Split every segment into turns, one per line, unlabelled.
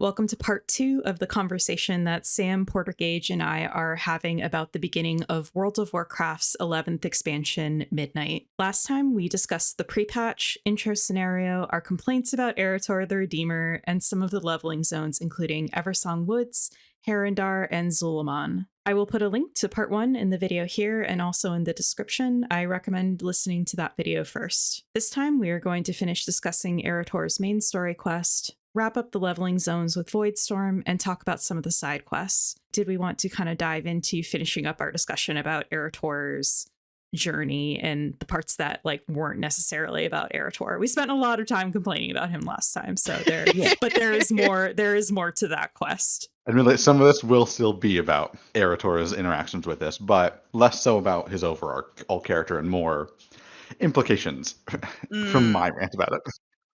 Welcome to part 2 of the conversation that Sam Portergage and I are having about the beginning of World of Warcraft's 11th expansion, Midnight. Last time, we discussed the pre-patch, intro scenario, our complaints about Arator the Redeemer, and some of the leveling zones, including Eversong Woods, Harandar, and Zulaman. I will put a link to part 1 in the video here and also in the description. I recommend listening to that video first. This time, we are going to finish discussing Arator's main story quest, wrap up the leveling zones with Voidstorm, and talk about some of the side quests. Did we want to kind of dive into finishing up our discussion about Arator's journey and the parts that weren't necessarily about Arator? We spent a lot of time complaining about him last time, so but there is more to that quest.
Admittedly, some of this will still be about Arator's interactions with this, but less so about his overall character and more implications from my rant about it.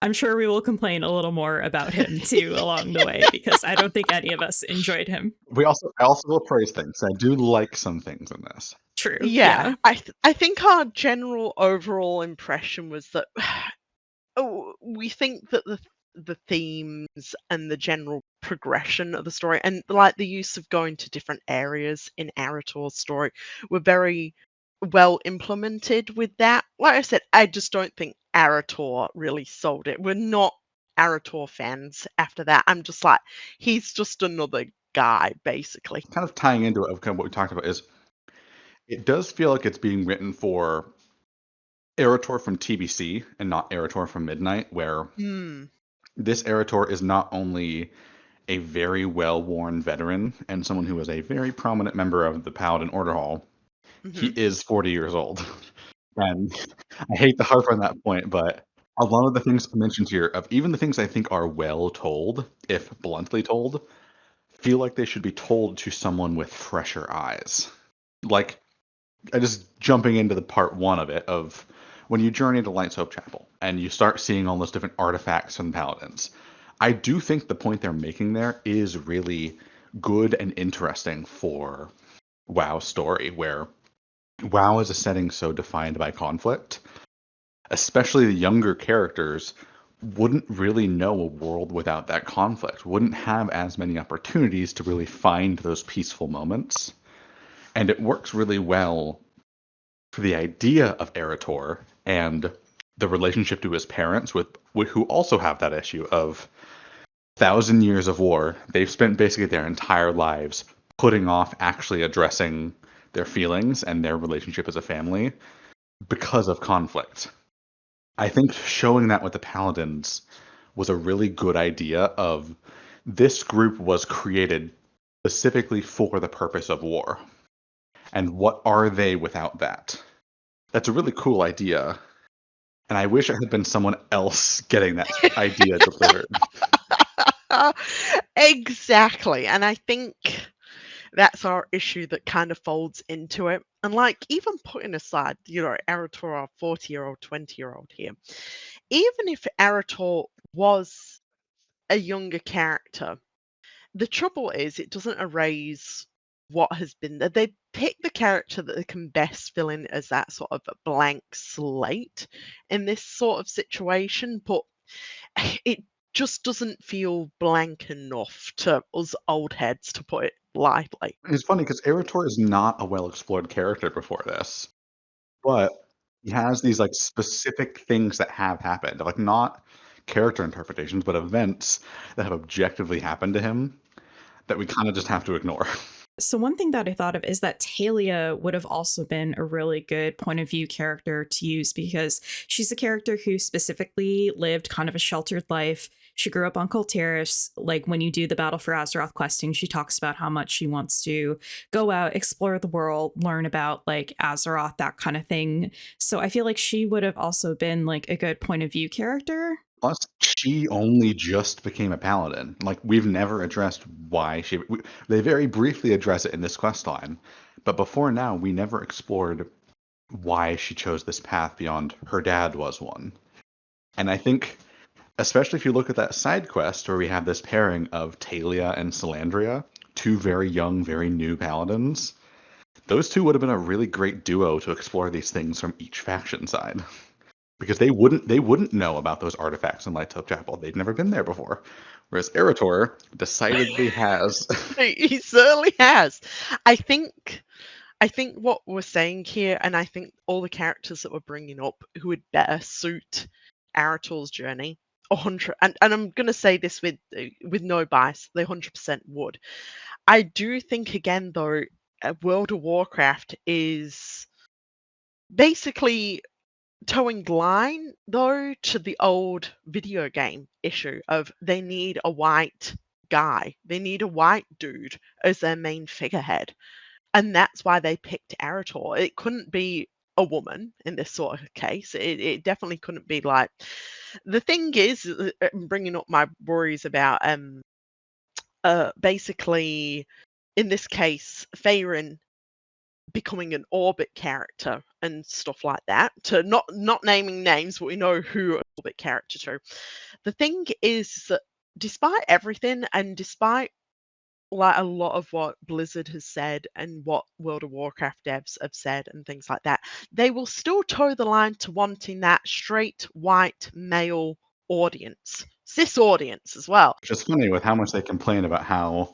I'm sure we will complain a little more about him too along the way, because I don't think any of us enjoyed him.
I also will praise things. I do like some things in this.
True.
Yeah. I think our general overall impression was that we think that the themes and the general progression of the story and the use of going to different areas in Arator's story were very well implemented with that. Like I said, I just don't think Arator really sold it. We're not Arator fans after that. I'm just like, he's just another guy, basically.
Kind of tying into it, kind of what we talked about is, it does feel like it's being written for Arator from TBC and not Arator from Midnight, where this Arator is not only a very well-worn veteran and someone who is a very prominent member of the Paladin Order Hall, he is 40 years old. And I hate to harp on that point, but a lot of the things mentioned here, of even the things I think are well told, if bluntly told, feel like they should be told to someone with fresher eyes. Like, I just jumping into the part 1 of it, of when you journey to Light's Hope Chapel and you start seeing all those different artifacts from Paladins. I do think the point they're making there is really good and interesting for WoW's story, where WoW is a setting so defined by conflict. Especially the younger characters wouldn't really know a world without that conflict, wouldn't have as many opportunities to really find those peaceful moments. And it works really well for the idea of Arator and the relationship to his parents, who also have that issue of 1,000 years of war. They've spent basically their entire lives putting off actually addressing their feelings and their relationship as a family because of conflict. I think showing that with the Paladins was a really good idea of, this group was created specifically for the purpose of war. And what are they without that? That's a really cool idea. And I wish it had been someone else getting that idea delivered.
Exactly. And I think that's our issue that kind of folds into it. And even putting aside, Arator, our 40-year-old, 20-year-old here, even if Arator was a younger character, the trouble is it doesn't erase what has been there. They pick the character that they can best fill in as that sort of a blank slate in this sort of situation, but it just doesn't feel blank enough to us old heads, to put it lightly.
It's funny because Arator is not a well-explored character before this, but he has these specific things that have happened, not character interpretations, but events that have objectively happened to him that we kind of just have to ignore.
So one thing that I thought of is that Talia would have also been a really good point of view character to use, because she's a character who specifically lived kind of a sheltered life. She grew up on Kul Tiras. When you do the Battle for Azeroth questing, she talks about how much she wants to go out, explore the world, learn about Azeroth, that kind of thing. So I feel like she would have also been a good point of view character.
Plus, she only just became a paladin. We've never addressed why they very briefly address it in this questline, but before now, we never explored why she chose this path beyond her dad was one. And I think, especially if you look at that side quest where we have this pairing of Talia and Salandria, two very young, very new paladins, those two would have been a really great duo to explore these things from each faction side. Because they wouldn't know about those artifacts in Light's Hope Chapel. They'd never been there before. Whereas Arator decidedly has.
He certainly has. I think what we're saying here, and I think all the characters that we're bringing up who would better suit Arator's journey, 100, and I'm going to say this with no bias, they 100% would. I do think again though, World of Warcraft is basically towing line though to the old video game issue of they need a white guy, they need a white dude as their main figurehead. And that's why they picked Arator. It couldn't be a woman in this sort of case. It definitely couldn't be like. The thing is, bringing up my worries about basically, in this case, Faerun becoming an orbit character and stuff like that. To not naming names, but we know who an orbit character to. The thing is that despite everything and despite like a lot of what Blizzard has said and what World of Warcraft devs have said and things like that, they will still toe the line to wanting that straight white male audience, cis audience as well.
Which is funny with how much they complain about how,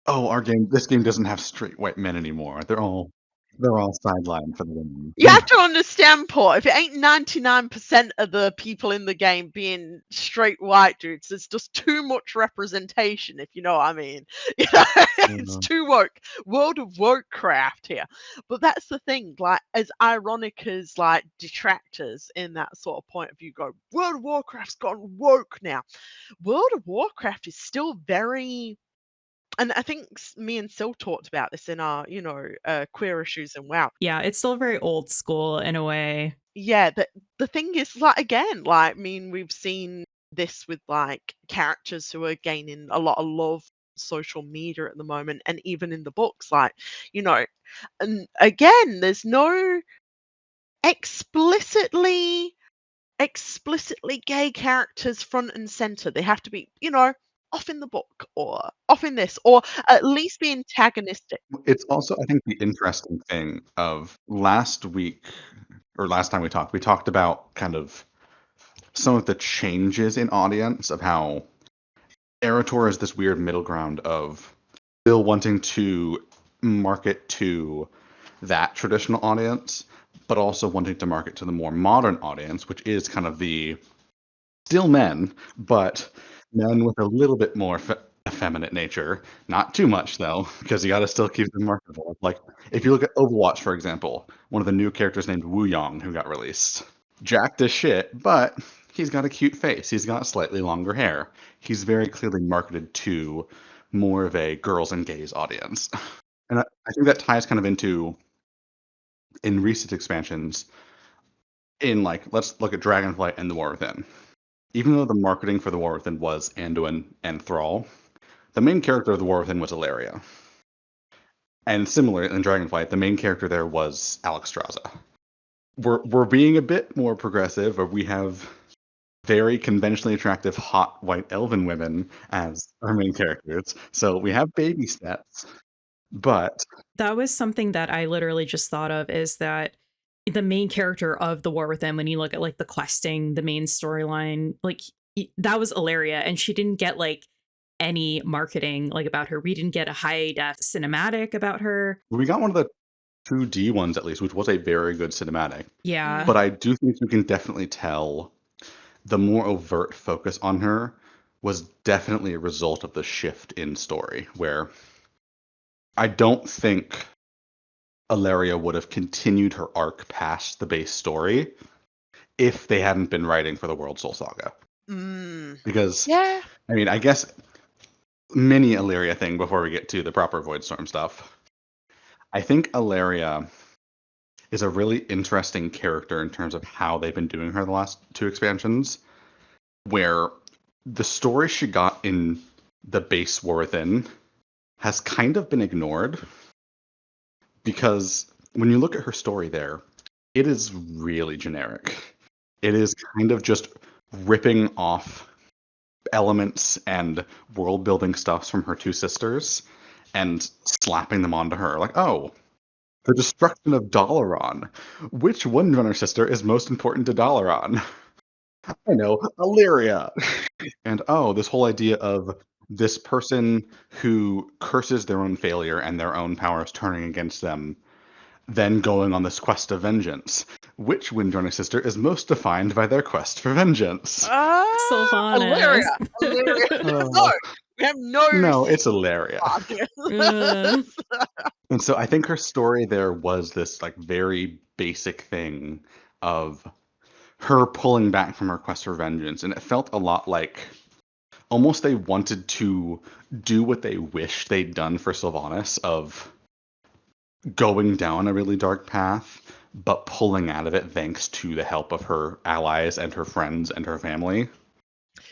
oh, this game doesn't have straight white men anymore. They're all sidelined for the women.
You have to understand, Paul, if it ain't 99% of the people in the game being straight white dudes, there's just too much representation, if you know what I mean. It's too woke. World of Warcraft here. But that's the thing, like, as ironic as like detractors in that sort of point of view go, World of Warcraft's gone woke now. World of Warcraft is still very, and I think me and Sil talked about this in our, queer issues and WoW.
Yeah, it's still very old school in a way.
Yeah, the thing is, like, again, like, I mean, we've seen this with like characters who are gaining a lot of love on social media at the moment, and even in the books, like, and again, there's no explicitly gay characters front and center. They have to be, off in the book or off in this, or at least be antagonistic.
It's also, I think, the interesting thing of last week or last time we talked about kind of some of the changes in audience of how Arator is this weird middle ground of still wanting to market to that traditional audience, but also wanting to market to the more modern audience, which is kind of the still men, but men with a little bit more effeminate nature. Not too much, though, because you got to still keep them marketable. Like, if you look at Overwatch, for example, one of the new characters named Wu Yong, who got released. Jacked as shit, but he's got a cute face. He's got slightly longer hair. He's very clearly marketed to more of a girls and gays audience. And I think that ties kind of into, in recent expansions, in like, let's look at Dragonflight and the War Within. Even though the marketing for the War Within was Anduin and Thrall, the main character of the War Within was Ilaria. And similarly, in Dragonflight, the main character there was Alexstrasza. We're being a bit more progressive, or we have very conventionally attractive, hot, white elven women as our main characters. So we have baby steps, but...
That was something that I literally just thought of, is that the main character of The War Within, when you look at like the questing, the main storyline, like that was Ilaria, and she didn't get like any marketing like about her. We didn't get a high def cinematic about her.
We got one of the 2D ones at least, which was a very good cinematic.
Yeah.
But I do think you can definitely tell the more overt focus on her was definitely a result of the shift in story, where I don't think Ilaria would have continued her arc past the base story if they hadn't been writing for the World Soul Saga. Because,
Yeah.
I mean, I guess mini Ilaria thing before we get to the proper Voidstorm stuff. I think Ilaria is a really interesting character in terms of how they've been doing her the last two expansions, where the story she got in the base War Within has kind of been ignored, because when you look at her story there, it is really generic. It is kind of just ripping off elements and world building stuffs from her two sisters and slapping them onto her. Like, oh, the destruction of Dalaran. Which Windrunner sister is most important to Dalaran? I know, Illyria. And this whole idea of this person who curses their own failure and their own powers turning against them, then going on this quest of vengeance. Which Windrunner sister is most defined by their quest for vengeance?
Sylvanas.
Illyria. Illyria. No,
Oh,
we have no.
no, it's Illyria.
Uh,
And so I think her story there was this like very basic thing of her pulling back from her quest for vengeance, and it felt a lot like almost they wanted to do what they wished they'd done for Sylvanas of going down a really dark path, but pulling out of it thanks to the help of her allies and her friends and her family.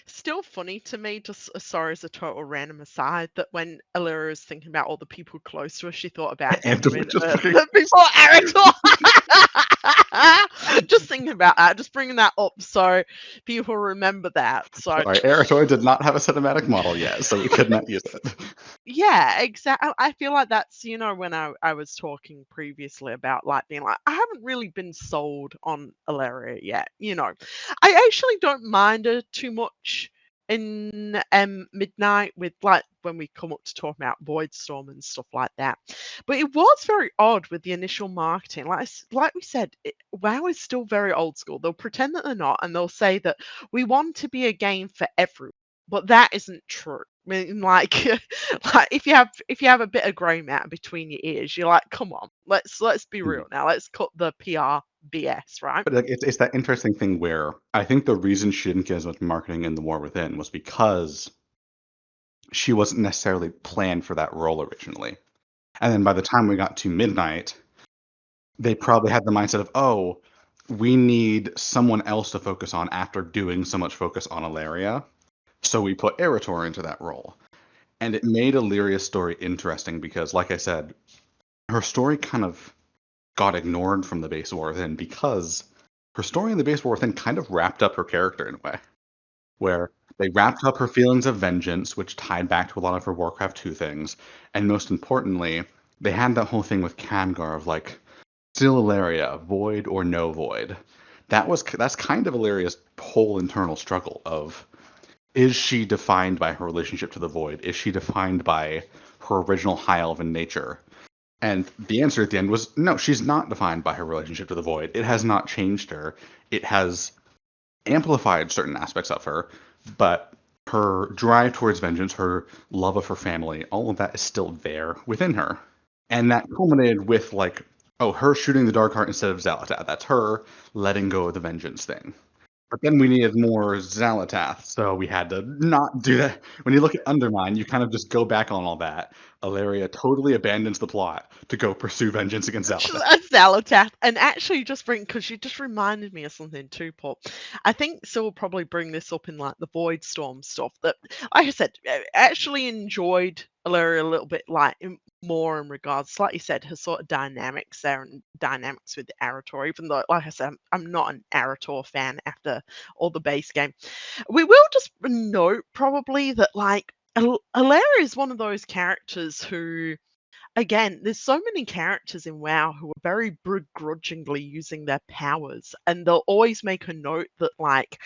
Still funny to me, just sorry as a total random aside, that when Illyria was thinking about all the people close to her, she thought about
And
Andrew
just fucking-
before Arator. Just thinking about that, just bringing that up so people remember that. So
Sorry, Arator did not have a cinematic model yet, so we could not use it.
yeah, exactly. I feel like that's, when I was talking previously about like being like, I haven't really been sold on Illyria yet. I actually don't mind her too much in Midnight with like when we come up to talk about Voidstorm and stuff like that. But it was very odd with the initial marketing. Like we said, WoW is still very old school. They'll pretend that they're not, and they'll say that we want to be a game for everyone. But that isn't true. I mean, like, like if you have a bit of grey matter between your ears, you're like, come on, let's be real now. Let's cut the PR BS, right?
But like, it's that interesting thing where I think the reason she didn't get as much marketing in The War Within was because she wasn't necessarily planned for that role originally. And then by the time we got to Midnight, they probably had the mindset of, oh, we need someone else to focus on after doing so much focus on Illyria. So we put Arator into that role. And it made Illyria's story interesting because, like I said, her story kind of got ignored from the base War Within because her story in the base War Within kind of wrapped up her character in a way. Where they wrapped up her feelings of vengeance, which tied back to a lot of her Warcraft 2 things. And most importantly, they had that whole thing with Khadgar of like, still Illyria, void or no void. That's kind of Illyria's whole internal struggle of, is she defined by her relationship to the void? Is she defined by her original high elven nature? And the answer at the end was no, she's not defined by her relationship to the void. It has not changed her. It has amplified certain aspects of her, but her drive towards vengeance, her love of her family, all of that is still there within her. And that culminated with like, oh, her shooting the Dark Heart instead of Xalatath. That's her letting go of the vengeance thing. But then we needed more Xalatath, so we had to not do that. When you look at Undermine, you kind of just go back on all that. Illyria totally abandons the plot to go pursue vengeance against Xalatath.
A Xalatath, and actually because you just reminded me of something too, Paul. I think Sil will probably bring this up in like the Voidstorm stuff. That, like I said, I actually enjoyed Illyria a little bit like more in regards, like you said, her sort of dynamics there and dynamics with Arator. Even though, like I said, I'm not an Arator fan after all the base game. We will just note probably that like Illyria is one of those characters who, again, there's so many characters in WoW who are very begrudgingly using their powers, and they'll always make a note that like,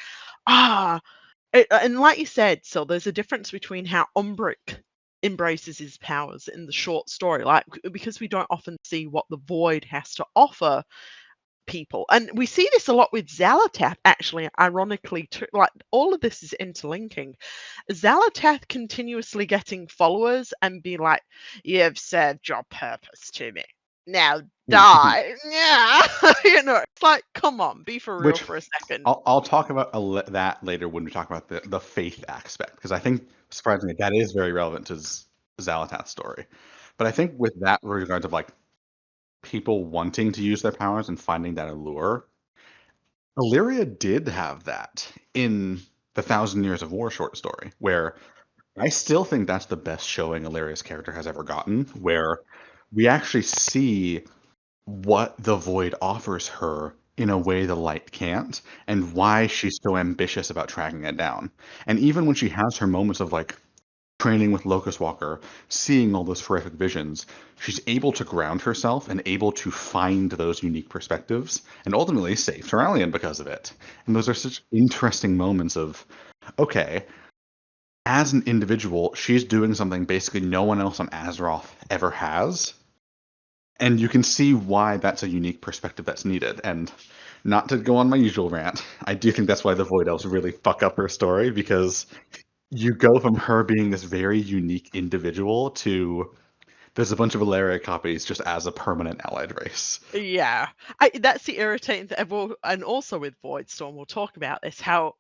and like you said, so there's a difference between how Umbric embraces his powers in the short story, like because we don't often see what the Void has to offer people. And we see this a lot with Xalatath, actually, ironically, too. Like, all of this is interlinking. Xalatath continuously getting followers and be like, you've served your purpose to me. Now die. Yeah. It's like, come on, be for real for a second.
I'll talk about that later when we talk about the faith aspect, because I think, surprisingly, that is very relevant to Xalatath's story. But I think with that regards of like people wanting to use their powers and finding that allure, Illyria did have that in the Thousand Years of War short story, where I still think that's the best showing Illyria's character has ever gotten, where we actually see what the Void offers her in a way the Light can't, and why she's so ambitious about tracking it down. And even when she has her moments of like training with Locust Walker, seeing all those horrific visions, she's able to ground herself and able to find those unique perspectives and ultimately save Turalyon because of it. And those are such interesting moments of, okay, as an individual, she's doing something basically no one else on Azeroth ever has. And you can see why that's a unique perspective that's needed. And not to go on my usual rant, I do think that's why the Void Elves really fuck up her story, because you go from her being this very unique individual to there's a bunch of Alaria copies just as a permanent allied race.
Yeah, that's the irritating thing. Well, and also with Voidstorm, we'll talk about this. How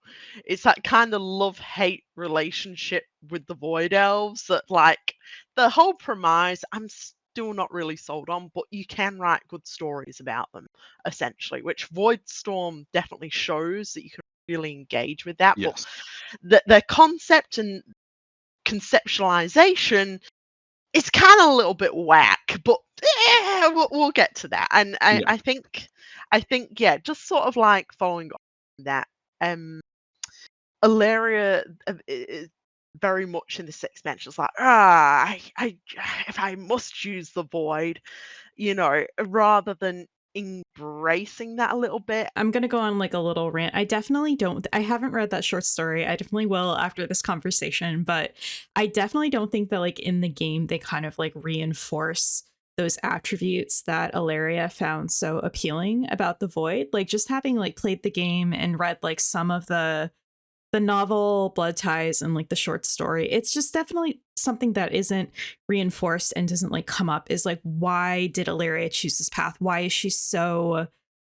it's that kind of love-hate relationship with the Void Elves that, like, the whole premise, I'm still not really sold on, but you can write good stories about them, essentially. Which Voidstorm definitely shows that you can really engage with that.
Yes.
But the concept and conceptualization it's kind of a little bit whack, but we'll get to that. And
Yeah.
I think, yeah, just sort of like following on from that, Alaria is very much in this expansion. It's like, if I must use the void, rather than embracing that a little bit.
I'm going to go on like a little rant. I haven't read that short story. I definitely will after this conversation, but I definitely don't think that like in the game they kind of like reinforce those attributes that Alaria found so appealing about the Void. Like just having like played the game and read like some of the novel Blood Ties and like the short story, it's just definitely something that isn't reinforced and doesn't like come up is like, why did Ilaria choose this path? Why is she so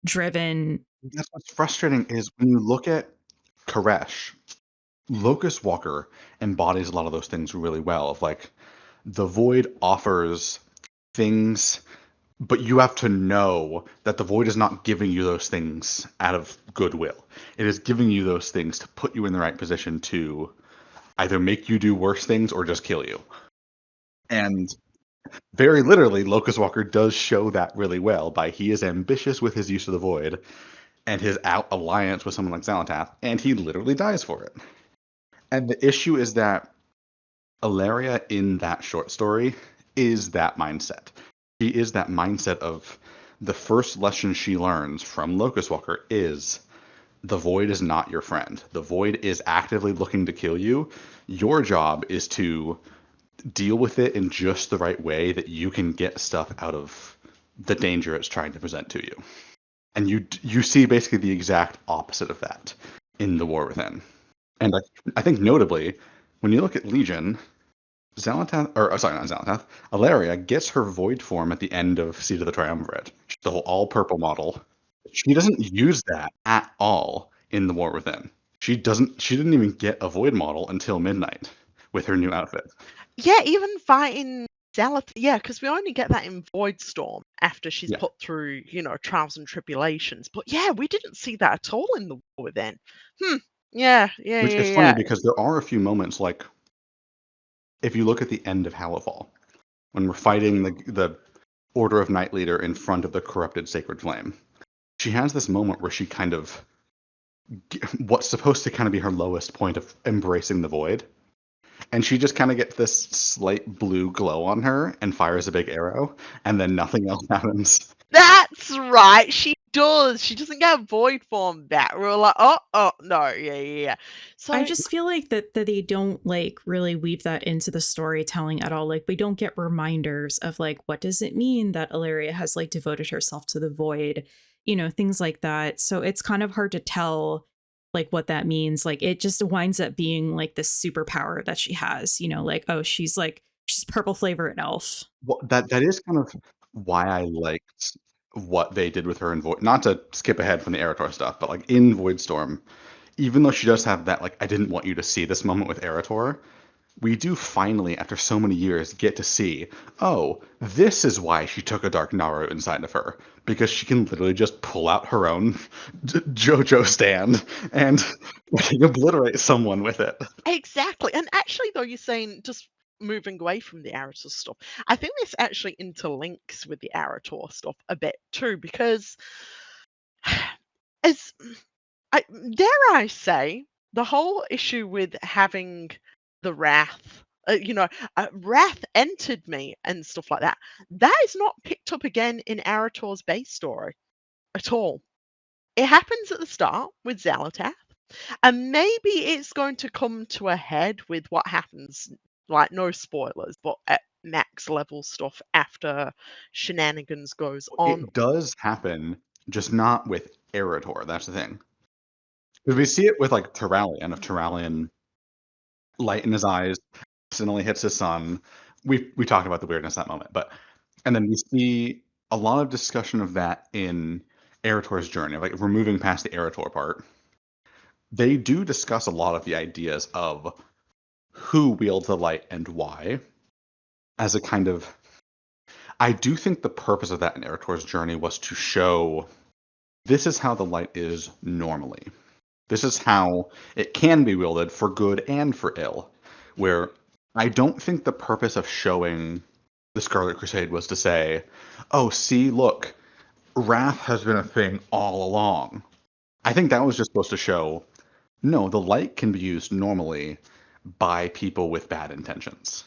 driven?
That's what's frustrating is when you look at Koresh, Locust Walker embodies a lot of those things really well. Of like, the Void offers things, but you have to know that the Void is not giving you those things out of goodwill. It is giving you those things to put you in the right position to either make you do worse things or just kill you. And very literally, Locust Walker does show that really well by he is ambitious with his use of the Void and his alliance with someone like Xalatath, and he literally dies for it. And the issue is that Alaria in that short story is that mindset. She is that mindset of the first lesson she learns from Locust Walker is the Void is not your friend. The Void is actively looking to kill you. Your job is to deal with it in just the right way that you can get stuff out of the danger it's trying to present to you. And you see basically the exact opposite of that in the War Within. And I think notably, when you look at Legion, Alaria gets her Void form at the end of Seed of the Triumvirate. The whole all-purple model. She doesn't use that at all in the War Within. She didn't even get a Void model until Midnight with her new outfit.
Yeah, even fighting Zealot. Yeah, because we only get that in Voidstorm after she's put through, trials and tribulations. But yeah, we didn't see that at all in the War Within. Yeah.
Which is funny because there are a few moments like if you look at the end of Halifall, when we're fighting the Order of Night Leader in front of the corrupted Sacred Flame, she has this moment where she kind of what's supposed to kind of be her lowest point of embracing the Void. And she just kind of gets this slight blue glow on her and fires a big arrow, and then nothing else happens.
That's right. She does. She doesn't get a Void form back. We're like, oh, no, yeah. So
I just feel like that they don't like really weave that into the storytelling at all. Like we don't get reminders of like, what does it mean that Ilaria has like devoted herself to the Void, things like that. So it's kind of hard to tell like what that means. Like it just winds up being like this superpower that she has, like, oh, she's purple flavored elf.
Well, that is kind of why I liked what they did with her in Void. Not to skip ahead from the Arator stuff, but like in Voidstorm, even though she does have that, like, I didn't want you to see this moment with Arator, we do finally, after so many years, get to see, oh, this is why she took a Dark Naru inside of her. Because she can literally just pull out her own JoJo stand and obliterate someone with it.
exactly. And actually, though, you're saying just moving away from the Arator stuff, I think this actually interlinks with the Arator stuff a bit too, because as dare I say, the whole issue with having the wrath Wrath entered me and stuff like that. That is not picked up again in Arator's base story at all. It happens at the start with Xalatath, and maybe it's going to come to a head with what happens, like no spoilers, but at max level stuff after shenanigans goes on.
It does happen, just not with Arator. That's the thing. Because we see it with like Turalyon. If Turalyon light in his eyes accidentally hits his son, we talked about the weirdness of that moment, and then we see a lot of discussion of that in Arator's journey. Like if we're moving past the Arator part, they do discuss a lot of the ideas of who wields the light and why, as a kind of. I do think the purpose of that in Arator's journey was to show this is how the light is normally. This is how it can be wielded for good and for ill. Where I don't think the purpose of showing the Scarlet Crusade was to say, oh, see, look, wrath has been a thing all along. I think that was just supposed to show, no, the light can be used normally by people with bad intentions.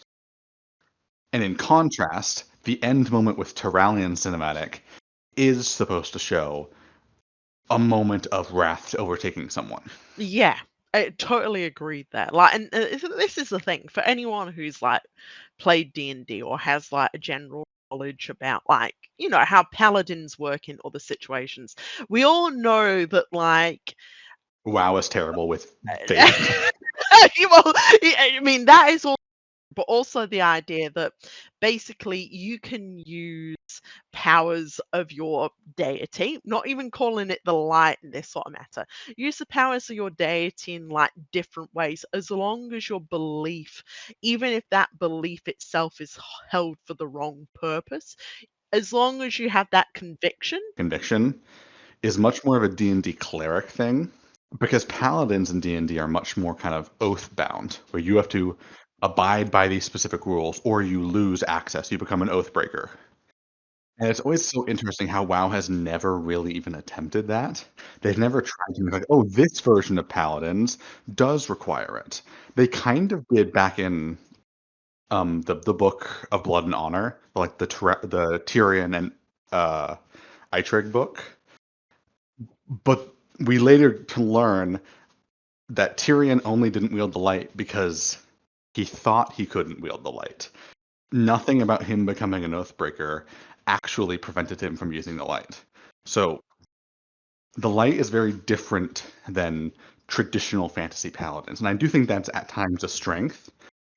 And in contrast, the end moment with Turalyon cinematic is supposed to show a moment of wrath overtaking someone.
Yeah, I totally agreed there. Like, and this is the thing for anyone who's like played D&D or has like a general knowledge about like how paladins work in other situations. We all know that like
WoW is terrible with faith.
well, I mean that is all, but also the idea that basically you can use powers of your deity, not even calling it the light in this sort of matter. Use the powers of your deity in like different ways, as long as your belief, even if that belief itself is held for the wrong purpose, as long as you have that conviction.
Conviction is much more of a D&D cleric thing, because paladins in D&D are much more kind of oath bound, where you have to abide by these specific rules or you lose access, you become an oath breaker. And it's always so interesting how WoW has never really even attempted that. They've never tried to be like, oh, this version of paladins does require it. They kind of did back in the book of Blood and Honor, like the Tyrion and Eitrigg book. But we later to learn that Tyrion only didn't wield the light because he thought he couldn't wield the light. Nothing about him becoming an Oathbreaker actually prevented him from using the light. So the light is very different than traditional fantasy paladins, and I do think that's at times a strength,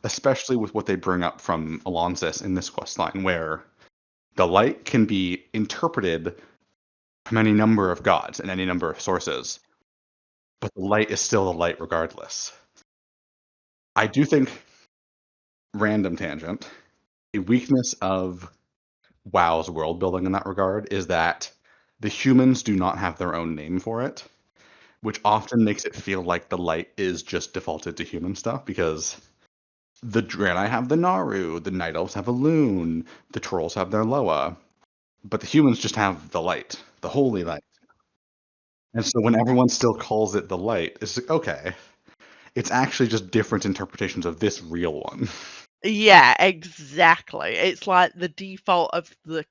especially with what they bring up from Alonsis in this questline, where the light can be interpreted from any number of gods and any number of sources, but the light is still the light regardless. I do think, random tangent, a weakness of WoW's world building in that regard is that the humans do not have their own name for it, which often makes it feel like the light is just defaulted to human stuff, because the Draenei have the Naru, the Night Elves have a Loon, the Trolls have their Loa, but the humans just have the light, the holy light. And so when everyone still calls it the light, it's like, okay, it's actually just different interpretations of this real one.
Yeah, exactly. It's like the default of the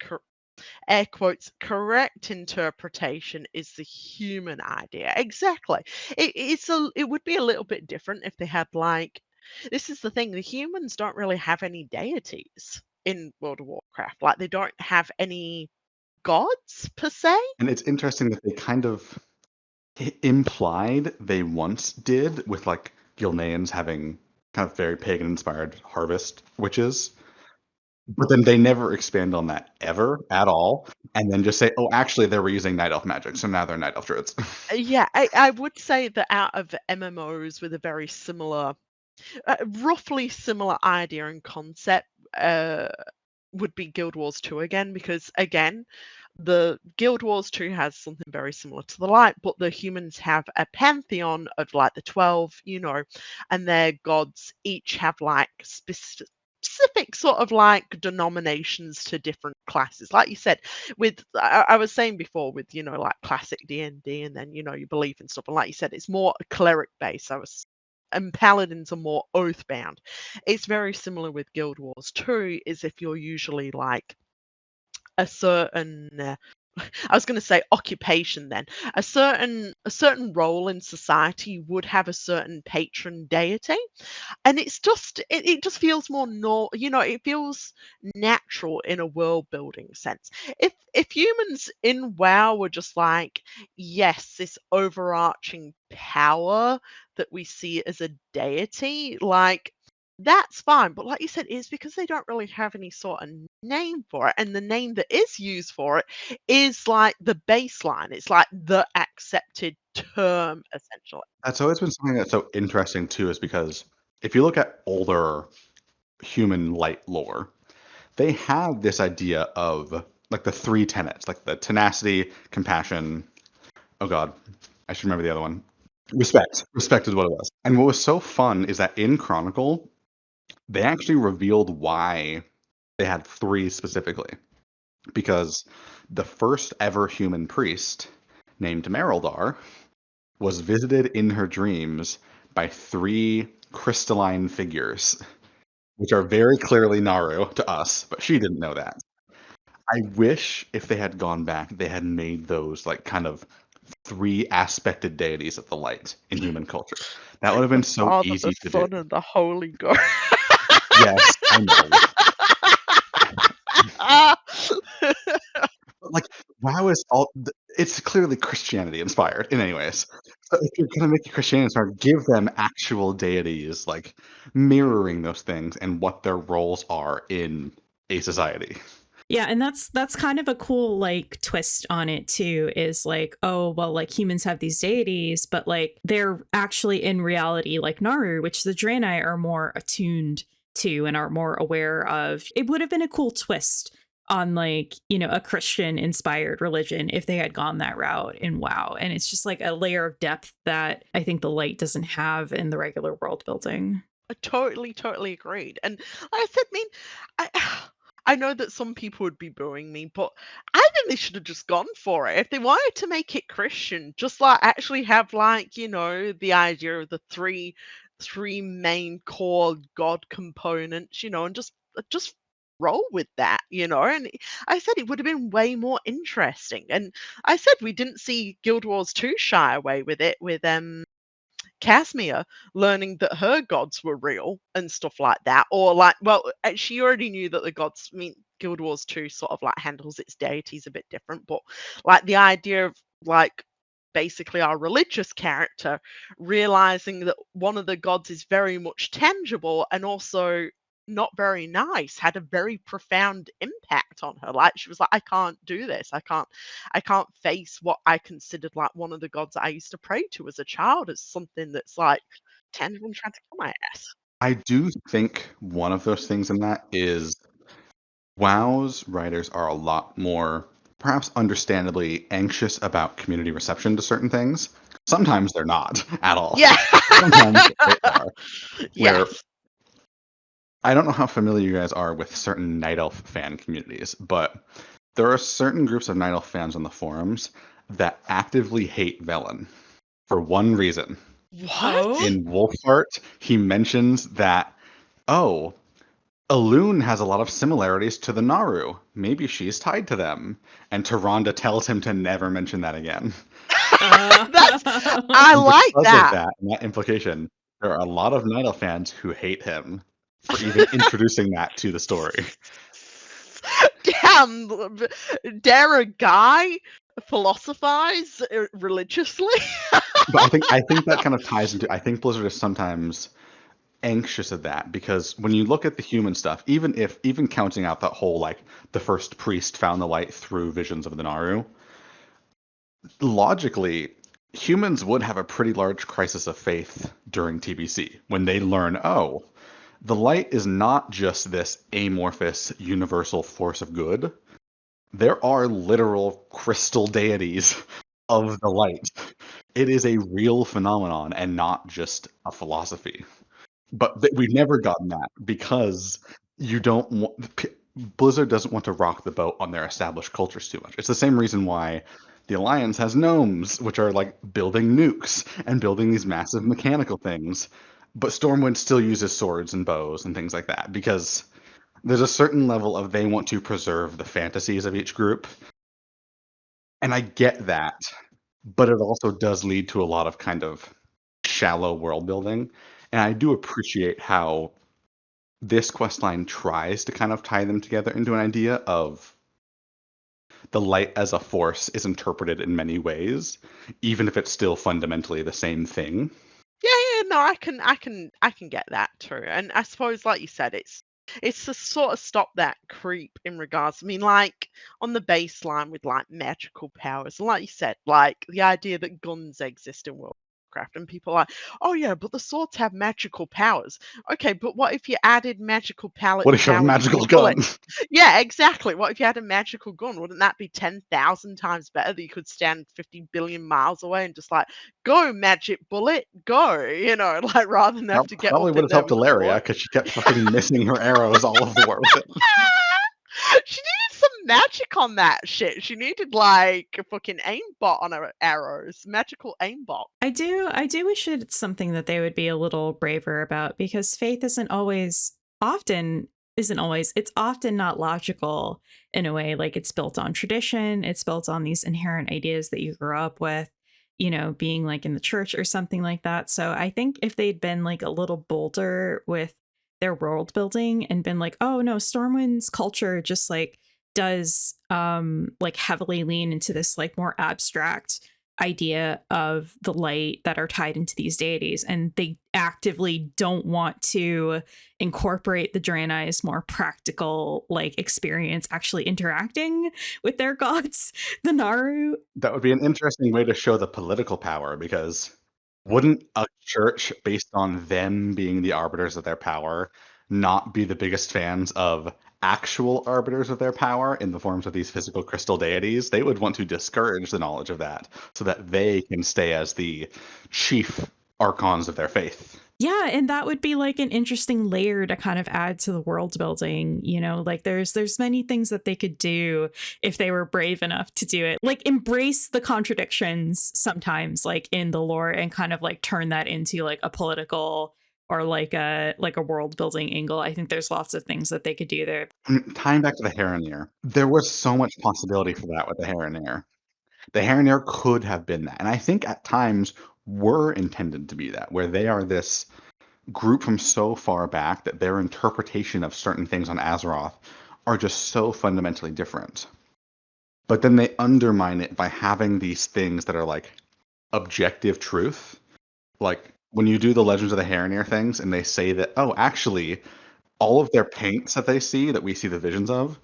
air quotes correct interpretation is the human idea. Exactly. It would be a little bit different if they had like, this is the thing, the humans don't really have any deities in World of Warcraft. Like they don't have any gods per se.
And it's interesting that they kind of implied they once did, with like Gilneans having kind of very pagan inspired harvest witches. But then they never expand on that ever at all, and then just say, "Oh, actually, they were using night elf magic, so now they're night elf druids."
Yeah, I would say that out of MMOs with a very similar, roughly similar idea and concept, would be Guild Wars 2 again, because again, the Guild Wars 2 has something very similar to the light, but the humans have a pantheon of like the 12, and their gods each have like specific sort of like denominations to different classes. Like you said, with I was saying before with like classic D&D, and then you believe in stuff, and like you said, it's more cleric based. I was and paladins are more oathbound. It's very similar with Guild Wars 2, is if you're usually like a certain I was going to say occupation then. A certain role in society would have a certain patron deity, and it just feels more it feels natural in a world building sense. If humans in WoW were just like, yes, this overarching power that we see as a deity, like that's fine. But like you said, it's because they don't really have any sort of name for it, and the name that is used for it is like the baseline. It's like the accepted term essentially.
That's always been something that's so interesting too, is because if you look at older human light lore, they have this idea of like the three tenets, like the tenacity, compassion. Oh God, I should remember the other one. Respect. Respect is what it was. And what was so fun is that in Chronicle, they actually revealed why they had three specifically. Because the first ever human priest, named Merildar, was visited in her dreams by three crystalline figures, which are very clearly Naru to us, but she didn't know that. I wish if they had gone back, they had made those like kind of three aspected deities of the light in human culture. That would have been
The
so
Father,
easy
the
to do.
Son, and the Holy Ghost.
Yes, I know. But like WoW is it's clearly Christianity inspired in any ways. So if you're gonna make it Christianity inspired, give them actual deities, like mirroring those things and what their roles are in a society.
Yeah, and that's kind of a cool like twist on it too, is like, oh well, like humans have these deities, but like they're actually in reality like Naru, which the Draenei are more attuned to and are more aware of. It would have been a cool twist on like, a Christian inspired religion if they had gone that route in WoW. And it's just like a layer of depth that I think the light doesn't have in the regular world building.
I totally agreed. And like I said, I mean, I I know that some people would be booing me, but I think they should have just gone for it. If they wanted to make it Christian, just like actually have like, the idea of the three main core god components, and just roll with that. And I said it would have been way more interesting. And I said we didn't see Guild Wars 2 shy away with it with Casimir learning that her gods were real and stuff like that, or like, well, she already knew that the gods. I mean, Guild Wars 2 sort of like handles its deities a bit different, but like the idea of like basically our religious character realizing that one of the gods is very much tangible and also not very nice had a very profound impact on her. Like she was like, I can't do this. I can't face what I considered like one of the gods that I used to pray to as a child as something that's like tangible and trying to kill my ass.
I do think one of those things in that is WoW's writers are a lot more, perhaps understandably, anxious about community reception to certain things. Sometimes they're not at all.
Yeah.
Sometimes they are. Where
Yes.
I don't know how familiar you guys are with certain Night Elf fan communities, but there are certain groups of Night Elf fans on the forums that actively hate Velen for one reason.
What?
In Wolfheart, he mentions that, oh, Elune has a lot of similarities to the Naru. Maybe she's tied to them. And Tyrande tells him to never mention that again.
I
And
like
because
that.
of that, and that implication, there are a lot of Night Elf fans who hate him for even introducing that to the story.
Damn, dare a guy philosophize religiously?
But I think that kind of ties into, I think Blizzard is sometimes anxious of that, because when you look at the human stuff, even counting out that whole like the first priest found the light through visions of the Naru, logically humans would have a pretty large crisis of faith during TBC when they learn, oh, the light is not just this amorphous universal force of good. There are literal crystal deities of the light. It is a real phenomenon and not just a philosophy. But we've never gotten that because you don't want Blizzard doesn't want to rock the boat on their established cultures too much. It's the same reason why the Alliance has gnomes, which are like building nukes and building these massive mechanical things. but Stormwind still uses swords and bows and things like that, because there's a certain level of they want to preserve the fantasies of each group. And I get that, but it also does lead to a lot of kind of shallow world building. And I do appreciate how this questline tries to kind of tie them together into an idea of the light as a force is interpreted in many ways, even if it's still fundamentally the same thing.
Yeah, no, I can get that too. And I suppose, like you said, it's to sort of stop that creep in regards. I mean, like on the baseline with like magical powers, and like you said, like the idea that guns exist in World of Warcraft, and people are like, oh yeah, but the swords have magical powers. Okay, but what if you added magical
What if you have a
powers to
magical
your bullet?
gun?
Yeah, exactly. What if you had a magical gun? Wouldn't that be 10,000 times better that you could stand 50 billion miles away and just like, go, magic bullet, go, like rather than have
That
to get
probably
up
would
in
have
there
helped
with a
Ilaria
sword?
because she kept fucking missing her arrows all over the war with it.
She needed some magic on that shit. She needed like a fucking aimbot on her arrows, magical aimbot.
I do wish it's something that they would be a little braver about, because faith it's often not logical in a way. Like, it's built on tradition, it's built on these inherent ideas that you grew up with, being like in the church or something like that. So I think if they'd been like a little bolder with their world building and been like, oh no, Stormwind's culture just like does like heavily lean into this like more abstract idea of the light that are tied into these deities, and they actively don't want to incorporate the Draenei's more practical like experience actually interacting with their gods, the Naru.
That would be an interesting way to show the political power, because wouldn't a church based on them being the arbiters of their power not be the biggest fans of actual arbiters of their power in the forms of these physical crystal deities? They would want to discourage the knowledge of that so that they can stay as the chief archons of their faith.
Yeah, and that would be like an interesting layer to kind of add to the world building, like there's many things that they could do if they were brave enough to do it. Like, embrace the contradictions sometimes like in the lore and kind of like turn that into like a political or like a world building angle. I think there's lots of things that they could do there.
Tying back to the Heronir, there was so much possibility for that with the Heronir. The Heronir could have been that, and I think at times were intended to be that, where they are this group from so far back that their interpretation of certain things on Azeroth are just so fundamentally different. But then they undermine it by having these things that are like objective truth. Like when you do the Legends of the Heronir things and they say that, oh, actually, all of their paints that they see, that we see the visions of,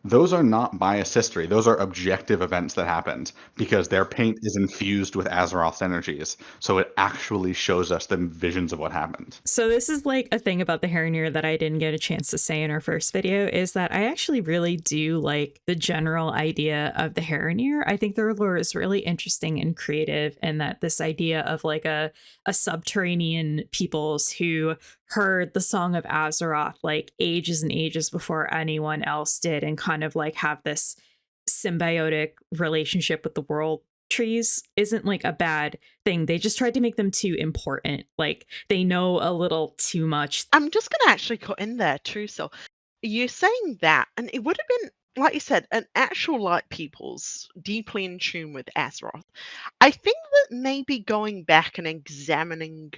those are not biased history. Those are objective events that happened because their paint is infused with Azeroth's energies. So it actually shows us the visions of what happened.
So this is like a thing about the Heronir that I didn't get a chance to say in our first video, is that I actually really do like the general idea of the Heronir. I think their lore is really interesting and creative, and that this idea of like a subterranean peoples who heard the Song of Azeroth like ages and ages before anyone else did, and kind of like have this symbiotic relationship with the world trees isn't like a bad thing. They just tried to make them too important. Like, they know a little too much.
I'm just going to actually cut in there too. So you're saying that, and it would have been, like you said, an actual light peoples deeply in tune with Azeroth. I think that maybe going back and examining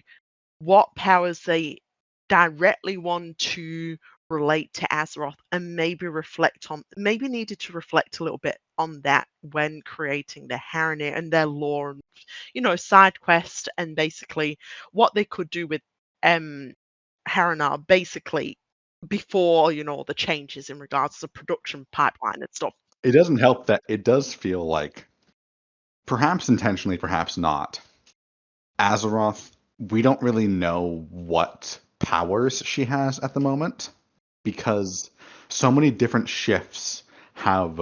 what powers they directly want to relate to Azeroth, and maybe needed to reflect a little bit on that when creating the Haranir and their lore, and side quest, and basically what they could do with Haranar basically before the changes in regards to production pipeline and stuff.
It doesn't help that it does feel like, perhaps intentionally, perhaps not, Azeroth, we don't really know what powers she has at the moment, because so many different shifts have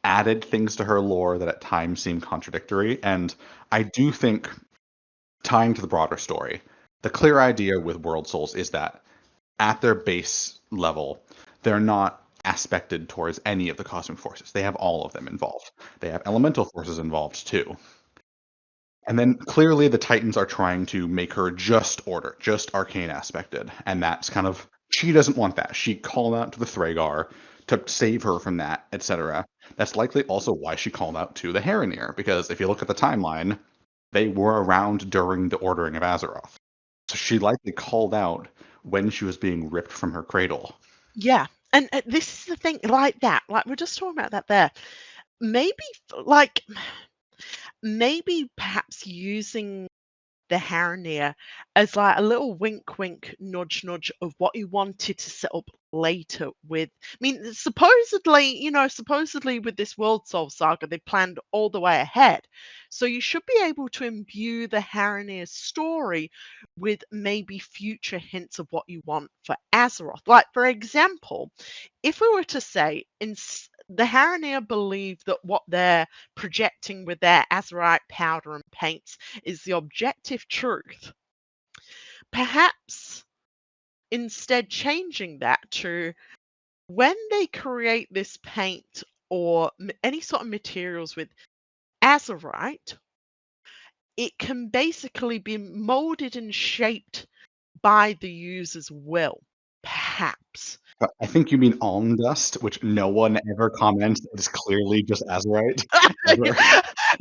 added things to her lore that at times seem contradictory. And I do think, tying to the broader story, the clear idea with World Souls is that at their base level, they're not aspected towards any of the cosmic forces. They have all of them involved. They have elemental forces involved too. And then clearly the Titans are trying to make her just order, just arcane aspected. And that's kind of, she doesn't want that. She called out to the Thragar to save her from that, etc. That's likely also why she called out to the Haranir, because if you look at the timeline, they were around during the ordering of Azeroth. So she likely called out when she was being ripped from her cradle.
Yeah. And this is the thing, like that, like we're just talking about that there. Maybe, like, maybe perhaps using the Haranir as like a little wink wink nudge nudge of what you wanted to set up later with, I mean, supposedly with this World Soul saga they planned all the way ahead, so you should be able to imbue the Haranir's story with maybe future hints of what you want for Azeroth. Like, for example, if we were to say the Haranir believe that what they're projecting with their Azerite powder and paints is the objective truth, perhaps instead changing that to when they create this paint or any sort of materials with Azerite, it can basically be molded and shaped by the user's will, perhaps.
But I think you mean Aln Dust, which no one ever comments is clearly just Azerite. Ever.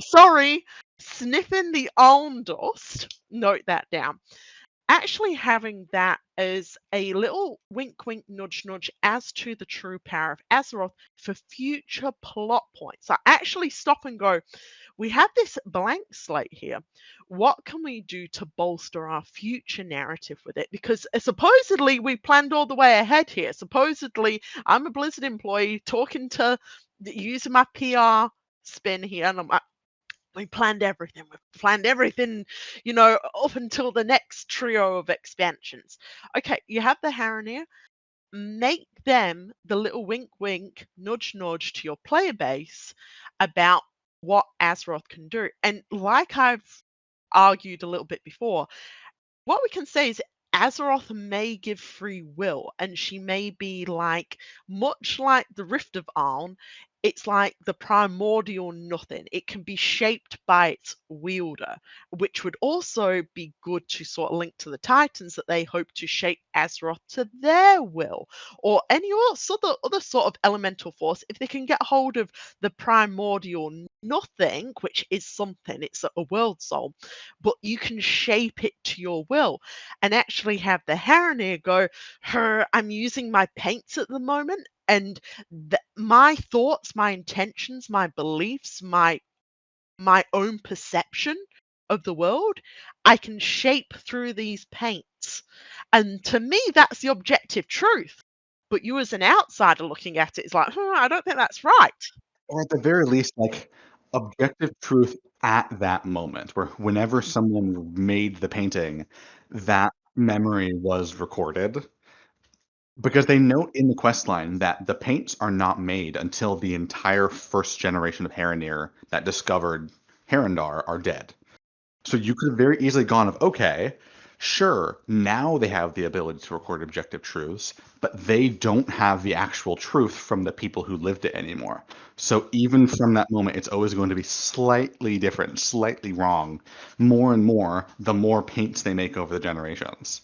Sorry, sniffing the alm dust. Note that down. Actually having that as a little wink wink nudge nudge as to the true power of Azeroth for future plot points. I actually stop and go, we have this blank slate here. What can we do to bolster our future narrative with it? Because supposedly we planned all the way ahead here. Supposedly I'm a Blizzard employee talking to using my PR spin here, and I'm like, we planned everything. We've planned everything, up until the next trio of expansions. Okay, you have the Haranir. Make them the little wink wink, nudge nudge to your player base about what Azeroth can do. And like I've argued a little bit before, what we can say is Azeroth may give free will, and she may be like, much like the Rift of Arn, it's like the primordial nothing. It can be shaped by its wielder, which would also be good to sort of link to the Titans that they hope to shape Azeroth to their will, or any other sort of elemental force. If they can get hold of the primordial nothing, which is something, it's a world soul, but you can shape it to your will and actually have the Haranir go, I'm using my paints at the moment, and my thoughts, my intentions, my beliefs, my own perception of the world, I can shape through these paints. And to me, that's the objective truth. But you as an outsider looking at it is like, I don't think that's right.
Or at the very least, like, objective truth at that moment, where whenever someone made the painting, that memory was recorded. Because they note in the questline that the paints are not made until the entire first generation of Haranir that discovered Harandar are dead. So you could have very easily gone of, okay, sure, now they have the ability to record objective truths, but they don't have the actual truth from the people who lived it anymore. So even from that moment, it's always going to be slightly different, slightly wrong, more and more, the more paints they make over the generations.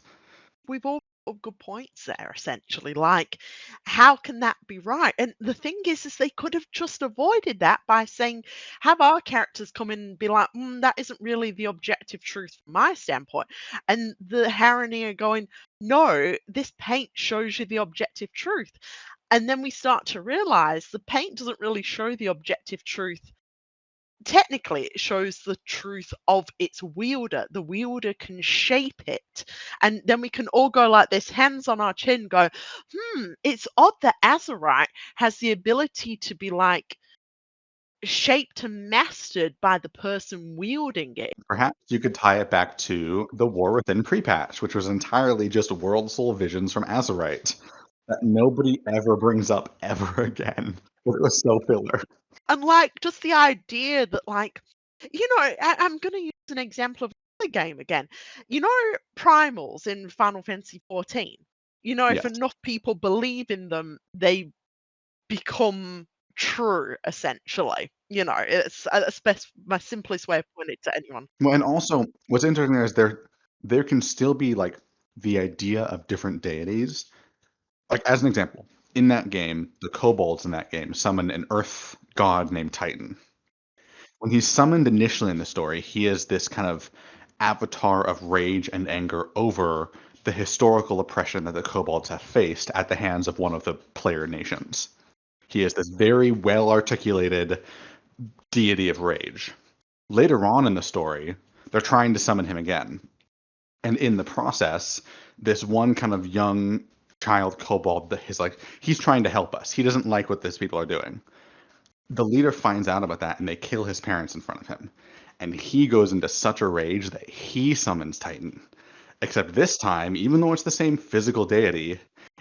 We've all got good points there, essentially. Like, how can that be right? And the thing is they could have just avoided that by saying, have our characters come in and be like, that isn't really the objective truth from my standpoint. And the Haranir going, no, this paint shows you the objective truth. And then we start to realize the paint doesn't really show the objective truth. Technically, it shows the truth of its wielder. The wielder can shape it. And then we can all go like this, hands on our chin, go, it's odd that Azerite has the ability to be like shaped and mastered by the person wielding it.
Perhaps you could tie it back to the War Within pre-patch, which was entirely just World Soul visions from Azerite that nobody ever brings up ever again. It was so filler.
And like just the idea that like, I'm going to use an example of the game again. Primals in Final Fantasy 14. If
Yes.
enough people believe in them, they become true, essentially. It's my simplest way of putting it to anyone.
Well, and also what's interesting there is there can still be like the idea of different deities. Like as an example, in that game, the kobolds in that game summon an earth god named Titan. When he's summoned initially in the story, he is this kind of avatar of rage and anger over the historical oppression that the kobolds have faced at the hands of one of the player nations. He is this very well articulated deity of rage. Later on in the story, they're trying to summon him again. And in the process, this one kind of young child kobold that is like, he's trying to help us. He doesn't like what these people are doing. The leader finds out about that and they kill his parents in front of him. And he goes into such a rage that he summons Titan. Except this time, even though it's the same physical deity,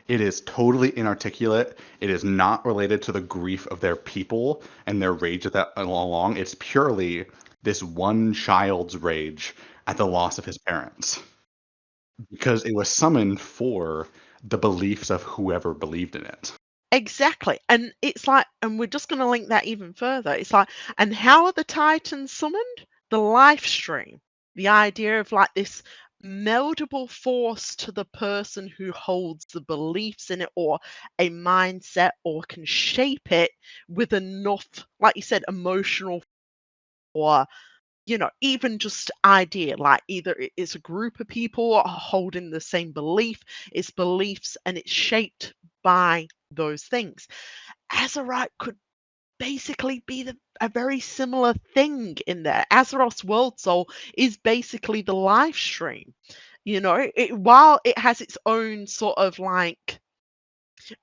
it is totally inarticulate. It is not related to the grief of their people and their rage at that all along. It's purely this one child's rage at the loss of his parents. Because it was summoned for the beliefs of whoever believed in it.
Exactly. And it's like, and we're just going to link that even further. It's like, and how are the Titans summoned? The life stream. The idea of like this meldable force to the person who holds the beliefs in it or a mindset or can shape it with enough, like you said, emotional or even just idea, like either it's a group of people holding the same belief, it's beliefs, and it's shaped by those things. Azeroth could basically be a very similar thing in there. Azeroth's world soul is basically the live stream. While it has its own sort of like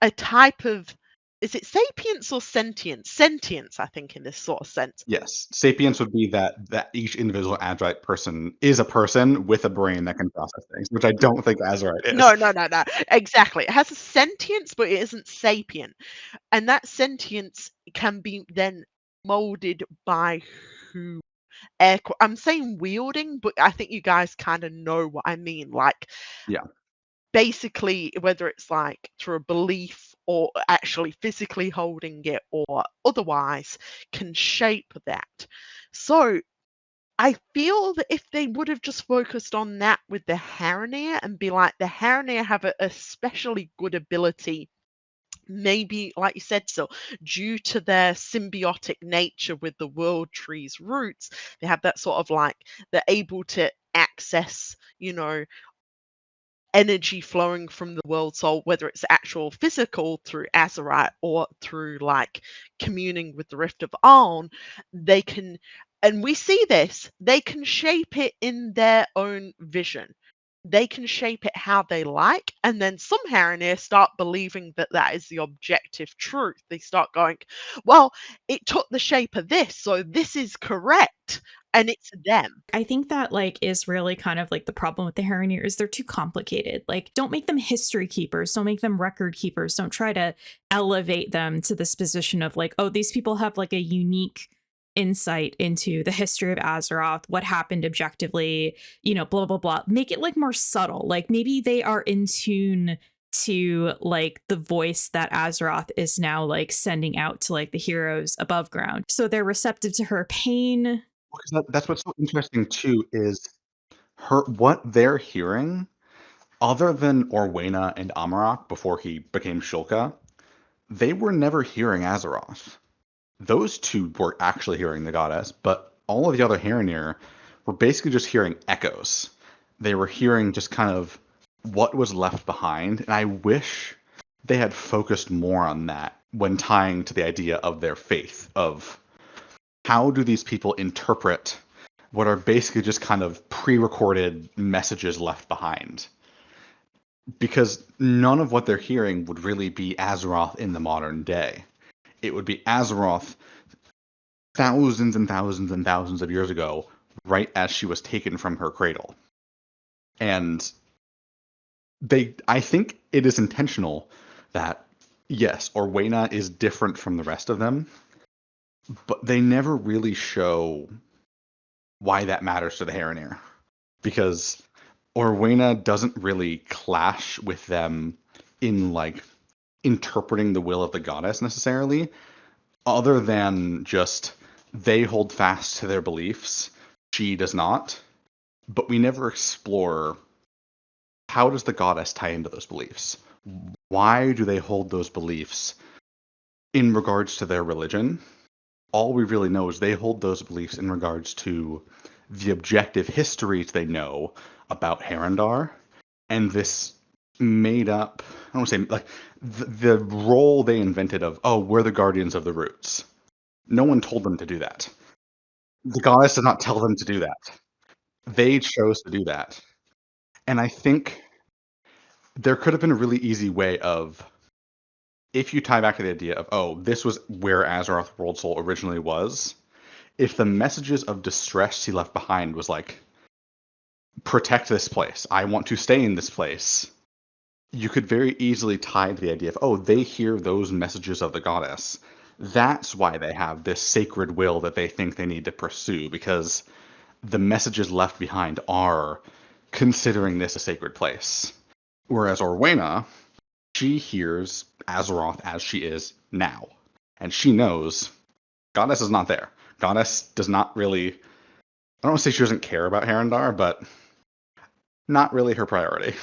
a type of, is it sapience or sentience? Sentience, I think, in this sort of sense.
Yes, sapience would be that each individual Azerite person is a person with a brain that can process things, which I don't think Azerite is.
No, no, no, no. Exactly. It has a sentience, but it isn't sapient. And that sentience can be then molded by who I'm saying wielding, but I think you guys kind of know what I mean. Like
Yeah.
basically whether it's like through a belief or actually physically holding it or otherwise can shape that. So I feel that if they would have just focused on that with the Haranir and be like, the Haranir have a especially good ability, maybe, like you said, so due to their symbiotic nature with the world tree's roots, they have that sort of like, they're able to access, energy flowing from the world soul, whether it's actual physical through Azerite or through like communing with the Rift of Arn, they can, and we see this, they can shape it in their own vision. They can shape it how they like, and then some Haranir start believing that that is the objective truth. They start going, well, it took the shape of this, so this is correct, and it's them.
I think that like is really kind of like the problem with the Haranir is they're too complicated. Like, don't make them history keepers, don't make them record keepers, don't try to elevate them to this position of like, oh, these people have like a unique insight into the history of Azeroth, what happened objectively, blah blah blah. Make it like more subtle. Like maybe they are in tune to like the voice that Azeroth is now like sending out to like the heroes above ground. So they're receptive to her pain.
Because that's what's so interesting too is what they're hearing, other than Orwena and Amarok before he became Shulka, they were never hearing Azeroth. Those two were actually hearing the goddess, but all of the other Haranir were basically just hearing echoes. They were hearing just kind of what was left behind, and I wish they had focused more on that when tying to the idea of their faith, of how do these people interpret what are basically just kind of pre-recorded messages left behind. Because none of what they're hearing would really be Azeroth in the modern day. It would be Azeroth thousands and thousands and thousands of years ago, right as she was taken from her cradle. And I think it is intentional that, yes, Orwena is different from the rest of them, but they never really show why that matters to the Haranir. Because Orwena doesn't really clash with them in like interpreting the will of the goddess necessarily. other than just they hold fast to their beliefs, she does not. But we never explore, how does the goddess tie into those beliefs? Why do they hold those beliefs in regards to their religion? All we really know is they hold those beliefs in regards to the objective histories they know about Herondar and this made up, I don't want to say, like, the role they invented of, oh, we're the guardians of the roots. No one told them to do that. The goddess did not tell them to do that. They chose to do that. And I think there could have been a really easy way of, if you tie back to the idea of, oh, this was where Azeroth World Soul originally was, if the messages of distress he left behind was like, protect this place, I want to stay in this place, you could very easily tie to the idea of, oh, they hear those messages of the goddess. That's why they have this sacred will that they think they need to pursue, because the messages left behind are considering this a sacred place. Whereas Orwena, she hears Azeroth as she is now. And she knows Goddess is not there. Goddess does not really, I don't want to say she doesn't care about Herondar, but not really her priority.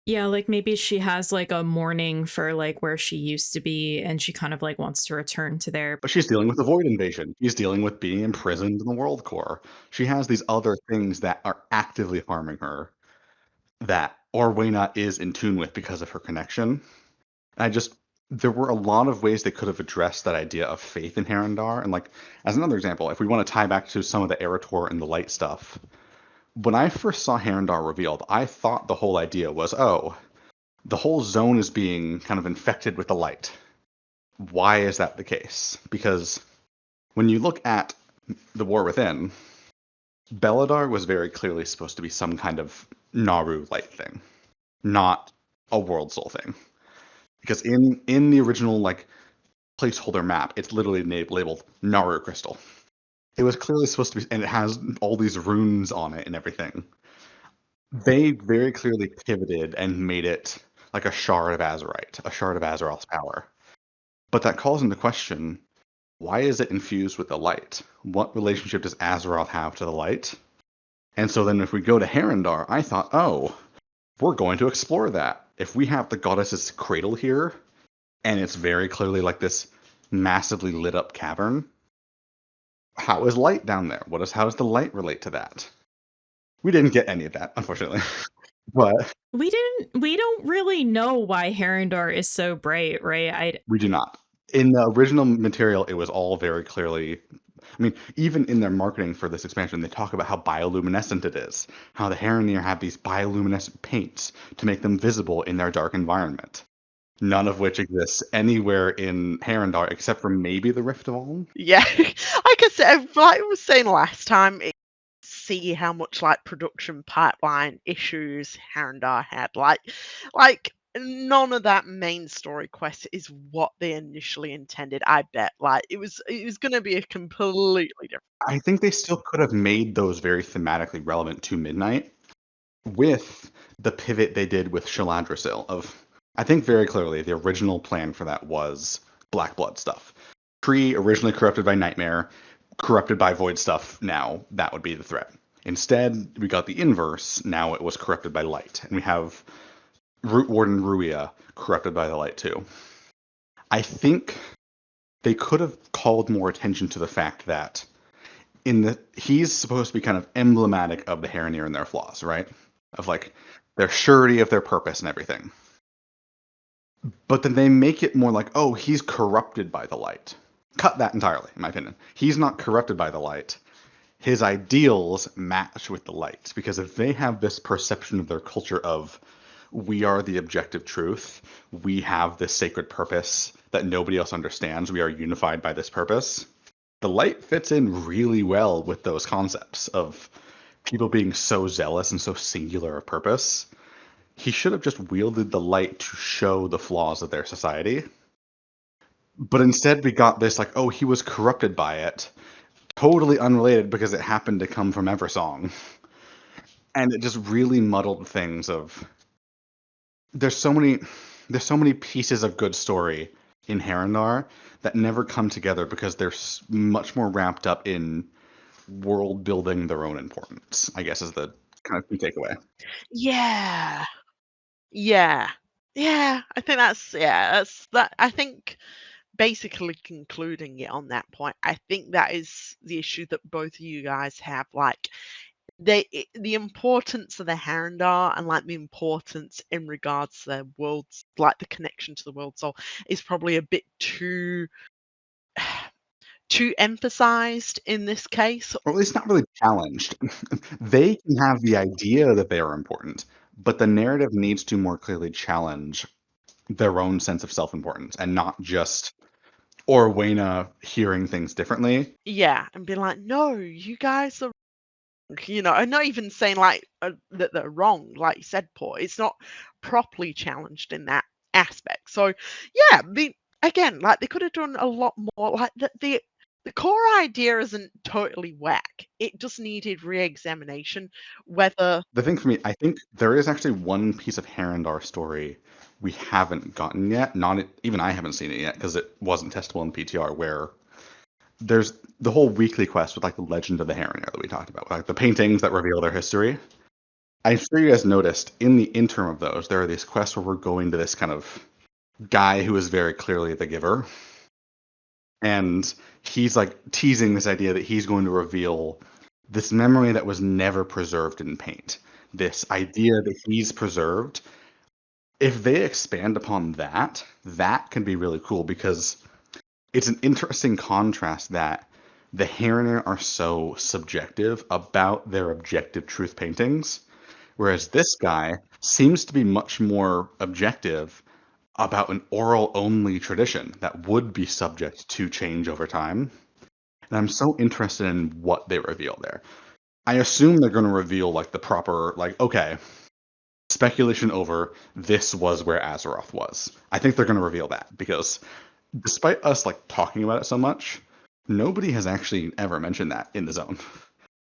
Yeah, like maybe she has like a mourning for like where she used to be and she kind of like wants to return to there.
But she's dealing with the Void Invasion. She's dealing with being imprisoned in the World Core. She has these other things that are actively harming her that Orwena is in tune with because of her connection. There were a lot of ways they could have addressed that idea of faith in Herondar. And like, as another example, if we want to tie back to some of the Arator and the light stuff, when I first saw Herondar revealed, I thought the whole idea was, oh, the whole zone is being kind of infected with the light. Why is that the case? Because when you look at the War Within, Beladar was very clearly supposed to be some kind of Naru light thing, not a World Soul thing. Because in the original like placeholder map, it's literally labeled Naru Crystal. It was clearly supposed to be, and it has all these runes on it and everything. They very clearly pivoted and made it like a shard of Azerite, a shard of Azeroth's power. But that calls into question, why is it infused with the light? What relationship does Azeroth have to the light? And so then if we go to Herondar, I thought, oh, we're going to explore that. If we have the goddess's cradle here, and it's very clearly like this massively lit up cavern, how is light down there? How does the light relate to that? We didn't get any of that, unfortunately. But
We don't really know why Herondar is so bright, right?
we do not. In the original material, it was all very clearly, I mean, even in their marketing for this expansion, they talk about how bioluminescent it is, how the Heronir have these bioluminescent paints to make them visible in their dark environment. None of which exists anywhere in Herondar except for maybe the Rift of All.
Yeah, like I said, like I was saying last time, see how much like production pipeline issues Herondar had. Like none of that main story quest is what they initially intended. I bet. Like it was going to be a completely different.
I think they still could have made those very thematically relevant to Midnight with the pivot they did with Shaladrisil of, I think very clearly the original plan for that was Black Blood stuff. Tree originally corrupted by Nightmare, corrupted by Void stuff, now that would be the threat. Instead, we got the inverse, now it was corrupted by Light. And we have Root Warden Ruia corrupted by the Light too. I think they could have called more attention to the fact that he's supposed to be kind of emblematic of the Heronir and their flaws, right? Of like their surety of their purpose and everything. But then they make it more like, oh, he's corrupted by the light. Cut that entirely, in my opinion. He's not corrupted by the light. His ideals match with the light. Because if they have this perception of their culture of, we are the objective truth, we have this sacred purpose that nobody else understands, we are unified by this purpose, the light fits in really well with those concepts of people being so zealous and so singular of purpose. He should have just wielded the light to show the flaws of their society. But instead we got this like, oh, he was corrupted by it. Totally unrelated because it happened to come from Eversong. And it just really muddled things of, there's so many pieces of good story in Herondar that never come together because they're much more wrapped up in world building their own importance, I guess is the kind of key takeaway.
Yeah. Yeah. Yeah. I think that's that. I think basically concluding it on that point, I think that is the issue that both of you guys have. Like, the importance of the Harandar and like the importance in regards to their worlds, like the connection to the world soul, is probably a bit too emphasized in this case.
Or at least not really challenged. They can have the idea that they are important, but the narrative needs to more clearly challenge their own sense of self-importance and not just Orwena hearing things differently.
Yeah, and be like, no, you guys are, and not even saying like that they're wrong, like you said, Paul. It's not properly challenged in that aspect. So yeah, again, like they could have done a lot more. Like the core idea isn't totally whack. It just needed re-examination. Whether
The thing for me, I think there is actually one piece of Herondar story we haven't gotten yet. Even I haven't seen it yet because it wasn't testable in PTR. Where there's the whole weekly quest with like the legend of the Herondar that we talked about, like the paintings that reveal their history. I'm sure you guys noticed in the interim of those, there are these quests where we're going to this kind of guy who is very clearly the giver. And he's like teasing this idea that he's going to reveal this memory that was never preserved in paint. This idea that he's preserved. If they expand upon that, that can be really cool because it's an interesting contrast that the Heron are so subjective about their objective truth paintings, whereas this guy seems to be much more objective about an oral only tradition that would be subject to change over time. And I'm so interested in what they reveal there. I assume they're going to reveal like the proper, like, okay, speculation over, this was where Azeroth was. I think they're going to reveal that because despite us like talking about it so much, nobody has actually ever mentioned that in the zone.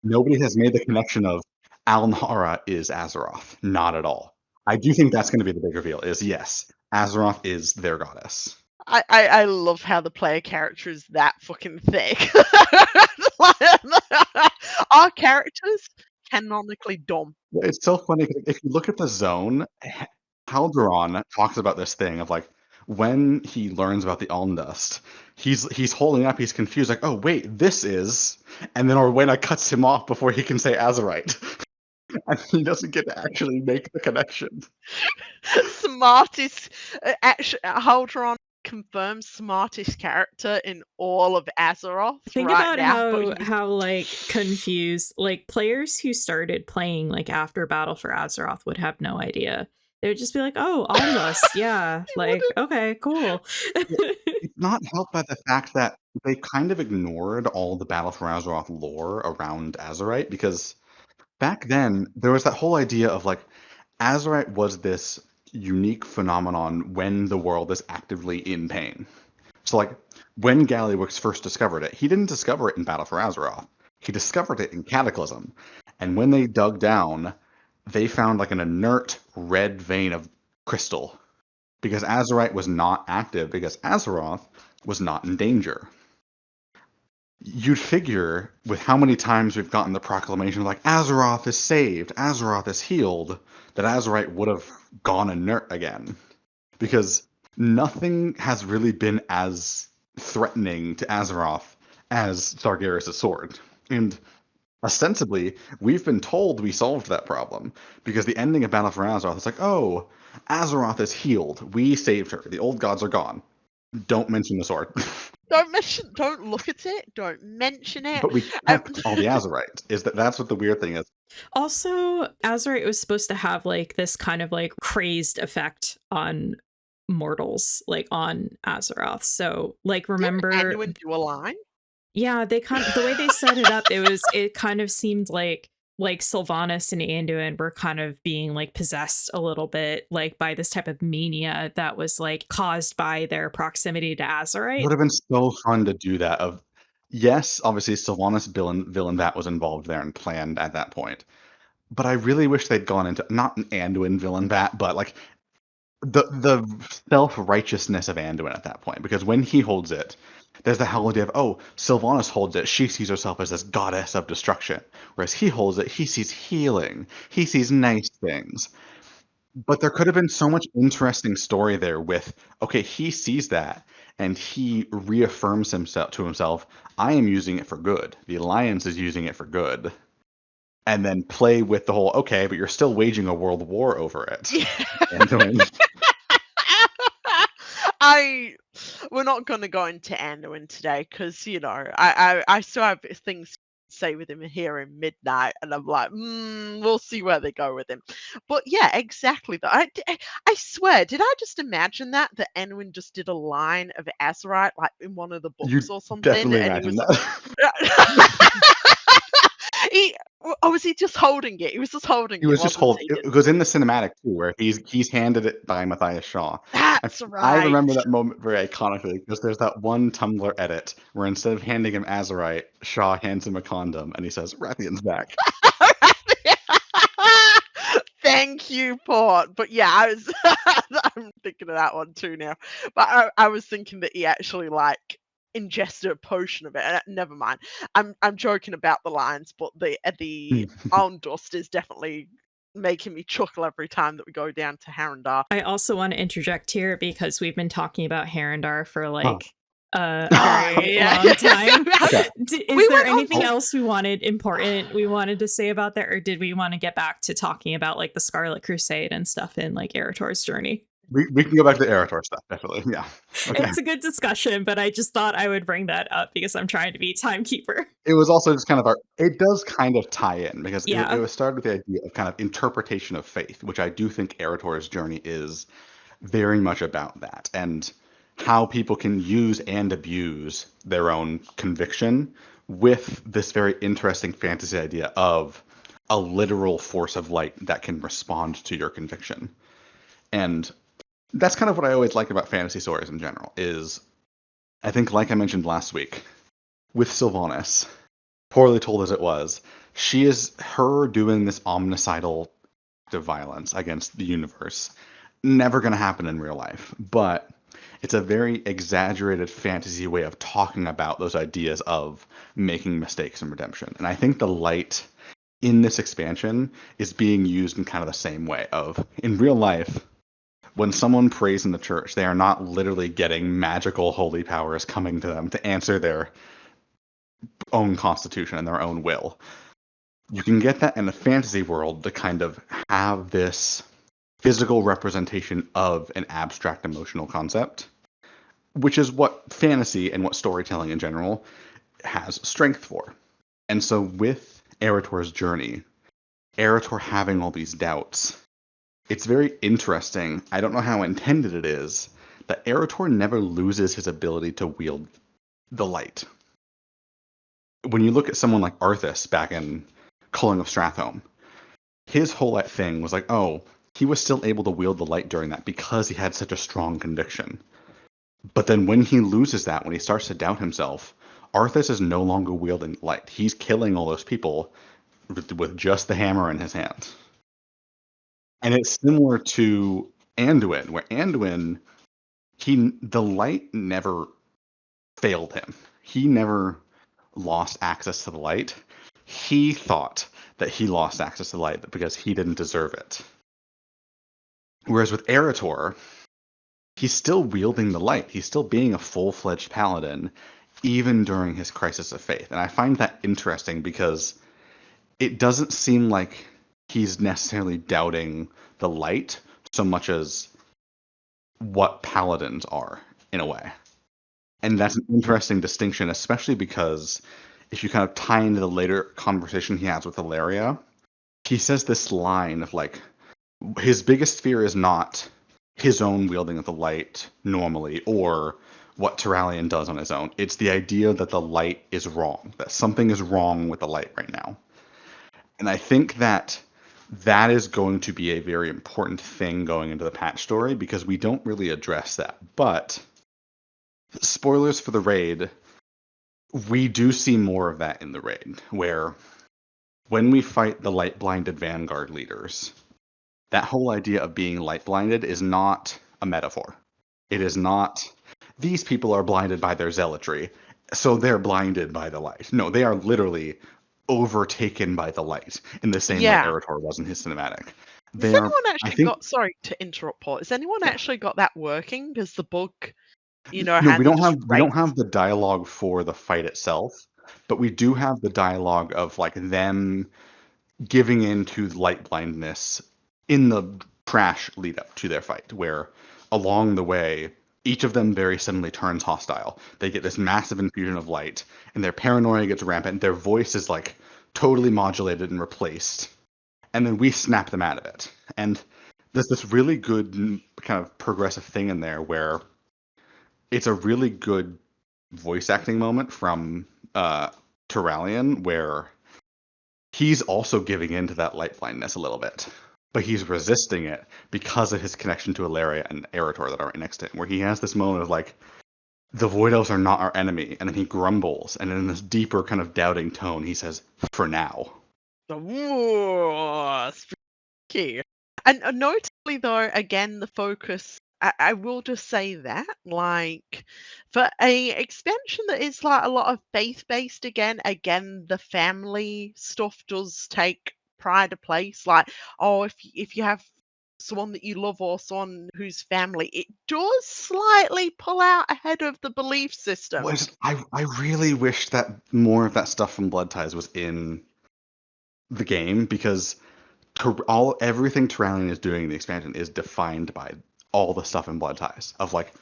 Nobody has made the connection of Aln'hara is Azeroth. Not at all. I do think that's going to be the big reveal is yes, Azeroth is their goddess.
I love how the player character is that fucking thick. Our characters canonically dumb.
It's so funny 'cause if you look at the zone, Haldoran talks about this thing of like when he learns about the Alndust, he's holding up, he's confused, like, oh wait, this is, and then Orwena cuts him off before he can say Azerite. And he doesn't get to actually make the connection.
Smartest, actually, Haldron confirms smartest character in all of Azeroth.
Think
right
about
now,
how like confused like players who started playing like after Battle for Azeroth would have no idea. They would just be like, "Oh, Aln'hara, yeah, like okay, cool."
It's not helped by the fact that they kind of ignored all the Battle for Azeroth lore around Azerite because back then there was that whole idea of like Azerite was this unique phenomenon when the world is actively in pain. So like when Gallywix first discovered it, he didn't discover it in Battle for Azeroth. He discovered it in Cataclysm. And when they dug down, they found like an inert red vein of crystal because Azerite was not active because Azeroth was not in danger. You'd figure with how many times we've gotten the proclamation like Azeroth is saved, Azeroth is healed, that Azerite would have gone inert again. Because nothing has really been as threatening to Azeroth as Sargeras' sword. And ostensibly, we've been told we solved that problem. Because the ending of Battle for Azeroth is like, oh, Azeroth is healed. We saved her. The old gods are gone. Don't mention the sword.
don't look at it, don't mention it.
But we kept all the Azerite. That's what the weird thing is.
Also, Azerite was supposed to have like this kind of like crazy effect on mortals, like on Azeroth. So like remember
Anduin do a line?
Yeah, they kind of the way they set it up, it kind of seemed like Sylvanas and Anduin were kind of being like possessed a little bit like by this type of mania that was like caused by their proximity to
It
Azerite.
would have been so fun to do that. Yes, obviously Sylvanas villain that was involved there and planned at that point. But I really wish they'd gone into not an Anduin villain bat, but like the self-righteousness of Anduin at that point, because when he holds it, there's the whole idea of, oh, Sylvanas holds it, she sees herself as this goddess of destruction, whereas he holds it, he sees healing, he sees nice things. But there could have been so much interesting story there with, okay, he sees that and he reaffirms himself to himself, I am using it for good. The Alliance is using it for good. And then play with the whole, okay, but you're still waging a world war over it. And then,
We're not going to go into Anduin today because I still have things to say with him here in Midnight, and I'm like, we'll see where they go with him. But yeah, exactly. I swear, did I just imagine that Anduin just did a line of Azerite like in one of the
you
books or something,
definitely
and he
imagine
was
that.
oh, was he just holding it? He was just holding
He
it,
was just
wasn't
holding
he?
it goes in the cinematic too, where he's handed it by Matthias Shaw.
That's
I
right.
remember that moment very iconically because there's that one Tumblr edit where instead of handing him Azerite, Shaw hands him a condom and he says, Rathian's back.
Thank you, Port. But yeah, I'm thinking of that one too now. But I was thinking that he actually like ingested a potion of it. Never mind. I'm joking about the lines, but the on dust is definitely making me chuckle every time that we go down to Harandar.
I also want to interject here because we've been talking about Harandar for
Oh.
like a
Oh,
very
yeah.
long time.
Okay.
Is
We
there
went on
anything
to-
else we wanted to say about that, or did we want to get back to talking about like the Scarlet Crusade and stuff in like Arator's journey?
We can go back to the Arator stuff, definitely. Yeah. Okay.
It's a good discussion, but I just thought I would bring that up because I'm trying to be timekeeper.
It was also just kind of it does kind of tie in because
Yeah.
it was started with the idea of kind of interpretation of faith, which I do think Arator's journey is very much about that, and how people can use and abuse their own conviction with this very interesting fantasy idea of a literal force of light that can respond to your conviction. And that's kind of what I always like about fantasy stories in general is, I think, like I mentioned last week, with Sylvanas, poorly told as it was, her doing this omnicidal act of violence against the universe, never going to happen in real life. But it's a very exaggerated fantasy way of talking about those ideas of making mistakes and redemption. And I think the light in this expansion is being used in kind of the same way of, in real life, when someone prays in the church, they are not literally getting magical holy powers coming to them to answer their own constitution and their own will. You can get that in a fantasy world to kind of have this physical representation of an abstract emotional concept, which is what fantasy and what storytelling in general has strength for. And so with Arator's journey, Arator having all these doubts, it's very interesting. I don't know how intended it is, that Arator never loses his ability to wield the light. When you look at someone like Arthas back in Culling of Strathhome, his whole thing was like, oh, he was still able to wield the light during that because he had such a strong conviction. But then when he loses that, when he starts to doubt himself, Arthas is no longer wielding light. He's killing all those people with just the hammer in his hand. And it's similar to Anduin, where Anduin, the light never failed him. He never lost access to the light. He thought that he lost access to the light because he didn't deserve it. Whereas with Arator, he's still wielding the light. He's still being a full-fledged paladin, even during his crisis of faith. And I find that interesting because it doesn't seem like he's necessarily doubting the light so much as what paladins are, in a way. And that's an interesting distinction, especially because if you kind of tie into the later conversation he has with Hilaria, he says this line of like, his biggest fear is not his own wielding of the light normally or what Turalyon does on his own. It's the idea that the light is wrong, that something is wrong with the light right now. And I think that is going to be a very important thing going into the patch story because we don't really address that. But spoilers for the raid, we do see more of that in the raid, where when we fight the light blinded Vanguard leaders, that whole idea of being light blinded is not a metaphor. It is not, these people are blinded by their zealotry, so they're blinded by the light. No, they are literally overtaken by the light in the same way
Yeah.
Arator was in his cinematic.
Has
They are,
anyone
I
actually
think,
got, sorry to interrupt, Paul, has anyone
yeah.
actually got that working? Does the book,
No,
have you just
we don't
raised?
have the dialogue for the fight itself, but we do have the dialogue of like them giving in to light blindness in the crash lead up to their fight, where along the way, each of them very suddenly turns hostile. They get this massive infusion of light, and their paranoia gets rampant. Their voice is like totally modulated and replaced, and then we snap them out of it. And there's this really good kind of progressive thing in there where it's a really good voice acting moment from Turalyon where he's also giving in to that light blindness a little bit, but he's resisting it because of his connection to Ilaria and Arator that are right next to him, where he has this moment of like, the Void Elves are not our enemy, and then he grumbles, and in this deeper kind of doubting tone, he says, "For now."
Ooh, spooky. And notably, though, again, the focus. I will just say that, like, for a expansion that is like a lot of faith-based, again, the family stuff does take pride of place. Like, oh, if you have someone that you love or someone who's family, it does slightly pull out ahead of the belief system.
I really wish that more of that stuff from Blood Ties was in the game, because everything Turalyon is doing in the expansion is defined by all the stuff in Blood Ties. Of like,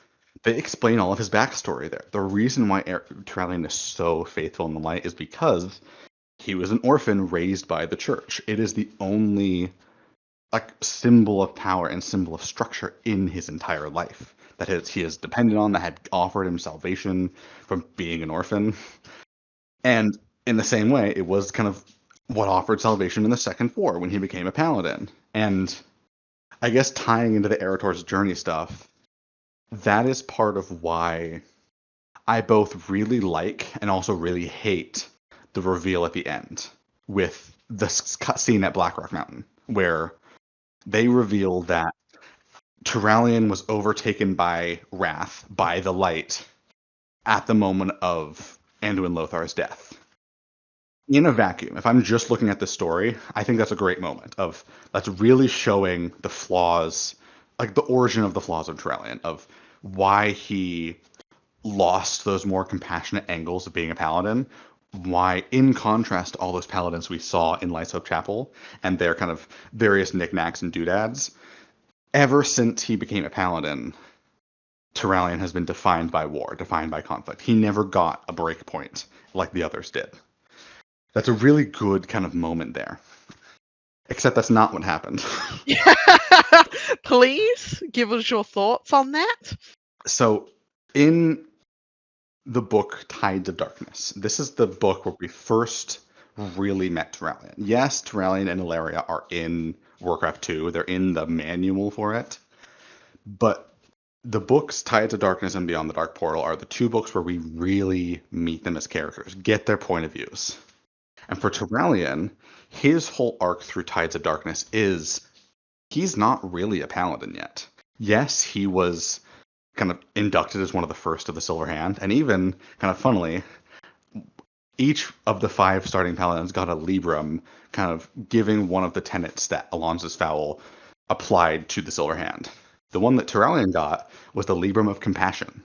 they explain all of his backstory there. The reason why Turalyon is so faithful in the light is because he was an orphan raised by the church. It is the only like symbol of power and symbol of structure in his entire life that he is dependent on, that had offered him salvation from being an orphan. And in the same way, it was kind of what offered salvation in the Second War when he became a paladin. And I guess tying into the Arator's journey stuff, that is part of why I both really like and also really hate the reveal at the end with the cutscene at Blackrock Mountain, where they reveal that Turalyon was overtaken by wrath, by the light, at the moment of Anduin Lothar's death. In a vacuum, if I'm just looking at the story, I think that's a great moment of that's really showing the flaws, like the origin of the flaws of Turalyon, of why he lost those more compassionate angles of being a paladin, why, in contrast to all those paladins we saw in Light's Hope Chapel and their kind of various knickknacks and doodads, ever since he became a paladin, Turalyon has been defined by war, defined by conflict. He never got a break point like the others did. That's a really good kind of moment there. Except that's not what happened.
Please give us your thoughts on that.
So, in the book Tides of Darkness, this is the book where we first really met Turalyon. Yes, Turalyon and Ilaria are in Warcraft 2. They're in the manual for it. But the books Tides of Darkness and Beyond the Dark Portal are the two books where we really meet them as characters, get their point of views. And for Turalyon, his whole arc through Tides of Darkness is he's not really a paladin yet. Yes, he was kind of inducted as one of the first of the Silver Hand, and even, kind of funnily, each of the 5 starting paladins got a Librum, kind of giving one of the tenets that Alonzo's Foul applied to the Silver Hand. The one that Turalyon got was the Librum of Compassion.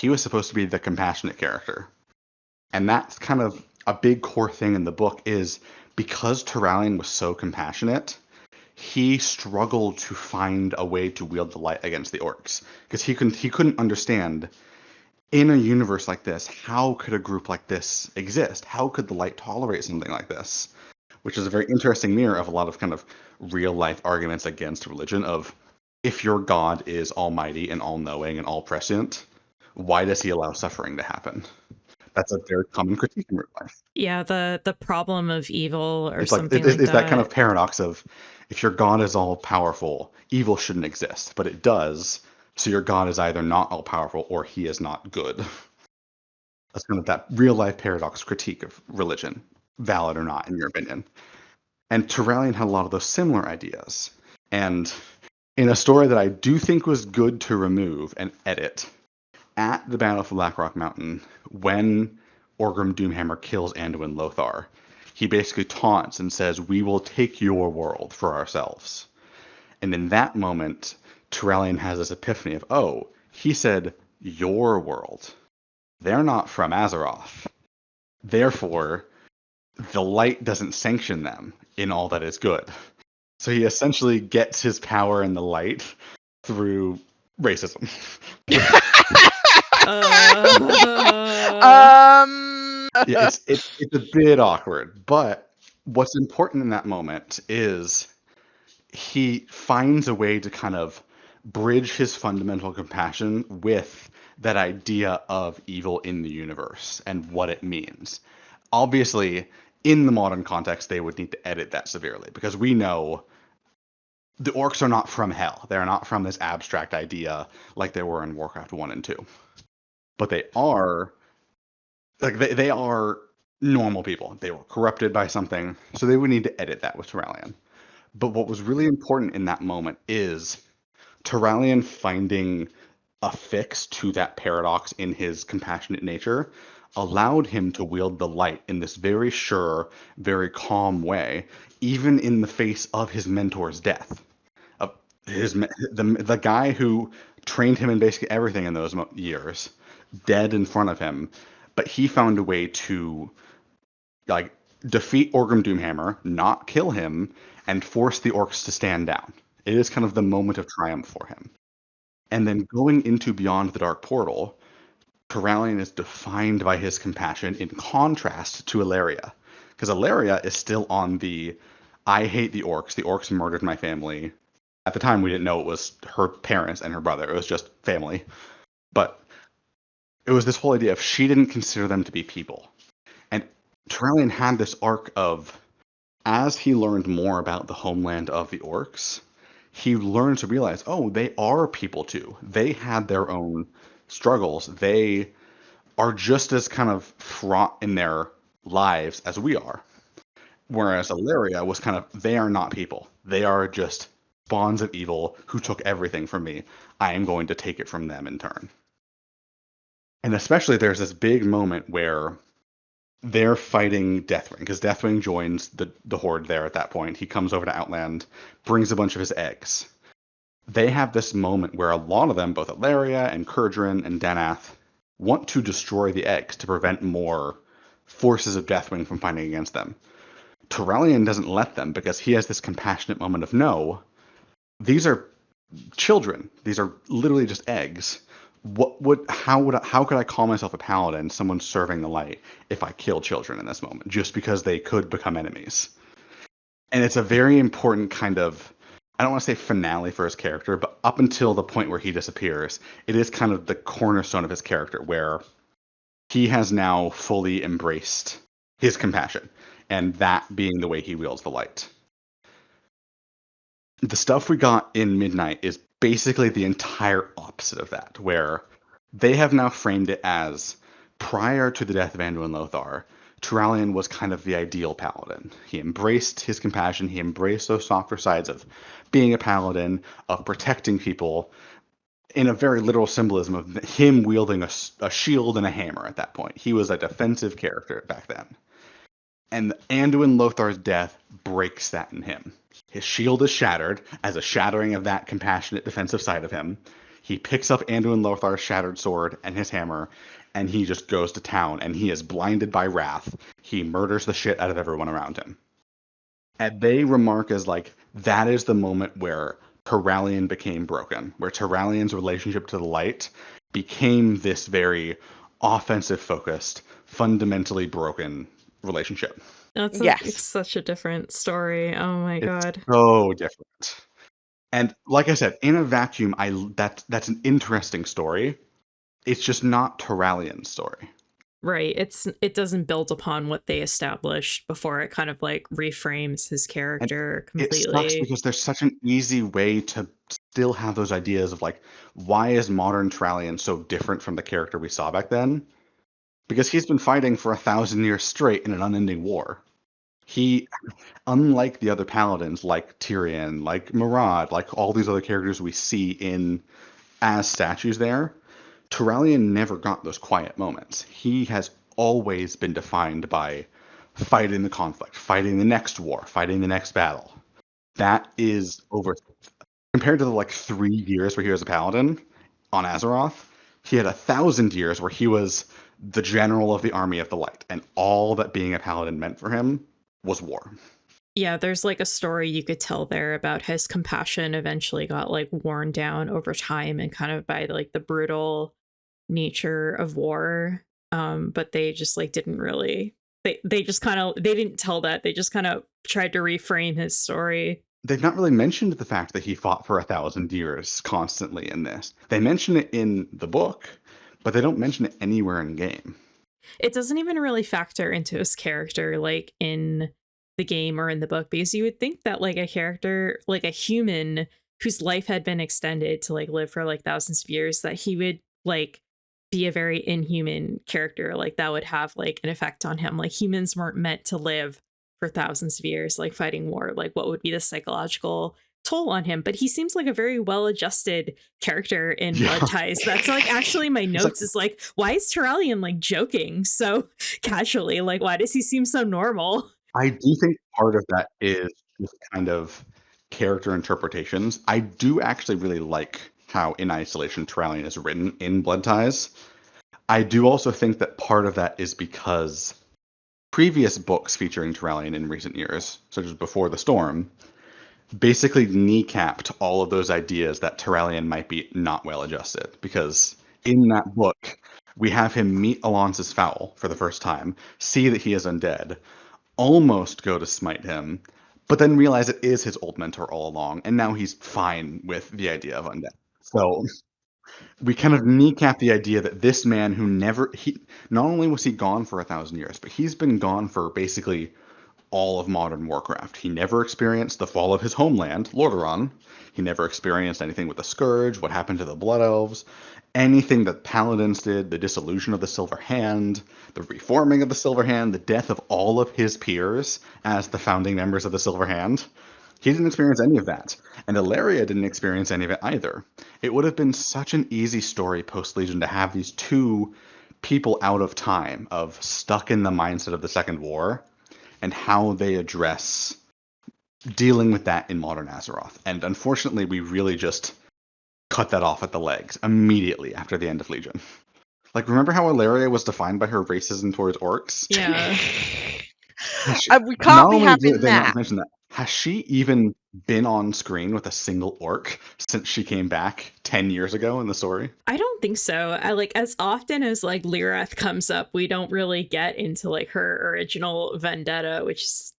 He was supposed to be the compassionate character. And that's kind of a big core thing in the book, is because Turalyon was so compassionate, he struggled to find a way to wield the light against the orcs, because he couldn't understand, in a universe like this, how could a group like this exist? How could the light tolerate something like this? Which is a very interesting mirror of a lot of kind of real life arguments against religion of, if your god is almighty and all-knowing and all-prescient, why does he allow suffering to happen? That's a very common critique in real life.
Yeah, the problem of evil or
It's like
something like
it's that kind
that.
of paradox of, if your god is all powerful, evil shouldn't exist, but it does. So your god is either not all powerful or he is not good. That's kind of that real life paradox critique of religion, valid or not in your opinion. And Turalyon had a lot of those similar ideas. And in a story that I do think was good to remove and edit, at the Battle for Blackrock Mountain, when Orgrim Doomhammer kills Anduin Lothar, he basically taunts and says, "We will take your world for ourselves." And in that moment, Turalyon has this epiphany of, oh, he said, your world. They're not from Azeroth. Therefore, the light doesn't sanction them in all that is good. So he essentially gets his power in the light through racism. Yeah, it's a bit awkward, but what's important in that moment is he finds a way to kind of bridge his fundamental compassion with that idea of evil in the universe and what it means. Obviously, in the modern context, they would need to edit that severely because we know the orcs are not from hell. They're not from this abstract idea like they were in Warcraft 1 and 2. But they are they are normal people. They were corrupted by something, so they would need to edit that with Turalyon. But what was really important in that moment is Turalyon finding a fix to that paradox in his compassionate nature allowed him to wield the light in this very sure, very calm way, even in the face of his mentor's death. Of the guy who trained him in basically everything in those years, dead in front of him, but he found a way to like defeat Orgrim Doomhammer, not kill him, and force the orcs to stand down. It is kind of the moment of triumph for him. And then going into Beyond the Dark Portal, Turalyon is defined by his compassion in contrast to Ilaria. Because Ilaria is still on the I hate the orcs murdered my family. At the time, we didn't know it was her parents and her brother. It was just family. But it was this whole idea of she didn't consider them to be people. And Turalyon had this arc of, as he learned more about the homeland of the orcs, he learned to realize, oh, they are people too. They had their own struggles. They are just as kind of fraught in their lives as we are. Whereas Ilaria was kind of, they are not people. They are just spawns of evil who took everything from me. I am going to take it from them in turn. And especially there's this big moment where they're fighting Deathwing, because Deathwing joins the Horde there at that point. He comes over to Outland, brings a bunch of his eggs. They have this moment where a lot of them, both Ilaria and Kurdrin and Danath, want to destroy the eggs to prevent more forces of Deathwing from fighting against them. Turalyon doesn't let them because he has this compassionate moment of, no, these are children. These are literally just eggs. How could I call myself a paladin, someone serving the light, if I kill children in this moment, just because they could become enemies? And it's a very important kind of, I don't want to say finale for his character, but up until the point where he disappears, it is kind of the cornerstone of his character, where he has now fully embraced his compassion, and that being the way he wields the light. The stuff we got in Midnight is basically the entire opposite of that, where they have now framed it as, prior to the death of Anduin Lothar, Turalyon was kind of the ideal paladin. He embraced his compassion, he embraced those softer sides of being a paladin, of protecting people, in a very literal symbolism of him wielding a shield and a hammer at that point. He was a defensive character back then. And Anduin Lothar's death breaks that in him. His shield is shattered as a shattering of that compassionate defensive side of him. He picks up Anduin Lothar's shattered sword and his hammer, and he just goes to town, and he is blinded by wrath. He murders the shit out of everyone around him. And they remark as like, that is the moment where Turalyon became broken, where Turalyon's relationship to the light became this very offensive-focused, fundamentally broken relationship.
It's such a different story. Oh my god.
So different. And like I said, in a vacuum, that's an interesting story. It's just not Turalyon's story.
Right. It doesn't build upon what they established before. It kind of like reframes his character completely.
It sucks because there's such an easy way to still have those ideas of like, why is modern Turalyon so different from the character we saw back then? Because he's been fighting for 1,000 years straight in an unending war. He, unlike the other paladins, like Tyrion, like Murad, like all these other characters we see in as statues there, Turalyon never got those quiet moments. He has always been defined by fighting the conflict, fighting the next war, fighting the next battle. That is over compared to the like 3 years where he was a paladin on Azeroth. He had 1,000 years where he was the general of the army of the light, and all that being a paladin meant for him was war.
Yeah, there's like a story you could tell there about his compassion eventually got like worn down over time and kind of by like the brutal nature of war. But they just like didn't really they just kind of they didn't tell that. They just kind of tried to reframe his story.
They've not really mentioned the fact that he fought for 1,000 years constantly in this. They mention it in the book, but they don't mention it anywhere in game.
It doesn't even really factor into his character like in the game or in the book, because you would think that like a character, like a human whose life had been extended to like live for like thousands of years, that he would like be a very inhuman character, like that would have like an effect on him. Like humans weren't meant to live for thousands of years like fighting war. Like what would be the psychological toll on him? But he seems like a very well-adjusted character in Blood Ties. That's like actually my notes is like, why is Turalyon like joking so casually? Like why does he seem so normal?
I do think part of that is just kind of character interpretations. I do actually really like how in isolation Turalyon is written in Blood Ties. I do also think that part of that is because previous books featuring Turalyon in recent years, such as Before the Storm, basically kneecapped all of those ideas that Turalyon might be not well adjusted. Because in that book, we have him meet Alonce's Foul for the first time, see that he is undead, almost go to smite him, but then realize it is his old mentor all along, and now he's fine with the idea of undead. So we kind of kneecap the idea that this man who not only was he gone for 1,000 years, but he's been gone for basically all of modern Warcraft. He never experienced the fall of his homeland, Lordaeron. He never experienced anything with the Scourge, what happened to the Blood Elves, anything that Paladins did, the dissolution of the Silver Hand, the reforming of the Silver Hand, the death of all of his peers as the founding members of the Silver Hand. He didn't experience any of that, and Ilaria didn't experience any of it either. It would have been such an easy story post-Legion to have these two people out of time, of stuck in the mindset of the Second War, and how they address dealing with that in modern Azeroth. And unfortunately, we really just cut that off at the legs immediately after the end of Legion. Like, remember how Ilaria was defined by her racism towards orcs?
Yeah.
We can't be having
They
that.
not mention that. Has she even been on screen with a single orc since she came back 10 years ago in the story?
I don't think so. I like as often as like Lirath comes up, we don't really get into like her original vendetta, which is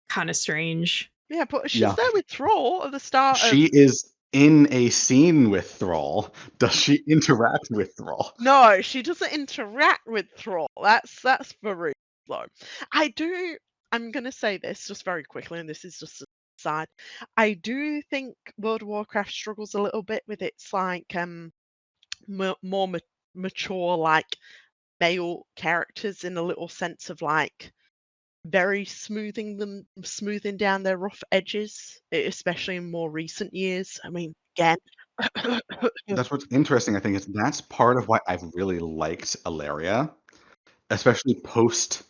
kind of strange.
Yeah, but she's there with Thrall at the start.
She is in a scene with Thrall. Does she interact with Thrall?
No, she doesn't interact with Thrall. That's very low. I'm gonna say this just very quickly, and this is just a side. I do think World of Warcraft struggles a little bit with its like more mature like male characters in a little sense of like very smoothing down their rough edges, especially in more recent years. I mean, again.
That's what's interesting, I think, is that's part of why I've really liked Ilaria, especially post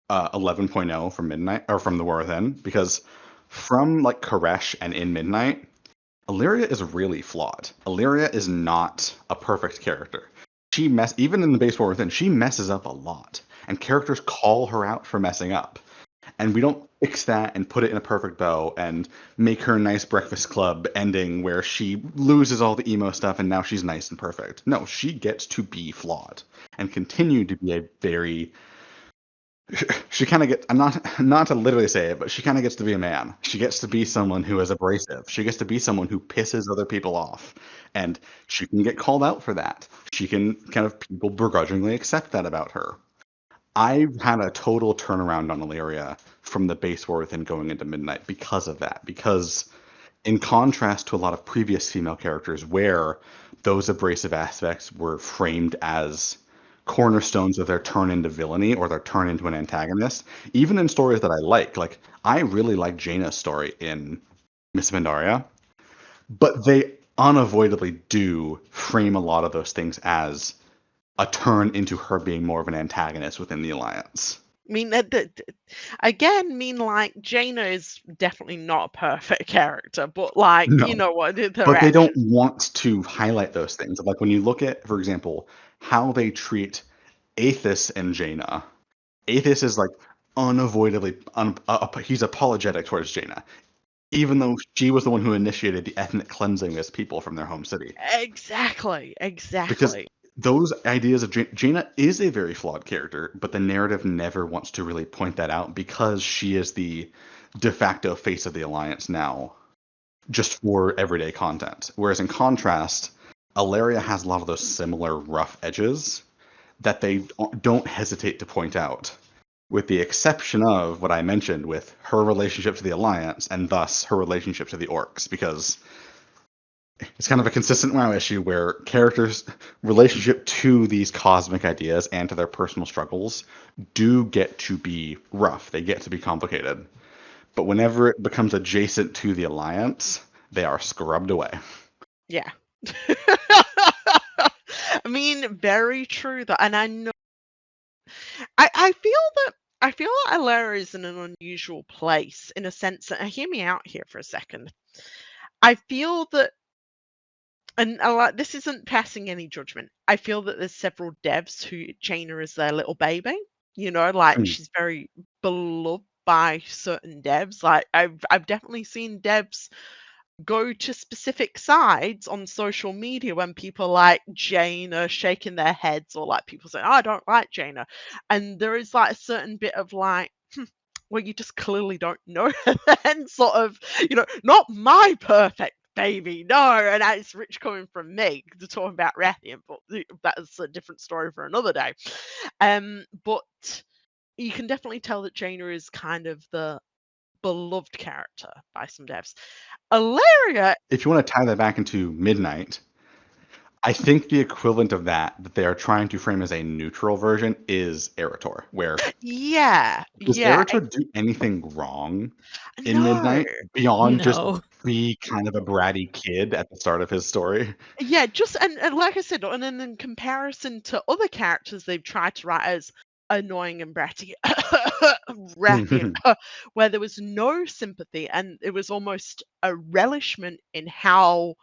11.0 from Midnight, or from the War Within, because from like Koresh and in Midnight, Ilaria is really flawed. Ilaria is not a perfect character. Even in the base War Within, she messes up a lot, and characters call her out for messing up. And we don't fix that and put it in a perfect bow and make her a nice Breakfast Club ending where she loses all the emo stuff and now she's nice and perfect. No, she gets to be flawed and continue to be a very. She kind of gets. I'm not to literally say it, but she kind of gets to be a man. She gets to be someone who is abrasive. She gets to be someone who pisses other people off, and she can get called out for that. She can kind of people begrudgingly accept that about her. I had a total turnaround on Ilaria from the base War Within going into Midnight because of that. Because in contrast to a lot of previous female characters where those abrasive aspects were framed as cornerstones of their turn into villainy or their turn into an antagonist, even in stories that I like. Like, I really like Jaina's story in Miss Pandaria, but they unavoidably do frame a lot of those things as a turn into her being more of an antagonist within the Alliance.
I mean, again, like, Jaina is definitely not a perfect character, but, like,
No.
you know what, their
But they don't
actions.
want to highlight those things. Like, when you look at, for example, how they treat Aethys and Jaina, Aethys is, like, unavoidably, he's apologetic towards Jaina, even though she was the one who initiated the ethnic cleansing of his people from their home city.
Exactly,
Because
exactly.
those ideas of Jaina is a very flawed character, but the narrative never wants to really point that out because she is the de facto face of the Alliance now, just for everyday content. Whereas in contrast, Alaria has a lot of those similar rough edges that they don't hesitate to point out, with the exception of what I mentioned with her relationship to the Alliance and thus her relationship to the Orcs, because it's kind of a consistent WoW issue where characters' relationship to these cosmic ideas and to their personal struggles do get to be rough. They get to be complicated. But whenever it becomes adjacent to the Alliance, they are scrubbed away.
Yeah. I mean, very true. That, and I know. I feel that Alara is in an unusual place in a sense that. Hear me out here for a second. I feel that, and this isn't passing any judgment. I feel that there's several devs who Jaina is their little baby. You know, like,
Hmm.
she's very beloved by certain devs. Like, I've definitely seen devs go to specific sides on social media when people like Jane are shaking their heads, or like people say, "Oh, I don't like Jaina," and there is like a certain bit of like, well, you just clearly don't know her, and sort of, not my perfect baby, no, and that's rich coming from me to talk about Rathian, but that's a different story for another day. But you can definitely tell that Jaina is kind of the beloved character by some devs. Alaria.
If you want to tie that back into Midnight, I think the equivalent of that they are trying to frame as a neutral version is Arator, where
Yeah,
does
yeah.
Arator do anything wrong in
No.
Midnight beyond just
No.
be kind of a bratty kid at the start of his story?
Yeah, just and like I said, and then in comparison to other characters they've tried to write as annoying and bratty, Rathian, where there was no sympathy and it was almost a relishment in how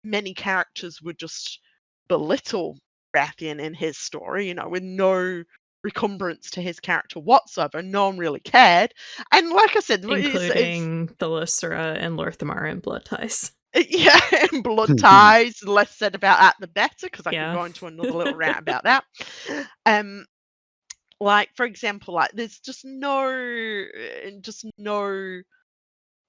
many characters would just belittle Rathian in his story, with no recumbrance to his character whatsoever. No one really cared. And like I said, it's
Including Thalasara and Lorthamar and Blood Ties.
yeah, and blood ties. Less said about that, the better, because I could
Yeah.
go into another little rant about that. Um, like, for example, like, there's just no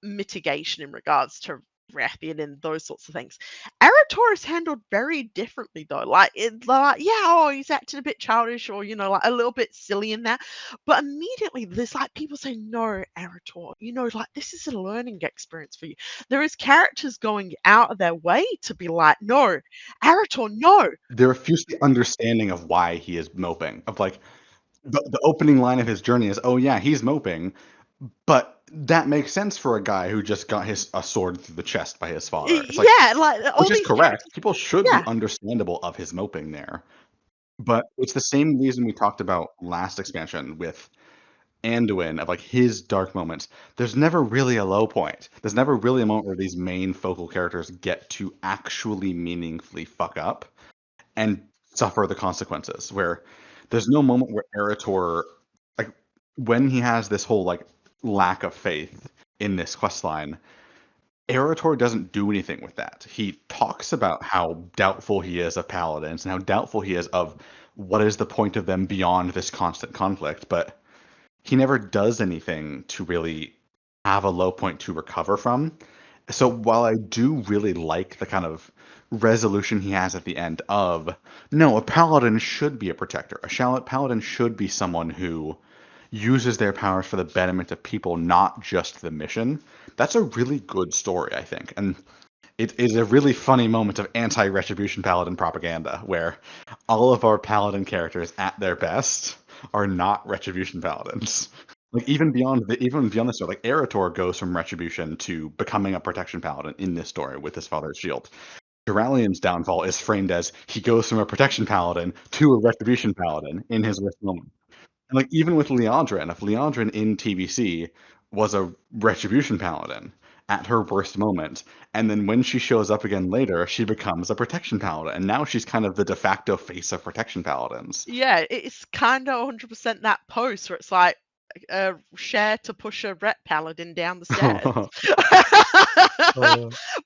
mitigation in regards to Rathian and those sorts of things. Arator is handled very differently though. Like, yeah, oh, he's acting a bit childish, or like a little bit silly in that. But immediately there's like people saying, "No, Arator, like, this is a learning experience for you." There is characters going out of their way to be like, "No, Arator, no."
There refuse the understanding of why he is moping. Of like the opening line of his journey is, "Oh yeah, he's moping," but that makes sense for a guy who just got a sword through the chest by his father. It's like,
Yeah, like all
which is
these
correct.
characters.
People should be
Yeah,
understandable of his moping there. But it's the same reason we talked about last expansion with Anduin, of like his dark moments. There's never really a low point. There's never really a moment where these main focal characters get to actually meaningfully fuck up and suffer the consequences. Where there's no moment where Arator, like, when he has this whole like lack of faith in this quest line, Arator doesn't do anything with that. He talks about how doubtful he is of paladins and how doubtful he is of what is the point of them beyond this constant conflict, but he never does anything to really have a low point to recover from. So while I do really like the kind of resolution he has at the end of, no, a paladin should be a protector. Paladin should be someone who uses their powers for the betterment of people, not just the mission. That's a really good story, I think. And it is a really funny moment of anti-Retribution Paladin propaganda, where all of our Paladin characters at their best are not Retribution Paladins. Like even beyond the story, like Arator goes from Retribution to becoming a Protection Paladin in this story with his father's shield. Turalyon's downfall is framed as he goes from a Protection Paladin to a Retribution Paladin in his worst moment. And like even with Liandrin, if Liandrin in TBC was a Retribution Paladin at her worst moment, and then when she shows up again later, she becomes a Protection Paladin, and now she's kind of the de facto face of Protection Paladins.
Yeah, it's kind of 100% that post where it's like share to push a Ret Paladin down the stairs.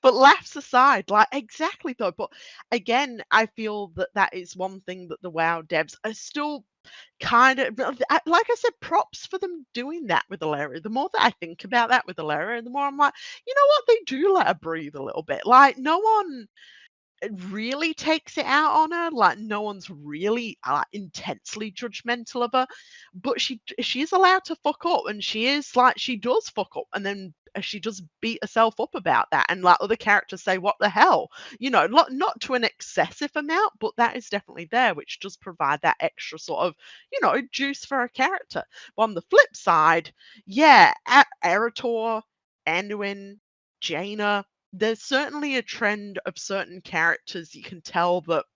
But laughs aside, like exactly though. But again, I feel that is one thing that the WoW devs are still kind of, like I said, props for them doing that with Alaria. The more that I think about that with Alaria, the more I'm like, you know what, they do let her breathe a little bit. Like no one really takes it out on her. Like no one's really intensely judgmental of her, but she's allowed to fuck up, and she does fuck up, and then she does beat herself up about that, and like other characters say, "What the hell?" Not to an excessive amount, but that is definitely there, which does provide that extra sort of juice for a character. But on the flip side, yeah, Arator, Anduin, Jaina, there's certainly a trend of certain characters you can tell that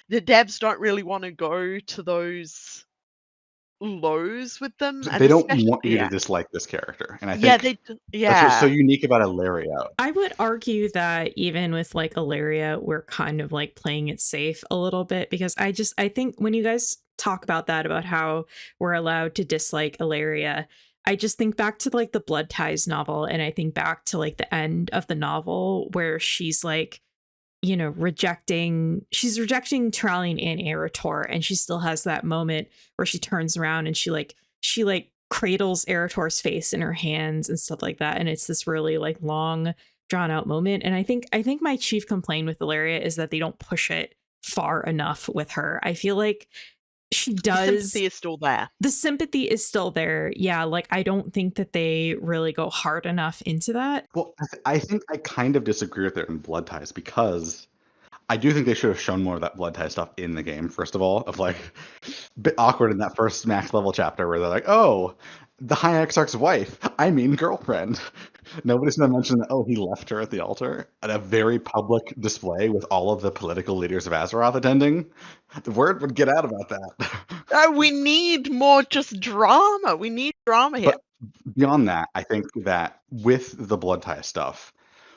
the devs don't really want to go to those lows with them, and
They don't
especially
want you to dislike this character, and I
yeah,
think
yeah.
that's what's so unique about Alaria.
I would argue that even with like Alaria, we're kind of like playing it safe a little bit, because I think when you guys talk about that, about how we're allowed to dislike Alaria, I just think back to like the Blood Ties novel, and I think back to like the end of the novel where she's like, rejecting Turalyon and Arator, and she still has that moment where she turns around and she cradles Arator's face in her hands and stuff like that, and it's this really like long drawn out moment. And I think my chief complaint with Alaria is that they don't push it far enough with her. I feel like she does.
The sympathy is still there.
The sympathy is still there. Yeah, like I don't think that they really go hard enough into that.
Well, I think I kind of disagree with it in Blood Ties, because I do think they should have shown more of that Blood Tie stuff in the game, first of all, of like a bit awkward in that first max level chapter where they're like, oh, the High Exarch's wife, I mean girlfriend. Nobody's gonna mention that, oh, he left her at the altar at a very public display with all of the political leaders of Azeroth attending. The word would get out about that.
We need more just drama. We need drama here.
But beyond that, I think that with the Blood Tie stuff,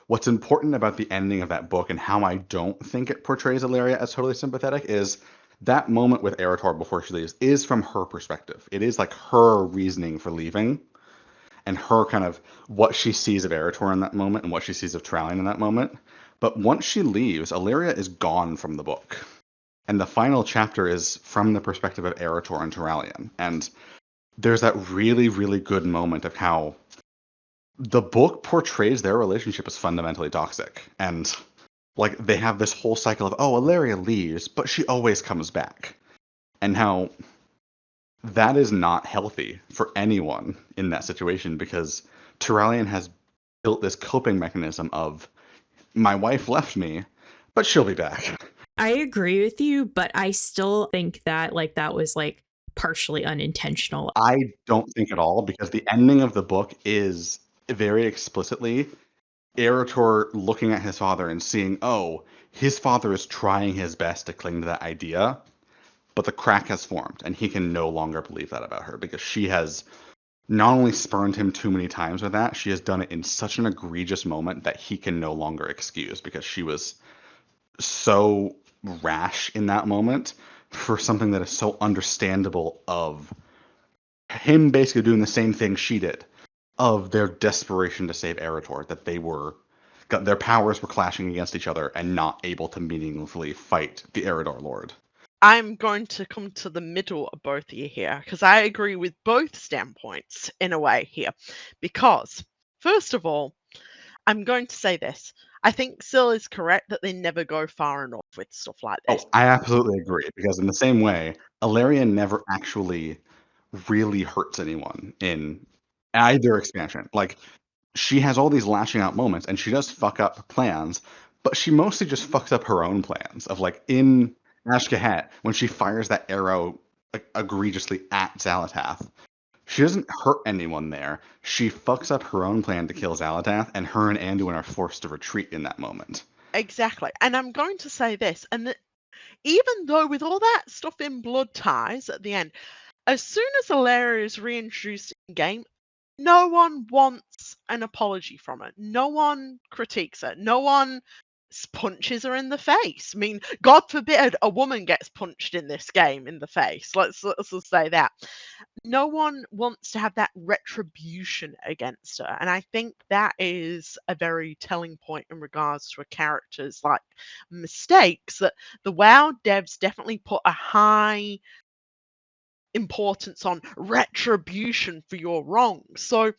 what's important about the ending of that book and how I don't think it portrays Alaria as totally sympathetic is that moment with Arator before she leaves is from her perspective. It is like her reasoning for leaving and her kind of what she sees of Arator in that moment and what she sees of Turalyon in that moment. But once she leaves, Alaria is gone from the book. And the final chapter is from the perspective of Arator and Turalyon. And there's that really, really good moment of how the book portrays their relationship as fundamentally toxic. And like they have this whole cycle of, oh, Alaria leaves, but she always comes back. And how that is not healthy for anyone in that situation, because Turalyon has built this coping mechanism of, my wife left me, but she'll be back.
I agree with you, but I still think that like that was like partially unintentional.
I don't think at all, because the ending of the book is very explicitly Arator looking at his father and seeing, oh, his father is trying his best to cling to that idea, but the crack has formed, and he can no longer believe that about her, because she has not only spurned him too many times with that, she has done it in such an egregious moment that he can no longer excuse, because she was so rash in that moment for something that is so understandable, of him basically doing the same thing she did, of their desperation to save Arator, that their powers were clashing against each other and not able to meaningfully fight the Arator Lord.
I'm going to come to the middle of both of you here, because I agree with both standpoints in a way here. Because, first of all, I'm going to say this. I think Syl is correct that they never go far enough with stuff like this.
Oh, I absolutely agree, because in the same way, Alaria never actually really hurts anyone in either expansion. Like, she has all these lashing out moments, and she does fuck up plans, but she mostly just fucks up her own plans. Of like in Ashkahet, when she fires that arrow egregiously at Xalatath, she doesn't hurt anyone there. She fucks up her own plan to kill Xalatath, and her and Anduin are forced to retreat in that moment.
Exactly. And I'm going to say this, and that even though with all that stuff in Blood Ties at the end, as soon as Alaria is reintroduced in game, no one wants an apology from her. No one critiques her. No one punches her in the face. I mean, God forbid a woman gets punched in this game in the face. Let's just say that. No one wants to have that retribution against her. And I think that is a very telling point in regards to a character's like mistakes, that the WoW devs definitely put a high importance on retribution for your wrongs. So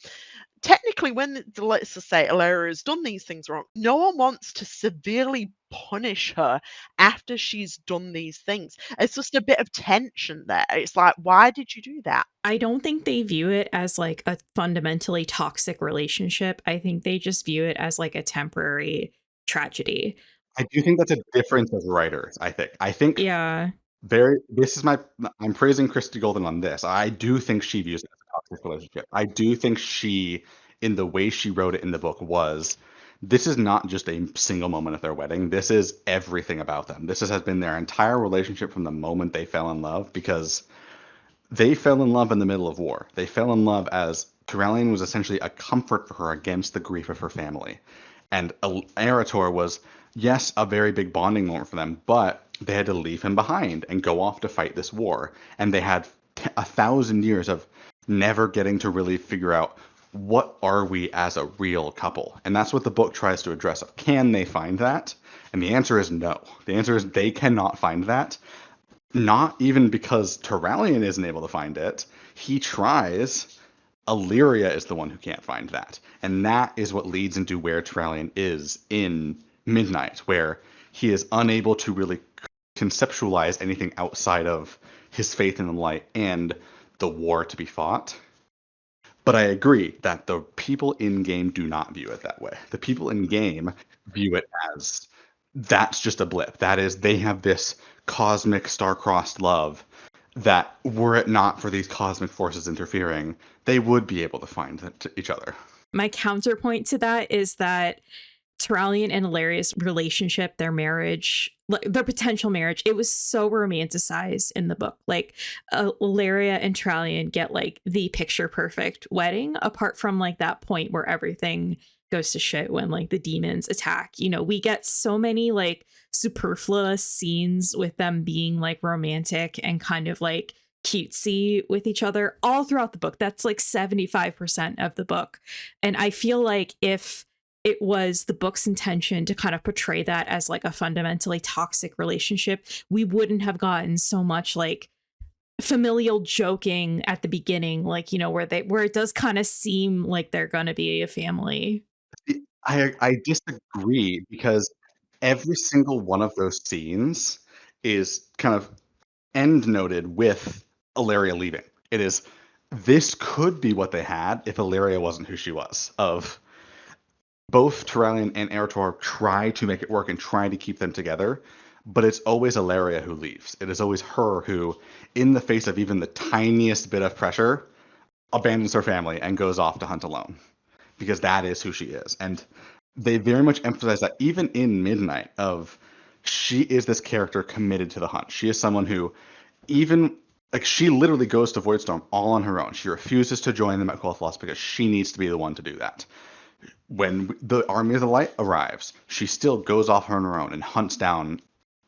technically, when let's just say Alaria has done these things wrong, no one wants to severely punish her after she's done these things. It's just a bit of tension there. It's like, why did you do that?
I don't think they view it as like a fundamentally toxic relationship. I think they just view it as like a temporary tragedy.
I do think that's a difference as writers. I think
Yeah.
I'm praising Christy Golden on this. I do think she views it as a toxic relationship. I do think she, in the way she wrote it in the book, this is not just a single moment at their wedding. This is everything about them. Has been their entire relationship from the moment they fell in love, because they fell in love in the middle of war. They fell in love as Turalyon was essentially a comfort for her against the grief of her family. And Arator was, yes, a very big bonding moment for them, but they had to leave him behind and go off to fight this war. And they had 1,000 years of never getting to really figure out, what are we as a real couple? And that's what the book tries to address. Can they find that? And the answer is no. The answer is they cannot find that. Not even because Turalyon isn't able to find it. He tries. Illyria is the one who can't find that. And that is what leads into where Turalyon is in Midnight, where he is unable to really conceptualize anything outside of his faith in the light and the war to be fought. But I agree that the people in game do not view it that way. The people in game view it as, that's just a blip. That is, they have this cosmic star-crossed love that, were it not for these cosmic forces interfering, they would be able to find each other.
My counterpoint to that is that Turalyon and Illyria's relationship, their marriage, their potential marriage, it was so romanticized in the book. Like Illyria and Turalyon get like the picture perfect wedding, apart from like that point where everything goes to shit when like the demons attack. You know, we get so many like superfluous scenes with them being like romantic and kind of like cutesy with each other all throughout the book. That's like 75% of the book. And I feel like if it was the book's intention to kind of portray that as like a fundamentally toxic relationship, we wouldn't have gotten so much like familial joking at the beginning, like, you know, where it does kind of seem like they're gonna be a family.
I disagree, because every single one of those scenes is kind of end noted with Illyria leaving. It is, this could be what they had if Illyria wasn't who she was. Of both Turalyon and Arator try to make it work and try to keep them together, but it's always Illyria who leaves. It is always her who, in the face of even the tiniest bit of pressure, abandons her family and goes off to hunt alone, because that is who she is. And they very much emphasize that even in Midnight, of, she is this character committed to the hunt. She is someone who, even like, she literally goes to Voidstorm all on her own. She refuses to join them at Questline because she needs to be the one to do that. When the Army of the Light arrives, she still goes off on her own and hunts down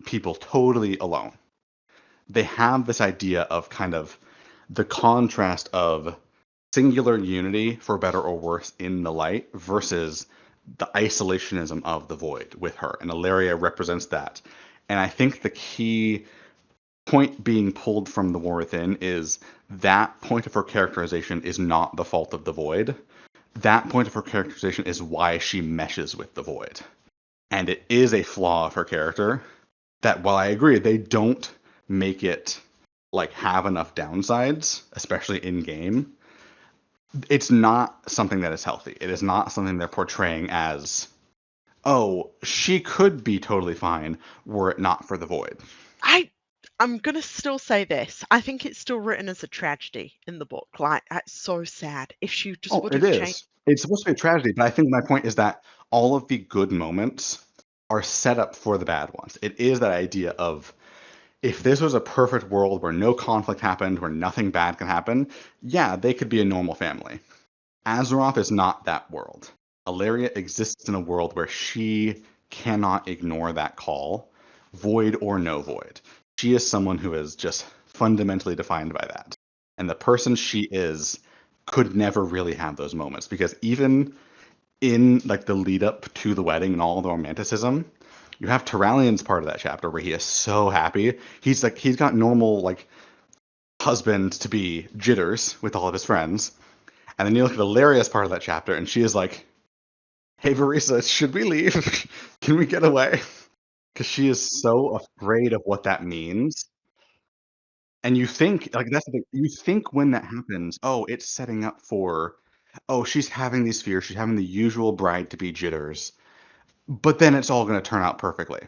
people totally alone. They have this idea of kind of the contrast of singular unity, for better or worse, in the light versus the isolationism of the void with her. And Illyria represents that. And I think the key point being pulled from The War Within is that point of her characterization is not the fault of the void. That point of her characterization is why she meshes with the void. And it is a flaw of her character that, while I agree, they don't make it like have enough downsides, especially in game, it's not something that is healthy. It is not something they're portraying as, oh, she could be totally fine were it not for the void.
I'm gonna still say this. I think it's still written as a tragedy in the book. Like, that's so sad. If she just would
It
have changed.
is. It's supposed to be a tragedy, but I think my point is that all of the good moments are set up for the bad ones. It is that idea of, if this was a perfect world where no conflict happened, where nothing bad can happen, yeah, they could be a normal family. Azeroth is not that world. Alaria exists in a world where she cannot ignore that call, void or no void. She is someone who is just fundamentally defined by that. And the person she is could never really have those moments, because even in like the lead up to the wedding and all the romanticism, you have Turalyon's part of that chapter where he is so happy. He's got normal like husband to be jitters with all of his friends. And then you look at Alaria's part of that chapter, and she is like, "Hey, Verisa, should we leave? Can we get away?" Because she is so afraid of what that means. And you think, like, that's the thing. You think when that happens, oh, it's setting up for, oh, she's having these fears. She's having the usual bride to be jitters. But then it's all going to turn out perfectly.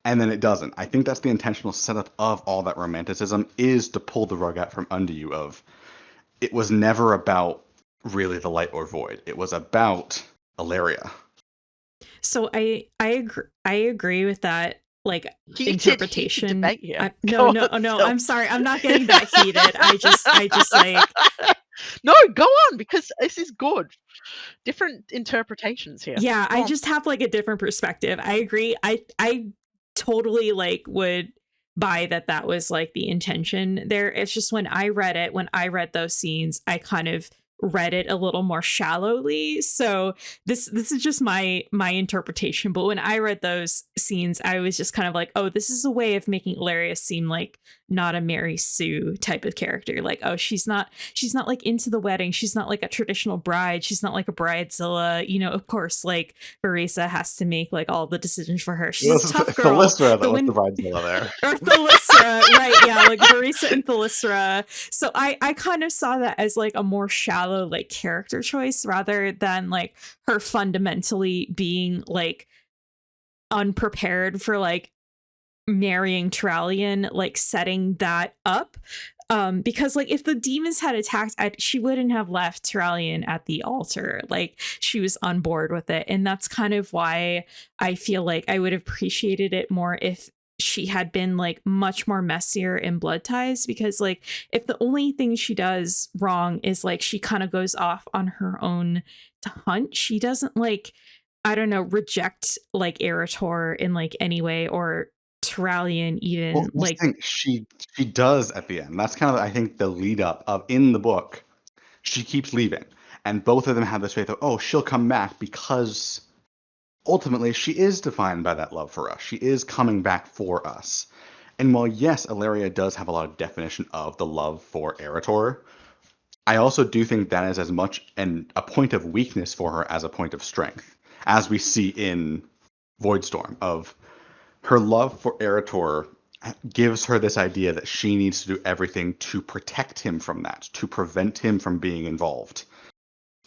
And then it doesn't. I think that's the intentional setup of all that romanticism, is to pull the rug out from under you of, it was never about really the light or void. It was about Alaria.
So I agree with that, like, interpretation.
Debate here.
No, I'm sorry, I'm not getting that heated. I just like,
no, go on, because this is good. Different interpretations here.
Yeah, I just have like a different perspective. I agree. I totally like would buy that was like the intention there. It's just when I read those scenes, I kind of read it a little more shallowly. So this is just my interpretation. But when I read those scenes, I was just kind of like, oh, this is a way of making Ilaria seem like not a Mary Sue type of character. Like, oh, she's not like into the wedding. She's not like a traditional bride. She's not like a bridezilla. You know, of course, like Verisa has to make like all the decisions for her. She's a tough girl.
Thalysra, that was the bridezilla there.
Or Thalysra, right? Yeah, like Verisa and Thalysra. So I kind of saw that as like a more shallow like character choice rather than like her fundamentally being like unprepared for like marrying Turalyon, like setting that up. Because like if the demons had attacked, she wouldn't have left Turalyon at the altar. Like she was on board with it. And that's kind of why I feel like I would have appreciated it more if she had been like much more messier in Blood Ties, because like if the only thing she does wrong is like she kind of goes off on her own to hunt, she doesn't like, I don't know, reject like Arator in like any way, or Turalyon even.
Well,
like
she does at the end. That's kind of, I think, the lead up of, in the book, she keeps leaving, and both of them have this faith of, oh, she'll come back, because ultimately she is defined by that love for us. She is coming back for us. And while yes, Alaria does have a lot of definition of the love for Arator, I also do think that is as much a point of weakness for her as a point of strength, as we see in Voidstorm, of her love for Arator gives her this idea that she needs to do everything to protect him from that, to prevent him from being involved.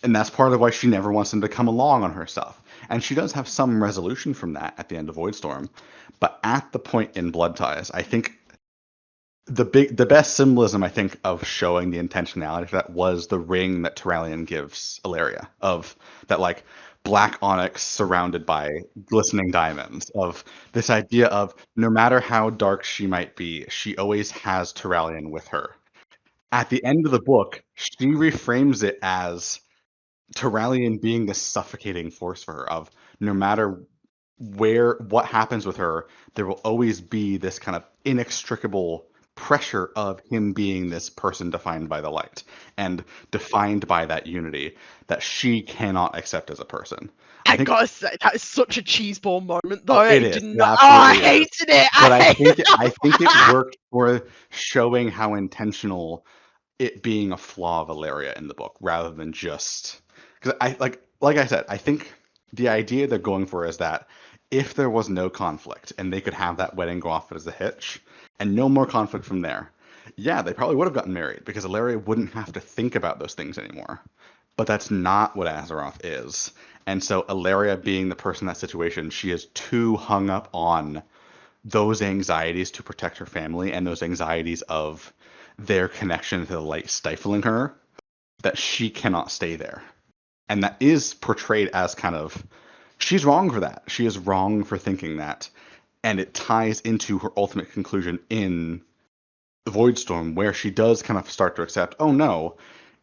And that's part of why she never wants him to come along on her stuff. And she does have some resolution from that at the end of Voidstorm. But at the point in Blood Ties, I think the best symbolism, I think, of showing the intentionality for that was the ring that Turalyon gives Alaria, of that like black onyx surrounded by glistening diamonds, of this idea of no matter how dark she might be, she always has Turalyon with her. At the end of the book, she reframes it as Turalyon being this suffocating force for her, of no matter what happens with her, there will always be this kind of inextricable pressure of him being this person defined by the light and defined by that unity that she cannot accept as a person.
I gotta say, that is such a cheeseball moment, though.
It is.
I hated it.
But I think it worked for showing how intentional it being a flaw of Alaria in the book, rather than just because like I said, I think the idea they're going for is that if there was no conflict and they could have that wedding go off as a hitch and no more conflict from there, Yeah, they probably would have gotten married because Ilaria wouldn't have to think about those things anymore. But that's not what Azeroth is. And so Ilaria being the person in that situation, she is too hung up on those anxieties to protect her family and those anxieties of their connection to the light stifling her that she cannot stay there. And that is portrayed as kind of, she's wrong for that. She is wrong for thinking that. And it ties into her ultimate conclusion in Voidstorm, where she does kind of start to accept, oh no,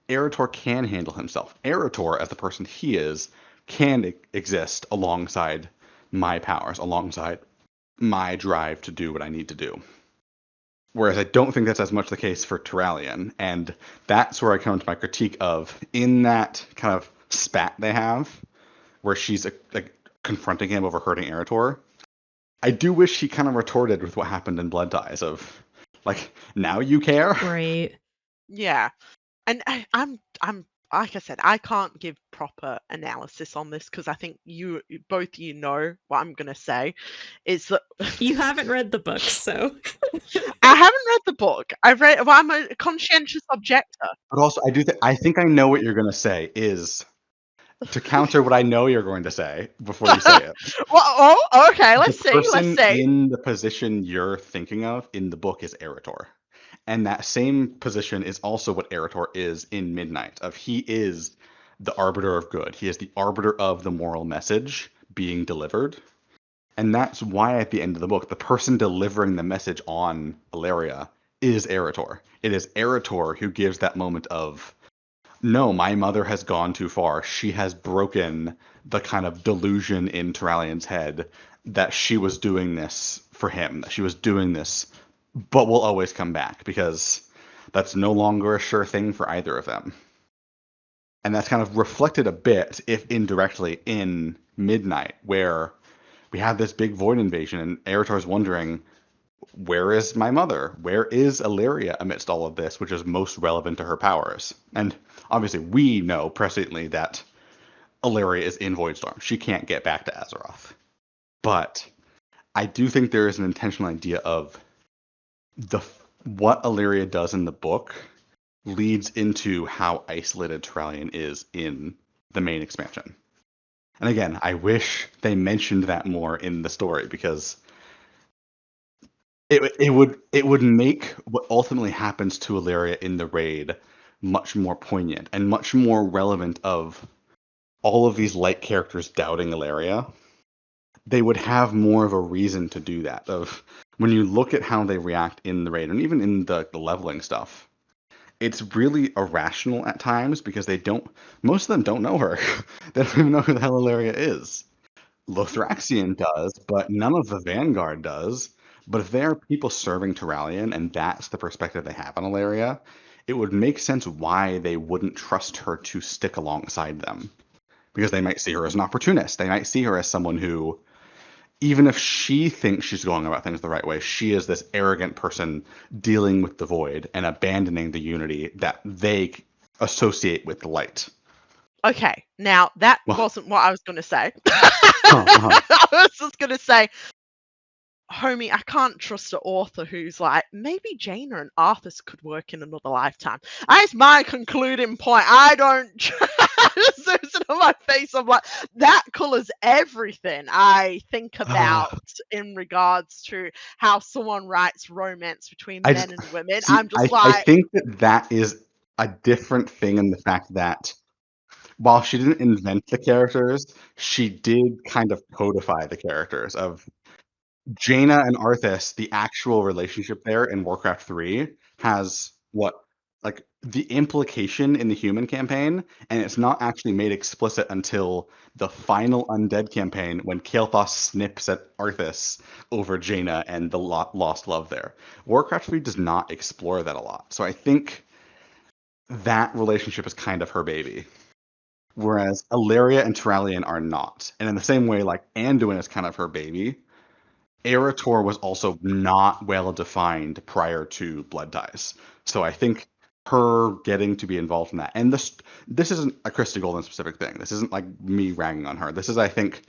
Arator can handle himself. Arator, as the person he is, can exist alongside my powers, alongside my drive to do what I need to do. Whereas I don't think that's as much the case for Turalyon, and that's where I come to my critique of, in that kind of spat they have, where she's like confronting him over hurting Arator, I do wish he kind of retorted with what happened in Blood Ties of, like, now you care?
Right.
Yeah. And I'm like I said, I can't give proper analysis on this because I think both you know what I'm gonna say. Is that
You haven't read the book, so.
I haven't read the book. Well, I'm a conscientious objector.
But also, I think I know what you're going to say is to counter what I know you're going to say before you say it.
Well, okay, let's see.
Person in the position you're thinking of in the book is Arator. And that same position is also what Arator is in Midnight. He is the arbiter of good. He is the arbiter of the moral message being delivered. And that's why at the end of the book, the person delivering the message on Ilaria is Arator. It is Arator who gives that moment of, no, my mother has gone too far. She has broken the kind of delusion in Turalyon's head that she was doing this for him, that she was doing this, but will always come back, because that's no longer a sure thing for either of them. And that's kind of reflected a bit, if indirectly, in Midnight, where we have this big void invasion, and Arator's wondering, where is my mother? Where is Ilaria amidst all of this, which is most relevant to her powers? And obviously, we know presciently that Ilaria is in Voidstorm. She can't get back to Azeroth. But I do think there is an intentional idea of what Ilaria does in the book leads into how isolated Turalyon is in the main expansion. And again, I wish they mentioned that more in the story, because it would make what ultimately happens to Ilaria in the raid much more poignant and much more relevant of all of these light characters doubting Ilaria. They would have more of a reason to do that. Of when you look at how they react in the raid, and even in the leveling stuff, it's really irrational at times, because most of them don't know her. They don't even know who the hell Ilaria is. Lothraxion does, but none of the Vanguard does. But if there are people serving Turalyon, and that's the perspective they have on Ilaria, it would make sense why they wouldn't trust her to stick alongside them. Because they might see her as an opportunist. They might see her as someone who, even if she thinks she's going about things the right way, she is this arrogant person dealing with the void and abandoning the unity that they associate with the light.
Okay, now that wasn't what I was going to say.
Uh-huh.
I was just going to say, homie, I can't trust an author who's like, maybe Jaina and Arthas could work in another lifetime. That's my concluding point. I don't just on my face. I'm like, that colors everything I think about in regards to how someone writes romance between men and women. I'm just
I think that is a different thing in the fact that while she didn't invent the characters, she did kind of codify the characters of Jaina and Arthas. The actual relationship there in Warcraft 3 has the implication in the human campaign, and it's not actually made explicit until the final Undead campaign, when Kael'thas snips at Arthas over Jaina and the lost love there. Warcraft 3 does not explore that a lot, so I think that relationship is kind of her baby. Whereas Ilaria and Turalyon are not. And in the same way, like, Anduin is kind of her baby, Arator was also not well defined prior to Blood Ties. So I think her getting to be involved in that, and this isn't a Christy Golden specific thing. This isn't like me ragging on her. This is, I think,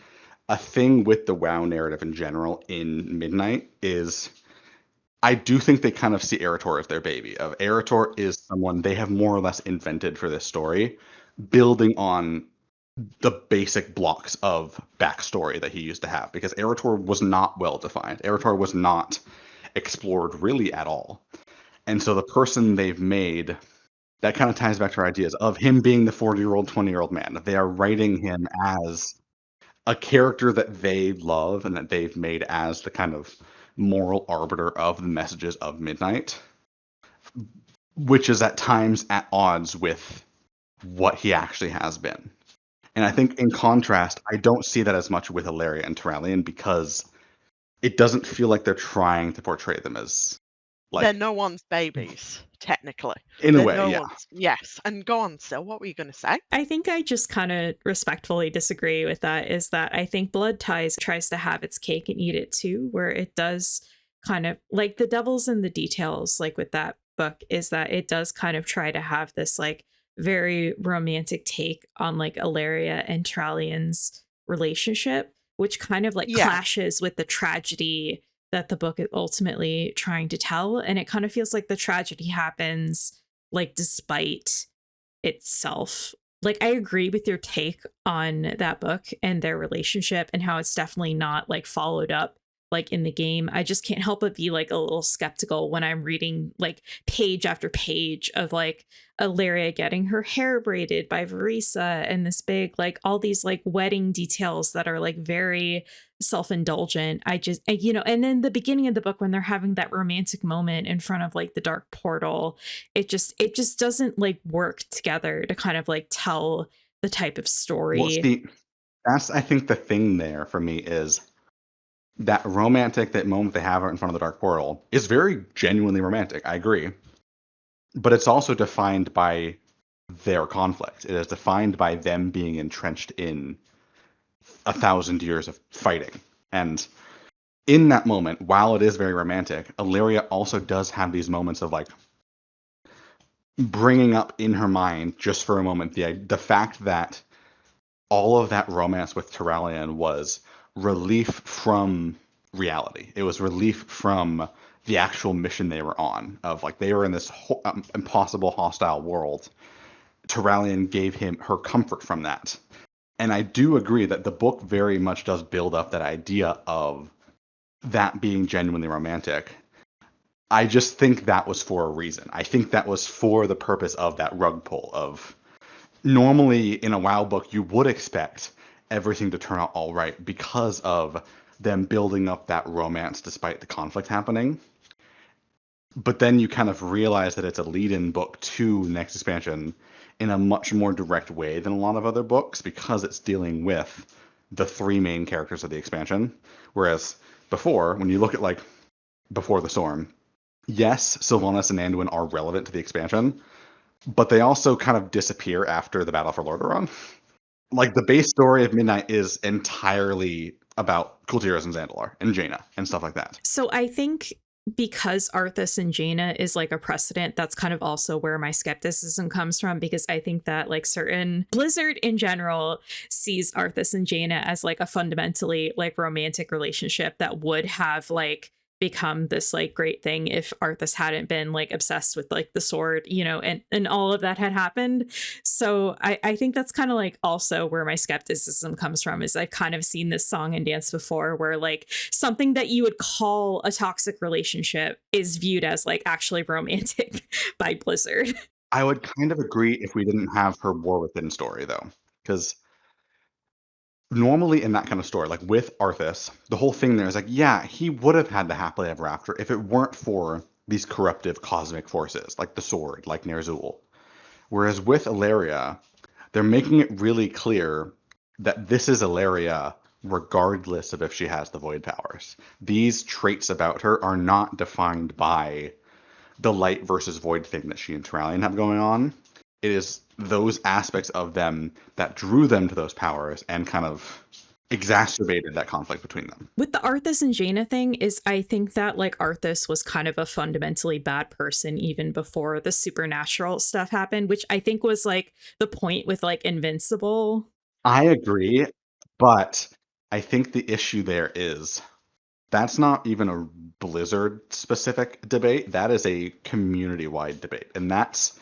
a thing with the WoW narrative in general in Midnight is, I do think they kind of see Arator as their baby. Of Arator is someone they have more or less invented for this story, building on the basic blocks of backstory that he used to have, because Arator was not well defined. Arator was not explored really at all. And so the person they've made, that kind of ties back to our ideas of him being the 40-year-old, 20-year-old man. They are writing him as a character that they love and that they've made as the kind of moral arbiter of the messages of Midnight, which is at times at odds with what he actually has been. And I think in contrast, I don't see that as much with Ilaria and Turalyon, because it doesn't feel like they're trying to portray them as
They're
like,
no one's babies, technically.
in a
They're
way,
no
yeah.
one's. Yes. And go on, Sil, what were you going to say?
I think I just kind of respectfully disagree with that, is that I think Blood Ties tries to have its cake and eat it too, where it does kind of, like, the devil's in the details, like with that book, is that it does kind of try to have this like very romantic take on like Ilaria and Turalion's relationship, which kind of like
Yeah.
clashes with the tragedy that the book is ultimately trying to tell. And it kind of feels like the tragedy happens like despite itself. Like, I agree with your take on that book and their relationship and how it's definitely not like followed up like in the game. I just can't help but be like a little skeptical when I'm reading like page after page of like Ilaria getting her hair braided by Varisa and this big like all these like wedding details that are like very self-indulgent. And then the beginning of the book when they're having that romantic moment in front of like the dark portal, it just doesn't like work together to kind of like tell the type of story.
Well, see, that's, I think, the thing there for me is that that moment they have in front of the dark portal is very genuinely romantic. I agree. But it's also defined by their conflict. It is defined by them being entrenched in 1,000 years of fighting. And in that moment, while it is very romantic, Ilaria also does have these moments of like bringing up in her mind just for a moment the fact that all of that romance with Turalyon was relief from reality. It was relief from the actual mission they were on, of like they were in this impossible hostile world. Turalyon gave her comfort from that. And I do agree that the book very much does build up that idea of that being genuinely romantic. I just think that was for a reason. I think that was for the purpose of that rug pull of, normally in a WoW book, you would expect everything to turn out all right because of them building up that romance despite the conflict happening. But then you kind of realize that it's a lead-in book to next expansion in a much more direct way than a lot of other books, because it's dealing with the three main characters of the expansion. Whereas before, when you look at like Before the Storm, yes, Sylvanas and Anduin are relevant to the expansion, but they also kind of disappear after the Battle for Lordaeron. Like, the base story of Midnight is entirely about Kultiras and Zandalar and Jaina and stuff like that.
So I think because Arthas and Jaina is like a precedent, that's kind of also where my skepticism comes from, because I think that like certain Blizzard in general sees Arthas and Jaina as like a fundamentally like romantic relationship that would have like become this like great thing if Arthas hadn't been like obsessed with like the sword, and all of that had happened. So I think that's kind of like also where my skepticism comes from, is I've kind of seen this song and dance before where like something that you would call a toxic relationship is viewed as like actually romantic by Blizzard.
I would kind of agree if we didn't have her War Within story, though, because normally in that kind of story, like with Arthas, the whole thing there is like, yeah, he would have had the happily ever after if it weren't for these corruptive cosmic forces, like the sword, like Ner'zhul. Whereas with Ilaria, they're making it really clear that this is Ilaria regardless of if she has the void powers. These traits about her are not defined by the light versus void thing that she and Turalyon have going on. It is those aspects of them that drew them to those powers and kind of exacerbated that conflict between them.
With the Arthas and Jaina thing is I think that like Arthas was kind of a fundamentally bad person even before the supernatural stuff happened, which I think was like the point with like Invincible.
I agree, but I think the issue there is that's not even a Blizzard-specific debate. That is a community-wide debate. And that's,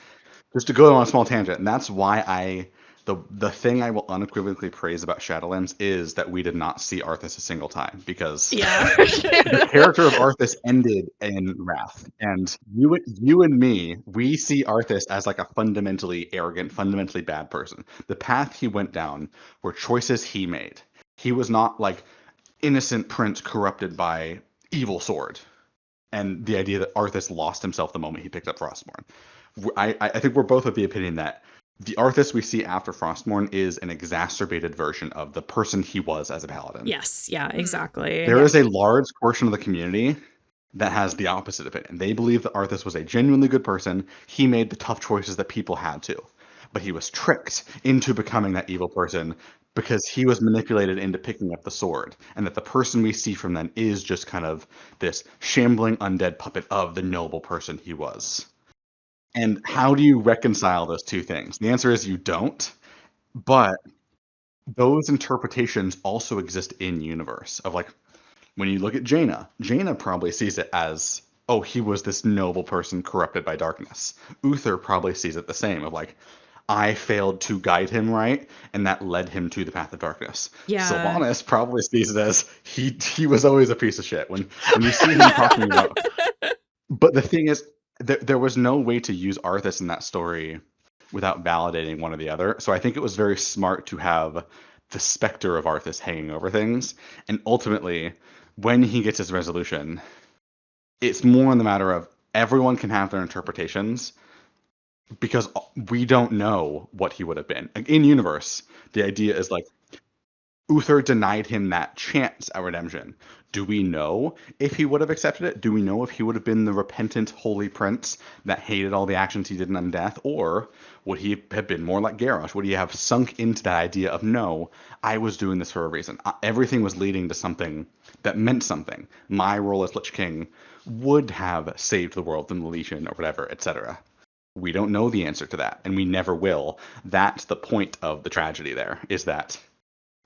just to go on a small tangent, and that's why the thing I will unequivocally praise about Shadowlands is that we did not see Arthas a single time, because the character of Arthas ended in Wrath, and you and me, we see Arthas as like a fundamentally arrogant, fundamentally bad person. The path he went down were choices he made. He was not like innocent prince corrupted by evil sword, and the idea that Arthas lost himself the moment he picked up Frostmourne. I think we're both of the opinion that the Arthas we see after Frostmourne is an exacerbated version of the person he was as a paladin.
Yes, yeah, exactly.
There is a large portion of the community that has the opposite opinion. They believe that Arthas was a genuinely good person. He made the tough choices that people had to, but he was tricked into becoming that evil person because he was manipulated into picking up the sword, and that the person we see from then is just kind of this shambling undead puppet of the noble person he was. And how do you reconcile those two things? The answer is you don't, but those interpretations also exist in universe of like, when you look at Jaina probably sees it as, oh, he was this noble person corrupted by darkness. Uther probably sees it the same of like, I failed to guide him right, and that led him to the path of darkness.
Yeah.
Sylvanas probably sees it as he was always a piece of shit. When you see him talking about, but the thing is, there was no way to use Arthas in that story without validating one or the other. So I think it was very smart to have the specter of Arthas hanging over things, and ultimately, when he gets his resolution, it's more in the matter of everyone can have their interpretations, because we don't know what he would have been. In universe, the idea is like, Uther denied him that chance at redemption. Do we know if he would have accepted it? Do we know if he would have been the repentant holy prince that hated all the actions he did in undeath? Or would he have been more like Garrosh? Would he have sunk into that idea of, no, I was doing this for a reason. Everything was leading to something that meant something. My role as Lich King would have saved the world from the Legion or whatever, etc. We don't know the answer to that, and we never will. That's the point of the tragedy there, is that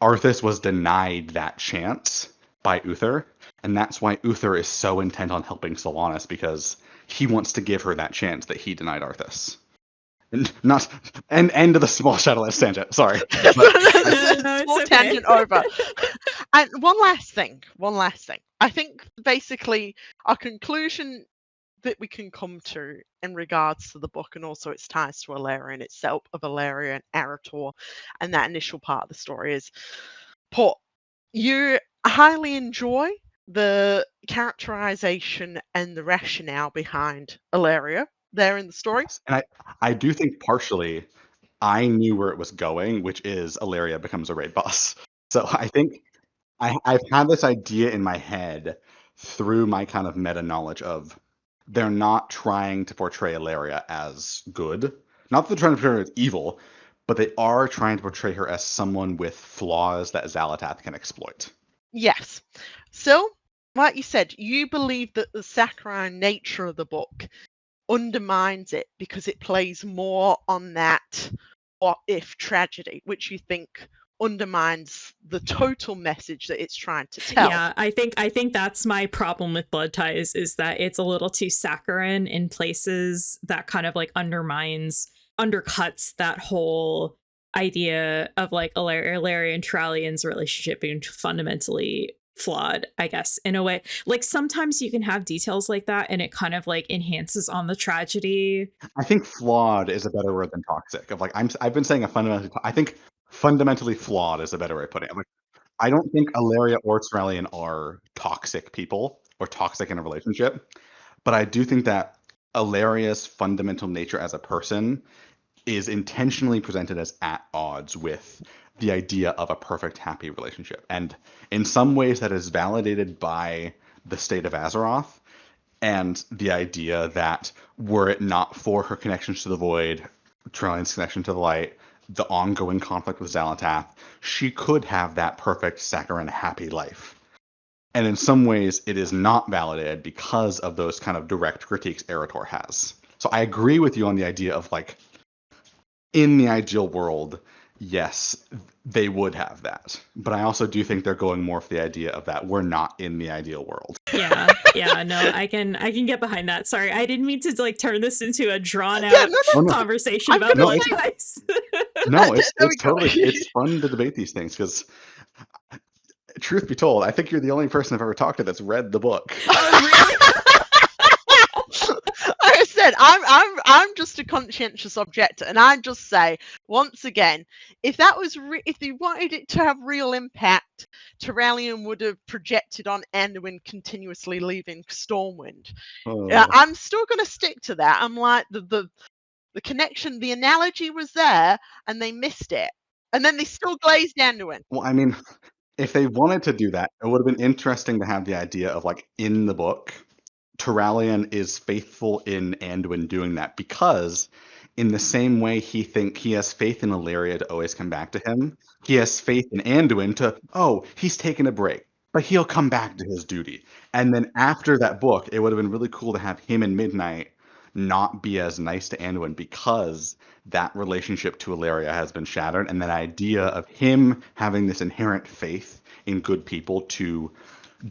Arthas was denied that chance by Uther, and that's why Uther is so intent on helping Sylvanas, because he wants to give her that chance that he denied Arthas. And not an end of the small Shadowlands tangent. Sorry,
small tangent over. And one last thing. I think basically our conclusion that we can come to in regards to the book, and also its ties to Alarion itself, of Alarion, Arator, and that initial part of the story is, Paul, you highly enjoy the characterization and the rationale behind Alaria there in the story.
And I do think partially I knew where it was going, which is Alaria becomes a raid boss. So I think I've had this idea in my head through my kind of meta knowledge of, they're not trying to portray Alaria as good. Not that they're trying to portray her as evil, but they are trying to portray her as someone with flaws that Xal'atath can exploit.
Yes. So, like you said, you believe that the saccharine nature of the book undermines it because it plays more on that what if tragedy, which you think undermines the total message that it's trying to tell.
Yeah, I think that's my problem with Blood Ties, is that it's a little too saccharine in places that kind of like undercuts that whole idea of like Alaria and Turalion's relationship being fundamentally flawed, I guess, in a way. Like sometimes you can have details like that and it kind of like enhances on the tragedy.
I think flawed is a better word than toxic. Of like, I've been saying I think fundamentally flawed is a better way of putting it. Like, I don't think Alaria or Turalyon are toxic people or toxic in a relationship, but I do think that Alaria's fundamental nature as a person is intentionally presented as at odds with the idea of a perfect, happy relationship. And in some ways that is validated by the state of Azeroth, and the idea that were it not for her connections to the Void, Turalyon's connection to the Light, the ongoing conflict with Xal'atath, she could have that perfect, saccharine, happy life. And in some ways, it is not validated because of those kind of direct critiques Arator has. So I agree with you on the idea of like, in the ideal world, yes, they would have that. But I also do think they're going more for the idea of that we're not in the ideal world.
Yeah, no, I can get behind that. Sorry, I didn't mean to like turn this into a drawn
Yeah,
out
no,
Oh, no.
conversation
I'm
about
gonna
blood
say-
ties.
No, it's
There we go.
totally it's fun to debate these things because, truth be told, I think you're the only person I've ever talked to that's read the book.
Oh, really?
Like I said, I'm just a conscientious objector, and I just say once again, if that was if they wanted it to have real impact, Turalyon would have projected on Anduin continuously leaving Stormwind.
Oh.
I'm still going to stick to that. I'm like the connection, the analogy was there, and they missed it, and then they still glazed Anduin.
Well, I mean, if they wanted to do that, it would have been interesting to have the idea of, like, in the book, Turalyon is faithful in Anduin doing that because, in the same way he has faith in Illyria to always come back to him, he has faith in Anduin to, he's taking a break, but he'll come back to his duty. And then after that book, it would have been really cool to have him and Midnight not be as nice to Anduin because that relationship to Illyria has been shattered, and that idea of him having this inherent faith in good people to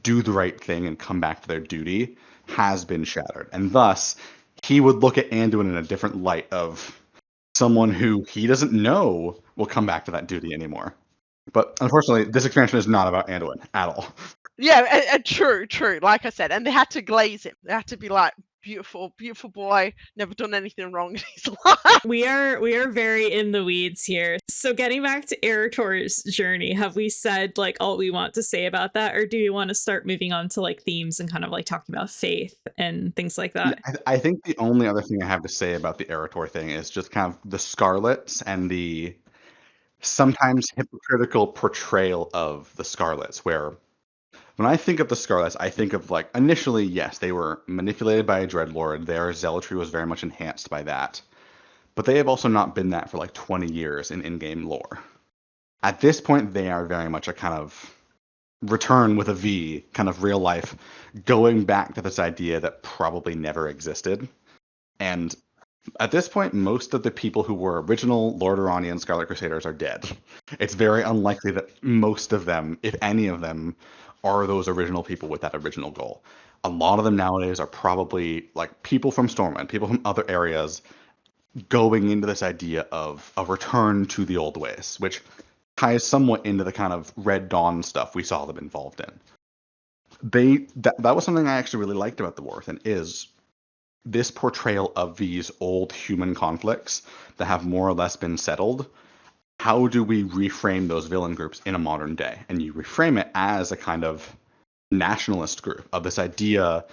do the right thing and come back to their duty has been shattered. And thus, he would look at Anduin in a different light of someone who he doesn't know will come back to that duty anymore. But unfortunately, this expansion is not about Anduin at all.
Yeah, true. Like I said, and they had to glaze him. They had to be like, beautiful boy, never done anything wrong in his life.
We are very in the weeds here. So getting back to Arator's journey, have we said like all we want to say about that, or do we want to start moving on to like themes and kind of like talking about faith and things like that?
I think the only other thing I have to say about the Arator thing is just kind of the Scarlets and the sometimes hypocritical portrayal of the Scarlets, where when I think of the Scarlets, I think of, like, initially, yes, they were manipulated by a Dreadlord. Their zealotry was very much enhanced by that. But they have also not been that for like 20 years in in-game lore. At this point, they are very much a kind of return with a V, kind of real life, going back to this idea that probably never existed. And at this point, most of the people who were original Lordoranian Scarlet Crusaders are dead. It's very unlikely that most of them, if any of them, are those original people with that original goal. A lot of them nowadays are probably like people from Stormwind, people from other areas, going into this idea of a return to the old ways, which ties somewhat into the kind of Red Dawn stuff we saw them involved in. That was something I actually really liked about the Warthen, is this portrayal of these old human conflicts that have more or less been settled. How do we reframe those villain groups in a modern day? And you reframe it as a kind of nationalist group of this idea,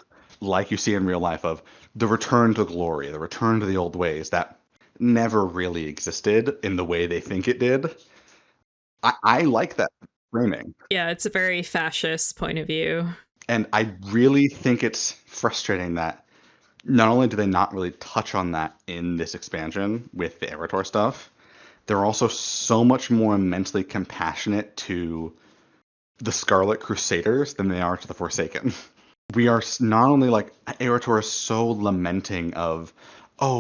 like you see in real life, of the return to glory, the return to the old ways that never really existed in the way they think it did. I like that framing.
Yeah, it's a very fascist point of view.
And I really think it's frustrating that not only do they not really touch on that in this expansion with the Arator stuff, they're also so much more immensely compassionate to the Scarlet Crusaders than they are to the Forsaken. We are not only like, Arator is so lamenting of,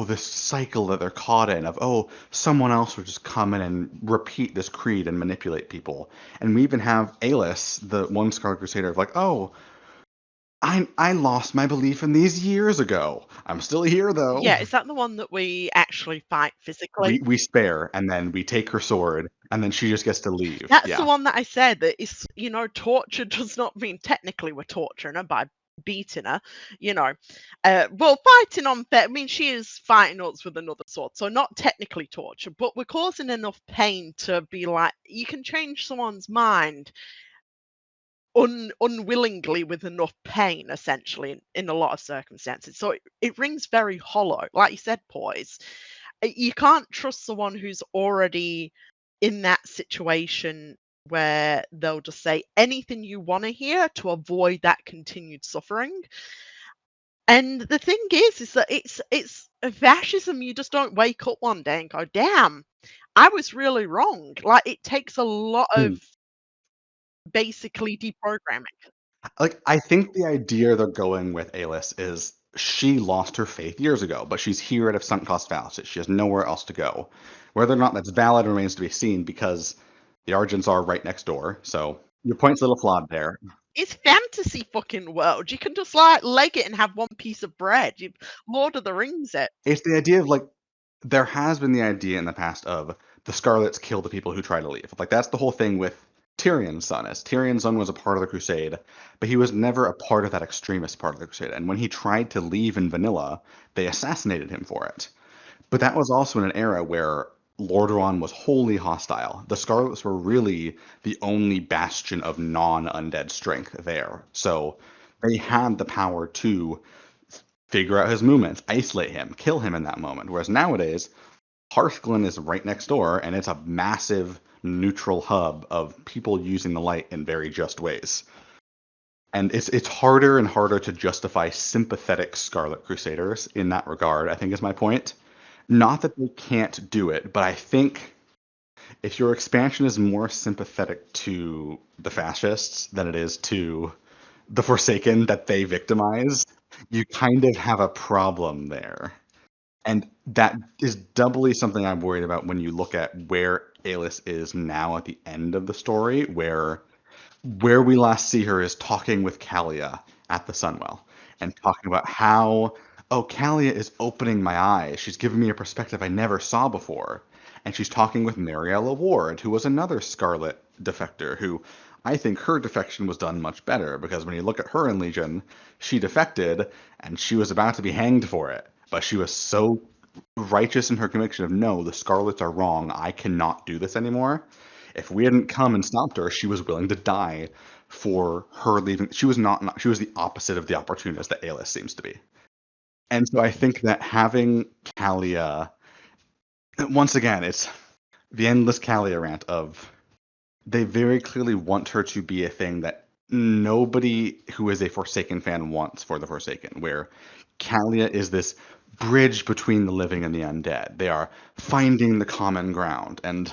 this cycle that they're caught in, of, someone else would just come in and repeat this creed and manipulate people. And we even have Alis, the one Scarlet Crusader, of like, I lost my belief in these years ago. I'm still here, though.
Yeah, is that the one that we actually fight physically?
We spare, and then we take her sword, and then she just gets to leave.
That's the one that I said, that is, torture does not mean technically we're torturing her by beating her, fighting on I mean, she is fighting us with another sword, so not technically torture, but we're causing enough pain to be like, you can change someone's mind unwillingly with enough pain, essentially, in a lot of circumstances. So it rings very hollow. Like you said, Poise, you can't trust someone who's already in that situation where they'll just say anything you want to hear to avoid that continued suffering. And the thing is that it's fascism. You just don't wake up one day and go, damn, I was really wrong. Like, it takes a lot of basically deprogramming.
Like, I think the idea they're going with Alis is she lost her faith years ago, but she's here at a sunk cost fallacy. She has nowhere else to go. Whether or not that's valid remains to be seen because the Argents are right next door. So your point's a little flawed there.
It's fantasy fucking world. You can just like leg it and have one piece of bread. You Lord of the Rings it.
It's the idea of like there has been the idea in the past of the Scarlets kill the people who try to leave. Like that's the whole thing with Tyrion's son. Is Tyrion's son was a part of the Crusade, but he was never a part of that extremist part of the Crusade. And when he tried to leave in vanilla, they assassinated him for it. But that was also in an era where Lordaeron was wholly hostile. The Scarlets were really the only bastion of non-undead strength there. So they had the power to figure out his movements, isolate him, kill him in that moment. Whereas nowadays, Hearthglen is right next door, and it's a massive neutral hub of people using the light in very just ways. And it's harder and harder to justify sympathetic Scarlet Crusaders in that regard, I think is my point. Not that they can't do it, but I think if your expansion is more sympathetic to the fascists than it is to the Forsaken that they victimize, you kind of have a problem there. And that is doubly something I'm worried about when you look at where Alis is now at the end of the story, where we last see her is talking with Kalia at the Sunwell and talking about how, oh, Kalia is opening my eyes. She's giving me a perspective I never saw before. And she's talking with Mariella Ward, who was another Scarlet defector, who I think her defection was done much better because when you look at her in Legion, she defected and she was about to be hanged for it. But she was so righteous in her conviction of, no, the Scarlets are wrong. I cannot do this anymore. If we hadn't come and stopped her, she was willing to die for her leaving. She was not she was the opposite of the opportunist that Alis seems to be. And so I think that having Kalia, once again, it's the endless Kalia rant of they very clearly want her to be a thing that nobody who is a Forsaken fan wants for the Forsaken, where Kalia is this bridge between the living and the undead. They are finding the common ground. And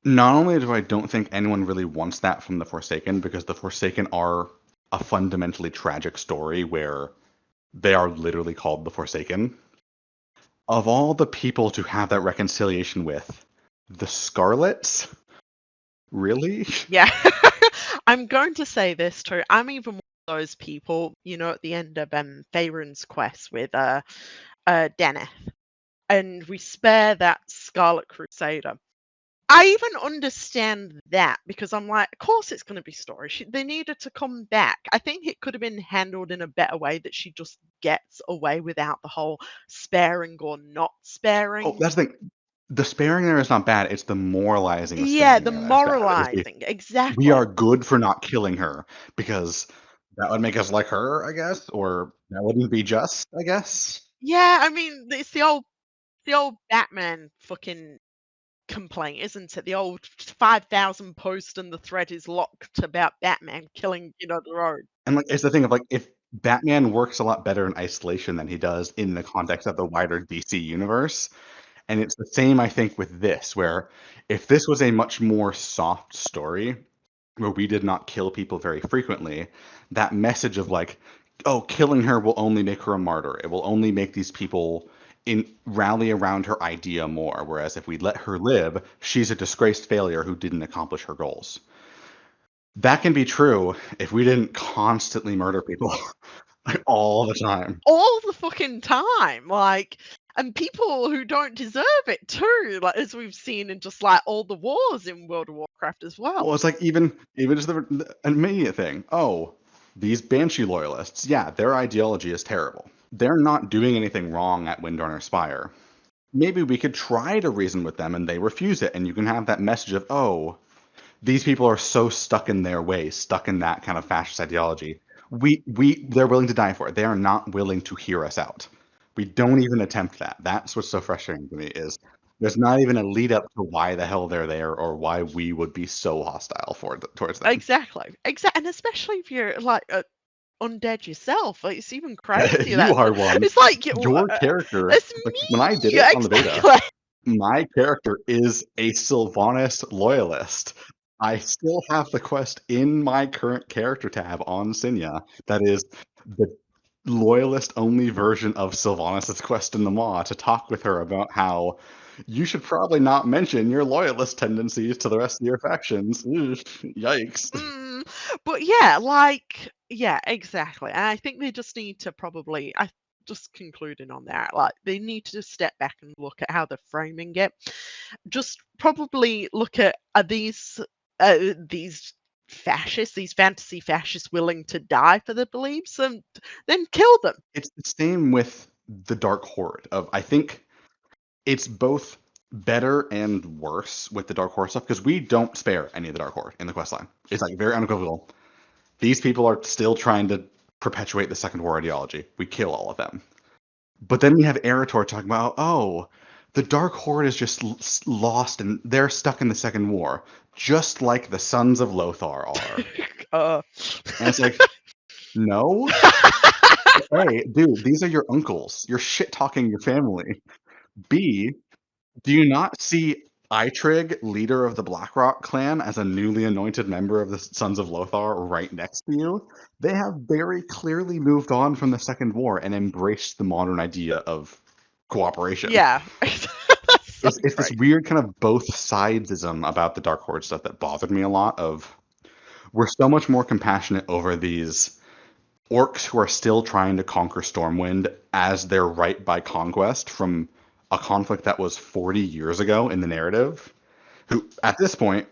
not only do I don't think anyone really wants that from the Forsaken, because the Forsaken are a fundamentally tragic story where they are literally called the Forsaken. Of all the people to have that reconciliation with, the Scarlets? Really?
Yeah. I'm going to say this too. I'm even one of those people, at the end of Faerun's quest with Deneth, and we spare that Scarlet Crusader. I even understand that because I'm like, of course it's going to be story. They needed to come back. I think it could have been handled in a better way that she just gets away without the whole sparing or not sparing.
Oh, that's the thing. The sparing there is not bad. It's the moralizing of
Yeah,
sparing
the
there that's bad.
moralizing. Exactly.
We are good for not killing her because that would make us like her, I guess, or that wouldn't be just, I guess.
Yeah, I mean, it's the old Batman fucking complaint, isn't it? The old 5,000 post and the thread is locked about Batman killing, the road.
And like it's the thing of like if Batman works a lot better in isolation than he does in the context of the wider DC universe. And it's the same, I think, with this, where if this was a much more soft story, where we did not kill people very frequently, that message of like, oh, killing her will only make her a martyr. It will only make these people rally around her idea more. Whereas if we let her live, she's a disgraced failure who didn't accomplish her goals. That can be true if we didn't constantly murder people like, all the time.
All the fucking time, like, and people who don't deserve it too, like as we've seen in just like all the wars in World of Warcraft as well.
Well, it's like even just the immediate thing. Oh, these Banshee loyalists, yeah, their ideology is terrible. They're not doing anything wrong at Windrunner Spire. Maybe we could try to reason with them and they refuse it, and you can have that message of, oh, these people are so stuck in their ways, stuck in that kind of fascist ideology. They're willing to die for it. They are not willing to hear us out. We don't even attempt that. That's what's so frustrating to me is there's not even a lead up to why the hell they're there or why we would be so hostile towards them.
Exactly. And especially if you're like undead yourself, like, it's even
Yeah, if
crazier.
you
That's
are one,
it's like
your character,
it's
like
me.
when I did
Yeah,
it on the beta,
exactly.
my character is a Sylvanas loyalist. I still have the quest in my current character tab on Sinya that is the loyalist-only version of Sylvanas' quest in the Maw to talk with her about how you should probably not mention your loyalist tendencies to the rest of your factions. Yikes.
But yeah, exactly. And I think they just need to probably, just concluding on that, like they need to just step back and look at how they're framing it. Just probably look at, are these fascists, these fantasy fascists, willing to die for their beliefs, and then kill them.
It's the same with the Dark Horde. I think it's both better and worse with the Dark Horde stuff because we don't spare any of the Dark Horde in the questline. It's like very unequivocal. These people are still trying to perpetuate the Second War ideology. We kill all of them. But then we have Arator talking about, oh, the Dark Horde is just lost and they're stuck in the Second War, just like the Sons of Lothar are. And it's like, no. A, dude, these are your uncles. You're shit-talking your family. B, do you not see Eitrig, leader of the Blackrock clan, as a newly anointed member of the Sons of Lothar right next to you? They have very clearly moved on from the Second War and embraced the modern idea of cooperation.
Yeah.
It's this weird kind of both sidesism about the Dark Horde stuff that bothered me a lot. We're so much more compassionate over these orcs who are still trying to conquer Stormwind as their right by conquest from a conflict that was 40 years ago in the narrative, who at this point,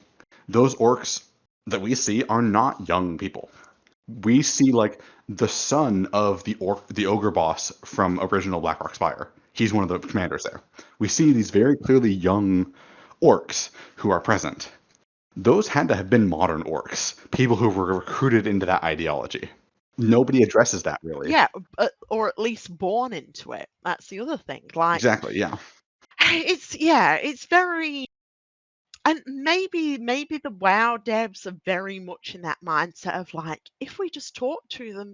those orcs that we see are not young people. We see like the son of the ogre boss from original Blackrock Spire. He's one of the commanders there. We see these very clearly young orcs who are present. Those had to have been modern orcs, people who were recruited into that ideology. Nobody addresses that really.
Yeah, or at least born into it. That's the other thing. Like,
exactly, yeah.
It's very, and maybe the WoW devs are very much in that mindset of like, if we just talk to them,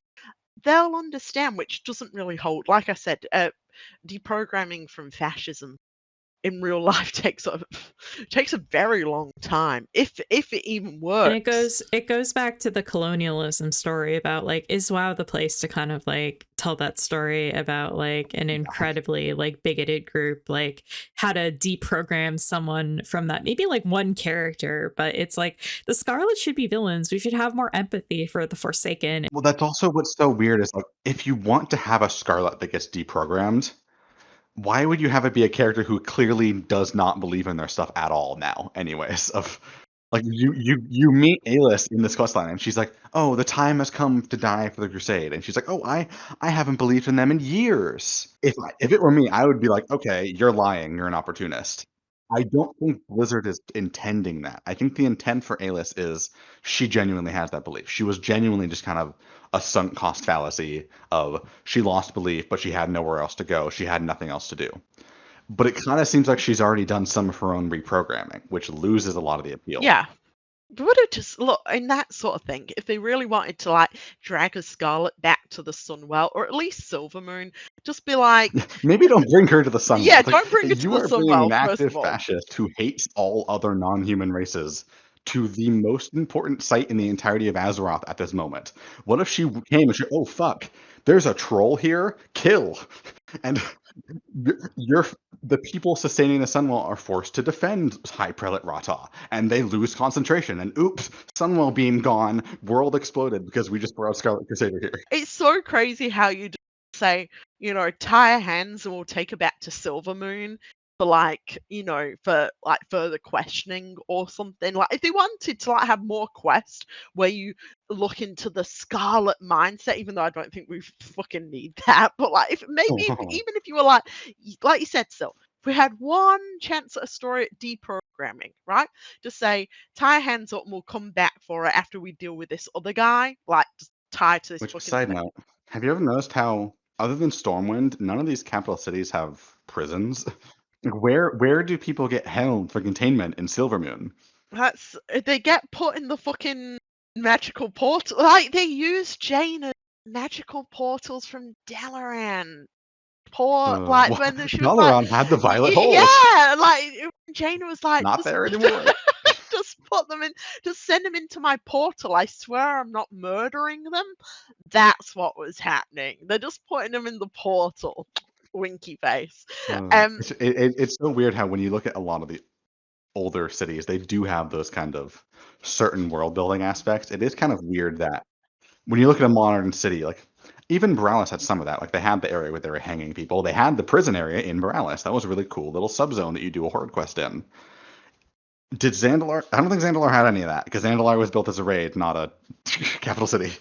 they'll understand, which doesn't really hold. Like I said, deprogramming from fascism in real life takes a very long time, if it even works.
And it goes back to the colonialism story about like, is WoW the place to kind of like tell that story about like an incredibly like bigoted group, like how to deprogram someone from that, maybe like one character, but it's like the Scarlet should be villains. We should have more empathy for the Forsaken.
Well, that's also what's so weird is like, if you want to have a Scarlet that gets deprogrammed, why would you have it be a character who clearly does not believe in their stuff at all now? Anyways, like you meet Alis in this questline, and she's like, "Oh, the time has come to die for the Crusade," and she's like, "Oh, I haven't believed in them in years." If it were me, I would be like, "Okay, you're lying. You're an opportunist." I don't think Blizzard is intending that. I think the intent for Alis is she genuinely has that belief. She was genuinely just kind of a sunk cost fallacy of she lost belief, but she had nowhere else to go. She had nothing else to do. But it kind of seems like she's already done some of her own reprogramming, which loses a lot of the appeal.
Yeah. Would it just look in that sort of thing, if they really wanted to like drag a Scarlet back to the Sunwell, or at least Silvermoon, just be like,
maybe don't bring her to the Sunwell.
Yeah, don't bring her to
you
the
are
Sunwell,
bringing an
first
active
of all.
fascist who hates all other non-human races to the most important site in the entirety of Azeroth at this moment. What if she came and she, oh fuck, there's a troll here, kill, and the people sustaining the Sunwell are forced to defend High Prelate Rata, and they lose concentration. And oops, Sunwell beam gone, world exploded because we just brought Scarlet Crusader here.
It's so crazy how you just say, tie her hands and we'll take her back to Silvermoon for like, for like further questioning or something. Like if they wanted to like have more quest where you look into the Scarlet mindset, even though I don't think we fucking need that, but like if even if you were like you said, Sil, if we had one chance at a story at deprogramming, right? Just say, tie her hands up and we'll come back for it after we deal with this other guy, like just tied to this
Which,
fucking
side
thing.
note, have you ever noticed how, other than Stormwind, none of these capital cities have prisons? Where do people get held for containment in Silvermoon?
They get put in the fucking magical portal. Like they use Jaina's magical portals from Dalaran. When she was
Dalaran had the violet holes.
Yeah, like Jaina was like,
Not there anymore.
just put them in, just send them into my portal. I swear I'm not murdering them. That's what was happening. They're just putting them in the portal. Winky face.
It's so weird how when you look at a lot of the older cities, they do have those kind of certain world building aspects. It is kind of weird that when you look at a modern city, like even Borealis had some of that. Like they had the area where they were hanging people. They had the prison area in Borealis. That was a really cool little subzone that you do a horde quest in. Did Zandalar? I don't think Zandalar had any of that because Zandalar was built as a raid, not a capital city.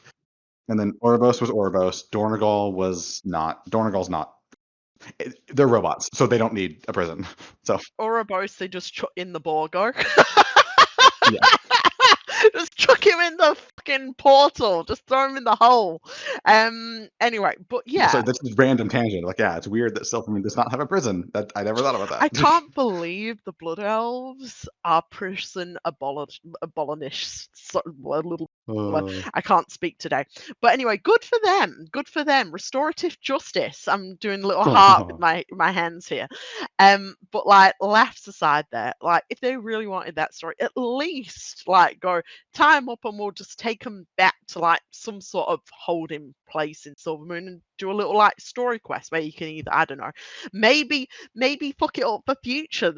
And then Oribos was Oribos. Dornegal was not. Dornegal's not. They're robots, so they don't need a prison. So
Ouroboros, they just chuck in the Borgo.
yeah.
Just chuck him in the fucking portal. Just throw him in the hole. Anyway, but yeah.
So that's just random tangent. Like, yeah, it's weird that Silvermoon does not have a prison. That I never thought about that.
I can't believe the Blood Elves are prison abolitionists. So, a little. I can't speak today. But anyway, good for them. Good for them. Restorative justice. I'm doing a little heart with my hands here. But like laughs aside there, like if they really wanted that story, at least like go tie them up and we'll just take them back to like some sort of holding place in Silvermoon and do a little like story quest where you can either, I don't know, maybe fuck it up for future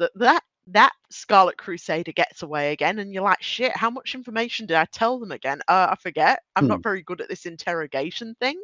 that Scarlet Crusader gets away again, and you're like, shit, how much information did I tell them again? I forget. I'm not very good at this interrogation thing.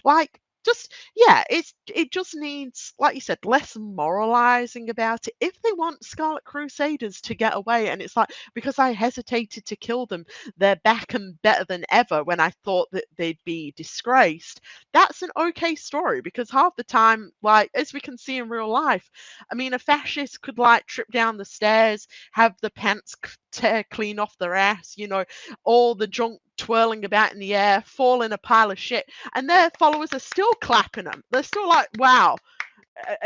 Like, just yeah, it just needs, like you said, less moralizing about it. If they want Scarlet Crusaders to get away, and it's like, because I hesitated to kill them, they're back and better than ever when I thought that they'd be disgraced. That's an okay story, because half the time, like as we can see in real life, I mean, a fascist could like trip down the stairs, have the pants tear clean off their ass, you know, all the junk twirling about in the air, fall in a pile of shit, and their followers are still clapping them. They're still like, wow,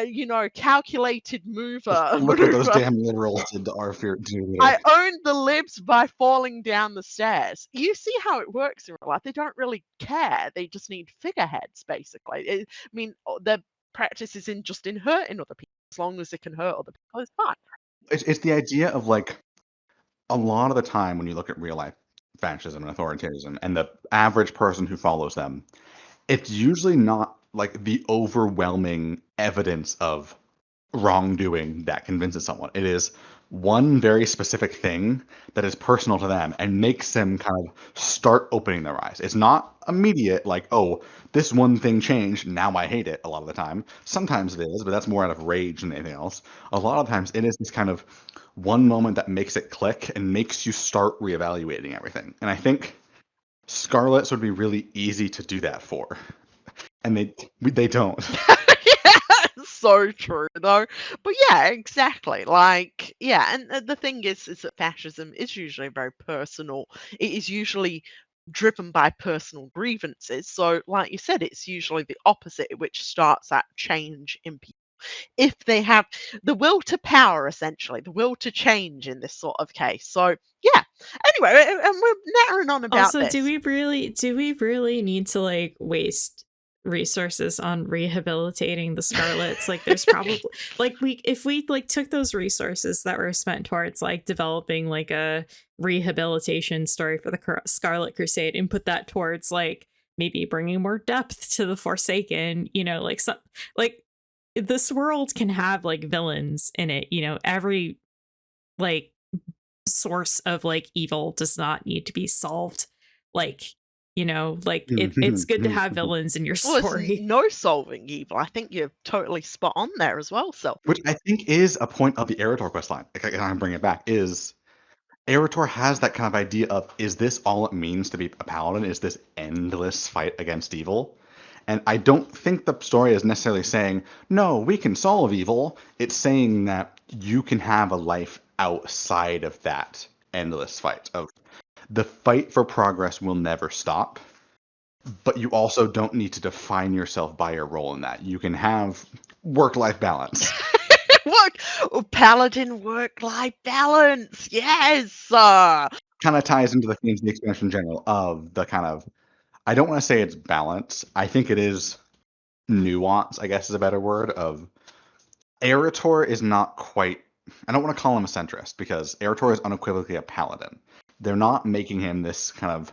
you know, calculated mover.
Look what those damn liberals did to our fear.
I owned the libs by falling down the stairs. You see how it works in real life. They don't really care. They just need figureheads, basically. I mean, their practice is in hurting other people. As long as it can hurt other people, it's fine.
It's the idea of like a lot of the time when you look at real life fascism and authoritarianism and the average person who follows them, it's usually not like the overwhelming evidence of wrongdoing that convinces someone. It is one very specific thing that is personal to them and makes them kind of start opening their eyes. It's not immediate, like, oh, this one thing changed, now I hate it a lot of the time. Sometimes it is, but that's more out of rage than anything else. A lot of times it is this kind of one moment that makes it click and makes you start reevaluating everything. And I think Scarlets would be really easy to do that for. And they don't.
Yeah, so true though. But yeah, exactly. Like, yeah, and the thing is that fascism is usually very personal. It is usually driven by personal grievances. So, like you said, it's usually the opposite, which starts that change in people. If they have the will to power, essentially, the will to change in this sort of case. So, yeah. Anyway, and we're nattering on about
also,
this.
do we really need to like waste resources on rehabilitating the Scarlets? Like there's probably like if we like took those resources that were spent towards like developing like a rehabilitation story for the Scarlet Crusade and put that towards like maybe bringing more depth to the Forsaken, you know, like some like this world can have like villains in it, you know, every like source of like evil does not need to be solved, like, you know, like it's good to have villains in your story.
No solving evil. I think you're totally spot on there as well. So,
which I think is a point of the Arator questline. I can bring it back. Is Arator has that kind of idea of, is this all it means to be a paladin? Is this endless fight against evil? And I don't think the story is necessarily saying, no, we can solve evil. It's saying that you can have a life outside of that endless fight. Of the fight for progress will never stop, but you also don't need to define yourself by your role in that. You can have work-life balance.
Paladin work-life balance. Yes.
Kind of ties into the themes of the expansion in general of the kind of, I don't want to say it's balance. I think it is nuance, I guess is a better word, of Arator is not quite I don't want to call him a centrist, because Arator is unequivocally a paladin. They're not making him this kind of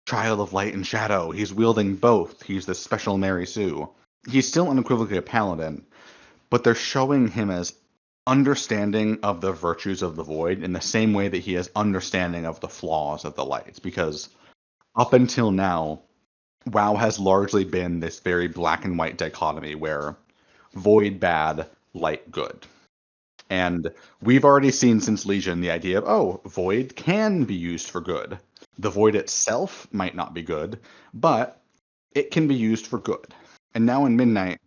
child of light and shadow. He's wielding both. He's this special Mary Sue. He's still unequivocally a paladin, but they're showing him as understanding of the virtues of the void in the same way that he has understanding of the flaws of the light. Because up until now, WoW has largely been this very black and white dichotomy where void bad, light good. And we've already seen since Legion the idea of, oh, void can be used for good. The void itself might not be good, but it can be used for good. And now in Midnight,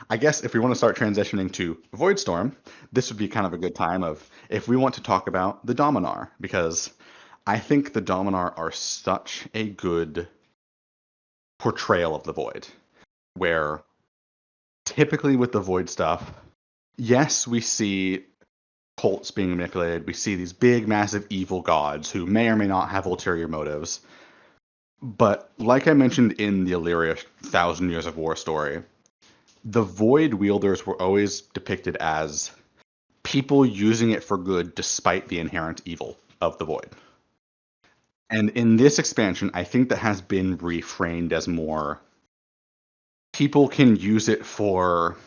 I guess if we want to start transitioning to Voidstorm, this would be kind of a good time of if we want to talk about the Dominar, because I think the Dominar are such a good portrayal of the void, where typically with the void stuff, yes, we see cults being manipulated. We see these big, massive evil gods who may or may not have ulterior motives. But like I mentioned in the Illyria 1,000 Years of War story, the void wielders were always depicted as people using it for good despite the inherent evil of the void. And in this expansion, I think that has been reframed as more people can use it for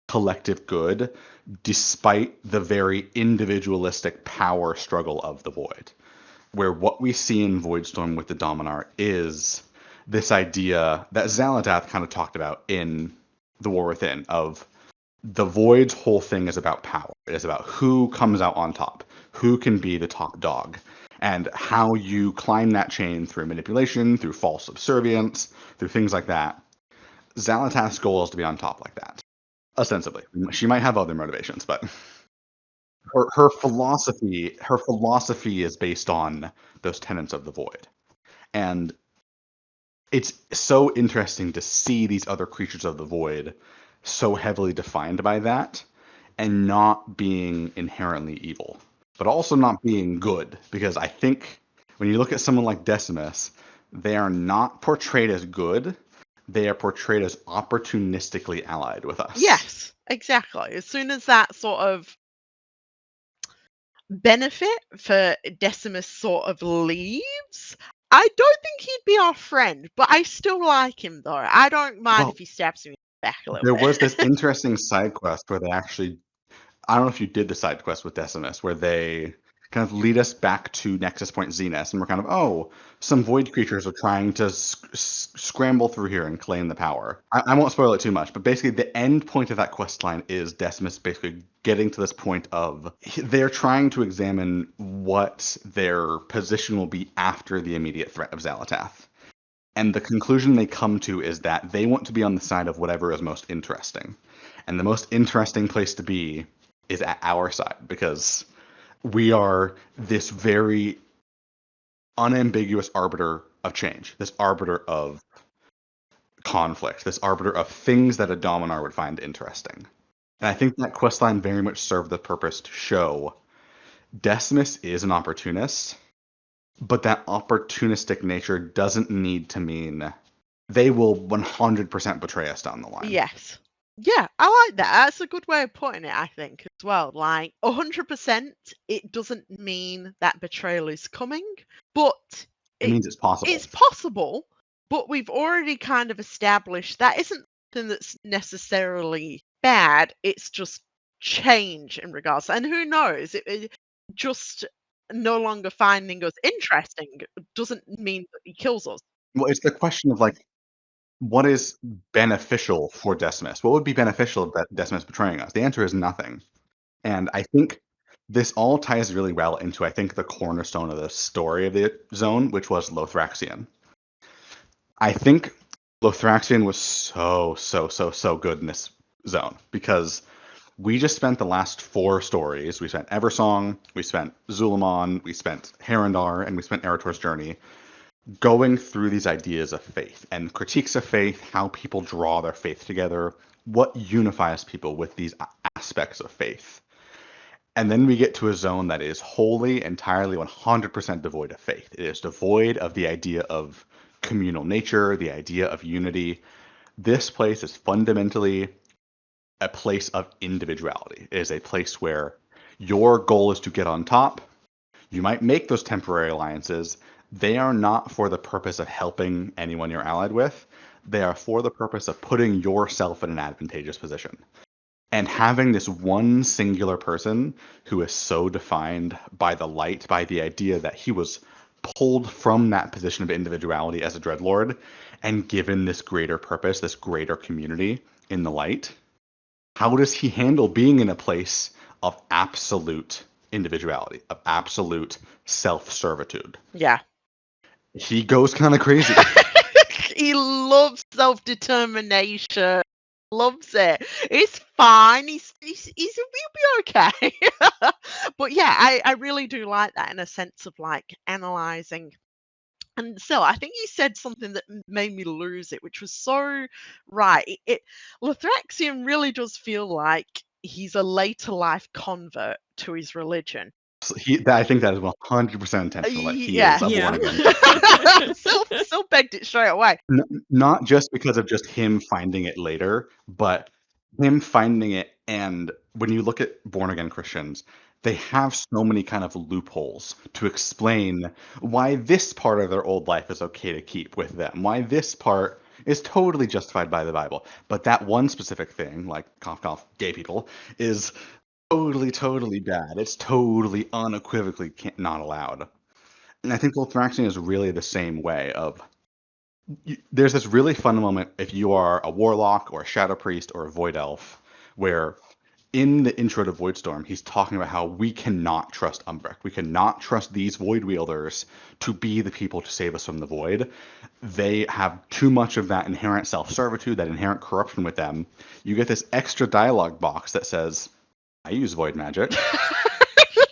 collective good despite the very individualistic power struggle of the void. Where what we see in Voidstorm with the Dominar is this idea that Xaladath kind of talked about in The War Within, of the void's whole thing is about power. It is about who comes out on top, who can be the top dog, and how you climb that chain through manipulation, through false subservience, through things like that. Xaladath's goal is to be on top like that. Ostensibly. She might have other motivations, but her philosophy is based on those tenets of the void. And it's so interesting to see these other creatures of the void so heavily defined by that and not being inherently evil, but also not being good. Because I think when you look at someone like Decimus, they are not portrayed as good. They are portrayed as opportunistically allied with us.
Yes, exactly. As soon as that sort of benefit for Decimus sort of leaves, I don't think he'd be our friend, but I still like him though. I don't mind if he stabs me in the back a little
There
bit.
was this interesting side quest where they actually, I don't know if you did the side quest with Decimus, where they kind of lead us back to Nexus Point Zenith, and we're kind of, oh, some void creatures are trying to scramble through here and claim the power. I won't spoil it too much, but basically the end point of that quest line is Decimus basically getting to this point of they're trying to examine what their position will be after the immediate threat of Xaladath. And the conclusion they come to is that they want to be on the side of whatever is most interesting. And the most interesting place to be is at our side, because we are this very unambiguous arbiter of change, this arbiter of conflict, this arbiter of things that a Dominar would find interesting. And I think that questline very much served the purpose to show Decimus is an opportunist, but that opportunistic nature doesn't need to mean they will 100% betray us down the line.
Yes. Yeah, I like that. That's a good way of putting it, I think, as well. Like, 100%, it doesn't mean that betrayal is coming, but
It means it's possible.
It's possible, but we've already kind of established that isn't something that's necessarily bad. It's just change in regards. And who knows? It just no longer finding us interesting doesn't mean that he kills us.
Well, it's the question of like, what is beneficial for Decimus? What would be beneficial of Decimus betraying us? The answer is nothing. And I think this all ties really well into, I think, the cornerstone of the story of the zone, which was Lothraxion. I think Lothraxion was so good in this zone, because we just spent the last 4 stories. We spent Eversong, we spent Zulamon, we spent Herondar, and we spent Arator's Journey going through these ideas of faith and critiques of faith, how people draw their faith together, what unifies people with these aspects of faith. And then we get to a zone that is wholly, entirely, 100% devoid of faith. It is devoid of the idea of communal nature, the idea of unity. This place is fundamentally a place of individuality. It is a place where Your goal is to get on top. You might make those temporary alliances. They are not for the purpose of helping anyone you're allied with. They are for the purpose of putting yourself in an advantageous position. And having this one singular person who is so defined by the light, by the idea that he was pulled from that position of individuality as a dreadlord and given this greater purpose, this greater community in the light, how does he handle being in a place of absolute individuality, of absolute self-servitude?
Yeah.
He goes kind of crazy.
He loves self-determination. Loves it. It's fine. He'll be okay. But yeah, I really do like that in a sense of like analyzing. And so I think you said something that made me lose it, which was so right. Lothraxion really does feel like he's a later life convert to his religion.
So I think that is 100% intentional. That he is
Yeah.
a
Yeah.
born again.
Still begged it straight away.
Not just because of just him finding it later, but him finding it. And when you look at born again Christians, they have so many kind of loopholes to explain why this part of their old life is okay to keep with them, why this part is totally justified by the Bible. But that one specific thing, like cough cough, gay people, is totally bad. It's totally unequivocally not allowed. And I think Ultraxion is really the same way of there's this really fun moment if you are a warlock or a shadow priest or a void elf, where in the intro to Voidstorm, he's talking about how we cannot trust Umbric. We cannot trust these void wielders to be the people to save us from the void. They have too much of that inherent self-servitude, that inherent corruption with them. You get this extra dialogue box that says, I use void magic.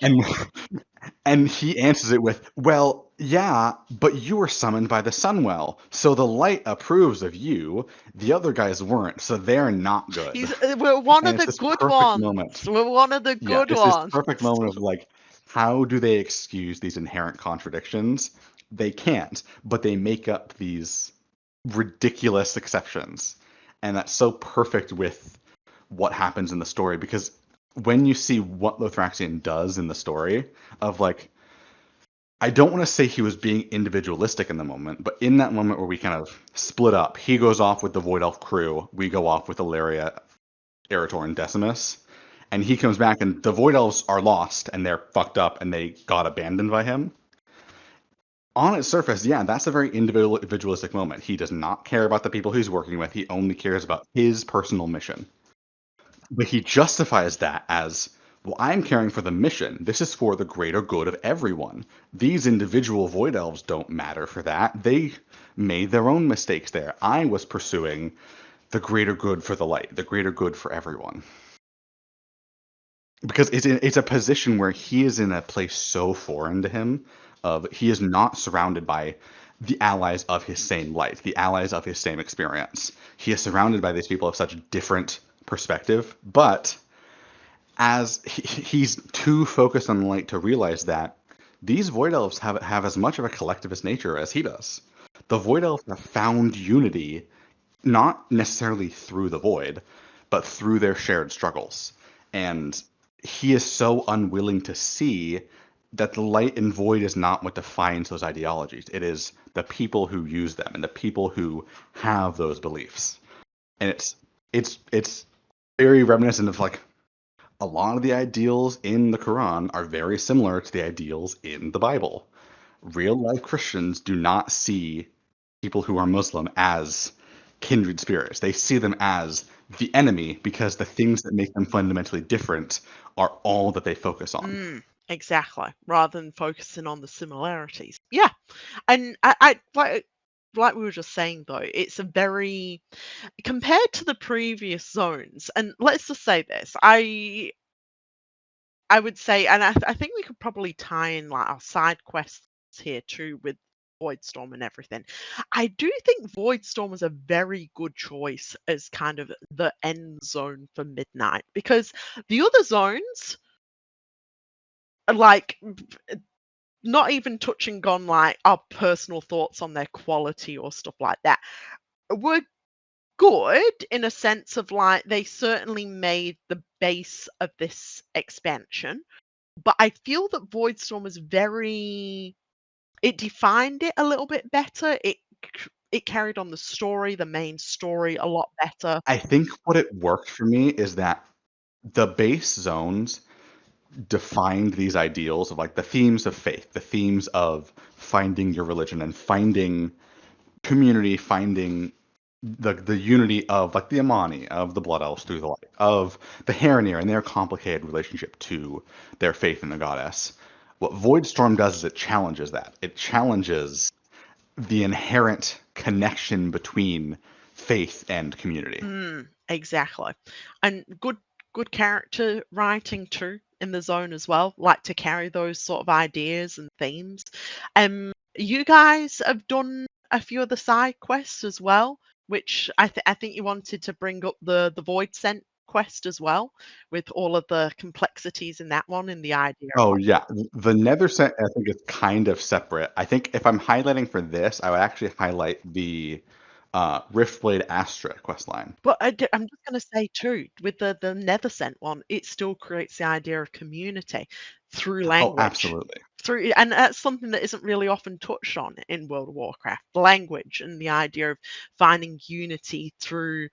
and and he answers it with, well, yeah, but you were summoned by the Sunwell, so the light approves of you. The other guys weren't, so they're not good.
We're one
And
of
it's
the
this
good
perfect
ones.
moment.
We're one of the
Yeah,
good
it's this
ones.
perfect moment of like, how do they excuse these inherent contradictions? They can't, but they make up these ridiculous exceptions. And that's so perfect with what happens in the story, because when you see what Lothraxion does in the story of like, I don't want to say he was being individualistic in the moment, but in that moment where we kind of split up, he goes off with the Void Elf crew, we go off with Ilaria, Arator, and Decimus, and he comes back and the Void Elves are lost and they're fucked up and they got abandoned by him. On its surface, yeah, that's a very individualistic moment. He does not care about the people he's working with. He only cares about his personal mission. But he justifies that as, well, I'm caring for the mission. This is for the greater good of everyone. These individual Void Elves don't matter for that. They made their own mistakes there. I was pursuing the greater good for the light, the greater good for everyone. Because it's a position where he is in a place so foreign to him, of he is not surrounded by the allies of his same light, the allies of his same experience. He is surrounded by these people of such different perspective, but as he's too focused on the light to realize that these void elves have as much of a collectivist nature as he does. The void elves have found unity not necessarily through the void, but through their shared struggles. And he is so unwilling to see that the light and void is not what defines those ideologies. It is the people who use them and the people who have those beliefs. And it's very reminiscent of like a lot of the ideals in the Quran are very similar to the ideals in the Bible. Real life Christians do not see people who are Muslim as kindred spirits. They see them as the enemy because the things that make them fundamentally different are all that they focus on.
Exactly. Rather than focusing on the similarities. Yeah. And I like we were just saying though, it's a very compared to the previous zones, and let's just say this, I would say, and I think we could probably tie in like our side quests here too with Voidstorm and everything. I do think Voidstorm was a very good choice as kind of the end zone for Midnight, because the other zones are like not even touching on like our personal thoughts on their quality or stuff like that, were good in a sense of like they certainly made the base of this expansion, but I feel that Voidstorm was very it defined it a little bit better. It carried on the story, the main story, a lot better.
I think what it worked for me is that the base zones defined these ideals of like the themes of faith, the themes of finding your religion and finding community, finding the unity of like the Amani, of the Blood Elves through the light, of the Heronir and their complicated relationship to their faith in the goddess. What Voidstorm does is it challenges that. It challenges the inherent connection between faith and community.
Exactly. And good character writing too in the zone as well, like to carry those sort of ideas and themes. You guys have done a few of the side quests as well, which I think you wanted to bring up the Voidsent quest as well, with all of the complexities in that one and the idea of
Oh
like
yeah, the Nethersent I think is kind of separate. I think if I'm highlighting for this, I would actually highlight the Riftblade Astra questline.
but I'm just going to say too, with the Nethersent one, it still creates the idea of community through
Oh,
language.
absolutely.
And that's something that isn't really often touched on in World of Warcraft. Language and the idea of finding unity through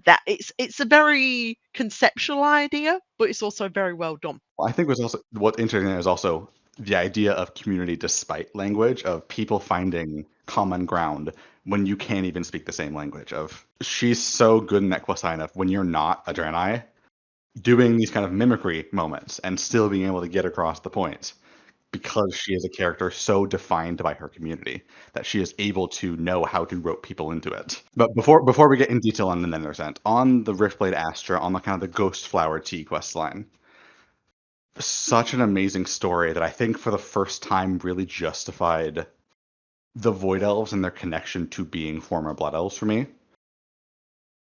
that. It's a very conceptual idea, but it's also very well done.
Well, I think what's interesting is also the idea of community despite language, of people finding common ground when you can't even speak the same language. Of she's so good in that questline of when you're not a Draenei, doing these kind of mimicry moments and still being able to get across the point because she is a character so defined by her community that she is able to know how to rope people into it. But before we get in detail on the Nethersent, on the Riftblade Astra, on the kind of the Ghost Flower Tea quest line, such an amazing story that I think for the first time really justified the Void Elves and their connection to being former Blood Elves for me.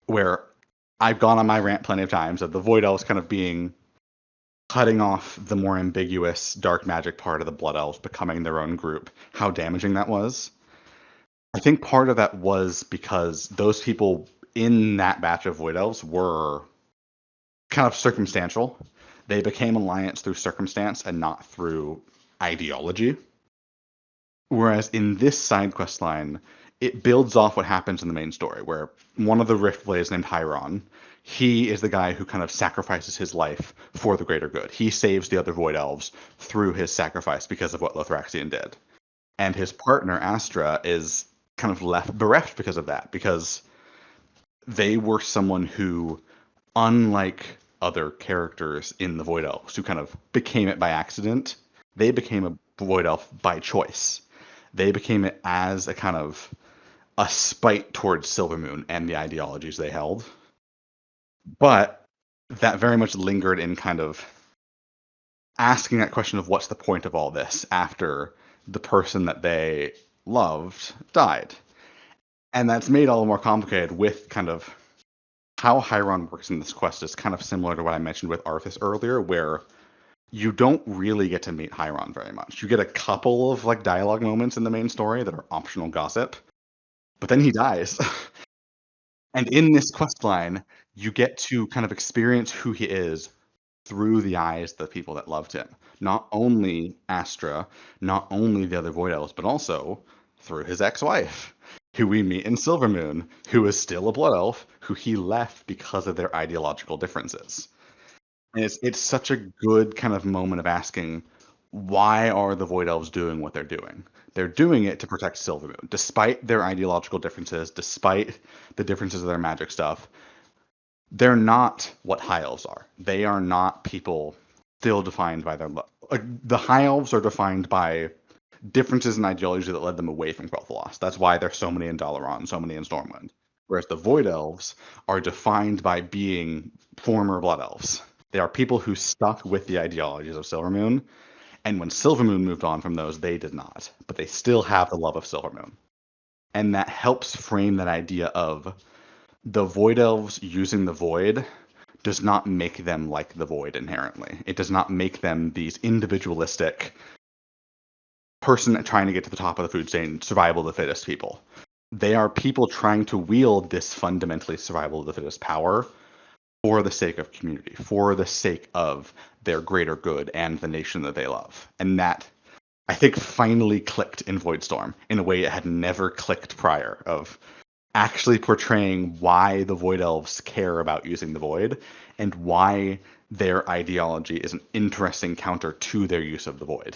Where I've gone on my rant plenty of times of the Void Elves kind of being cutting off the more ambiguous dark magic part of the Blood Elves, becoming their own group, how damaging that was. I think part of that was because those people in that batch of Void Elves were kind of circumstantial. They became alliance through circumstance and not through ideology. Whereas in this side quest line, it builds off what happens in the main story, where one of the Riftblades named Hyron, he is the guy who kind of sacrifices his life for the greater good. He saves the other Void Elves through his sacrifice because of what Lothraxion did. And his partner, Astra, is kind of left bereft because of that, because they were someone who, unlike other characters in the Void Elves who kind of became it by accident, they became a Void Elf by choice. They became it as a kind of a spite towards Silvermoon and the ideologies they held. But that very much lingered in kind of asking that question of what's the point of all this after the person that they loved died. And that's made all the more complicated with kind of how Hyron works in this quest is kind of similar to what I mentioned with Arthas earlier, where you don't really get to meet Hyron very much. You get a couple of like dialogue moments in the main story that are optional gossip, but then he dies. And in this quest line, you get to kind of experience who he is through the eyes of the people that loved him. Not only Astra, not only the other Void Elves, but also through his ex-wife, who we meet in Silvermoon, who is still a Blood Elf, who he left because of their ideological differences. And it's such a good kind of moment of asking, why are the Void Elves doing what they're doing? They're doing it to protect Silvermoon, despite their ideological differences, despite the differences of their magic stuff. They're not what High Elves are. They are not people still defined by their the High Elves are defined by differences in ideology that led them away from Quel'Thalas. That's why there's so many in Dalaran, so many in Stormwind. Whereas the Void Elves are defined by being former Blood Elves. They are people who stuck with the ideologies of Silvermoon, and when Silvermoon moved on from those, they did not. But they still have the love of Silvermoon. And that helps frame that idea of the Void Elves using the Void does not make them like the Void inherently. It does not make them these individualistic person trying to get to the top of the food chain, survival of the fittest people. They are people trying to wield this fundamentally survival of the fittest power for the sake of community, for the sake of their greater good and the nation that they love. And that, I think, finally clicked in Voidstorm in a way it had never clicked prior, of actually portraying why the Void Elves care about using the Void and why their ideology is an interesting counter to their use of the Void.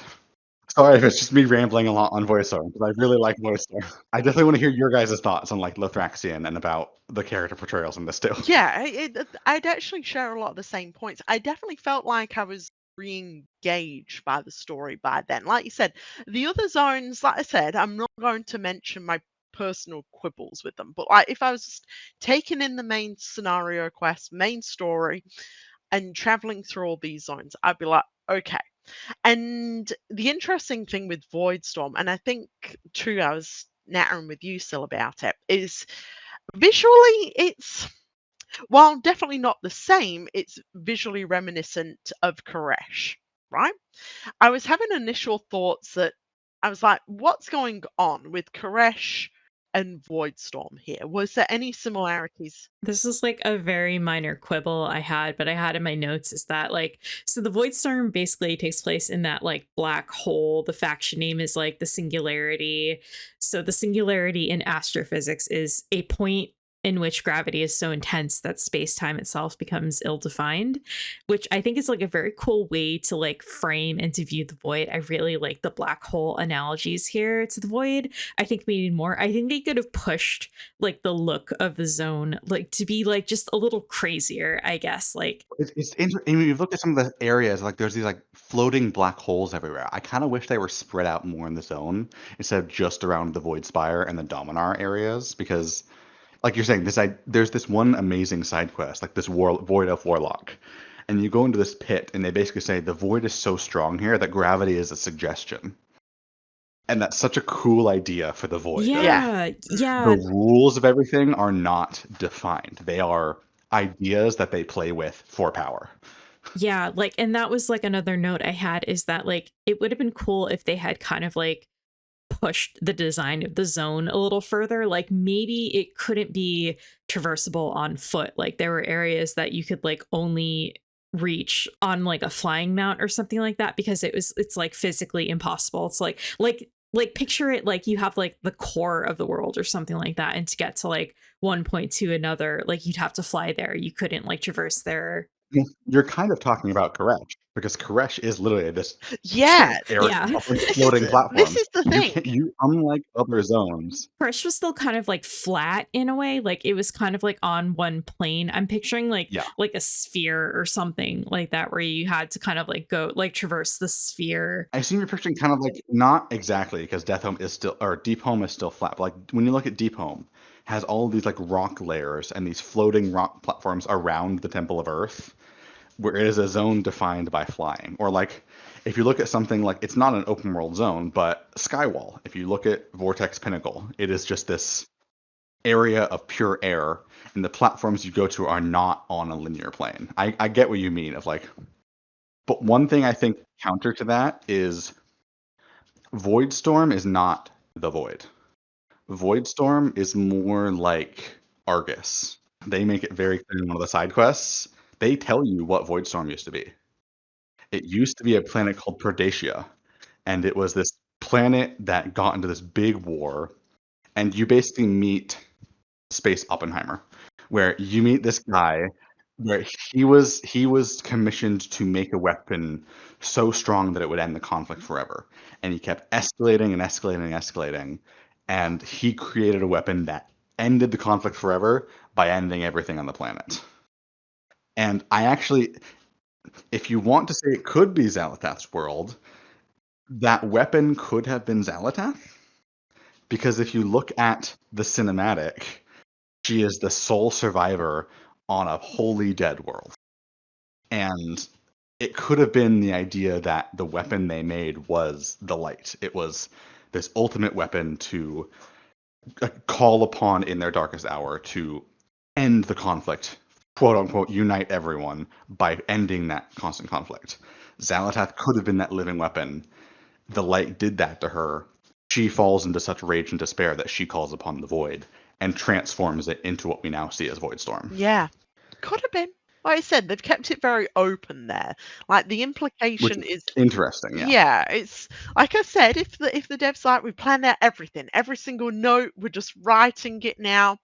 Sorry if it's just me rambling a lot on Voidstorm, because I really like Voidstorm. I definitely want to hear your guys' thoughts on like Lothraxion and about the character portrayals in this too.
Yeah, I'd actually share a lot of the same points. I definitely felt like I was re-engaged by the story by then. Like you said, the other zones, like I said, I'm not going to mention my personal quibbles with them, but like if I was just taking in the main scenario quest, main story, and traveling through all these zones, I'd be like, okay. And the interesting thing with Voidstorm, and I think too, I was nattering with you still about it, is visually it's, while definitely not the same, it's visually reminiscent of Koresh, right? I was having initial thoughts that I was like, what's going on with Koresh and Voidstorm here? Was there any similarities?
This is like a very minor quibble I had, but I had in my notes is that like, so the Voidstorm basically takes place in that like black hole. The faction name is like the Singularity. So the Singularity in astrophysics is a point in which gravity is so intense that space-time itself becomes ill-defined, which I think is like a very cool way to like frame and to view the void. I really like the black hole analogies here to the void. I think we need more. I think they could have pushed like the look of the zone like to be like just a little crazier, I guess. Like
It's interesting. When you look at some of the areas, like there's these like floating black holes everywhere. I kind of wish they were spread out more in the zone instead of just around the Void Spire and the Dominar areas, because like you're saying, there's this one amazing side quest, like this Void Elf Warlock, and you go into this pit, and they basically say the Void is so strong here that gravity is a suggestion, and that's such a cool idea for the Void.
yeah,
The rules of everything are not defined; they are ideas that they play with for power.
yeah, like, and that was like another note I had is that like it would have been cool if they had kind of like pushed the design of the zone a little further. Like maybe it couldn't be traversable on foot. Like there were areas that you could like only reach on like a flying mount or something like that because it's like physically impossible. It's like picture it like you have like the core of the world or something like that, and to get to like one point to another, like you'd have to fly there. You couldn't like traverse there.
You're kind of talking about Koresh, because Koresh is literally this
Yeah,
Yeah.
floating platform.
this is the thing.
You unlike other zones.
Fresh was still kind of like flat in a way, like it was kind of like on one plane. I'm picturing like like a sphere or something like that where you had to kind of like go like traverse the sphere.
I assume you're picturing kind of like, not exactly, because Death Home is still, or Deep Home is still flat, but like when you look at Deep Home, has all these like rock layers and these floating rock platforms around the Temple of Earth, where it is a zone defined by flying. Or like if you look at something like, it's not an open world zone, but Skywall, if you look at Vortex Pinnacle, it is just this area of pure air, and the platforms you go to are not on a linear plane. I get what you mean of like, but one thing I think counter to that is Voidstorm is not the Void. Voidstorm is more like Argus. They make it very clear in one of the side quests. They tell you what Voidstorm used to be. It used to be a planet called Perdacia, and it was this planet that got into this big war, and you basically meet Space Oppenheimer, where you meet this guy where he was commissioned to make a weapon so strong that it would end the conflict forever. And he kept escalating and escalating and escalating, and he created a weapon that ended the conflict forever by ending everything on the planet. And I actually, if you want to say it could be Xalatath's world, that weapon could have been Xalatath. Because if you look at the cinematic, she is the sole survivor on a wholly dead world. And it could have been the idea that the weapon they made was the light. It was this ultimate weapon to call upon in their darkest hour to end the conflict, quote unquote, unite everyone by ending that constant conflict. Xalatath could have been that living weapon. The light did that to her. she falls into such rage and despair that she calls upon the void and transforms it into what we now see as Voidstorm.
Yeah. Could have been. Like I said, they've kept it very open there. Like the
Which
implication
is
is,
interesting, yeah.
yeah, it's like I said, if the devs like we planned out everything, every single note, we're just writing it now.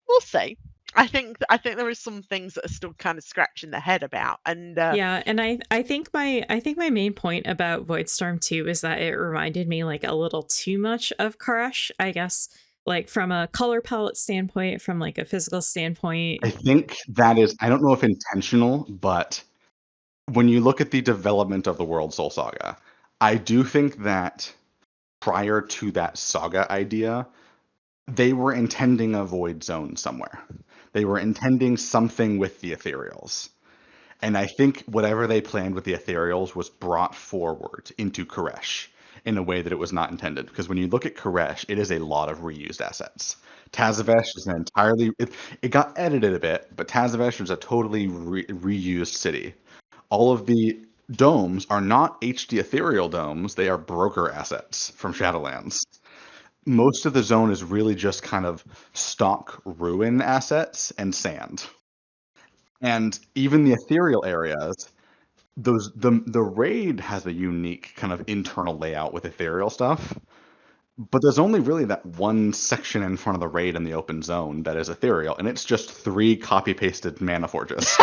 We'll see. I think there is some things that are still kind of scratching their head about, and
Yeah, and I think my main point about Voidstorm 2 is that it reminded me like a little too much of Koresh, I guess, like from a color palette standpoint, from like a physical standpoint.
I think that is, I don't know if intentional, but when you look at the development of the World Soul Saga, I do think that prior to that saga idea, they were intending a void zone somewhere. They were intending something with the ethereals. And I think whatever they planned with the ethereals was brought forward into Koresh in a way that it was not intended. Because when you look at Koresh, it is a lot of reused assets. Tazavesh is an entirely, it got edited a bit, but Tazavesh is a totally reused city. All of the domes are not HD ethereal domes, they are broker assets from Shadowlands. Most of the zone is really just kind of stock ruin assets and sand. And even the ethereal areas, the raid has a unique kind of internal layout with ethereal stuff, but there's only really that one section in front of the raid in the open zone that is ethereal, and it's just 3 copy-pasted mana forges.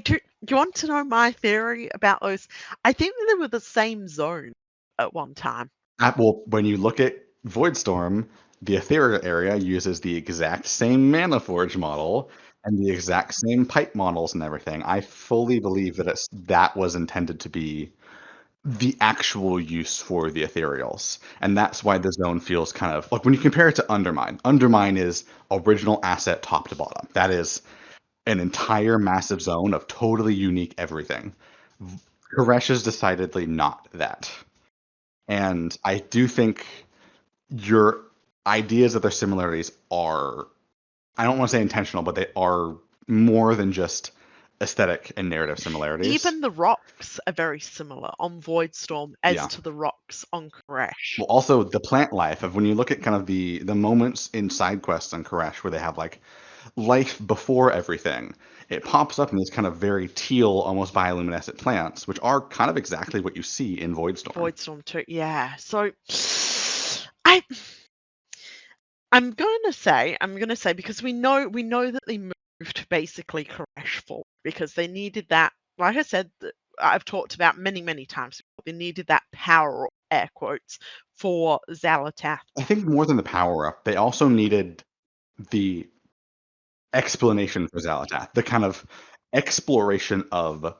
do you want to know my theory about those? I think that they were the same zone at one time.
Well, when you look at Voidstorm, the ethereal area uses the exact same mana forge model and the exact same pipe models and everything. I fully believe that that was intended to be the actual use for the ethereals, and that's why the zone feels kind of like, when you compare it to Undermine. Undermine is original asset top to bottom. That is an entire massive zone of totally unique everything. Koresh is decidedly not that. And I do think your ideas of their similarities are, I don't want to say intentional, but they are more than just aesthetic and narrative similarities.
Even the rocks are very similar on Voidstorm as
Yeah.
to the rocks on Koresh.
Well, also the plant life of when you look at kind of the moments in Sidequests on Koresh where they have like life before everything, it pops up in these kind of very teal, almost bioluminescent plants, which are kind of exactly what you see in Voidstorm.
Voidstorm 2, yeah. So I'm gonna say because we know that they moved basically Koresh forward because they needed that. Like I said, I've talked about many times before, they needed that power up, air quotes, for Xal'atath.
I think more than the power up, they also needed the explanation for Xal'atath, the kind of exploration of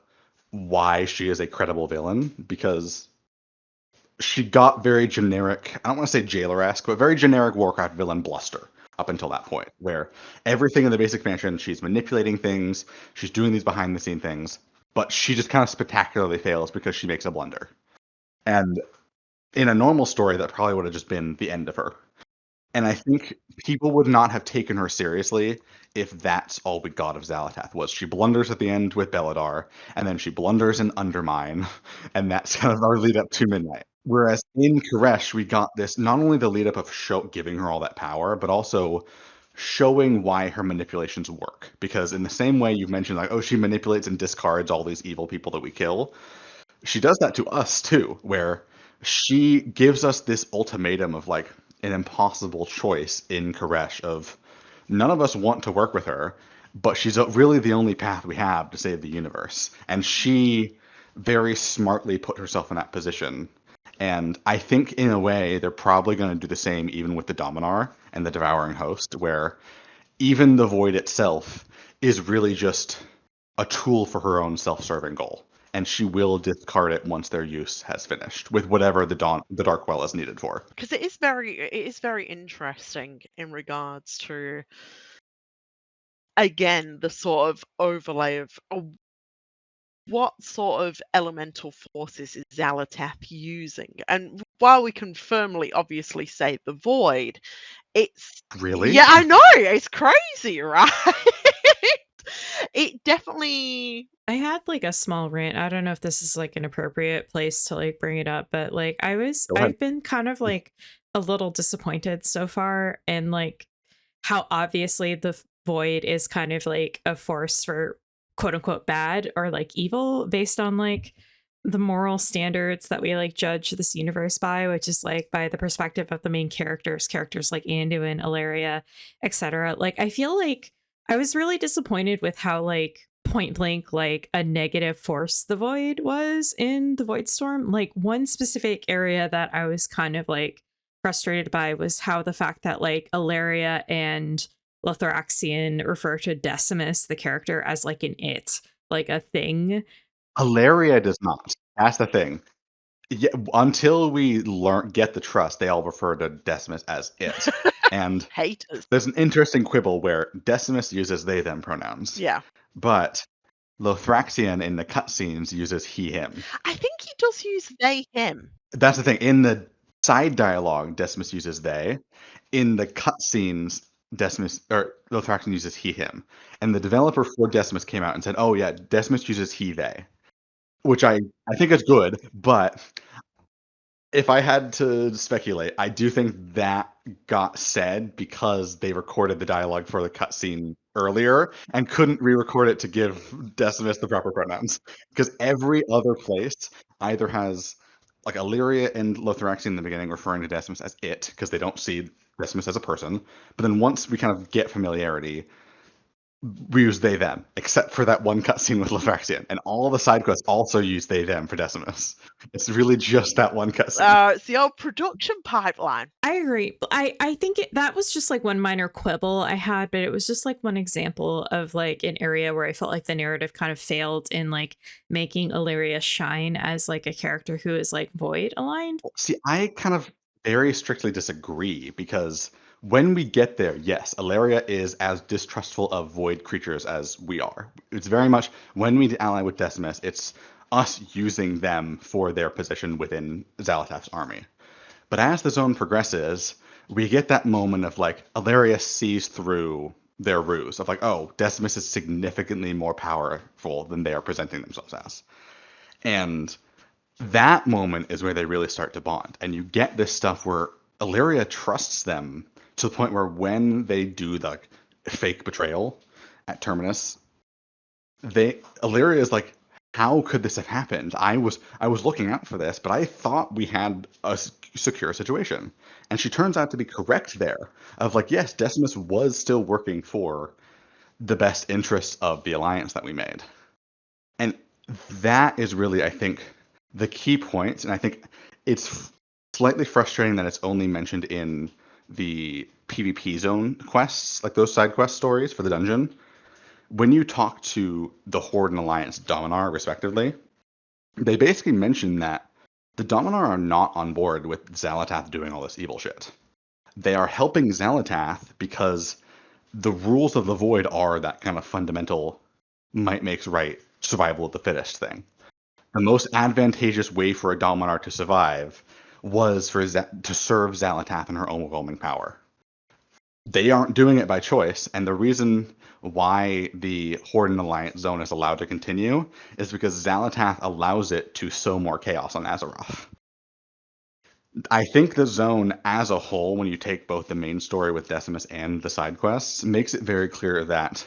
why she is a credible villain, because she got very generic, I don't want to say jailer-esque, but very generic Warcraft villain bluster up until that point, where everything in the basic expansion, she's manipulating things, she's doing these behind-the-scene things, but she just kind of spectacularly fails because she makes a blunder. And in a normal story, that probably would have just been the end of her. And I think people would not have taken her seriously if that's all we got of Xal'atath was. She blunders at the end with Beladar, and then she blunders in Undermine, and that's kind of our lead up to Midnight. Whereas in Koresh, we got this, not only the lead up of giving her all that power, but also showing why her manipulations work. Because in the same way you've mentioned, like, oh, she manipulates and discards all these evil people that we kill, she does that to us too, where she gives us this ultimatum of like an impossible choice in Koresh of none of us want to work with her, but she's really the only path we have to save the universe. And she very smartly put herself in that position. And I think in a way they're probably going to do the same even with the Dominar and the Devouring Host, where even the Void itself is really just a tool for her own self-serving goal, and she will discard it once their use has finished with whatever the Darkwell is needed for.
Because it is very interesting in regards to, again, the sort of overlay of what sort of elemental forces is Xal'atath using. And while we can firmly obviously say the void, it's
Really?
yeah, I know, it's crazy, right? it definitely.
I had like a small rant. I don't know if this is like an appropriate place to like bring it up, but like
Go ahead.
I've been kind of like a little disappointed so far, and like how obviously the void is kind of like a force for quote unquote bad or like evil based on like the moral standards that we like judge this universe by, which is like by the perspective of the main characters like Anduin, Ilaria, etc. Like I feel like I was really disappointed with how like point blank like a negative force the void was in the Voidstorm. Like one specific area that I was kind of like frustrated by was how the fact that like Ilaria and Lothraxion refer to Decimus, the character, as like an it, like a thing.
Ilaria does not. That's the thing. Yeah, until we get the trust, they all refer to Decimus as it. And
Haters.
there's an interesting quibble where Decimus uses they them pronouns.
Yeah.
But Lothraxion in the cutscenes uses he him.
I think he does use they him.
That's the thing. In the side dialogue, Decimus uses they. In the cutscenes, Decimus or Lothraxion uses he him. And the developer for Decimus came out and said, "Oh yeah, Decimus uses he they," which I think is good. But if I had to speculate, I do think that got said because they recorded the dialogue for the cutscene earlier and couldn't re-record it to give Decimus the proper pronouns. Because every other place either has like Illyria and Lothraxion in the beginning referring to Decimus as it because they don't see Decimus as a person. But then once we kind of get familiarity, we use they them, except for that one cutscene with Lothraxion, and all the side quests also use they them for Decimus. It's really just that one cutscene.
It's the old production pipeline.
I agree. But I think that was just like one minor quibble I had, but it was just like one example of like an area where I felt like the narrative kind of failed in like making Illyria shine as like a character who is like void aligned.
See, I kind of very strictly disagree because when we get there, yes, Ilaria is as distrustful of void creatures as we are. It's very much when we ally with Decimus, it's us using them for their position within Xalatath's army. But as the zone progresses, we get that moment of like Ilaria sees through their ruse of like, oh, Decimus is significantly more powerful than they are presenting themselves as. And that moment is where they really start to bond. And you get this stuff where Illyria trusts them to the point where when they do the fake betrayal at Terminus, Illyria is like, how could this have happened? I was looking out for this, but I thought we had a secure situation. And she turns out to be correct there. Of like, yes, Decimus was still working for the best interests of the alliance that we made. And that is really, I think, the key point. And I think it's slightly frustrating that it's only mentioned in the PvP zone quests, like those side quest stories for the dungeon. When you talk to the Horde and Alliance Dominar, respectively, they basically mention that the Dominar are not on board with Xalatath doing all this evil shit. They are helping Xalatath because the rules of the Void are that kind of fundamental might makes right, survival of the fittest thing. The most advantageous way for a Dominar to survive was for to serve Xalatath in her overwhelming power. They aren't doing it by choice, and the reason why the Horde and Alliance zone is allowed to continue is because Xalatath allows it to sow more chaos on Azeroth. I think the zone as a whole, when you take both the main story with Decimus and the side quests, makes it very clear that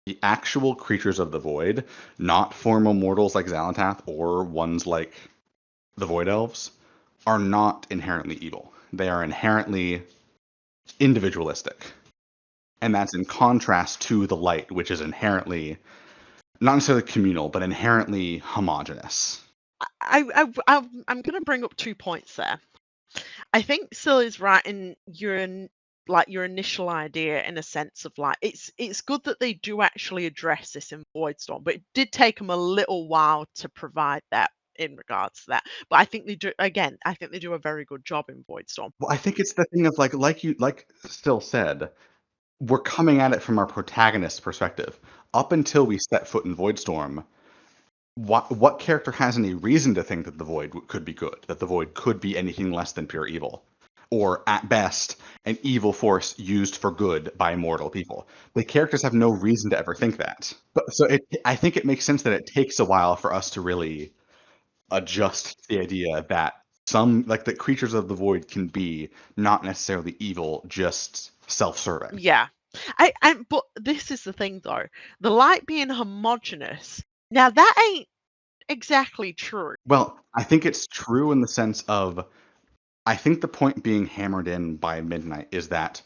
the actual creatures of the Void, not formal mortals like Xalatath or ones like the Void Elves, are not inherently evil. They are inherently individualistic. And that's in contrast to the light, which is inherently, not necessarily communal, but inherently homogenous.
I'm going to bring up 2 points there. I think Sil is right in your initial idea, in a sense of like it's good that they do actually address this in Voidstorm, but it did take them a little while to provide that in regards to that. But I think they do, again, I think they do a very good job in Voidstorm.
Well, I think it's the thing of like Still said, we're coming at it from our protagonist's perspective. Up until we set foot in Voidstorm, what character has any reason to think that the Void could be good, that the Void could be anything less than pure evil? or at best, an evil force used for good by mortal people. The characters have no reason to ever think that. I think it makes sense that it takes a while for us to really adjust the idea that that creatures of the void can be not necessarily evil, just self-serving.
Yeah. But this is the thing though. The light being homogenous, now that ain't exactly true.
Well, I think it's true in the sense of, I think the point being hammered in by Midnight is that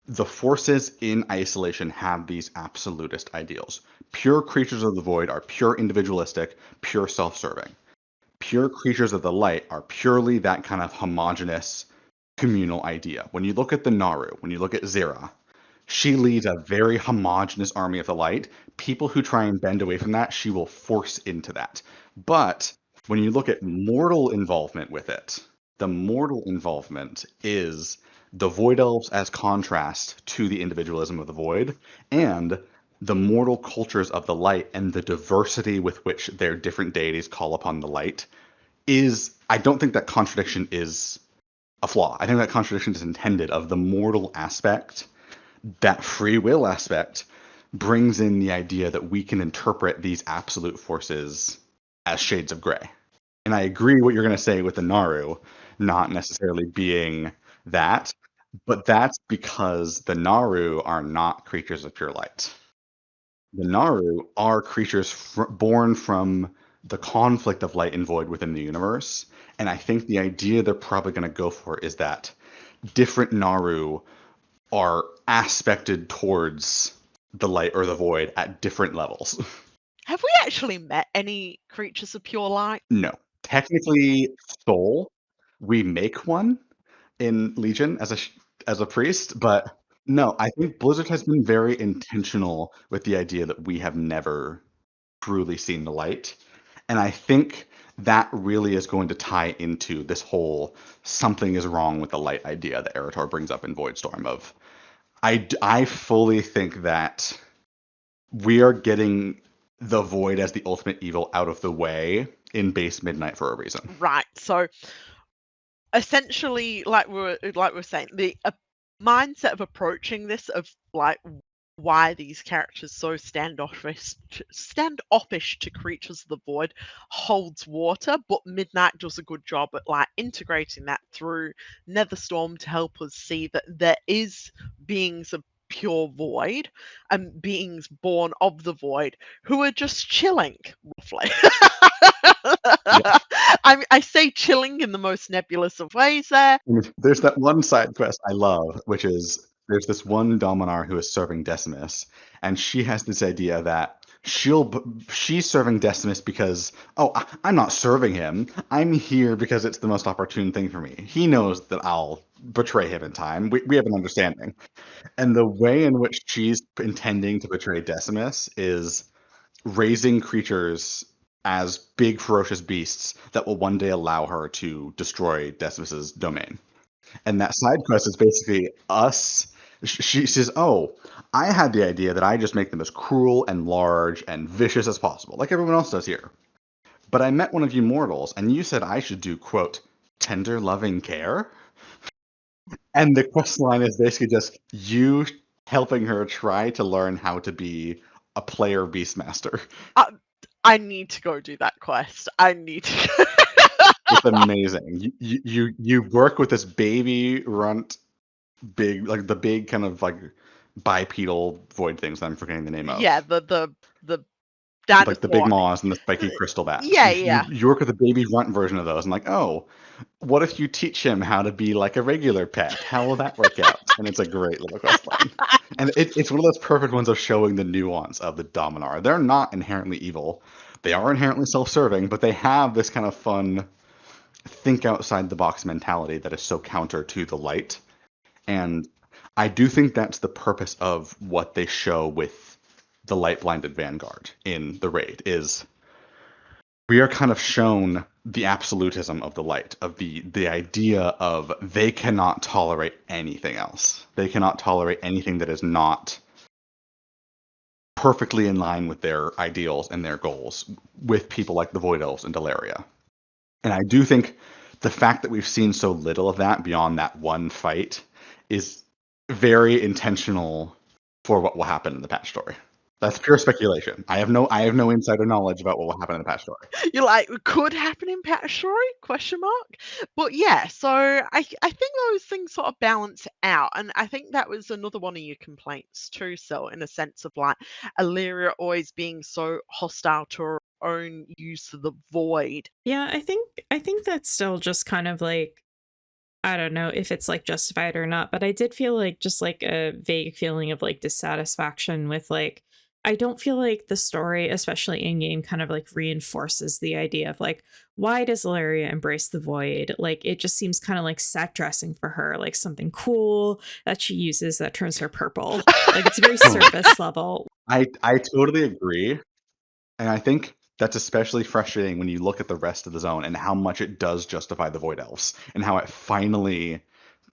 the forces in isolation have these absolutist ideals. Pure creatures of the void are pure individualistic, pure self-serving. Pure creatures of the light are purely that kind of homogenous communal idea. When you look at the Naru, when you look at Zira, she leads a very homogenous army of the light. People who try and bend away from that, she will force into that. But when you look at mortal involvement with it, the mortal involvement is the Void Elves as contrast to the individualism of the Void, and the mortal cultures of the light and the diversity with which their different deities call upon the light I don't think that contradiction is a flaw. I think that contradiction is intended of the mortal aspect. That free will aspect brings in the idea that we can interpret these absolute forces as shades of gray. And I agree what you're going to say with the Naru not necessarily being that, but that's because the Naru are not creatures of pure light. The Naru are creatures born from the conflict of light and void within the universe. And I think the idea they're probably going to go for is that different Naru are aspected towards the light or the void at different levels.
Have we actually met any creatures of pure light?
No. Technically, Soul, we make one in Legion as a priest, but no, I think Blizzard has been very intentional with the idea that we have never truly seen the light. And I think that really is going to tie into this whole something is wrong with the light idea that Arator brings up in Voidstorm of I fully think that we are getting the void as the ultimate evil out of the way in base Midnight for a reason.
Right. So essentially, like we're saying, the mindset of approaching this of like why these characters so standoffish to creatures of the void holds water, but Midnight does a good job at like integrating that through Netherstorm to help us see that there is beings of pure void and beings born of the void who are just chilling, roughly.
Yeah.
I say chilling in the most nebulous of ways there.
There's that one side quest I love, which is there's this one Dominar who is serving Decimus, and she has this idea that she's serving Decimus because, I'm not serving him. I'm here because it's the most opportune thing for me. He knows that I'll betray him in time. We have an understanding. And the way in which she's intending to betray Decimus is raising creatures as big, ferocious beasts that will one day allow her to destroy Decimus's domain. And that side quest is basically us. She says, I had the idea that I just make them as cruel and large and vicious as possible, like everyone else does here. But I met one of you mortals, and you said I should do, quote, tender loving care? And the quest line is basically just you helping her try to learn how to be a player beastmaster.
I need to go do that quest. I need to.
It's amazing. You work with this baby runt, big like the big kind of like bipedal void things that I'm forgetting the name of.
Yeah, the dinosaur.
Like the big maws and the spiky crystal bats.
Yeah.
You work with a baby runt version of those, and like, what if you teach him how to be like a regular pet? How will that work out? And it's a great little quest line. And it's one of those perfect ones of showing the nuance of the Dominar. They're not inherently evil. They are inherently self-serving, but they have this kind of fun, think outside the box mentality that is so counter to the light. And I do think that's the purpose of what they show with the light blinded vanguard in the raid is we are kind of shown the absolutism of the light, of the idea of they cannot tolerate anything else. They cannot tolerate anything that is not perfectly in line with their ideals and their goals with people like the Void Elves and Delaria. And I do think the fact that we've seen so little of that beyond that one fight is very intentional for what will happen in the patch story. That's pure speculation. I have no insider knowledge about what will happen in the patch story.
You're like, could happen in patch story? Question mark. But yeah, so I think those things sort of balance out, and I think that was another one of your complaints too, Sil, in a sense of like Illyria always being so hostile to her own use of the void.
Yeah, I think that's still just kind of like, I don't know if it's like justified or not, but I did feel like just like a vague feeling of like dissatisfaction with like, I don't feel like the story, especially in game, kind of like reinforces the idea of like, why does Ilaria embrace the void? Like, it just seems kind of like set dressing for her, like something cool that she uses that turns her purple. Like, it's very surface level.
I totally agree. And I think that's especially frustrating when you look at the rest of the zone and how much it does justify the Void Elves and how it finally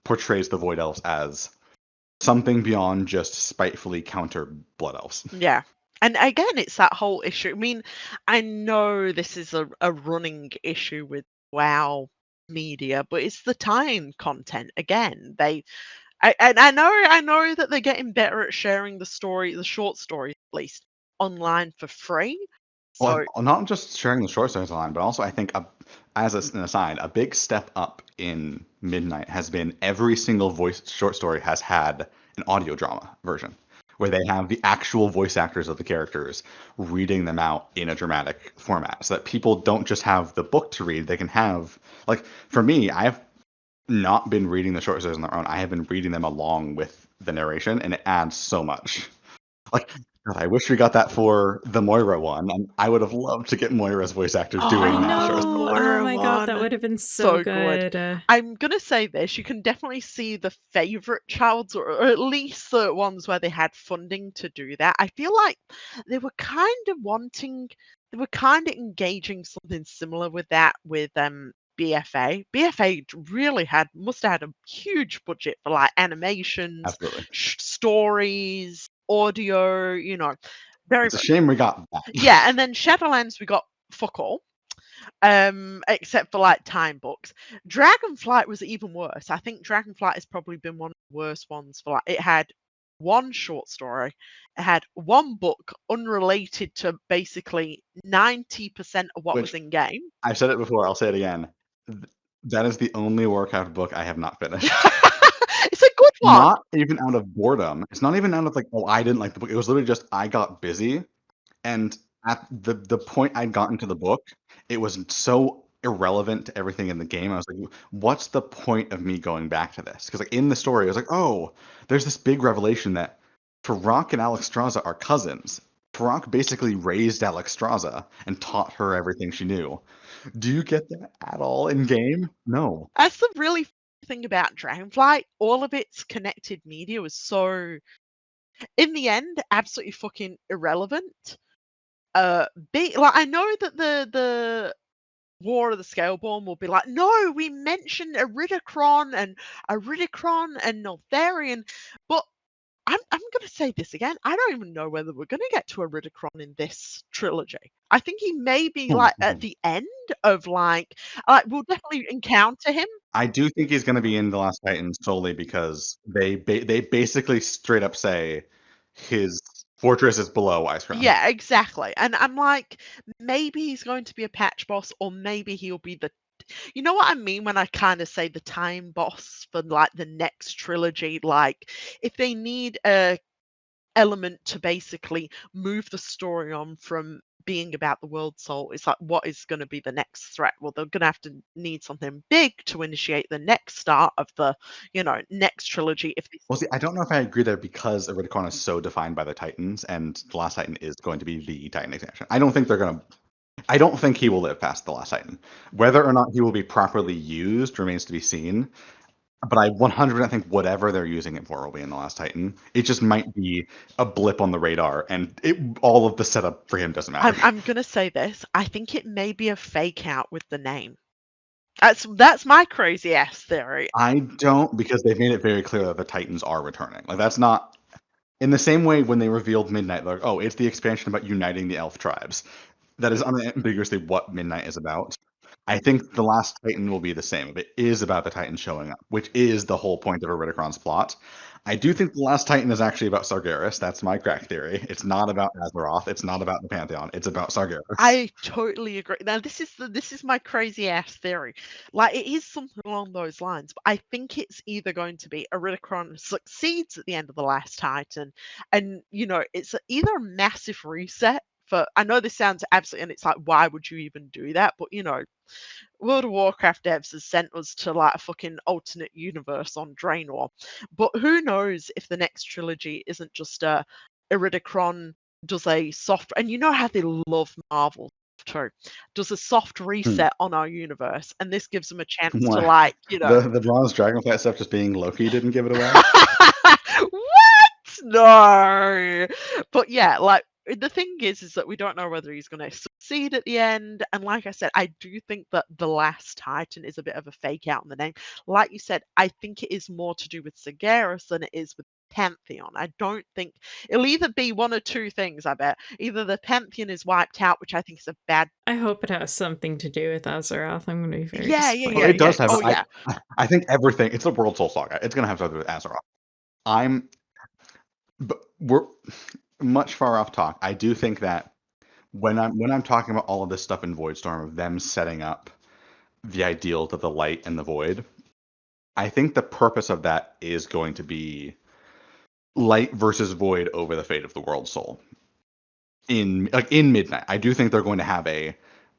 portrays the Void Elves as something beyond just spitefully counter Blood Elves.
Yeah. And again, it's that whole issue. I mean, I know this is a running issue with WoW media, but it's the time content again. I know that they're getting better at sharing the story, the short story at least, online for free. So
Well, not just sharing the short stories online, but also I think, an aside, a big step up in Midnight has been every single voice short story has had an audio drama version, where they have the actual voice actors of the characters reading them out in a dramatic format, so that people don't just have the book to read. They can have, like, for me, I have not been reading the short stories on their own. I have been reading them along with the narration, and it adds so much. Like, God, I wish we got that for the Moira one. I would have loved to get Moira's voice actors doing
I
that short
know.
story.
Oh my god, that would have been so good.
I'm gonna say this: you can definitely see the favorite childs, or at least the ones where they had funding to do that. I feel like they were kind of engaging something similar with that with BFA. BFA really must have had a huge budget for like animations,
Absolutely.
stories, audio. Very
It's a shame we got that.
yeah. And then Shadowlands, we got fuck all. Except for like time books. Dragonflight was even worse. I think Dragonflight has probably been one of the worst ones for like it had one short story, it had one book unrelated to basically 90% of what was
Which,
in game.
I've said it before, I'll say it again. That is the only Warcraft book I have not finished.
It's a good one.
Not even out of boredom. It's not even out of like, oh, I didn't like the book. It was literally just I got busy, and at the point I'd gotten to the book, it was so irrelevant to everything in the game. I was like, what's the point of me going back to this? Because like in the story, I was like, oh, there's this big revelation that Farak and Alexstrasza are cousins. Farak basically raised Alexstrasza and taught her everything she knew. Do you get that at all in game? No.
That's the really thing about Dragonflight. All of its connected media was so, in the end, absolutely fucking irrelevant. Like I know that the War of the Scaleborn will be like, no, we mentioned Aridicron and Neltharion, but I'm gonna say this again. I don't even know whether we're gonna get to Aridicron in this trilogy. I think he may be like at the end of like we'll definitely encounter him.
I do think he's going to be in The Last Titan solely because they basically straight up say his fortress is below Icecrown.
Yeah, exactly. And I'm like, maybe he's going to be a patch boss, or maybe he'll be the. You know what I mean when I kind of say the time boss for like the next trilogy? Like, if they need a element to basically move the story on from being about the world soul, it's like, what is going to be the next threat? Well, they're going to have to need something big to initiate the next start of the next trilogy.
Well, see, I don't know if I agree there because Iridicon is so defined by the Titans, and The Last Titan is going to be the Titan expansion. I don't think he will live past The Last Titan. Whether or not he will be properly used remains to be seen. But I 100% think whatever they're using it for will be in The Last Titan. It just might be a blip on the radar, and all of the setup for him doesn't matter.
I'm gonna say this. I think it may be a fake out with the name. That's my crazy ass theory.
I don't, because they've made it very clear that the Titans are returning. Like, that's not in the same way when they revealed Midnight. Like, oh, it's the expansion about uniting the elf tribes. That is unambiguously what Midnight is about. I think the last Titan will be the same. It is about the Titan showing up, which is the whole point of Eridikron's plot. I do think the last Titan is actually about Sargeras. That's my crack theory. It's not about Azeroth. It's not about the Pantheon. It's about Sargeras.
I totally agree. Now this is my crazy ass theory. Like it is something along those lines, but I think it's either going to be Eridikron succeeds at the end of the last Titan, and it's either a massive reset for. I know this sounds absolutely, and it's like, why would you even do that? But World of Warcraft devs has sent us to like a fucking alternate universe on Draenor. But who knows if the next trilogy isn't just Eridikron does a soft, and you know how they love Marvel too, does a soft reset on our universe, and this gives them a chance to
What? The bronze dragonflight stuff just being Loki didn't give it away.
What? No. But yeah, like the thing is that we don't know whether he's going to succeed at the end. And like I said, I do think that the last Titan is a bit of a fake out in the name. Like you said, I think it is more to do with Sargeras than it is with Pantheon. I don't think it'll either be one or two things. I bet either the Pantheon is wiped out, which I think is a bad.
I hope it has something to do with Azeroth. I'm going to be very
Yeah.
disappointed.
It does have.
Oh yeah.
I think everything. It's a World Soul Saga. It's going to have something with Azeroth. But we're much far off talk. I do think that when I'm talking about all of this stuff in Voidstorm, of them setting up the ideal to the light and the void, I think the purpose of that is going to be light versus void over the fate of the World Soul. In Midnight, I do think they're going to have a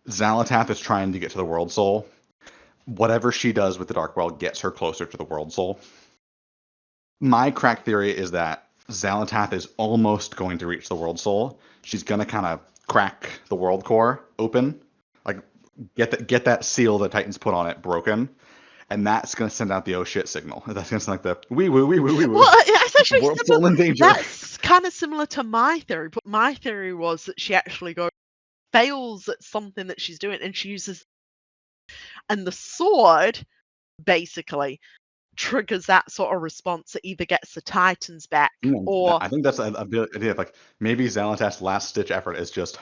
Xal'atath is trying to get to the World Soul. Whatever she does with the Dark World gets her closer to the World Soul. My crack theory is that Xal'atath is almost going to reach the World Soul. She's gonna kind of crack the World Core open, like get that seal that Titans put on it broken, and that's gonna send out the oh shit signal. That's gonna sound like the wee woo wee woo wee woo.
Well, that's actually
World Soul in danger.
That's kind of similar to my theory, but my theory was that she actually fails at something that she's doing, and she uses, and the sword basically triggers that sort of response that either gets the Titans back or.
I think that's a bit idea. Like maybe Xal'atath's last stitch effort is just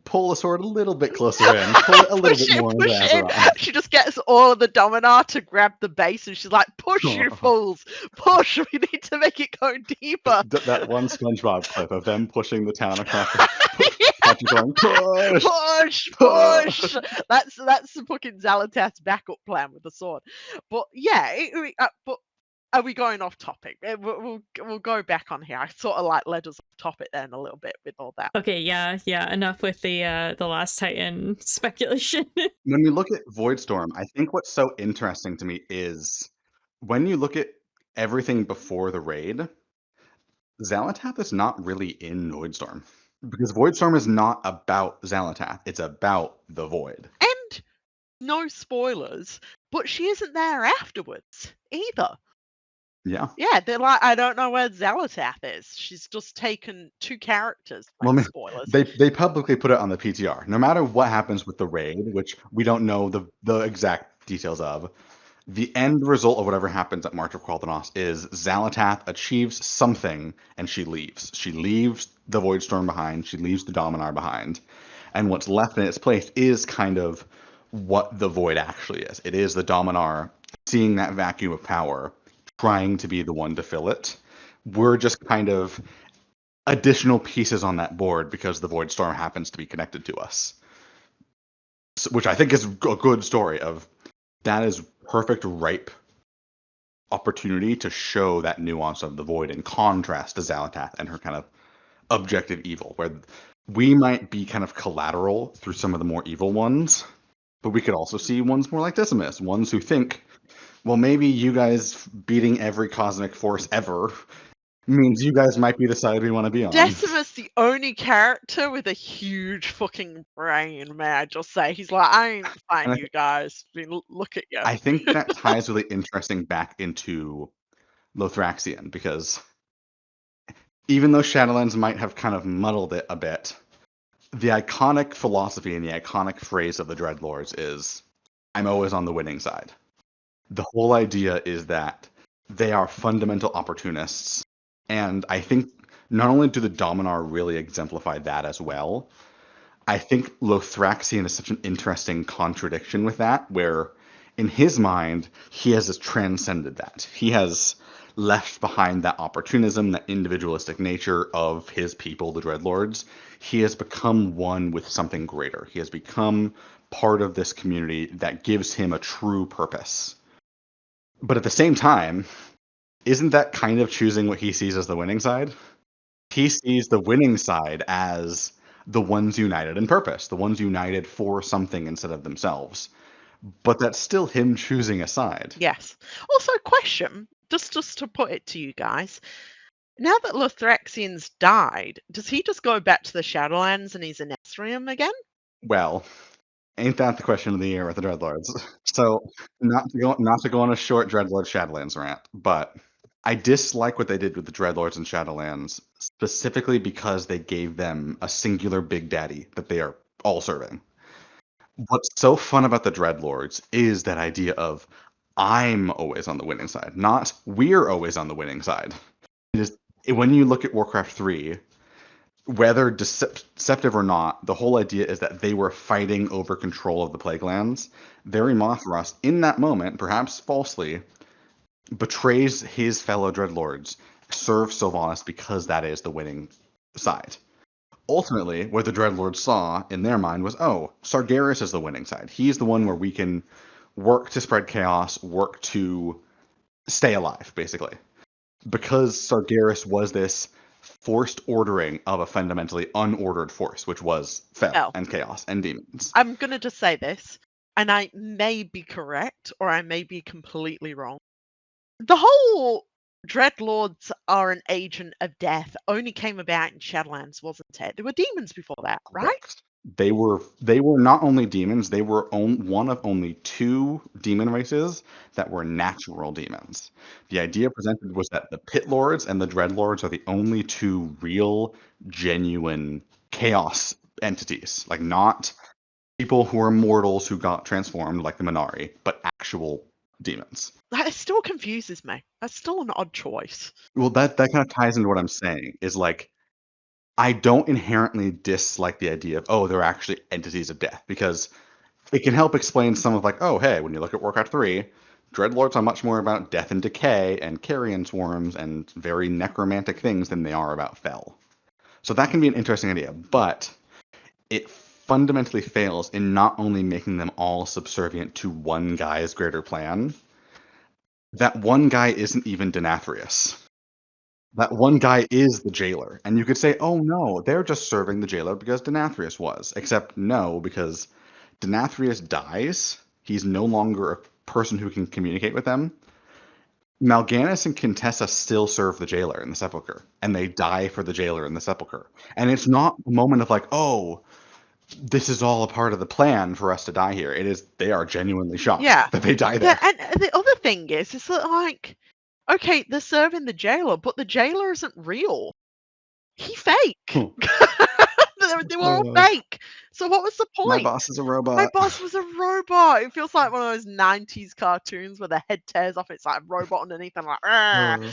pull the sword a little bit closer in, pull it a little bit more into Azeroth.
She just gets all of the Dominar to grab the base, and she's like, "Push, you fools! Push! We need to make it go deeper."
That one SpongeBob clip of them pushing the town across. Going,
push! That's the fucking Xal'atath's backup plan with the sword. But yeah, but are we going off topic? We'll go back on here. I sort of like led us off topic then a little bit with all that.
Okay, yeah. Enough with the last Titan speculation.
When we look at Voidstorm, I think what's so interesting to me is when you look at everything before the raid, Xal'atath is not really in Voidstorm. Because Voidstorm is not about Xal'atath. It's about the Void.
And no spoilers, but she isn't there afterwards either.
Yeah.
Yeah, they're like, I don't know where Xal'atath is. She's just taken two characters.
Well,
spoilers.
They publicly put it on the PTR. No matter what happens with the raid, which we don't know the exact details of, the end result of whatever happens at March of Quel'Thanos is Xal'atath achieves something and she leaves. She leaves the Voidstorm behind. She leaves the Dominar behind. And what's left in its place is kind of what the Void actually is. It is the Dominar seeing that vacuum of power, trying to be the one to fill it. We're just kind of additional pieces on that board because the Voidstorm happens to be connected to us. So, which I think is a good story of that is perfect, ripe opportunity to show that nuance of the Void in contrast to Xal'atath and her kind of objective evil, where we might be kind of collateral through some of the more evil ones, but we could also see ones more like Decimus, ones who think, well, maybe you guys beating every cosmic force ever means you guys might be the side we want to be on.
Decimus, the only character with a huge fucking brain, may I just say. He's like, I ain't fighting you guys. I mean, look at you.
I think that ties really interesting back into Lothraxion, because even though Shadowlands might have kind of muddled it a bit, the iconic philosophy and the iconic phrase of the Dreadlords is, I'm always on the winning side. The whole idea is that they are fundamental opportunists. And I think not only do the Dominar really exemplify that as well, I think Lothraxion is such an interesting contradiction with that, where in his mind, he has transcended that. He has left behind that opportunism, that individualistic nature of his people, the Dreadlords. He has become one with something greater. He has become part of this community that gives him a true purpose. But at the same time, isn't that kind of choosing what he sees as the winning side? He sees the winning side as the ones united in purpose, the ones united for something instead of themselves. But that's still him choosing a side.
Yes. Also, question, just to put it to you guys. Now that Lothrexion's died, does he just go back to the Shadowlands and he's in Esrium again?
Well, ain't that the question of the year with the Dreadlords? So, not to go on a short Dreadlord Shadowlands rant, but I dislike what they did with the Dreadlords and Shadowlands, specifically because they gave them a singular Big Daddy that they are all serving. What's so fun about the Dreadlords is that idea of I'm always on the winning side, not we're always on the winning side. It is, when you look at Warcraft 3, whether deceptive or not, the whole idea is that they were fighting over control of the Plague Lands. Very Mothras, in that moment, perhaps falsely, betrays his fellow Dreadlords, serves Sylvanas because that is the winning side. Ultimately, what the Dreadlords saw in their mind was, oh, Sargeras is the winning side. He's the one where we can work to spread chaos, work to stay alive, basically. Because Sargeras was this forced ordering of a fundamentally unordered force, which was Fel and chaos and demons.
I'm going to just say this, and I may be correct or I may be completely wrong. The whole Dreadlords are an agent of death only came about in Shadowlands, wasn't it? There were demons before that, right?
Correct. They were not only demons, they were one of only 2 demon races that were natural demons. The idea presented was that the Pit Lords and the Dreadlords are the only 2 real, genuine chaos entities. Like, not people who are mortals who got transformed like the Minari, but actual demons.
That still confuses me. That's still an odd choice.
Well, that kind of ties into what I'm saying, is like, I don't inherently dislike the idea of, oh, they're actually entities of death, because it can help explain some of, like, oh, hey, when you look at Warcraft 3, Dreadlords are much more about death and decay and carrion swarms and very necromantic things than they are about Fel. So that can be an interesting idea, but it fundamentally fails in not only making them all subservient to one guy's greater plan. That one guy isn't even Denathrius. That one guy is the jailer. And you could say, oh no, they're just serving the jailer because Denathrius was. Except no, because Denathrius dies. He's no longer a person who can communicate with them. Mal'Ganis and Contessa still serve the jailer in the Sepulchre, and they die for the jailer in the Sepulchre. And it's not a moment of like, oh, this is all a part of the plan for us to die here. It is, they are genuinely shocked that they die there.
Yeah, and the other thing is that, like, okay, they're serving the jailer, but the jailer isn't real. He fake. They were all fake. So what was the point?
My boss is a robot.
My boss was a robot. It feels like one of those 90s cartoons where the head tears off. It's like a robot underneath and like,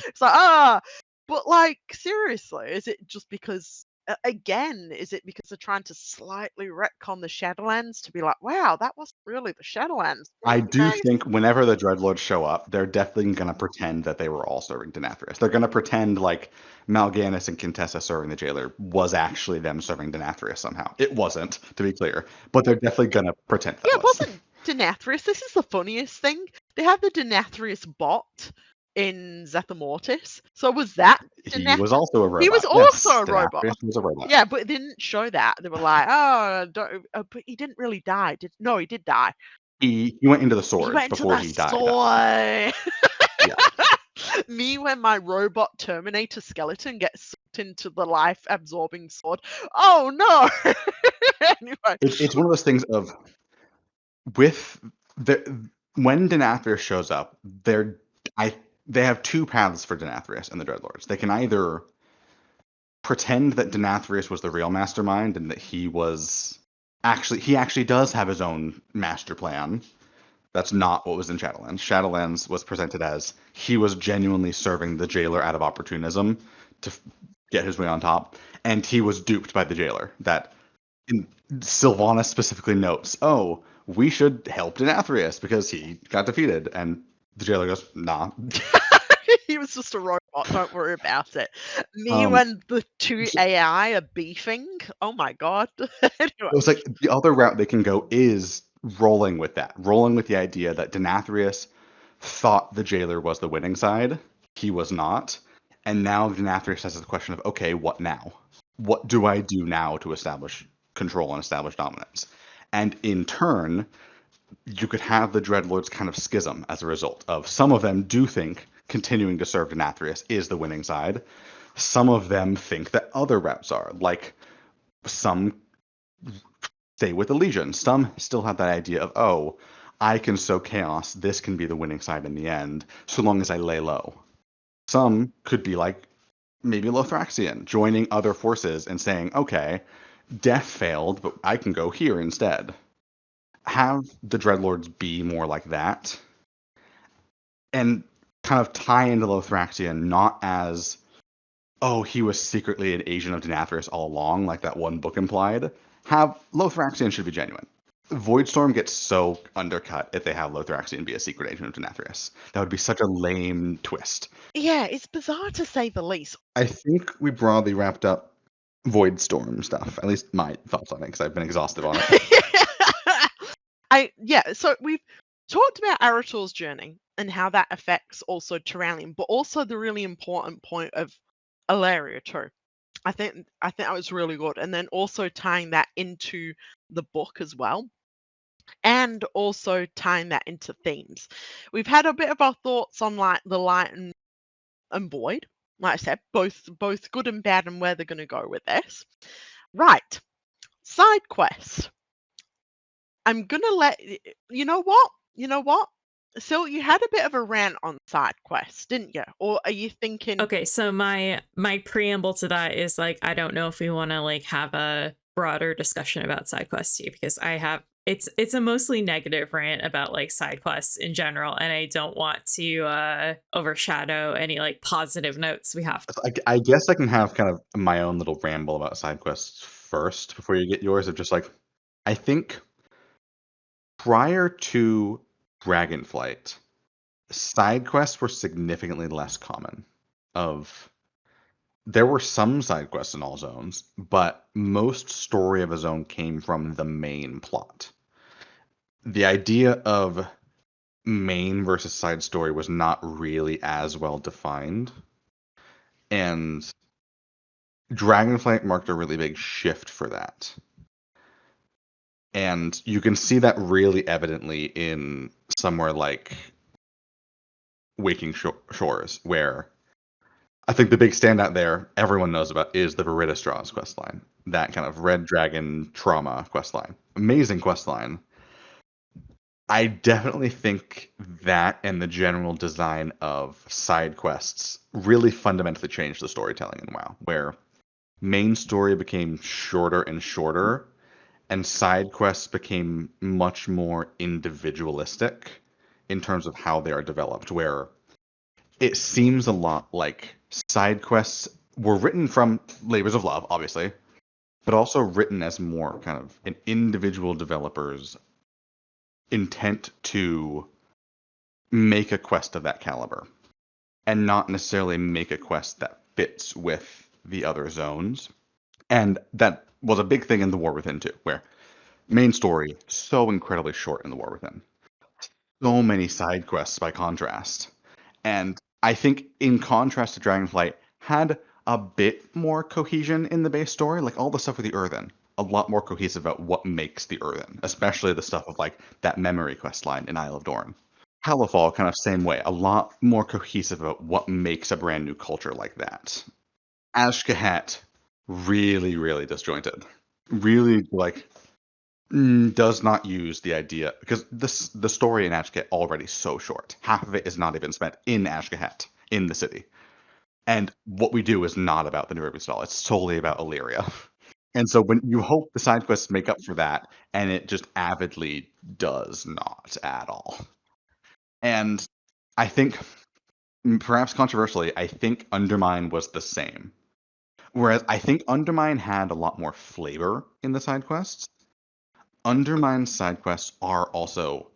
it's like, But, like, seriously, is it just because, again, is it because they're trying to slightly retcon the Shadowlands to be like, wow, that wasn't really the Shadowlands?
I do think whenever the Dreadlords show up, they're definitely going to pretend that they were all serving Denathrius. They're going to pretend like Mal'Ganis and Contessa serving the jailer was actually them serving Denathrius somehow. It wasn't, to be clear, but they're definitely going to pretend that
it wasn't Denathrius. This is the funniest thing. They have the Denathrius bot in Zeta Mortis. So was that
He was also a robot.
He was also a robot.
Denathrius was a robot.
Yeah, but it didn't show that. They were like, but he didn't really die. No, he did die.
He went into the sword before he died.
Yeah. Me when my robot Terminator skeleton gets sucked into the life-absorbing sword. Oh no! Anyway.
It's one of those things of, when Denathrius shows up, they have 2 paths for Denathrius and the Dreadlords. They can either pretend that Denathrius was the real mastermind and that he actually does have his own master plan. That's not what was in Shadowlands. Shadowlands was presented as he was genuinely serving the jailer out of opportunism to get his way on top, and he was duped by the jailer. That Sylvanas specifically notes, "Oh, we should help Denathrius because he got defeated," and the jailer goes, "Nah."
He was just a robot. Don't worry about it. Me
Um,
when the two AI are beefing. Oh my god. Anyway.
It was like the other route they can go is rolling with the idea that Denathrius thought the jailer was the winning side. He was not. And now Denathrius has the question of, okay, what now? What do I do now to establish control and establish dominance? And in turn, you could have the Dreadlords kind of schism as a result of some of them do think continuing to serve Denathrius is the winning side. Some of them think that other routes are. Like, some stay with the Legion. Some still have that idea of, oh, I can sow chaos. This can be the winning side in the end, so long as I lay low. Some could be like maybe Lothraxian, joining other forces and saying, okay, death failed, but I can go here instead. Have the Dreadlords be more like that, and kind of tie into Lothraxian not as, oh, he was secretly an agent of Denathrius all along, like that one book implied. Have Lothraxian should be genuine. Voidstorm gets so undercut if they have Lothraxian be a secret agent of Denathrius. That would be such a lame twist.
Yeah, it's bizarre to say the least.
I think we broadly wrapped up Voidstorm stuff. At least my thoughts on it, because I've been exhausted on it.
So we've talked about Arator's journey and how that affects also Turalyon, but also the really important point of Alaria too. I think that was really good. And then also tying that into the book as well. And also tying that into themes. We've had a bit of our thoughts on like the light and void. Like I said, both good and bad and where they're gonna go with this. Right. Side quest. I'm gonna let you know what? You know what? So you had a bit of a rant on side quest, didn't you? Or are you thinking
Okay, so my preamble to that is like, I don't know if we want to like have a broader discussion about side quests here, because I have it's a mostly negative rant about like side quests in general, and I don't want to overshadow any like positive notes we have.
I guess I can have kind of my own little ramble about side quests first before you get yours. Of just like, I think prior to Dragonflight, side quests were significantly less common. There were some side quests in all zones, but most story of a zone came from the main plot. The idea of main versus side story was not really as well defined, and Dragonflight marked a really big shift for that. And you can see that really evidently in somewhere like Waking Shores, where I think the big standout there everyone knows about is the Verita Straws questline. That kind of Red Dragon trauma questline. Amazing questline. I definitely think that and the general design of side quests really fundamentally changed the storytelling in WoW, where main story became shorter and shorter, and side quests became much more individualistic in terms of how they are developed, where it seems a lot like side quests were written from labors of love, obviously, but also written as more kind of an individual developer's intent to make a quest of that caliber and not necessarily make a quest that fits with the other zones. And that was a big thing in the War Within too, where main story so incredibly short in the War Within. So many side quests by contrast. And I think in contrast to Dragonflight had a bit more cohesion in the base story, like all the stuff with the Earthen, a lot more cohesive about what makes the Earthen, especially the stuff of like that memory quest line in Isle of Dorn. Halifall, kind of same way, a lot more cohesive about what makes a brand new culture like that. Ashkahet, really, really disjointed. Really, like, does not use the idea, because the story in Ashkahet already so short. Half of it is not even spent in Ashkahet, in the city. And what we do is not about the New River Stall. It's solely about Illyria. And so when you hope the side quests make up for that, and it just avidly does not at all. And I think, perhaps controversially, I think Undermine was the same. Whereas I think Undermine had a lot more flavor in the side quests. Undermine's side quests are also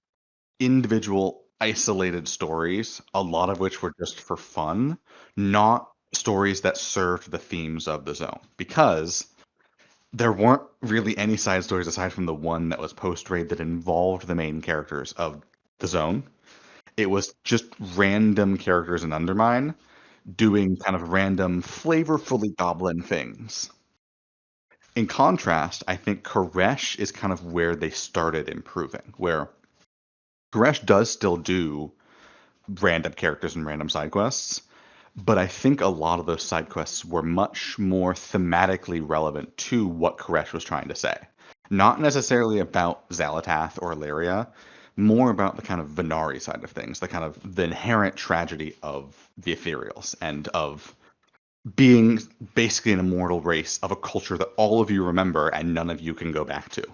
individual, isolated stories, a lot of which were just for fun, not stories that served the themes of the zone. Because there weren't really any side stories aside from the one that was post-raid that involved the main characters of the zone. It was just random characters in Undermine doing kind of random, flavorfully goblin things. In contrast, I think Koresh is kind of where they started improving, where Koresh does still do random characters and random side quests, but I think a lot of those side quests were much more thematically relevant to what Koresh was trying to say. Not necessarily about Xalatath or Ilaria, more about the kind of Venari side of things, the inherent tragedy of the Ethereals and of being basically an immortal race of a culture that all of you remember and none of you can go back to.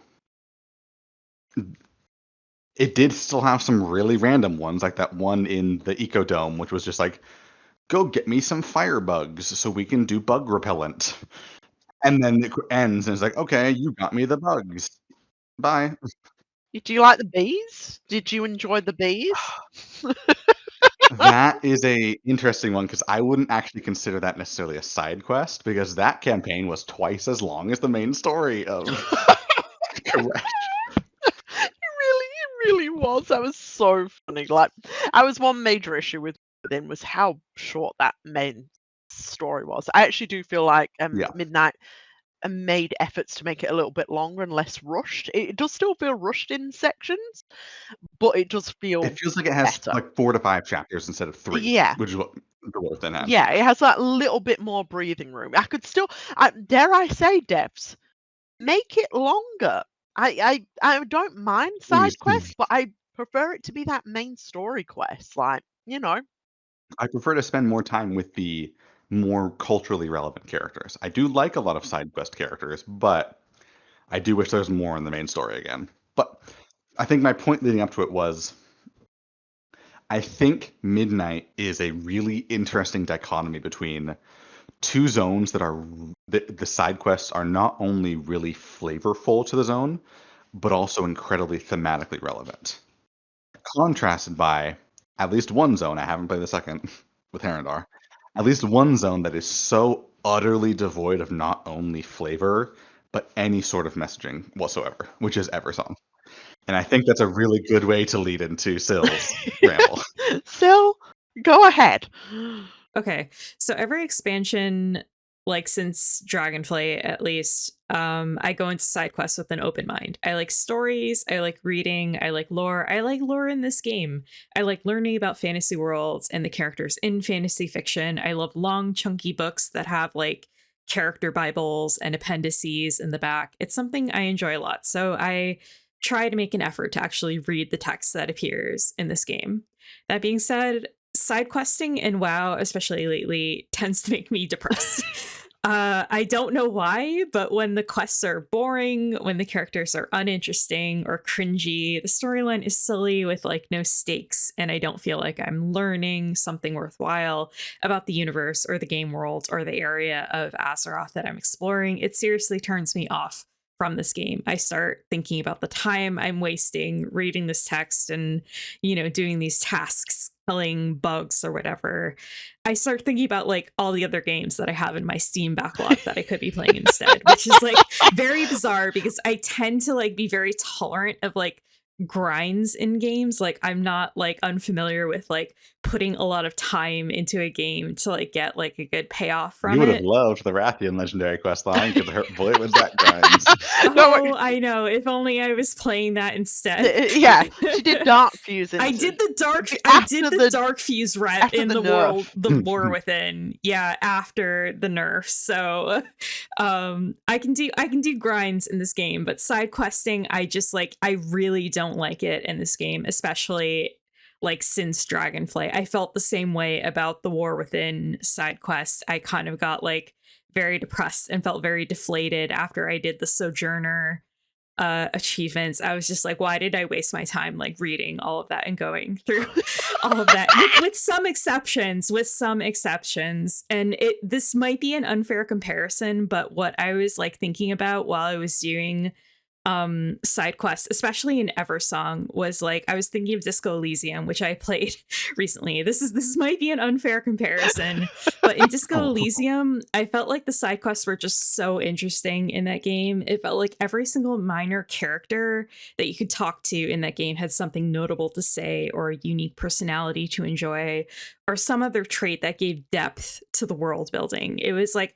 It did still have some really random ones, like that one in the Ecodome, which was just like, go get me some firebugs so we can do bug repellent. And then it ends and it's like, okay, you got me the bugs. Bye.
Do you like the bees? Did you enjoy the bees?
That is a interesting one because I wouldn't actually consider that necessarily a side quest because that campaign was twice as long as the main story of Correct.
It really was. That was so funny. Like, I was one major issue with then was how short that main story was. I actually do feel like
Yeah.
Midnight made efforts to make it a little bit longer and less rushed. It does still feel rushed in sections, but it does feel
It feels like it has
better.
like 4 to 5 chapters instead of 3,
Yeah.
which is what the Worth then had.
Yeah, it has that little bit more breathing room. I could still, dare I say, devs, make it longer. I don't mind
Please.
side quests, but I prefer it to be that main story quest. Like,
I prefer to spend more time with the more culturally relevant characters. I do like a lot of side quest characters, but I do wish there was more in the main story again. But I think my point leading up to it was I think Midnight is a really interesting dichotomy between two zones that are the side quests are not only really flavorful to the zone, but also incredibly thematically relevant. Contrasted by at least one zone, I haven't played the second with Herondar, at least one zone that is so utterly devoid of not only flavor, but any sort of messaging whatsoever, which is Eversong. And I think that's a really good way to lead into Sill's ramble.
Still, go ahead.
Okay, so every expansion, like since Dragonflight at least, I go into side quests with an open mind. I like stories, I like reading, I like lore. I like lore in this game. I like learning about fantasy worlds and the characters in fantasy fiction. I love long, chunky books that have like character bibles and appendices in the back. It's something I enjoy a lot. So I try to make an effort to actually read the text that appears in this game. That being said, side questing in WoW, especially lately, tends to make me depressed. I don't know why, but when the quests are boring, when the characters are uninteresting or cringy, the storyline is silly with like no stakes, and I don't feel like I'm learning something worthwhile about the universe or the game world or the area of Azeroth that I'm exploring, it seriously turns me off from this game. I start thinking about the time I'm wasting reading this text and, doing these tasks, killing bugs or whatever. I start thinking about like all the other games that I have in my Steam backlog that I could be playing instead, which is like very bizarre because I tend to like be very tolerant of like grinds in games. Like I'm not like unfamiliar with like putting a lot of time into a game to like get like a good payoff from
You would have
it.
loved the Rathian legendary quest line because boy was that grinds.
Oh, I know. If only I was playing that instead.
Yeah, she did Dark Fuse.
I did the dark. I
After
did the
the-
dark fuse ret
after
in
the
the
nerf.
world, the war within. Yeah, after the nerf. So, I can do grinds in this game, but side questing, I really don't like it in this game, especially like since Dragonflight. I felt the same way about the war within side quests. I kind of got like very depressed and felt very deflated after I did the Sojourner achievements, I was just like, why did I waste my time like reading all of that and going through all of that with some exceptions, and this might be an unfair comparison, but what I was like thinking about while I was doing side quests, especially in Eversong, was like I was thinking of Disco Elysium, which I played recently. This might be an unfair comparison, but in Disco Elysium, I felt like the side quests were just so interesting in that game. It felt like every single minor character that you could talk to in that game had something notable to say, or a unique personality to enjoy, or some other trait that gave depth to the world building. It was like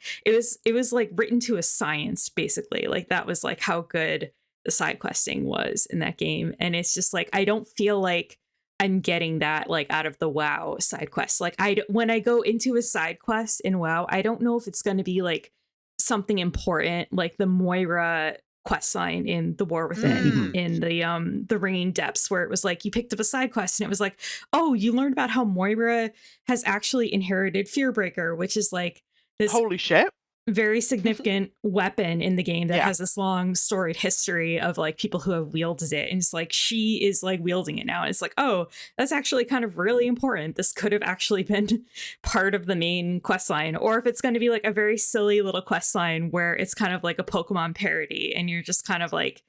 written to a science, basically. Like that was like how good the side questing was in that game. And it's just like I don't feel like I'm getting that like out of the WoW side quest. Like when I go into a side quest in WoW, I don't know if it's going to be like something important, like the Moira questline in The War Within, in the Ringing Depths, where it was like you picked up a side quest and it was like, oh, you learned about how Moira has actually inherited Fearbreaker, which is like this
Holy shit.
very significant weapon in the game that has this long storied history of like people who have wielded it, and it's like she is like wielding it now, and it's like, oh, that's actually kind of really important. This could have actually been part of the main quest line. Or if it's going to be like a very silly little quest line where it's kind of like a Pokemon parody and you're just kind of like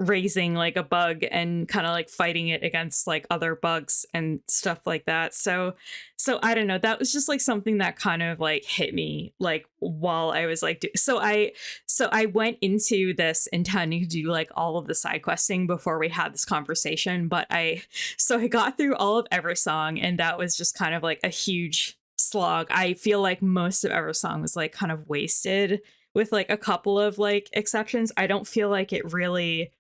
raising like a bug and kind of like fighting it against like other bugs and stuff like that. So I don't know, that was just like something that kind of like hit me like while I was like so I went into this intending to do like all of the side questing before we had this conversation, but I got through all of Eversong, and that was just kind of like a huge slog. I feel like most of Eversong was like kind of wasted, with like a couple of like exceptions. I don't feel like it really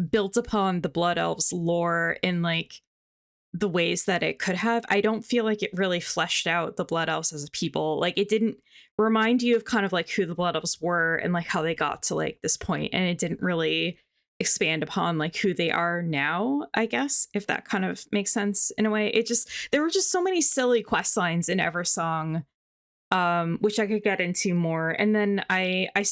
built upon the Blood Elves lore in like the ways that it could have. I don't feel like it really fleshed out the Blood Elves as a people. Like it didn't remind you of kind of like who the Blood Elves were and like how they got to like this point, and it didn't really expand upon like who they are now, I guess, if that kind of makes sense in a way. There were just so many silly quest lines in Eversong, which I could get into more. And then I got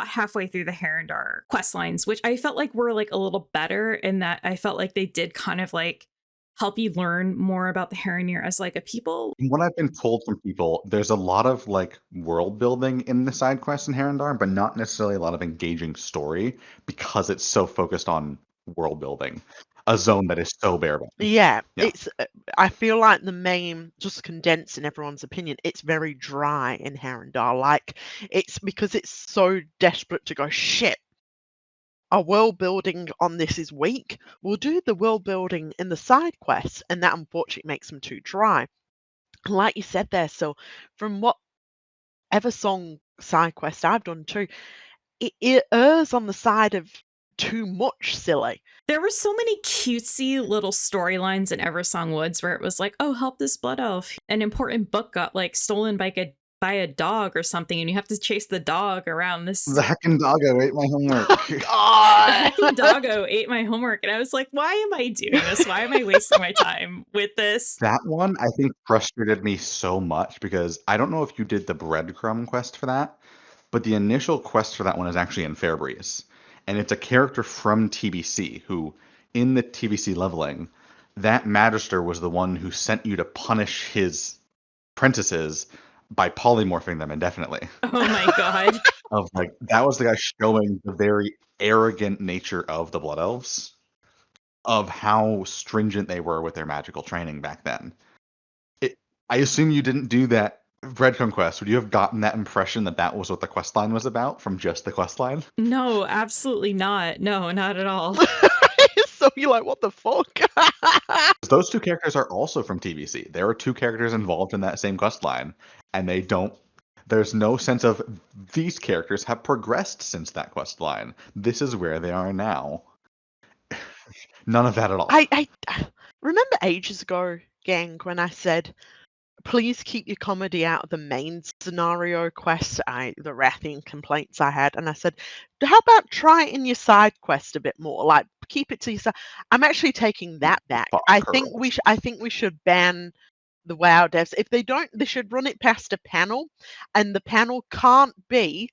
halfway through the Herondar quest lines, which I felt like were like a little better in that I felt like they did kind of like help you learn more about the Heronir as like a people.
What I've been told from people, there's a lot of like world building in the side quests in Herondar, but not necessarily a lot of engaging story because it's so focused on world building. A zone that is so bare bones.
Yeah, it's. I feel like the main, just condensed in everyone's opinion, it's very dry in Herondar. Like it's because it's so desperate to go, shit, our world building on this is weak. We'll do the world building in the side quests, and that unfortunately makes them too dry. Like you said there, so from what Eversong side quest I've done too, it errs on the side of too much silly.
There were so many cutesy little storylines in Eversong Woods where it was like, oh, help this blood elf. An important book got like stolen by a dog or something, and you have to chase the dog around this.
The heckin' doggo ate my homework.
God. The heckin' doggo ate my homework, and I was like, why am I doing this? Why am I wasting my time with this?
That one, I think, frustrated me so much because I don't know if you did the breadcrumb quest for that, but the initial quest for that one is actually in Fairbreeze. And it's a character from TBC who, in the TBC leveling, that Magister was the one who sent you to punish his apprentices by polymorphing them indefinitely.
Oh my god.
Of like that was the guy showing the very arrogant nature of the Blood Elves, of how stringent they were with their magical training back then. I assume you didn't do that breadcrumb quest. Would you have gotten that impression that that was what the questline was about from just the questline?
No, absolutely not. No, not at all.
So you're like, what the fuck?
Those two characters are also from TBC. There are two characters involved in that same questline, and there's no sense of these characters have progressed since that questline. This is where they are now. None of that at all.
I remember ages ago, gang, when I said, please keep your comedy out of the main scenario quest, the Rathian complaints I had, and I said, how about try it in your side quest a bit more? Like, keep it to yourself. I'm actually taking that back. I think we should ban the WoW devs. If they don't, they should run it past a panel, and the panel can't be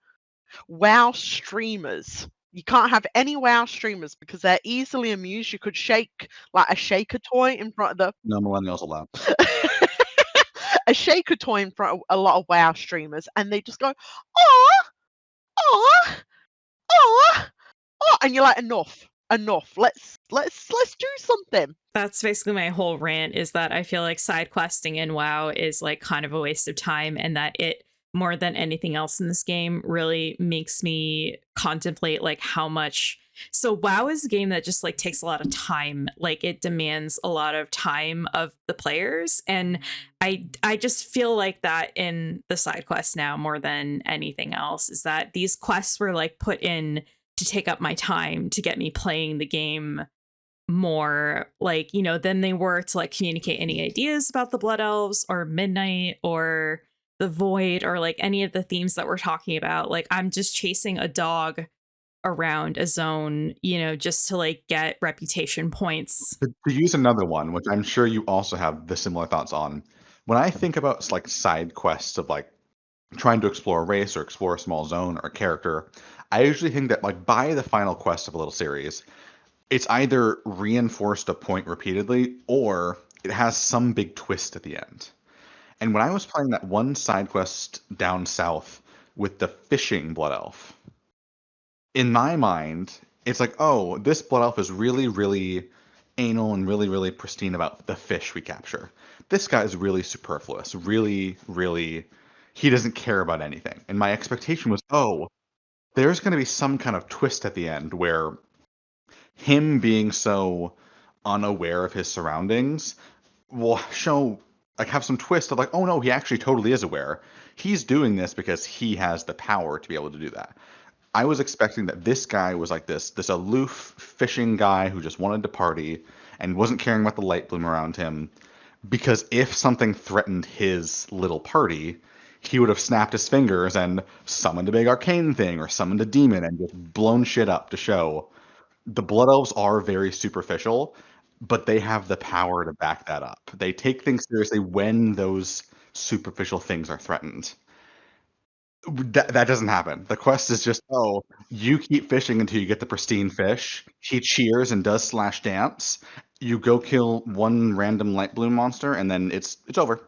WoW streamers. You can't have any WoW streamers because they're easily amused. You could shake like a shaker toy in front of the
No millennials allowed.
a shaker toy in front of a lot of WoW streamers, and they just go, oh, oh, oh, oh, and you're like, enough. Let's do something.
That's basically my whole rant, is that I feel like side questing in WoW is like kind of a waste of time, and that it, more than anything else in this game, really makes me contemplate like how much. So WoW is a game that just like takes a lot of time. Like it demands a lot of time of the players, and I just feel like that in the side quests now more than anything else, is that these quests were like put in to take up my time to get me playing the game more, like, you know, than they were to like communicate any ideas about the Blood Elves or Midnight or the Void or like any of the themes that we're talking about. Like I'm just chasing a dog around a zone, you know, just to like get reputation points.
To use another one, which I'm sure you also have the similar thoughts on, when I think about like side quests of like trying to explore a race or explore a small zone or a character, I usually think that like by the final quest of a little series, it's either reinforced a point repeatedly or it has some big twist at the end. And when I was playing that one side quest down south with the fishing blood elf, in my mind, it's like, oh, this blood elf is really, really anal and really, really pristine about the fish we capture. This guy is really superfluous, really, really, he doesn't care about anything. And my expectation was, oh, there's going to be some kind of twist at the end where him being so unaware of his surroundings will show, like, have some twist of like, oh no, he actually totally is aware. He's doing this because he has the power to be able to do that. I was expecting that this guy was like this aloof fishing guy who just wanted to party and wasn't caring about the light bloom around him, because if something threatened his little party, he would have snapped his fingers and summoned a big arcane thing or summoned a demon and just blown shit up to show. The Blood Elves are very superficial, but they have the power to back that up. They take things seriously when those superficial things are threatened. That doesn't happen. The quest is just, oh, you keep fishing until you get the pristine fish. He cheers and does slash dance. You go kill one random light bloom monster, and then it's over.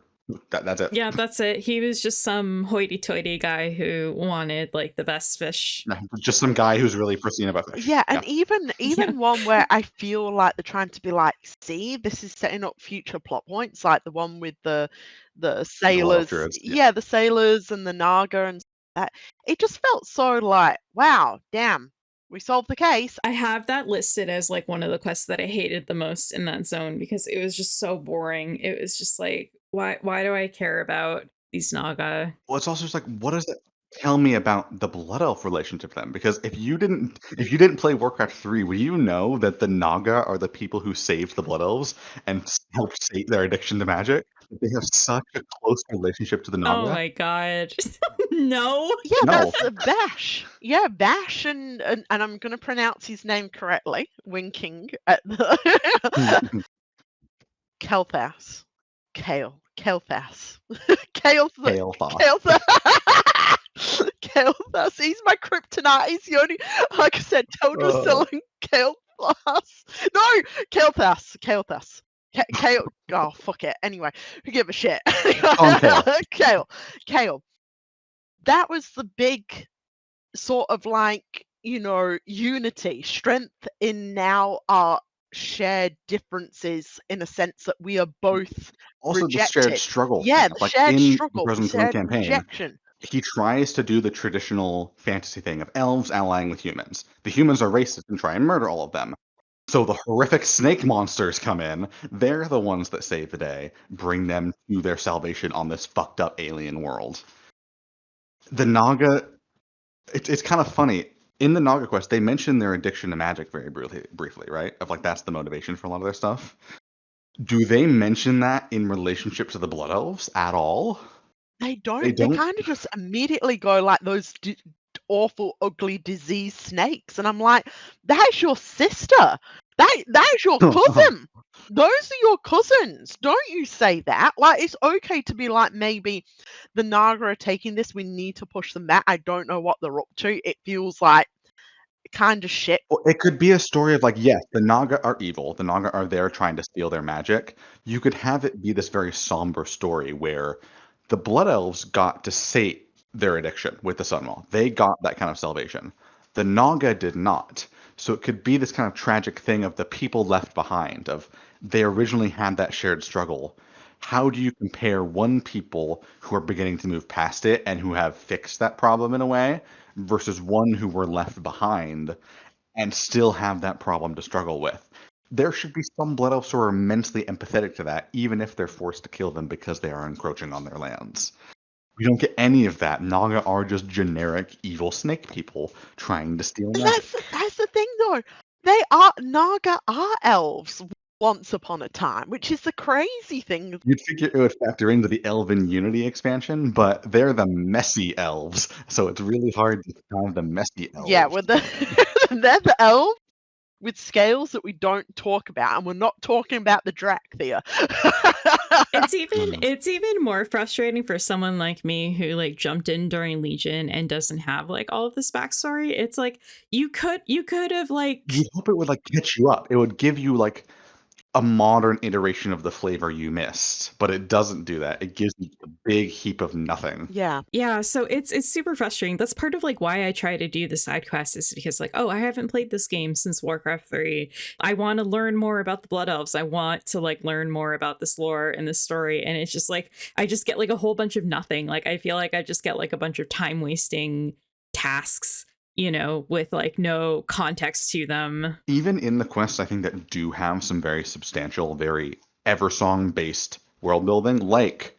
That's it.
Yeah, that's it. He was just some hoity-toity guy who wanted like the best fish.
Just some guy who's really pristine about fish.
Yeah, and even one where I feel like they're trying to be like, see, this is setting up future plot points, like the one with the sailors. The sailors and the Naga and that. It just felt so like, wow, damn, we solved the case.
I have that listed as like one of the quests that I hated the most in that zone because it was just so boring. It was just like, why do I care about these Naga?
Well, it's also just like, what does that tell me about the Blood Elf relationship then? Because if you didn't play Warcraft 3, would you know that the Naga are the people who saved the Blood Elves and helped save their addiction to magic? They have such a close relationship to the Naga.
Oh my god. No.
Yeah, that's Bash. Yeah, Bash and I'm going to pronounce his name correctly, winking at the Kelthas. Kelthas. Kelthas. He's my kryptonite. He's the only, like I said, Toad was selling Kelthas. No, Kelthas. Oh, fuck it. Anyway, who give a shit? Kale. That was the big sort of like, you know, unity, strength in now our shared differences, in a sense that we are both
also
rejected.
The shared struggle.
Yeah, the
like
shared
in
struggle,
the
shared
campaign,
rejection.
He tries to do the traditional fantasy thing of elves allying with humans. The humans are racist and try and murder all of them. So the horrific snake monsters come in. They're the ones that save the day, bring them to their salvation on this fucked up alien world. The Naga, it's kind of funny. In the Naga quest, they mention their addiction to magic very briefly, right? Of like, that's the motivation for a lot of their stuff. Do they mention that in relationship to the Blood Elves at all?
They don't. They kind of just immediately go like those awful, ugly, diseased snakes. And I'm like, that's your sister. That is your cousin. those are your cousins. Don't you say that. Like, it's okay to be like, maybe the Naga are taking this. We need to push them back. I don't know what they're up to. It feels like kind of shit.
Well, it could be a story of like, yes, the Naga are evil. The Naga are there trying to steal their magic. You could have it be this very somber story where the Blood Elves got to sate their addiction with the Sunwall. They got that kind of salvation. The Naga did not. So it could be this kind of tragic thing of the people left behind, of they originally had that shared struggle. How do you compare one people who are beginning to move past it and who have fixed that problem in a way versus one who were left behind and still have that problem to struggle with? There should be some Blood Elves who are immensely empathetic to that, even if they're forced to kill them because they are encroaching on their lands. We don't get any of that. Naga are just generic evil snake people trying to steal
And
magic.
that's the thing, though. Naga are elves once upon a time, which is the crazy thing.
You'd figure it would factor into the Elven Unity expansion, but they're the messy elves, so it's really hard to find the messy elves.
Yeah, they're the elves with scales that we don't talk about, and we're not talking about the Drac here.
It's even more frustrating for someone like me who like jumped in during Legion and doesn't have like all of this backstory. It's like you could have like
You hope it would like catch you up. It would give you like a modern iteration of the flavor you missed, but it doesn't do that. It gives you a big heap of nothing.
Yeah,
so it's super frustrating. That's part of like why I try to do the side quests, is because like, oh, I haven't played this game since Warcraft 3. I want to learn more about the Blood Elves. I want to like learn more about this lore and this story, and it's just like I just get like a whole bunch of nothing. Like I feel like I just get like a bunch of time wasting tasks, with like no context to them.
Even in the quests, I think that do have some very substantial, very Eversong based world building, like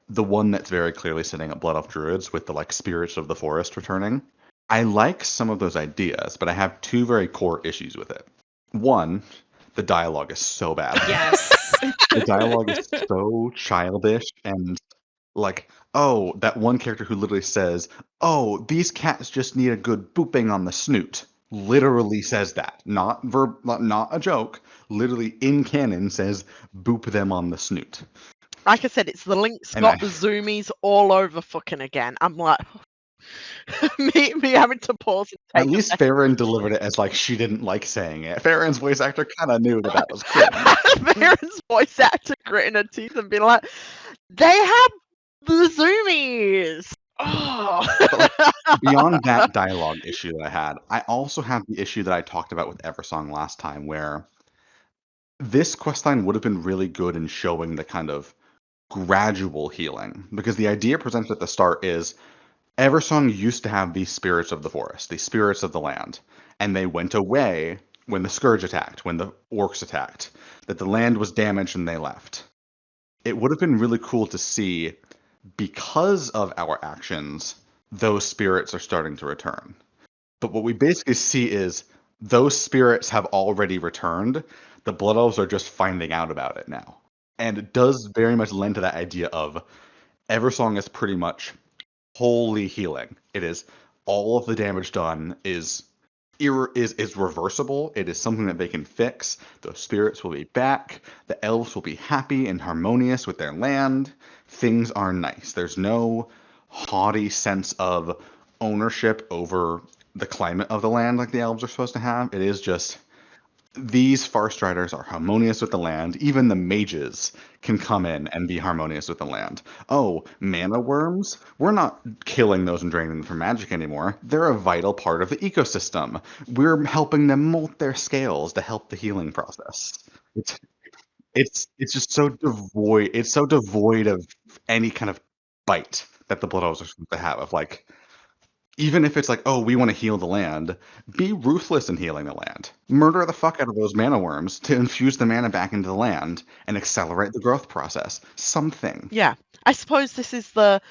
the one that's very clearly setting up Blood Elf Druids with the like spirits of the forest returning. I like some of those ideas, but I have two very core issues with it. One, the dialogue is so bad.
Yes.
The dialogue is so childish and like, oh, that one character who literally says, oh, these cats just need a good booping on the snoot. Literally says that. Not a joke. Literally in canon says, boop them on the snoot.
like I said, it's the links got the zoomies all over fucking again. I'm like, me having to pause and take
At least Farron delivered it as like she didn't like saying it. Farron's voice actor kind of knew that was cringe.
Farron's voice actor gritting her teeth and being like, they have the zoomies. Oh.
Beyond that dialogue issue that I had, I also have the issue that I talked about with Eversong last time, where this questline would have been really good in showing the kind of gradual healing, because the idea presented at the start is Eversong used to have these spirits of the forest, these spirits of the land, and they went away when the Scourge attacked, when the orcs attacked, that the land was damaged and they left. It would have been really cool to see, because of our actions, those spirits are starting to return. But what we basically see is those spirits have already returned. The Blood Elves are just finding out about it now. And it does very much lend to that idea of Eversong is pretty much wholly healing. It is all of the damage done is reversible. It is something that they can fix. Those spirits will be back. The elves will be happy and harmonious with their land. Things are nice. There's no haughty sense of ownership over the climate of the land like the elves are supposed to have. It is just these Farstriders are harmonious with the land. Even the mages can come in and be harmonious with the land. Oh, mana worms? We're not killing those and draining them for magic anymore. They're a vital part of the ecosystem. We're helping them molt their scales to help the healing process. It's just so devoid. It's so devoid of any kind of bite that the Blood Elves are supposed to have. Of like, even if it's like, oh, we want to heal the land, be ruthless in healing the land. Murder the fuck out of those mana worms to infuse the mana back into the land and accelerate the growth process. Something.
Yeah, I suppose this is the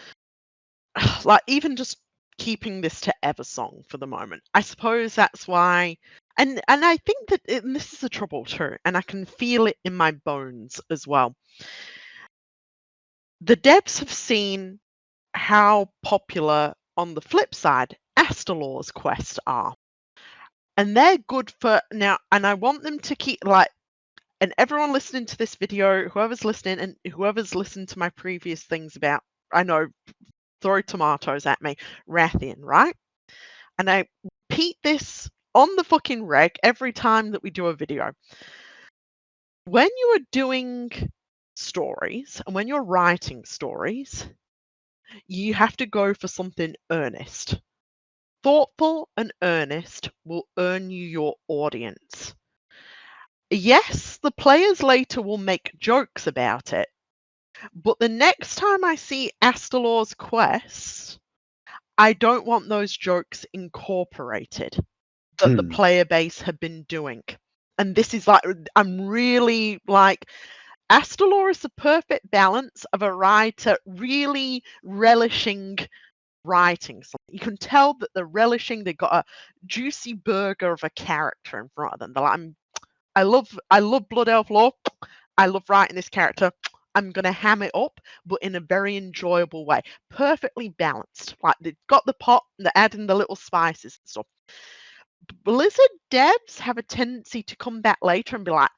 like, even just keeping this to Eversong for the moment. I suppose that's why, and I think that and this is the trouble too, and I can feel it in my bones as well. The devs have seen how popular, on the flip side, Astalor's quests are. And they're good for now, and I want them to keep like and everyone listening to this video, whoever's listening and whoever's listened to my previous things about, I know, throw tomatoes at me, Rathian, right? And I repeat this on the fucking reg every time that we do a video. When you are doing stories and when you're writing stories, you have to go for something earnest. Thoughtful and earnest will earn you your audience. Yes, the players later will make jokes about it, but the next time I see Astalor's quest, I don't want those jokes incorporated that the player base have been doing. And this is like, I'm really like, Astalor is the perfect balance of a writer really relishing writing something. You can tell that they're relishing, they've got a juicy burger of a character in front of them. They're like, I love Blood Elf lore. I love writing this character. I'm gonna ham it up, but in a very enjoyable way. Perfectly balanced. Like they've got the pot, they're adding the little spices and stuff. Blizzard devs have a tendency to come back later and be like,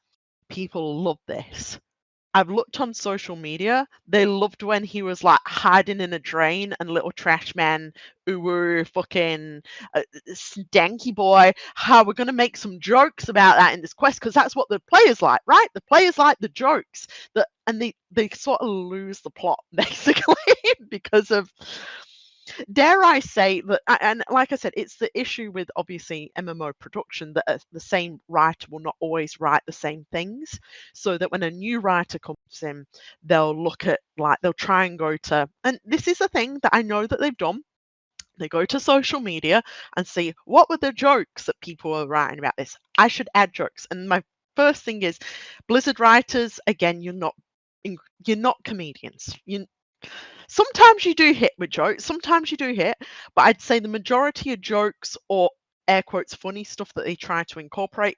people love this. I've looked on social media. They loved when he was like hiding in a drain and little trash man, Uwu, fucking stanky boy. How we're gonna make some jokes about that in this quest because that's what the players like, right? The players like the jokes that, and they sort of lose the plot basically because of. Dare I say that, and like I said, it's the issue with obviously MMO production that the same writer will not always write the same things. So that when a new writer comes in, they'll look at, like, they'll try and go to, and this is a thing that I know that they've done. They go to social media and see what were the jokes that people were writing about this. I should add jokes. And my first thing is, Blizzard writers, again, you're not comedians. Sometimes you do hit with jokes, sometimes you do hit, but I'd say the majority of jokes or air quotes funny stuff that they try to incorporate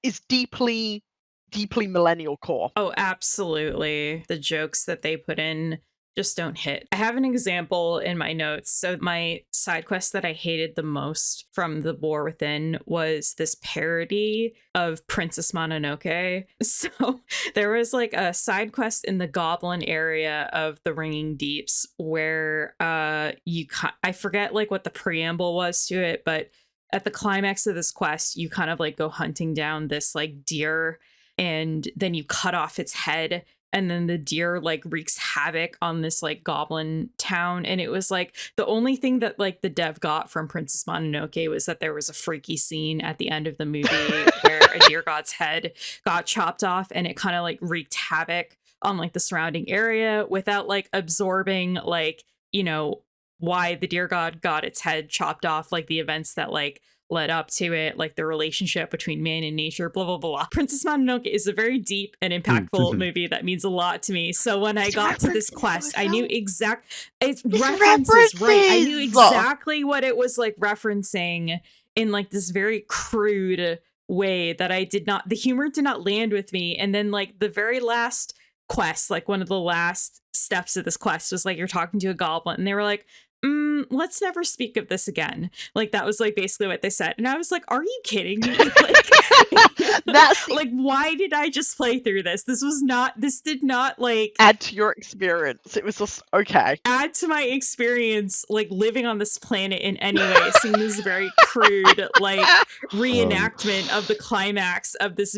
is deeply, deeply millennial core.
Oh, absolutely. The jokes that they put in just don't hit. I have an example in my notes. So my side quest that I hated the most from the War Within was this parody of Princess Mononoke. So there was like a side quest in the Goblin area of the Ringing Deeps where I forget like what the preamble was to it, but at the climax of this quest, you kind of like go hunting down this like deer, and then you cut off its head, and then the deer like wreaks havoc on this like goblin town. And it was like the only thing that like the dev got from Princess Mononoke was that there was a freaky scene at the end of the movie where a deer god's head got chopped off, and it kind of like wreaked havoc on like the surrounding area without like absorbing like, you know, why the deer god got its head chopped off, like the events that like led up to it, like the relationship between man and nature, blah, blah, blah. Princess Mononoke is a very deep and impactful movie that means a lot to me. So when I got to this quest, I knew it's references, right? I knew exactly what it was like referencing in like this very crude way that the humor did not land with me. And then like the very last quest, like one of the last steps of this quest was like, you're talking to a goblin, and they were like, let's never speak of this again. Like that was like basically what they said. And I was like, are you kidding me? Like, that's like, why did I just play through this? This did not like
add to your experience. It was just okay.
Add to my experience, like living on this planet in any way, seeing this very crude, like reenactment of the climax of this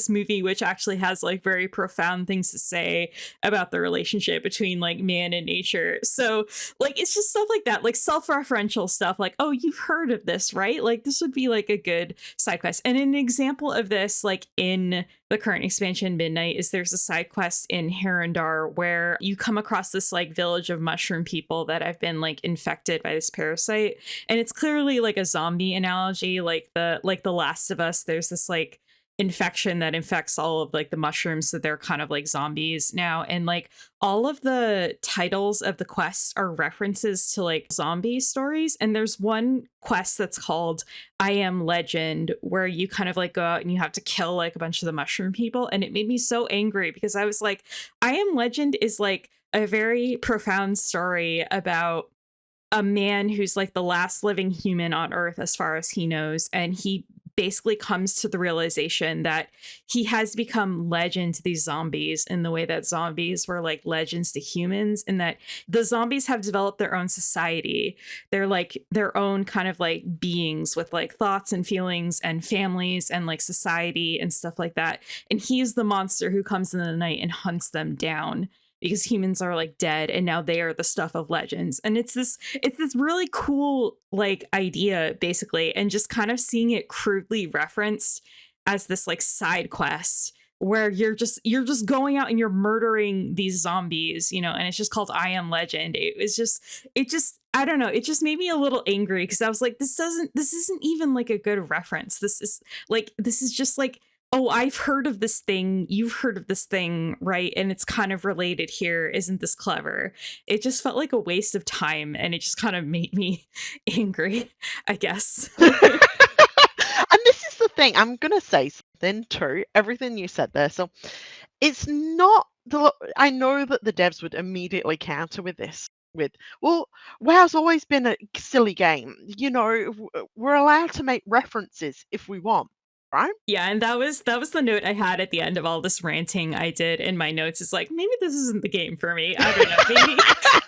movie, which actually has like very profound things to say about the relationship between like man and nature. So like, it's just stuff like that, like self-referential stuff, like, oh, you've heard of this, right? Like this would be like a good side quest. And an example of this, like in the current expansion Midnight, is there's a side quest in Herondar where you come across this like village of mushroom people that have been like infected by this parasite, and it's clearly like a zombie analogy, like the Last of Us. There's this like infection that infects all of like the mushrooms, so they're kind of like zombies now, and like all of the titles of the quests are references to like zombie stories. And there's one quest that's called I Am Legend, where you kind of like go out and you have to kill like a bunch of the mushroom people, and it made me so angry because I was like, I Am Legend is like a very profound story about a man who's like the last living human on Earth as far as he knows, and he basically comes to the realization that he has become legend to these zombies in the way that zombies were like legends to humans, and that the zombies have developed their own society. They're like their own kind of like beings with like thoughts and feelings and families and like society and stuff like that. And he's the monster who comes in the night and hunts them down because humans are like dead and now they are the stuff of legends. And it's this really cool like idea basically, and just kind of seeing it crudely referenced as this like side quest where you're just going out and you're murdering these zombies, you know, and it's just called I Am Legend. It just I don't know, it just made me a little angry because I was like, this isn't even like a good reference. This is just like, oh, I've heard of this thing, you've heard of this thing, right? And it's kind of related here. Isn't this clever? It just felt like a waste of time, and it just kind of made me angry, I guess.
And this is the thing, I'm going to say something too, everything you said there. So it's not, I know that the devs would immediately counter with this. Well, WoW's always been a silly game. You know, we're allowed to make references if we want. Right?
Yeah, and that was the note I had at the end of all this ranting I did in my notes. Is like, maybe this isn't the game for me. I don't know. Maybe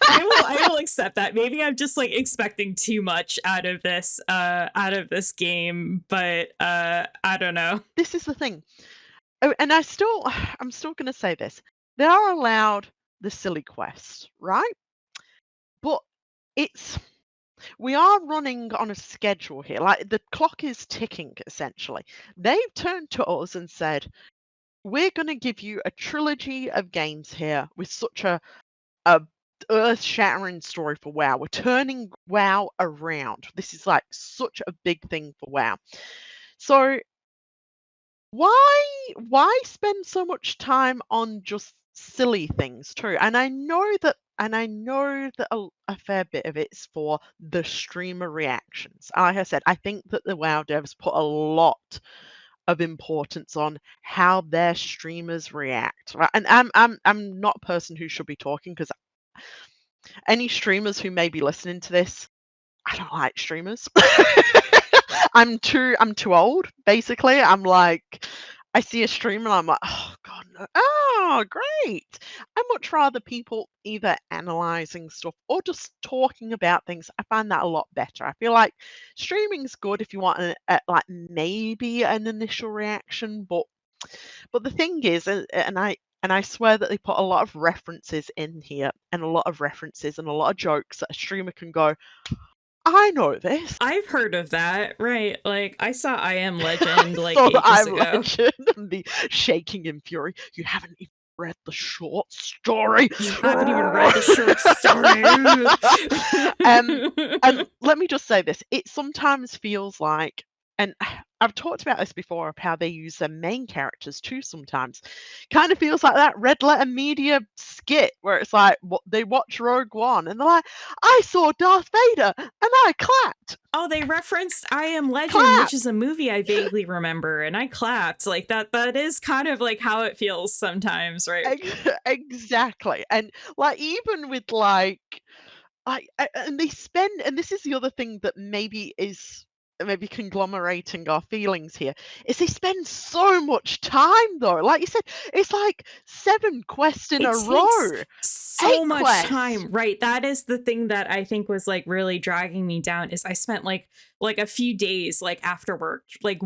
I will accept that. Maybe I'm just like expecting too much out of this game, but I don't know.
This is the thing. Oh, and I'm still going to say this. They are allowed the silly quest, right? But we are running on a schedule here. Like the clock is ticking, essentially. They've turned to us and said, we're going to give you a trilogy of games here with such a earth-shattering story for WoW. We're turning WoW around. This is like such a big thing for WoW. So why spend so much time on just silly things too? And I know that a fair bit of it's for the streamer reactions. Like I said, I think that the WoW devs put a lot of importance on how their streamers react. Right? And I'm not a person who should be talking, because any streamers who may be listening to this, I don't like streamers. I'm too old, basically. I'm like, I see a stream and I'm like, oh god, no. Oh, great. I much rather people either analyzing stuff or just talking about things. I find that a lot better. I feel like streaming's good if you want like maybe an initial reaction, but the thing is, and I swear that they put a lot of references in here, and a lot of references and a lot of jokes that a streamer can go, I know this.
I've heard of that, right? Like, I saw I Am Legend like
So
ages
I'm
ago.
Legend and the shaking in fury. You haven't even read the short story.
You haven't even read the short story.
And let me just say this. It sometimes feels like, and I've talked about this before, of how they use their main characters too sometimes. Kind of feels like that Red Letter Media skit where it's like, they watch Rogue One and they're like, I saw Darth Vader and I clapped.
Oh, they referenced I Am Legend, which is a movie I vaguely remember, and I clapped. Like that is kind of like how it feels sometimes, right?
Exactly. And like, even with like and they spend, and this is the other thing that maybe conglomerating our feelings here, is they spend so much time though. Like you said, it's like 7 quests in a row.
So
8
much
quests.
time, right? That is the thing that I think was like really dragging me down, is I spent like a few days like after work, like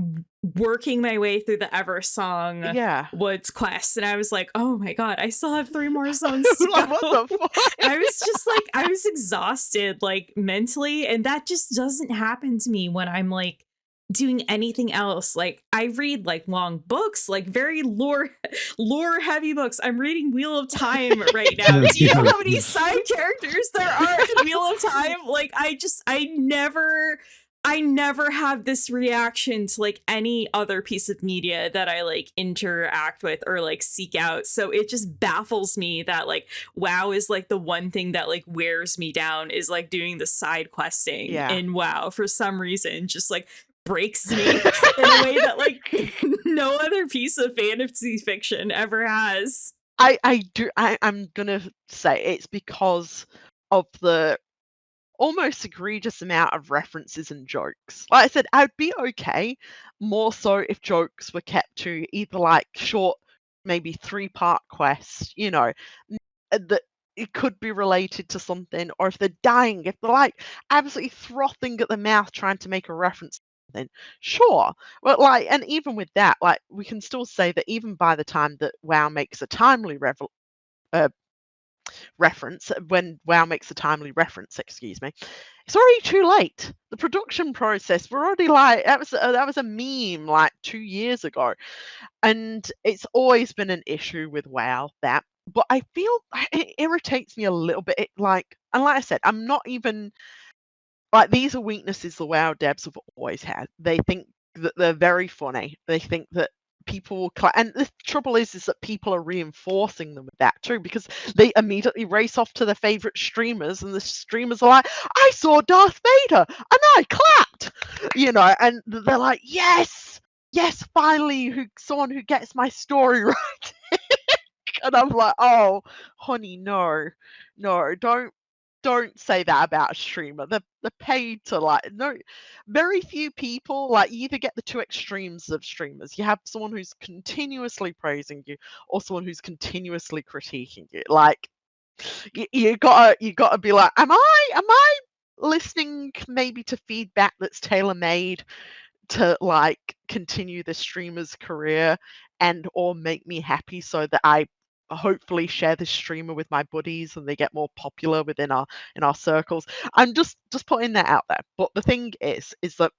working my way through the Eversong Woods quest, and I was like, oh my god, I still have 3 more zones to go.
What the fuck?
I was just like, I was exhausted like mentally, and that just doesn't happen to me when I'm like doing anything else. Like, I read like long books, like very lore heavy books. I'm reading Wheel of Time right now. Do you know how many side characters there are in Wheel of Time? Like, I never have this reaction to like any other piece of media that I like interact with or like seek out. So it just baffles me that like WoW is like the one thing that like wears me down, is like doing the side questing in WoW for some reason. Just like breaks me in a way that like no other piece of fantasy fiction ever has.
I'm gonna say it's because of the almost egregious amount of references and jokes. Like I said, I'd be okay more so if jokes were kept to either like short, maybe 3-part quests, that it could be related to something, or if they're dying, if they're like absolutely frothing at the mouth trying to make a reference to something, sure. But like, and even with that, like we can still say that even by the time that WoW makes a timely reference, when WoW makes a timely reference, excuse me, it's already too late. The production process, we're already like that was a meme like 2 years ago, and it's always been an issue with WoW that. But I feel it irritates me a little bit. And like I said, I'm not even like these are weaknesses the WoW devs have always had. They think that they're very funny. They think that people will and the trouble is that people are reinforcing them with that too, because they immediately race off to their favorite streamers, and the streamers are like, I saw Darth Vader and I clapped, and they're like, yes, yes, finally, someone who gets my story right. And I'm like, oh, honey, no, no, don't say that about a streamer. They're paid to like no very few people like you either get the two extremes of streamers. You have someone who's continuously praising you or someone who's continuously critiquing you. Like you gotta be like, am I listening maybe to feedback that's tailor made to like continue the streamer's career and or make me happy so that I hopefully share this streamer with my buddies and they get more popular within our circles. I'm just putting that out there. But the thing is that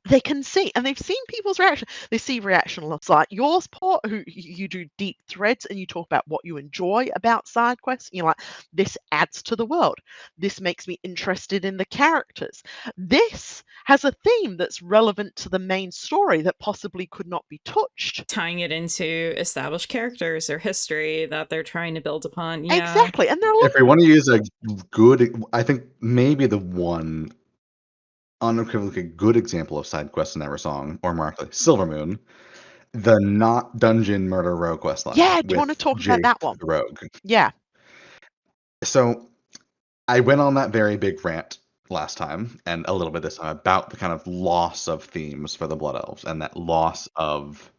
they can see and they've seen people's reaction. They see reaction lots like yours, Paul, who you do deep threads and you talk about what you enjoy about side quests. You're like, this adds to the world. This makes me interested in the characters. This has a theme that's relevant to the main story that possibly could not be touched.
Tying it into established characters or history that they're trying to build upon. Yeah.
Exactly. And they're
If we want to use a good, I think maybe the one unequivocally good example of side quests in Eversong, or more accurately, Silvermoon, the not dungeon murder row quest line.
Yeah, do you want to
with
talk about
Jake
that one?
the Rogue.
Yeah.
So I went on that very big rant last time and a little bit this time about the kind of loss of themes for the Blood Elves and that loss of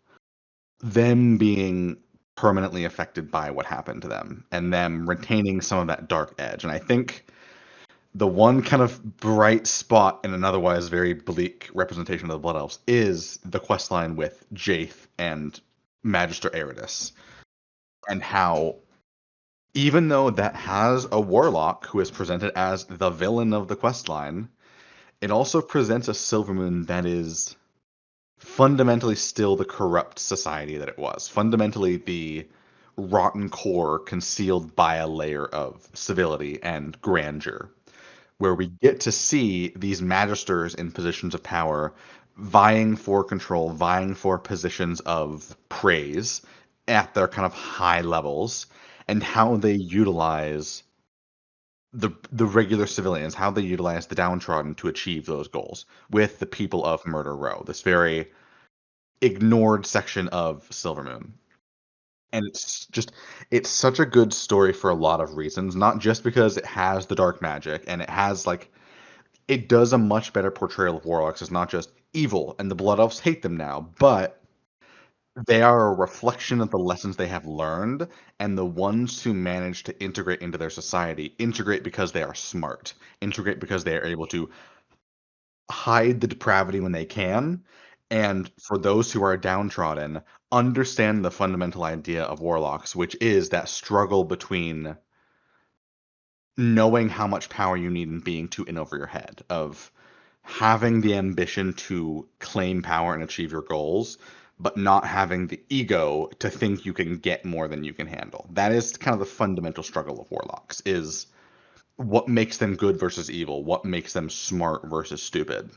them being permanently affected by what happened to them and them retaining some of that dark edge. And I think the one kind of bright spot in an otherwise very bleak representation of the Blood Elves is the questline with Jaith and Magister Umbric, and how even though that has a warlock who is presented as the villain of the questline, it also presents a Silvermoon that is fundamentally still the corrupt society that it was. Fundamentally the rotten core concealed by a layer of civility and grandeur, where we get to see these magisters in positions of power vying for control, vying for positions of praise at their kind of high levels, and how they utilize the regular civilians, how they utilize the downtrodden to achieve those goals with the people of Murder Row, this very ignored section of Silvermoon. And it's such a good story for a lot of reasons, not just because it has the dark magic and it has like it does a much better portrayal of warlocks. It's not just evil and the blood elves hate them now, but they are a reflection of the lessons they have learned, and the ones who manage to integrate into their society integrate because they are smart, integrate because they are able to hide the depravity when they can, and for those who are downtrodden, understand the fundamental idea of warlocks, which is that struggle between knowing how much power you need and being too in over your head, of having the ambition to claim power and achieve your goals, but not having the ego to think you can get more than you can handle. That is kind of the fundamental struggle of warlocks, is what makes them good versus evil, what makes them smart versus stupid.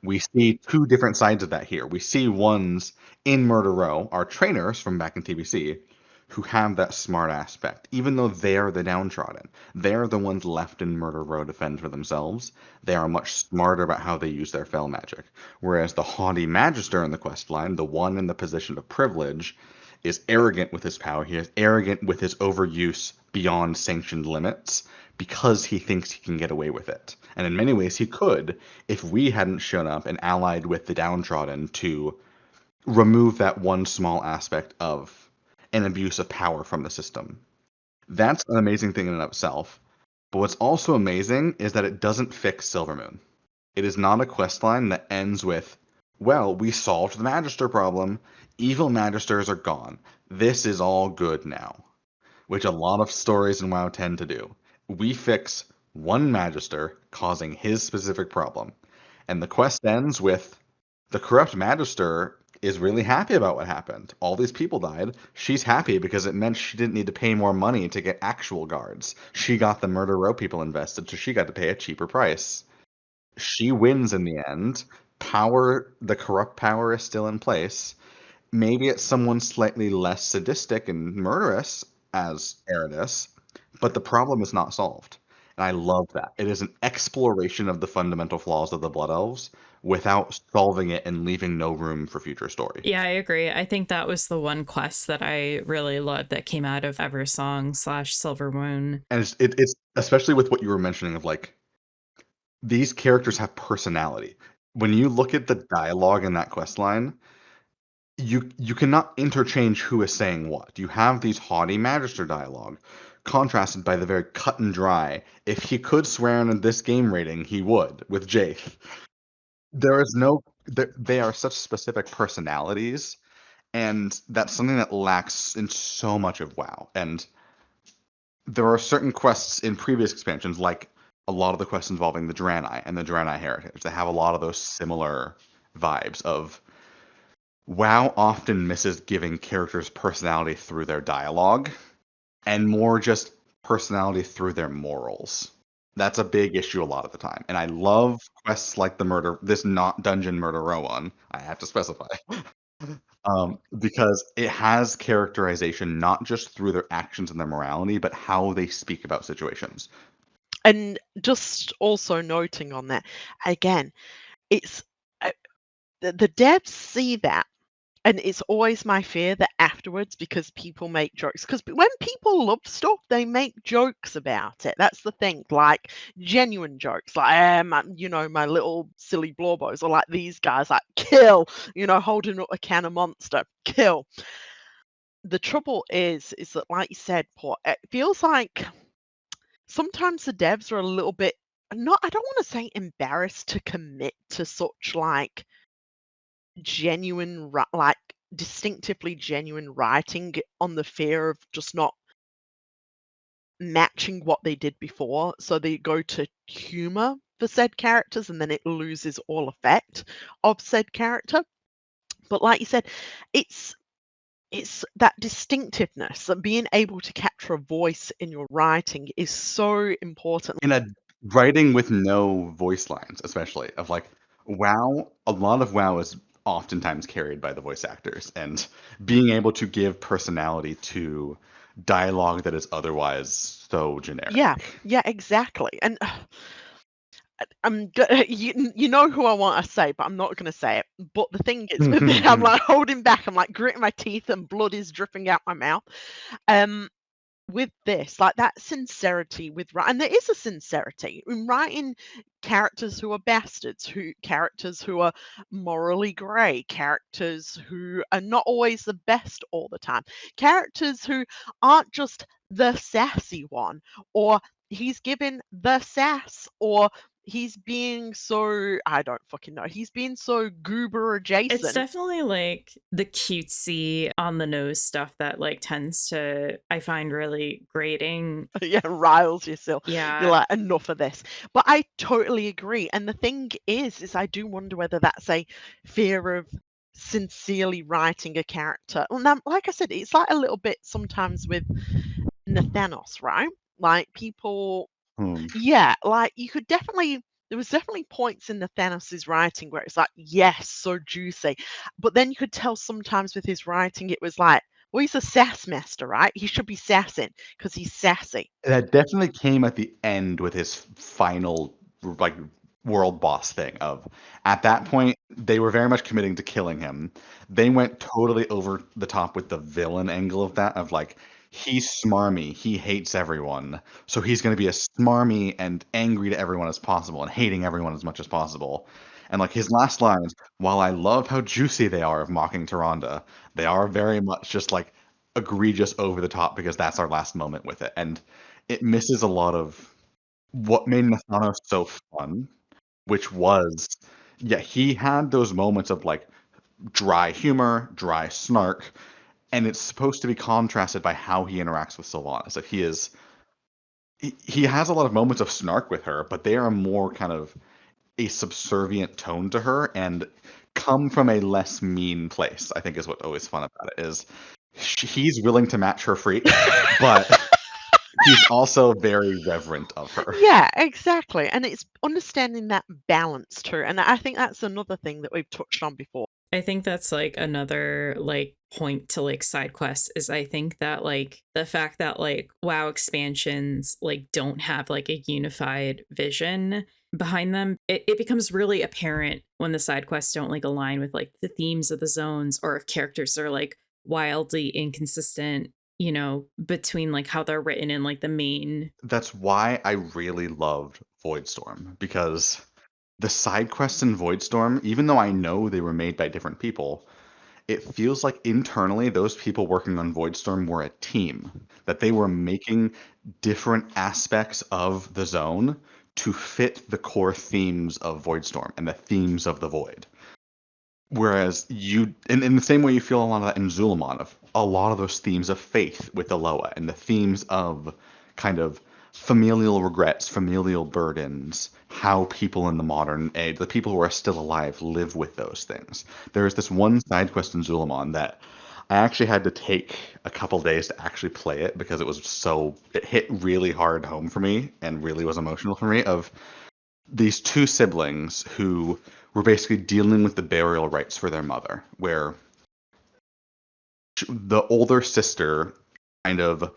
We see two different sides of that here. We see ones in Murder Row, our trainers from back in TBC, who have that smart aspect, even though they're the downtrodden. They're the ones left in Murder Row to fend for themselves. They are much smarter about how they use their fel magic. Whereas the haughty Magister in the questline, the one in the position of privilege, is arrogant with his power. He is arrogant with his overuse beyond sanctioned limits because he thinks he can get away with it. And in many ways, he could if we hadn't shown up and allied with the downtrodden to remove that one small aspect of an abuse of power from the system. That's an amazing thing in and of itself. But what's also amazing is that it doesn't fix Silvermoon. It is not a questline that ends with, well, we solved the Magister problem. Evil Magisters are gone. This is all good now. Which a lot of stories in WoW tend to do. We fix one Magister causing his specific problem. And the quest ends with the corrupt Magister is really happy about what happened. All these people died. She's happy because it meant she didn't need to pay more money to get actual guards. She got the Murder Row people invested, so she got to pay a cheaper price. She wins in the end. Power, the corrupt power is still in place. Maybe it's someone slightly less sadistic and murderous as Eridus, but the problem is not solved. And I love that. It is an exploration of the fundamental flaws of the Blood Elves without solving it and leaving no room for future story.
Yeah, I agree. I think that was the one quest that I really loved that came out of Eversong / Silvermoon.
And it's especially with what you were mentioning of like, these characters have personality. When you look at the dialogue in that quest line, you cannot interchange who is saying what. You have these haughty Magister dialogue, contrasted by the very cut and dry, if he could swear in this game rating, he would, with Jaith. There is no, they are such specific personalities, and that's something that lacks in so much of WoW. And there are certain quests in previous expansions, like a lot of the quests involving the Draenei and the Draenei heritage, that have a lot of those similar vibes of WoW often misses giving characters personality through their dialogue, and more just personality through their morals. That's a big issue a lot of the time. And I love quests like this not dungeon Murder Row one, I have to specify. Because it has characterization not just through their actions and their morality, but how they speak about situations.
And just also noting on that, again, it's the devs see that. And it's always my fear that afterwards, because people make jokes, because when people love stuff, they make jokes about it. That's the thing, like genuine jokes, like, my little silly blorbos, or like these guys, like, kill, holding up a can of Monster, kill. The trouble is that, like you said, Paul, it feels like sometimes the devs are a little bit, I don't want to say embarrassed to commit to such like genuine, like distinctively genuine writing on the fear of just not matching what they did before. So they go to humor for said characters and then it loses all effect of said character. But like you said, it's that distinctiveness and being able to capture a voice in your writing is so important.
In a writing with no voice lines, especially of like WoW, a lot of WoW is oftentimes carried by the voice actors, and being able to give personality to dialogue that is otherwise so generic.
Yeah, exactly. And you know who I want to say, but I'm not going to say it. But the thing is, with me, I'm like holding back. I'm like gritting my teeth, and blood is dripping out my mouth. With this, like that sincerity and there is a sincerity in writing characters who are bastards, characters who are morally grey, characters who are not always the best all the time, characters who aren't just the sassy one, or he's given the sass, or he's being so, I don't fucking know, he's being so goober adjacent.
It's definitely like the cutesy on the nose stuff that like tends to, I find, really grating.
Yeah, riles yourself.
Yeah.
You're like, enough of this. But I totally agree. And the thing is I do wonder whether that's a fear of sincerely writing a character. And then, like I said, it's like a little bit sometimes with Nethersent, right? Like people, yeah, like you could definitely, there was definitely points in Nethersent's writing where it's like, yes, so juicy. But then you could tell sometimes with his writing, it was like, Well, he's a sass master, right? He should be sassing because he's sassy.
That definitely came at the end with his final, like, world boss thing of, at that point, they were very much committing to killing him. They went totally over the top with the villain angle of that, of like, he's smarmy, he hates everyone, so he's going to be as smarmy and angry to everyone as possible and hating everyone as much as possible. And like his last lines, while I love how juicy they are of mocking Tyrande, they are very much just like egregious over the top because that's our last moment with it. And it misses a lot of what made Nathano so fun, which was, yeah, he had those moments of like dry humor, dry snark, and it's supposed to be contrasted by how he interacts with Sylvanas. That he has a lot of moments of snark with her, but they are more kind of a subservient tone to her and come from a less mean place. I think is what's always fun about it is he's willing to match her freak, but he's also very reverent of her.
Yeah, exactly. And it's understanding that balance too. And I think that's another thing that we've touched on before.
I think that's like another like point to like side quests is I think that like the fact that like WoW expansions like don't have like a unified vision behind them, it becomes really apparent when the side quests don't like align with like the themes of the zones, or if characters are like wildly inconsistent, you know, between like how they're written in like the main.
That's why I really loved Voidstorm, because the side quests in Voidstorm, even though I know they were made by different people, it feels like internally those people working on Voidstorm were a team, that they were making different aspects of the zone to fit the core themes of Voidstorm and the themes of the Void. Whereas in the same way you feel a lot of that in Zul'Aman, of a lot of those themes of faith with Aloa and the themes of kind of familial regrets, familial burdens, how people in the modern age, the people who are still alive, live with those things. There is this one side quest in Zul'Aman that I actually had to take a couple days to actually play it because it hit really hard home for me and really was emotional for me, of these two siblings who were basically dealing with the burial rites for their mother, where the older sister kind of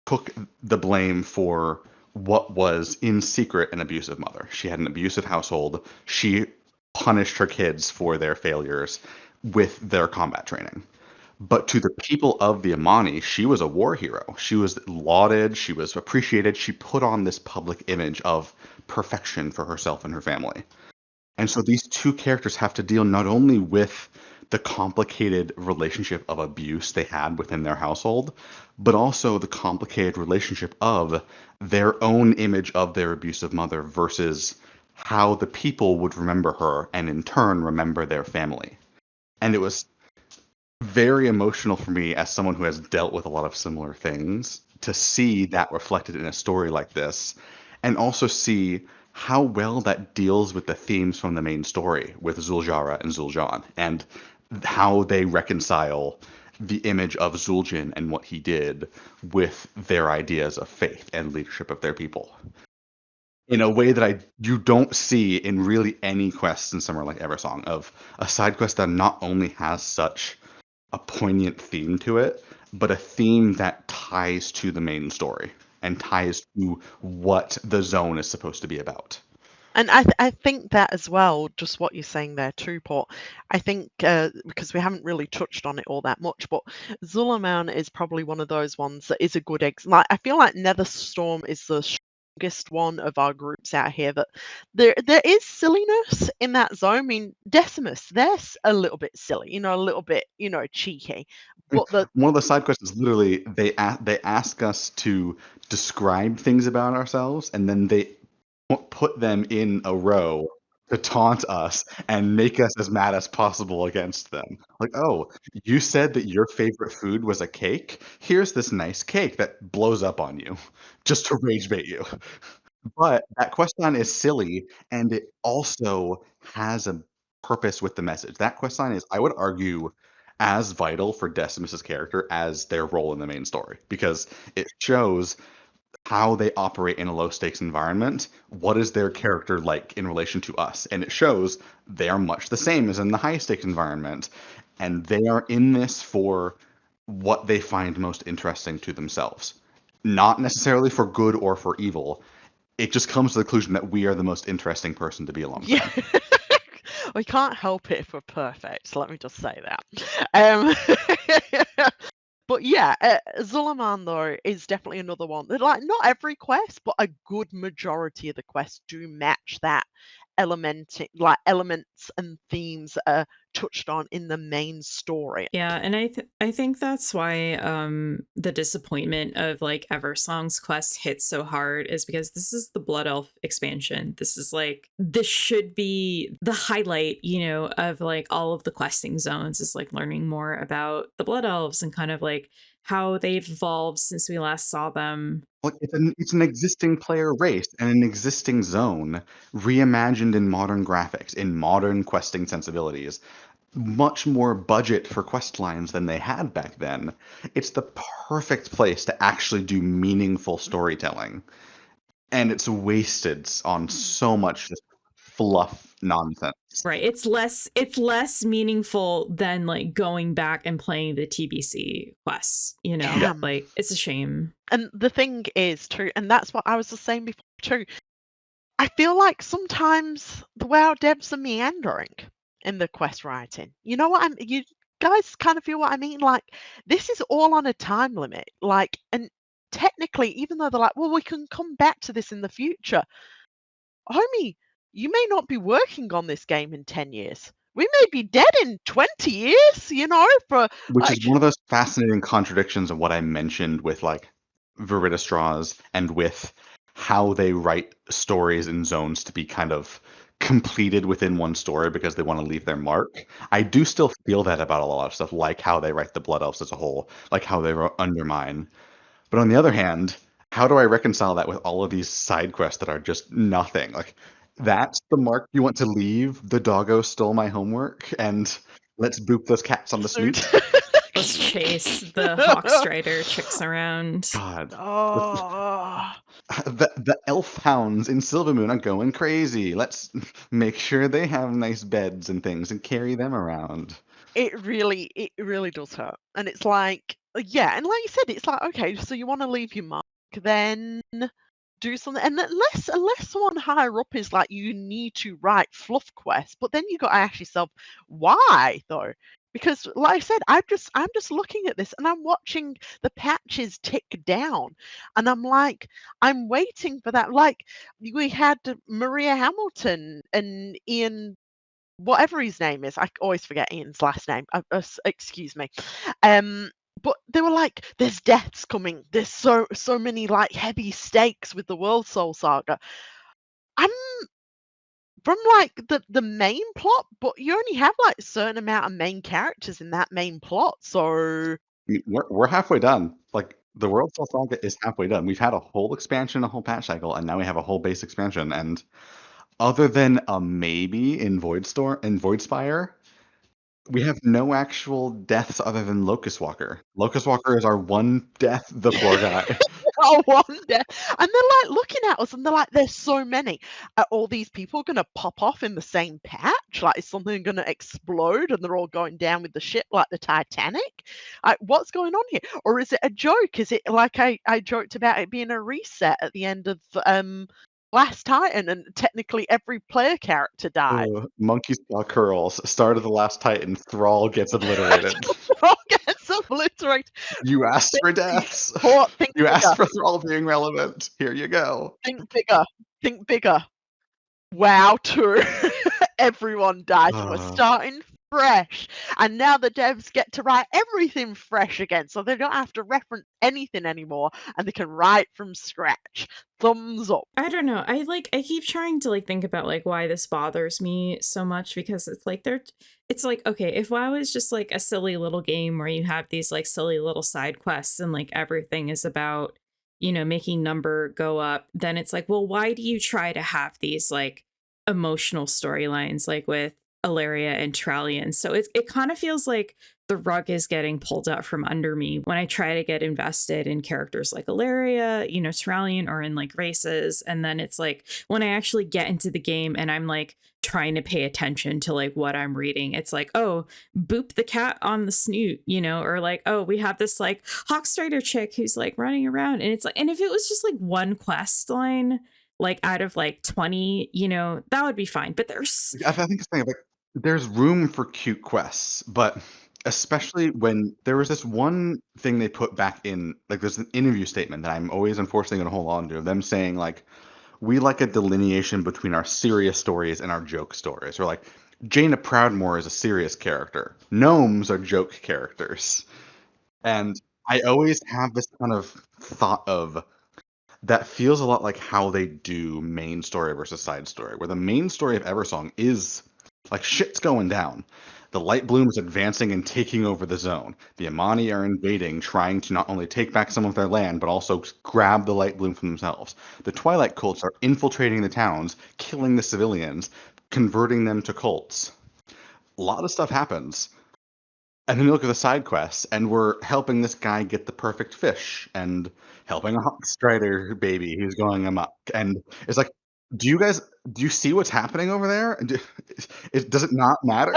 took the blame for what was in secret an abusive mother. She had an abusive household. She punished her kids for their failures with their combat training. But to the people of the Amani, she was a war hero. She was lauded, she was appreciated, she put on this public image of perfection for herself and her family. And so these two characters have to deal not only with the complicated relationship of abuse they had within their household, but also the complicated relationship of their own image of their abusive mother versus how the people would remember her and in turn remember their family. And it was very emotional for me as someone who has dealt with a lot of similar things to see that reflected in a story like this, and also see how well that deals with the themes from the main story with Zuljara and Zul'Jan, and how they reconcile the image of Zul'jin and what he did with their ideas of faith and leadership of their people in a way that you don't see in really any quests in somewhere like Eversong, of a side quest that not only has such a poignant theme to it, but a theme that ties to the main story and ties to what the zone is supposed to be about.
And I think that as well, just what you're saying there too, Port. I think because we haven't really touched on it all that much, but Zul'Aman is probably one of those ones that is a good like I feel like Netherstorm is the strongest one of our groups out here. That there is silliness in that zone. I mean, Decimus, they're a little bit silly, you know, a little bit, you know, cheeky. But
One of the side quests is literally they ask us to describe things about ourselves, and then they put them in a row to taunt us and make us as mad as possible against them. Like, oh, you said that your favorite food was a cake? Here's this nice cake that blows up on you just to rage bait you. But that questline is silly, and it also has a purpose with the message. That questline is, I would argue, as vital for Decimus's character as their role in the main story, because it shows how they operate in a low stakes environment. What is their character like in relation to us? And it shows they are much the same as in the high stakes environment. And they are in this for what they find most interesting to themselves. Not necessarily for good or for evil. It just comes to the conclusion that we are the most interesting person to be alongside.
Yeah. We can't help it if we're perfect. Let me just say that. But yeah, Zulaman though is definitely another one. Like not every quest, but a good majority of the quests do match that elements and themes that are touched on in the main story.
Yeah, and I think that's why the disappointment of like Eversong's quest hits so hard is because this is the Blood Elf expansion. This should be the highlight, of like all of the questing zones, is like learning more about the Blood Elves and kind of like how they've evolved since we last saw them.
Look, it's an existing player race and an existing zone reimagined in modern graphics, in modern questing sensibilities. Much more budget for quest lines than they had back then. It's the perfect place to actually do meaningful storytelling. And it's wasted on so much just fluff nonsense.
Right. It's less meaningful than like going back and playing the TBC quests,
Yeah.
Like it's a shame.
And the thing is too, and that's what I was just saying before too, I feel like sometimes the WoW devs are meandering in the quest writing. You know what you guys kind of feel what I mean? Like this is all on a time limit. Like, and technically, even though they're like, well, we can come back to this in the future. Homie, you may not be working on this game in 10 years. We may be dead in 20 years, for
Which is
like
one of those fascinating contradictions of what I mentioned with like Viridistraws and with how they write stories in zones to be kind of completed within one story because they want to leave their mark. I do still feel that about a lot of stuff, like how they write the Blood Elves as a whole, like how they undermine. But on the other hand, how do I reconcile that with all of these side quests that are just nothing? Like, that's the mark you want to leave? The doggo stole my homework, and let's boop those cats on the snoot?
Let's chase the Hawkstrider chicks around.
God.
Oh,
The elf hounds in Silvermoon are going crazy. Let's make sure they have nice beds and things and carry them around.
it really does hurt. And it's like, yeah, and like you said, it's like, okay, so you want to leave your mark, then do something. And unless someone higher up is like, you need to write fluff quests, but then you got to ask yourself, why though? Because like I said, I'm just looking at this and I'm watching the patches tick down, and I'm like, I'm waiting for that. Like we had Maria Hamilton and Ian, whatever his name is. I always forget Ian's last name. Excuse me. Um, but they were like, "There's deaths coming. There's so many like heavy stakes with the World Soul Saga." I'm from like the main plot, but you only have like a certain amount of main characters in that main plot. So
We're halfway done. Like, the World Soul Saga is halfway done. We've had a whole expansion, a whole patch cycle, and now we have a whole base expansion. And other than a maybe in Voidstorm and Voidspire, we have no actual deaths other than Locust Walker. Locust Walker is our one death, the poor guy.
I wonder. And they're like looking at us and they're like, there's so many. Are all these people going to pop off in the same patch? Like, is something going to explode and they're all going down with the ship like the Titanic? Like, what's going on here? Or is it a joke? Is it like I joked about it being a reset at the end of Last Titan and technically every player character died?
Monkey Saw Curls, start of the Last Titan, Thrall gets obliterated.
Thrall gets obliterated.
You asked for deaths.
Think
You
bigger.
asked for Thrall being relevant. Here you go.
Think bigger. Think bigger. WoW 2. Everyone dies. We're starting fresh. And now the devs get to write everything fresh again. So they don't have to reference anything anymore and they can write from scratch. Thumbs up.
I don't know. I keep trying to like think about like why this bothers me so much, because it's like, okay, if WoW is just like a silly little game where you have these like silly little side quests and like everything is about, making number go up, then it's like, well, why do you try to have these like emotional storylines like with Alaria and Turalyon? So it kind of feels like the rug is getting pulled out from under me when I try to get invested in characters like Ilaria, Turalyon, or in like races. And then it's like when I actually get into the game and I'm like trying to pay attention to like what I'm reading, it's like, oh, boop the cat on the snoot, or like, oh, we have this like Hawkstrider chick who's like running around. And it's like, and if it was just like one quest line, like out of like 20, that would be fine. But there's,
I think it's like there's room for cute quests, but especially when there was this one thing they put back in, like there's an interview statement that I'm always unfortunately going to hold on to, them saying like, we like a delineation between our serious stories and our joke stories. Or like, Jaina Proudmoore is a serious character. Gnomes are joke characters. And I always have this kind of thought of, that feels a lot like how they do main story versus side story, where the main story of Eversong is like shit's going down. The Light Bloom is advancing and taking over the zone. The Amani are invading, trying to not only take back some of their land, but also grab the Light Bloom for themselves. The Twilight cults are infiltrating the towns, killing the civilians, converting them to cults. A lot of stuff happens. And then you look at the side quests, and we're helping this guy get the perfect fish, and helping a Hawkstrider baby who's going amok. And it's like, do you see what's happening over there? Does it not matter?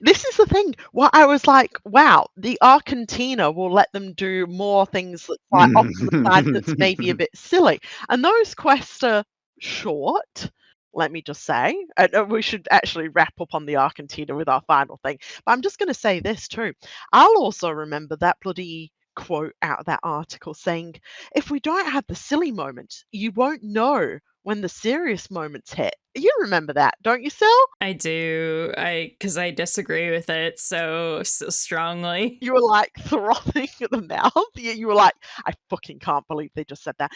This is the thing. What I was like, wow, the Arcantina will let them do more things that's like off to the side that's maybe a bit silly. And those quests are short, let me just say. We should actually wrap up on the Arcantina with our final thing. But I'm just going to say this too. I'll also remember that bloody quote out of that article saying, if we don't have the silly moments, you won't know when the serious moments hit. You remember that, don't you, Sil?
I do. Because I disagree with it so strongly.
You were like throbbing at the mouth. You were like, I fucking can't believe they just said that.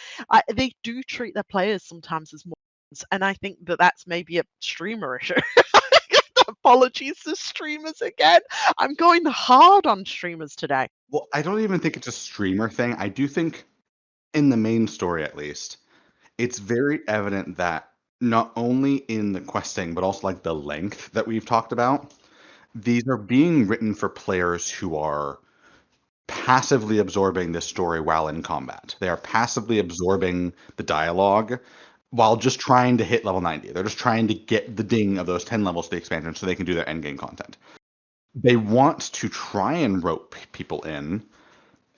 They do treat their players sometimes as morons, and I think that that's maybe a streamer issue. Apologies to streamers again. I'm going hard on streamers today.
Well, I don't even think it's a streamer thing. I do think, in the main story at least, it's very evident that not only in the questing, but also like the length that we've talked about, these are being written for players who are passively absorbing this story while in combat. They are passively absorbing the dialogue while just trying to hit level 90. They're just trying to get the ding of those 10 levels to the expansion so they can do their endgame content. They want to try and rope people in,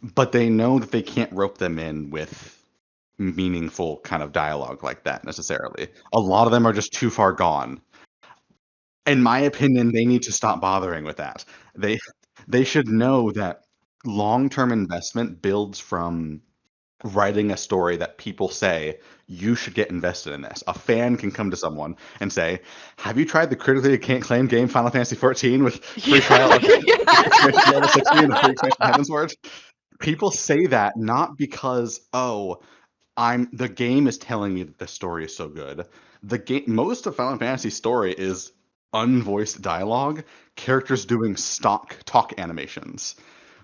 but they know that they can't rope them in with meaningful kind of dialogue like that necessarily. A lot of them are just too far gone. In my opinion, they need to stop bothering with that. They should know that long-term investment builds from writing a story that people say, you should get invested in this. A fan can come to someone and say, have you tried the critically acclaimed game Final Fantasy XIV with free trial of level 60 and the free expansion Heavensward? People say that not because, oh, the game is telling me that the story is so good. Most of Final Fantasy's story is unvoiced dialogue, characters doing stock talk animations.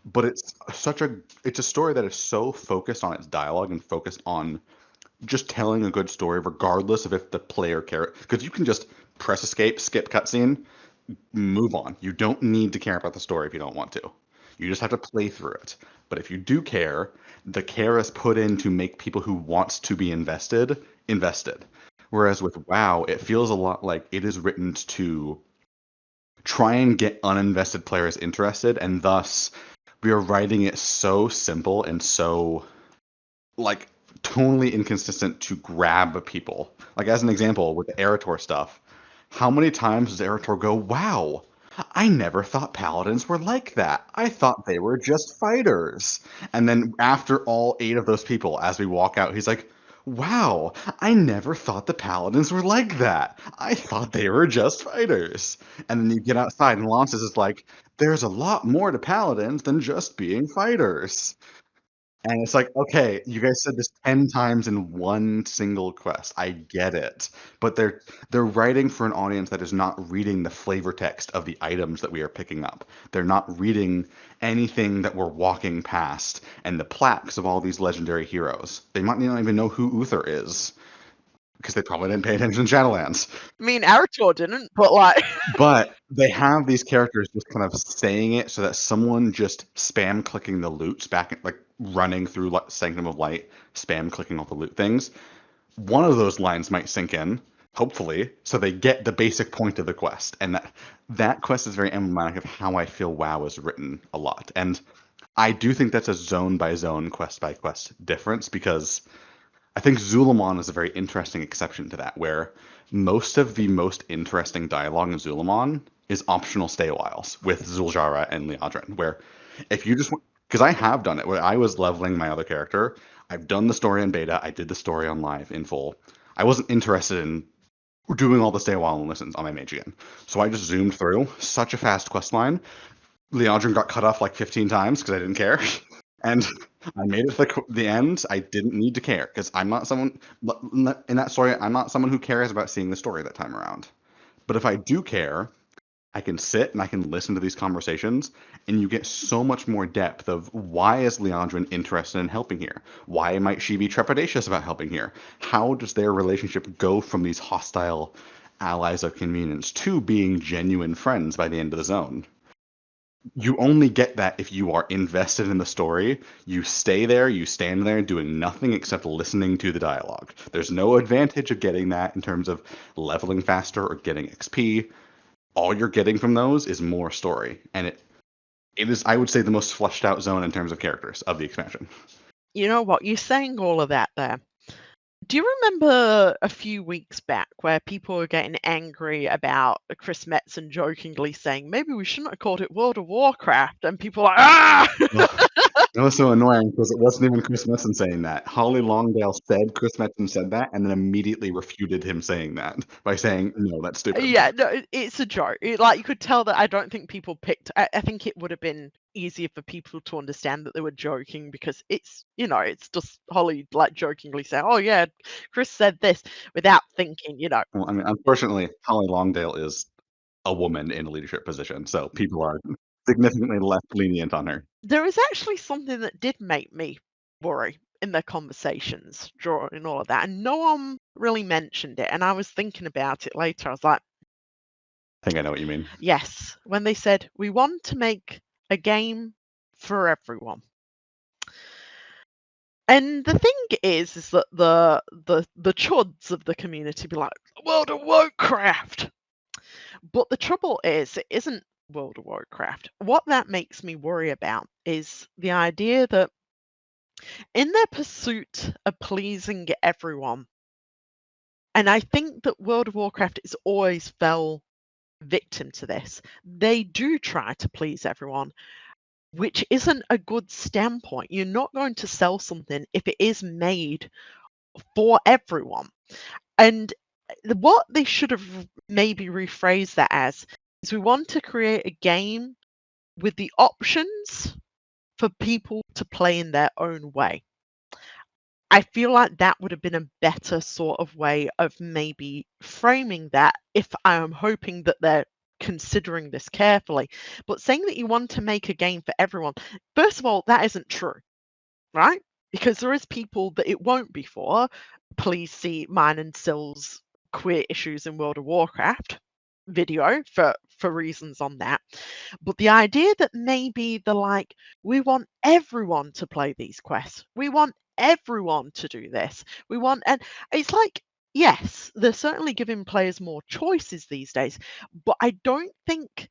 But it's a story that is so focused on its dialogue and focused on just telling a good story, regardless of if the player cares. Because you can just press escape, skip cutscene, move on. You don't need to care about the story if you don't want to. You just have to play through it. But if you do care, the care is put in to make people who want to be invested. Whereas with WoW, it feels a lot like it is written to try and get uninvested players interested, and thus we are writing it so simple and so like tonally inconsistent to grab people. Like as an example, with the Arator stuff, how many times does Arator go, wow, I never thought paladins were like that. I thought they were just fighters. And then after all 8 of those people, as we walk out, he's like, wow, I never thought the paladins were like that. I thought they were just fighters. And then you get outside and Lances is like, there's a lot more to paladins than just being fighters. And it's like, okay, you guys said this 10 times in one single quest. I get it. But they're writing for an audience that is not reading the flavor text of the items that we are picking up. They're not reading anything that we're walking past and the plaques of all these legendary heroes. They might not even know who Uther is. because they probably didn't pay attention to Shadowlands.
I mean, Arator didn't, but like...
But they have these characters just kind of saying it so that someone just spam clicking the loots back, like running through Sanctum of Light, spam clicking all the loot things. One of those lines might sink in, hopefully, so they get the basic point of the quest. And that quest is very emblematic of how I feel WoW is written a lot. And I do think that's a zone by zone, quest by quest difference, because I think Zulamon is a very interesting exception to that, where most of the most interesting dialogue in Zulamon is optional stay whiles with Zul'jara and Liadrin, where if you just, because I have done it, where I was leveling my other character, I've done the story in beta, I did the story on live in full. I wasn't interested in doing all the stay while and listens on my mage again. So I just zoomed through, such a fast quest line. Liadrin got cut off like 15 times because I didn't care. And I made it to the end. I didn't need to care because I'm not someone in that story. I'm not someone who cares about seeing the story that time around. But if I do care, I can sit and I can listen to these conversations, and you get so much more depth of why is Liadrin interested in helping here? Why might she be trepidatious about helping here? How does their relationship go from these hostile allies of convenience to being genuine friends by the end of the zone? You only get that if you are invested in the story. You stay there, you stand there doing nothing except listening to the dialogue. There's no advantage of getting that in terms of leveling faster or getting XP. All you're getting from those is more story. And it is, I would say, the most fleshed out zone in terms of characters of the expansion.
You know what? You're saying all of that there. Do you remember a few weeks back where people were getting angry about Chris Metzen jokingly saying, maybe we shouldn't have called it World of Warcraft? And people were like, ah!
That was so annoying because it wasn't even Chris Metzen saying that. Holly Longdale said Chris Metzen said that and then immediately refuted him saying that by saying, no, that's stupid.
Yeah, no, it's a joke. Like, you could tell that I don't think people picked... I think it would have been easier for people to understand that they were joking because it's, it's just Holly, like, jokingly saying, oh, yeah, Chris said this without thinking,
Well, I mean, unfortunately, Holly Longdale is a woman in a leadership position, so people are significantly less lenient on her.
There is actually something that did make me worry in their conversations during all of that, and no one really mentioned it. And I was thinking about it later. I was like,
I think I know what you mean.
yes, when they said, we want to make a game for everyone. And the thing is that the chuds of the community be like, World of Warcraft. But the trouble is, it isn't World of Warcraft. What that makes me worry about is the idea that in their pursuit of pleasing everyone, and I think that World of Warcraft is always fell victim to this, they do try to please everyone, which isn't a good standpoint. You're not going to sell something if it is made for everyone. And what they should have maybe rephrased that as is we want to create a game with the options for people to play in their own way. I feel like that would have been a better sort of way of maybe framing that if I am hoping that they're considering this carefully. But saying that you want to make a game for everyone, first of all, that isn't true, right? Because there is people that it won't be for. Please see mine and Sill's queer issues in World of Warcraft video for reasons on that. But the idea that maybe they're like, we want everyone to play these quests. We want everyone to do this. We want, and it's like, yes, they're certainly giving players more choices these days, but I don't think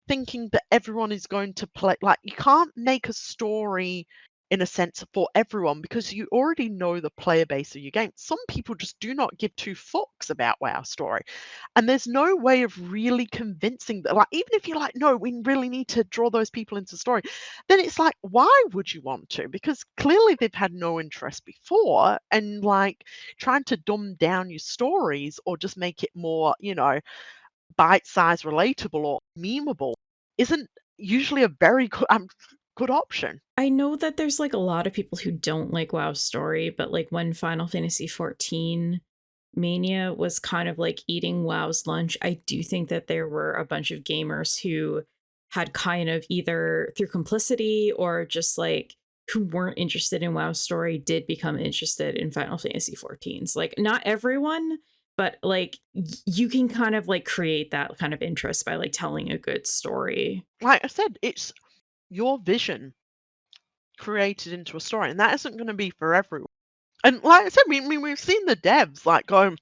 thinking that everyone is going to play, like, you can't make a story in a sense for everyone because you already know the player base of your game. Some people just do not give two fucks about WoW story. And there's no way of really convincing that, like, even if you're like, no, we really need to draw those people into story, then it's like, why would you want to? Because clearly they've had no interest before, and like trying to dumb down your stories or just make it more, bite-sized, relatable or memeable isn't usually a very good option.
I know that there's like a lot of people who don't like WoW's story, but like when Final Fantasy XIV Mania was kind of like eating WoW's lunch, I do think that there were a bunch of gamers who had kind of either through complicity or just like who weren't interested in WoW's story did become interested in Final Fantasy 14's. Like, not everyone, but like you can kind of like create that kind of interest by like telling a good story.
Like I said, it's your vision created into a story, and that isn't going to be for everyone. And like I said, we've seen the devs like going,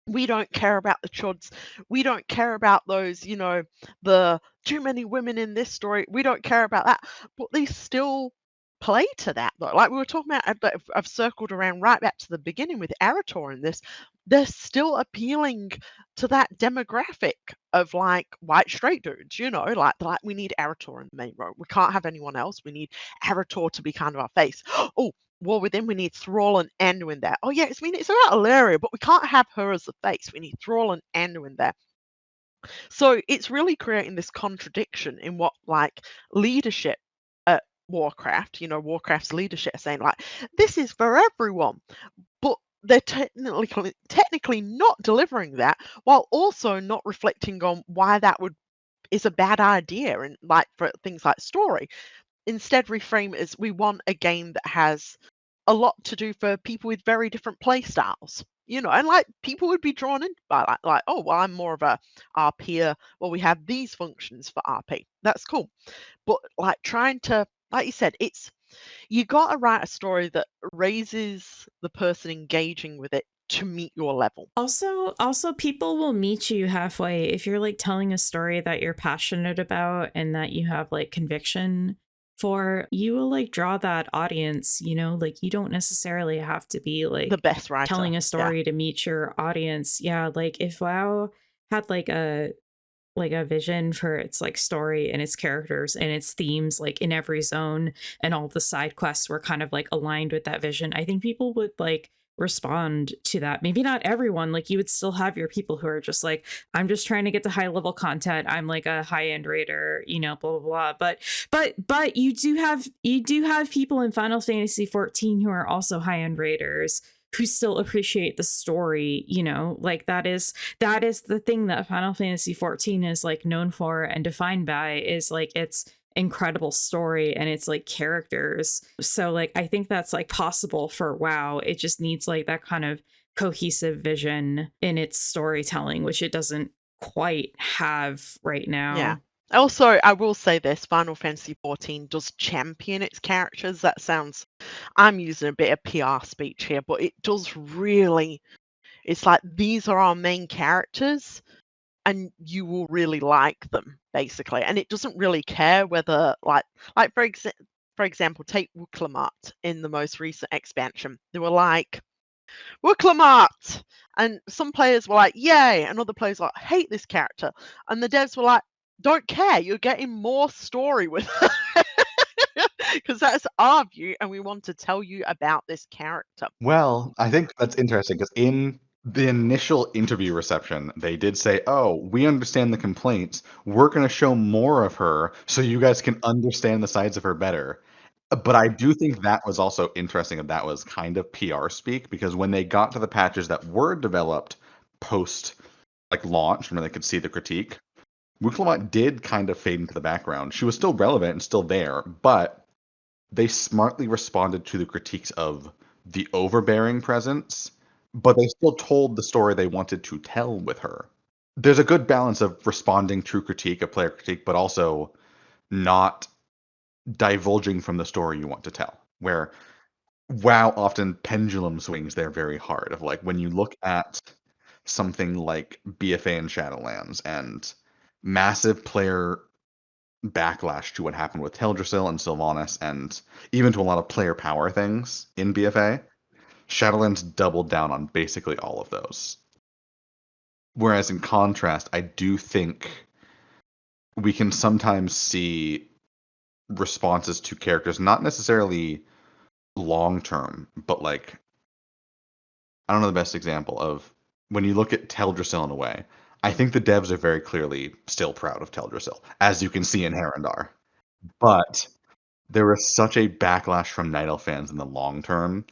we don't care about the chuds. We don't care about those, the too many women in this story. We don't care about that. But they still play to that, though. Like we were talking about, I've circled around right back to the beginning with Arator in this. They're still appealing to that demographic of like white straight dudes, like we need Arator in the main role. We can't have anyone else. We need Arator to be kind of our face. Oh, War Within, we need Thrall and Anu in there. Oh yeah, it's about Ilaria, but we can't have her as the face. We need Thrall and Anu in there. So it's really creating this contradiction in what like leadership at Warcraft, Warcraft's leadership are saying like, this is for everyone. But they're technically not delivering that, while also not reflecting on why that is a bad idea, and like for things like story. Instead reframe it as, we want a game that has a lot to do for people with very different play styles, and like people would be drawn in by that, like, oh well, I'm more of a RPer, well, we have these functions for RP, that's cool. But like trying to, like you said, you got to write a story that raises the person engaging with it to meet your level.
Also people will meet you halfway if you're like telling a story that you're passionate about and that you have like conviction for. You will like draw that audience, like you don't necessarily have to be like
the best writer
telling a story to meet your audience. Yeah, like if WoW had like a vision for its like story and its characters and its themes like in every zone, and all the side quests were kind of like aligned with that vision, I think people would like respond to that. Maybe not everyone, like you would still have your people who are just like, I'm just trying to get to high level content, I'm like a high-end raider, blah blah blah. But you do have people in Final Fantasy 14 who are also high-end raiders who still appreciate the story, like that is the thing that Final Fantasy 14 is like known for and defined by, is like its incredible story and it's like characters. So like I think that's like possible for WoW. It just needs like that kind of cohesive vision in its storytelling, which it doesn't quite have right now.
Yeah. Also, I will say this, Final Fantasy 14 does champion its characters. That sounds, I'm using a bit of PR speech here, but it does really, it's like, these are our main characters and you will really like them, basically. And it doesn't really care whether, like for example, take Wuklamart in the most recent expansion. They were like, Wuklamart! And some players were like, yay! And other players were like, hate this character. And the devs were like, don't care, you're getting more story with her. Because that's our view, and we want to tell you about this character.
Well, I think that's interesting because in the initial interview reception, they did say, oh, we understand the complaints. We're going to show more of her so you guys can understand the sides of her better. But I do think that was also interesting that was kind of PR speak, because when they got to the patches that were developed post like launch, when they could see the critique, Wuklamot did kind of fade into the background. She was still relevant and still there, but they smartly responded to the critiques of the overbearing presence, but they still told the story they wanted to tell with her. There's a good balance of responding to critique, a player critique, but also not divulging from the story you want to tell, where WoW often pendulum swings there very hard. Of like when you look at something like BFA and Shadowlands and massive player backlash to what happened with Teldrassil and Sylvanas, and even to a lot of player power things in BFA, Shadowlands doubled down on basically all of those. Whereas in contrast, I do think we can sometimes see responses to characters, not necessarily long term, but like, I don't know the best example of when you look at Teldrassil in a way. I think the devs are very clearly still proud of Teldrassil, as you can see in Herondar. But there was such a backlash from Night Elf fans in the long term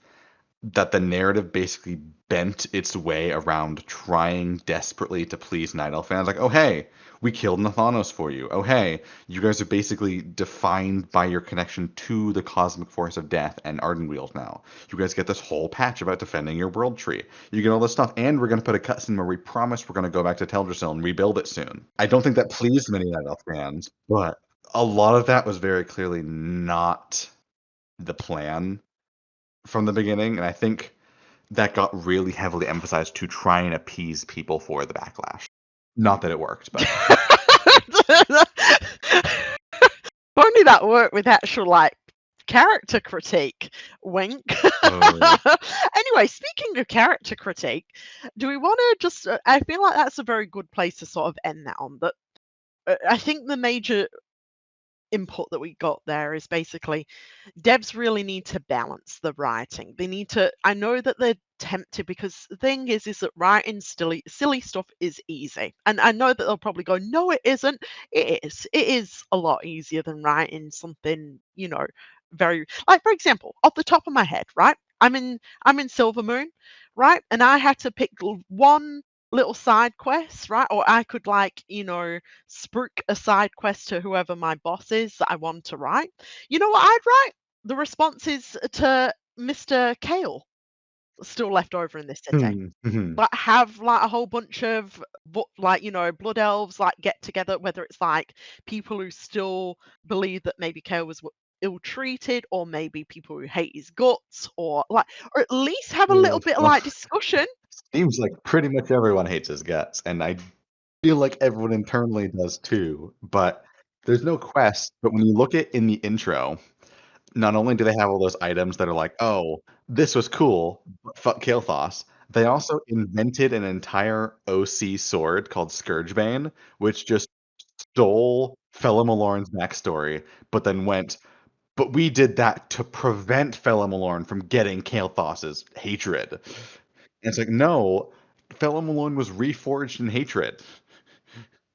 that the narrative basically bent its way around trying desperately to please Night Elf fans. Like, oh hey, we killed Nathanos for you. Oh hey, you guys are basically defined by your connection to the cosmic force of death and Ardenweald now. You guys get this whole patch about defending your world tree. You get all this stuff, and we're going to put a cutscene where we promise we're going to go back to Teldrassil and rebuild it soon. I don't think that pleased many Night Elf fans, but a lot of that was very clearly not the plan from the beginning, and I think that got really heavily emphasized to try and appease people for the backlash. Not that it worked, but
Only that worked with actual like character critique. Wink. Anyway, speaking of character critique, do we want to just? I feel like that's a very good place to sort of end that on. But I think the major input that we got there is basically devs really need to balance the writing. They need to. I know that they're tempted because the thing is that writing silly stuff is easy, and I know that they'll probably go, "No, it isn't." It is. It is a lot easier than writing something, very like for example, off the top of my head, right? I'm in Silvermoon, right? And I had to pick one little side quest, right? Or I could like, spruik a side quest to whoever my boss is that I want to write. You know what I'd write? The responses to Mr. Kale still left over in this city.
Mhm.
But have like a whole bunch of like blood elves like get together, whether it's like people who still believe that maybe Kale was ill treated, or maybe people who hate his guts, or at least have a little bit of
Well,
like discussion.
seems like pretty much everyone hates his guts, and I feel like everyone internally does too. But there's no quest. But when you look at in the intro, not only do they have all those items that are like, "Oh, this was cool, but fuck Kael'thas," they also invented an entire OC sword called Scourgebane, which just stole Felamalorn's backstory, but then went, "But we did that to prevent Felamalorn from getting Kael'thas's hatred." And it's like, no, Felamalorn was reforged in hatred.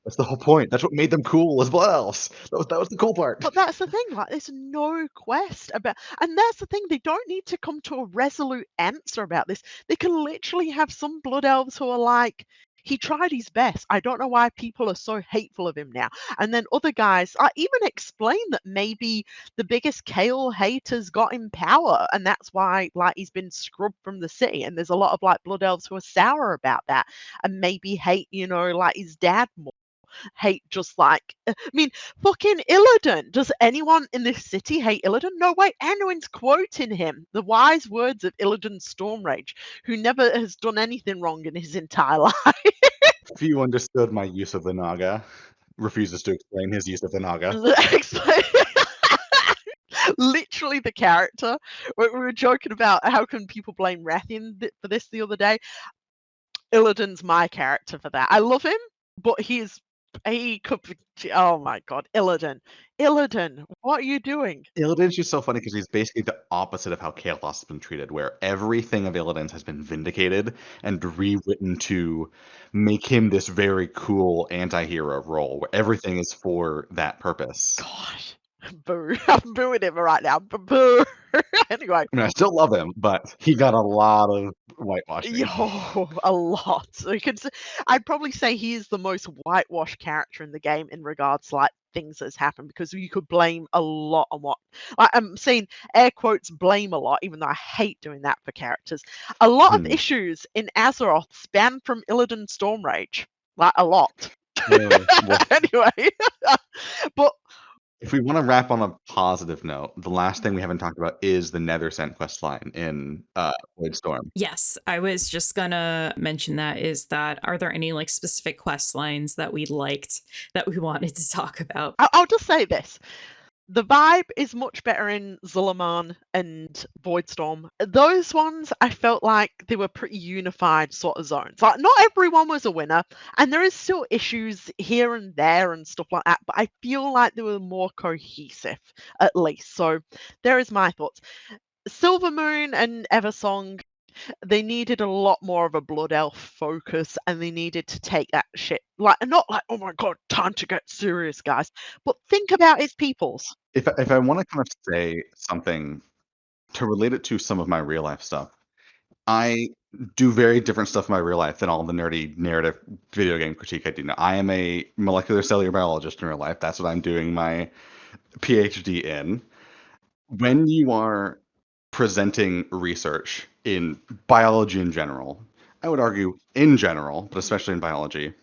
That's the whole point. That's what made them cool as Blood Elves. That was the cool part.
But that's the thing, like, there's no quest about, and that's the thing, they don't need to come to a resolute answer about this. They can literally have some blood elves who are like, he tried his best. I don't know why people are so hateful of him now. And then other guys even explain that maybe the biggest Kale haters got him power, and that's why like he's been scrubbed from the city. And there's a lot of like blood elves who are sour about that, and maybe hate, like his dad more. Hate just like I mean, fucking Illidan. Does anyone in this city hate Illidan? No, wait, anyone's quoting him. The wise words of Illidan Stormrage, who never has done anything wrong in his entire life.
If you understood my use of the Naga, refuses to explain his use of the Naga.
Literally the character. We were joking about how can people blame Rathian for this the other day. Illidan's my character for that. I love him, but he could be. Oh my god, Illidan. Illidan, what are you doing?
Illidan's just so funny because he's basically the opposite of how Kael'thas has been treated, where everything of Illidan's has been vindicated and rewritten to make him this very cool anti-hero role, where everything is for that purpose.
Gosh. Boo. I'm booing him right now. Boo. Anyway.
I mean, I still love him, but he got a lot of whitewashing.
Yo, a lot. So I'd probably say he is the most whitewashed character in the game in regards to like things that's happened, because you could blame a lot on what I'm saying air quotes blame a lot, even though I hate doing that for characters. A lot of issues in Azeroth span from Illidan Stormrage. Like a lot.
Well,
Anyway. But
if we want to wrap on a positive note, the last thing we haven't talked about is the Nethersent questline in Voidstorm.
Yes, I was just gonna mention that. Is that, are there any like specific quest lines that we liked that we wanted to talk about?
I'll just say this. The vibe is much better in Zul'Aman and Voidstorm. Those ones, I felt like they were pretty unified sort of zones. Like, not everyone was a winner, and there is still issues here and there and stuff like that, but I feel like they were more cohesive, at least. So, there is my thoughts. Silvermoon and Eversong, they needed a lot more of a blood elf focus, and they needed to take that shit like not like, oh my god, time to get serious, guys, but think about its peoples.
If I want to kind of say something to relate it to some of my real life stuff, I do very different stuff in my real life than all the nerdy narrative video game critique I do now. I am a molecular cellular biologist in real life. That's what I'm doing my PhD in. When you are presenting research in biology in general, I would argue in general, but especially in biology,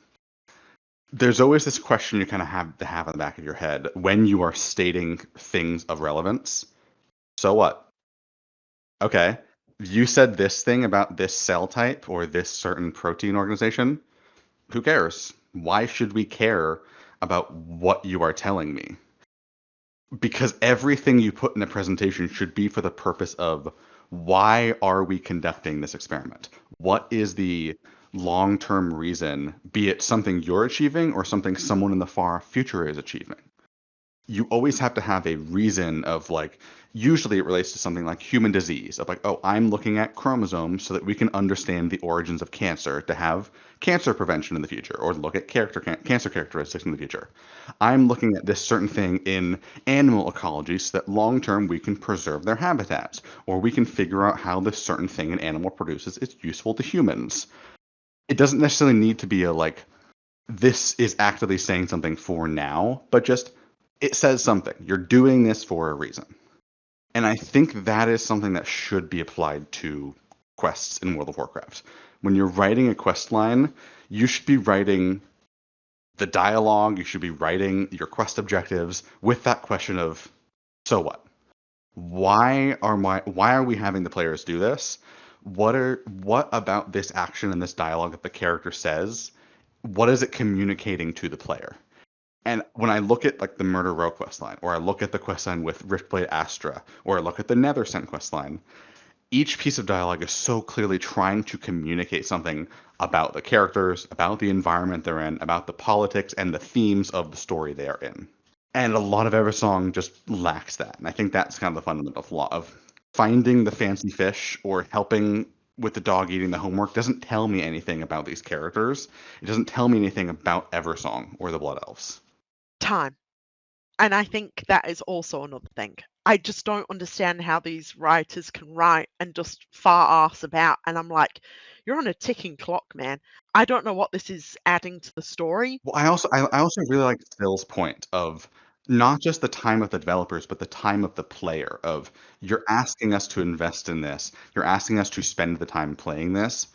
there's always this question you kind of have to have in the back of your head when you are stating things of relevance. So what? Okay, you said this thing about this cell type or this certain protein organization. Who cares? Why should we care about what you are telling me? Because everything you put in a presentation should be for the purpose of why are we conducting this experiment? What is the long-term reason, be it something you're achieving or something someone in the far future is achieving? You always have to have a reason of like, usually it relates to something like human disease of like, oh, I'm looking at chromosomes so that we can understand the origins of cancer to have cancer prevention in the future, or look at cancer characteristics in the future. I'm looking at this certain thing in animal ecology so that long term we can preserve their habitats, or we can figure out how this certain thing an animal produces is useful to humans. It doesn't necessarily need to be a like, this is actively saying something for now, but just it says something. You're doing this for a reason. And I think that is something that should be applied to quests in World of Warcraft. When you're writing a quest line, you should be writing the dialogue, you should be writing your quest objectives with that question of, so what? Why are we having the players do this? What about this action and this dialogue that the character says? What is it communicating to the player? And when I look at like the Murder Row questline, or I look at the questline with Riftblade Astra, or I look at the Nethersent questline, each piece of dialogue is so clearly trying to communicate something about the characters, about the environment they're in, about the politics and the themes of the story they are in. And a lot of Eversong just lacks that. And I think that's kind of the fundamental flaw of finding the fancy fish or helping with the dog eating the homework doesn't tell me anything about these characters. It doesn't tell me anything about Eversong or the Blood Elves.
Time. And I think that is also another thing. I just don't understand how these writers can write and just far ass about. And I'm like, you're on a ticking clock, man. I don't know what this is adding to the story.
Well, I also really like Phil's point of not just the time of the developers, but the time of the player. Of you're asking us to invest in this, you're asking us to spend the time playing this.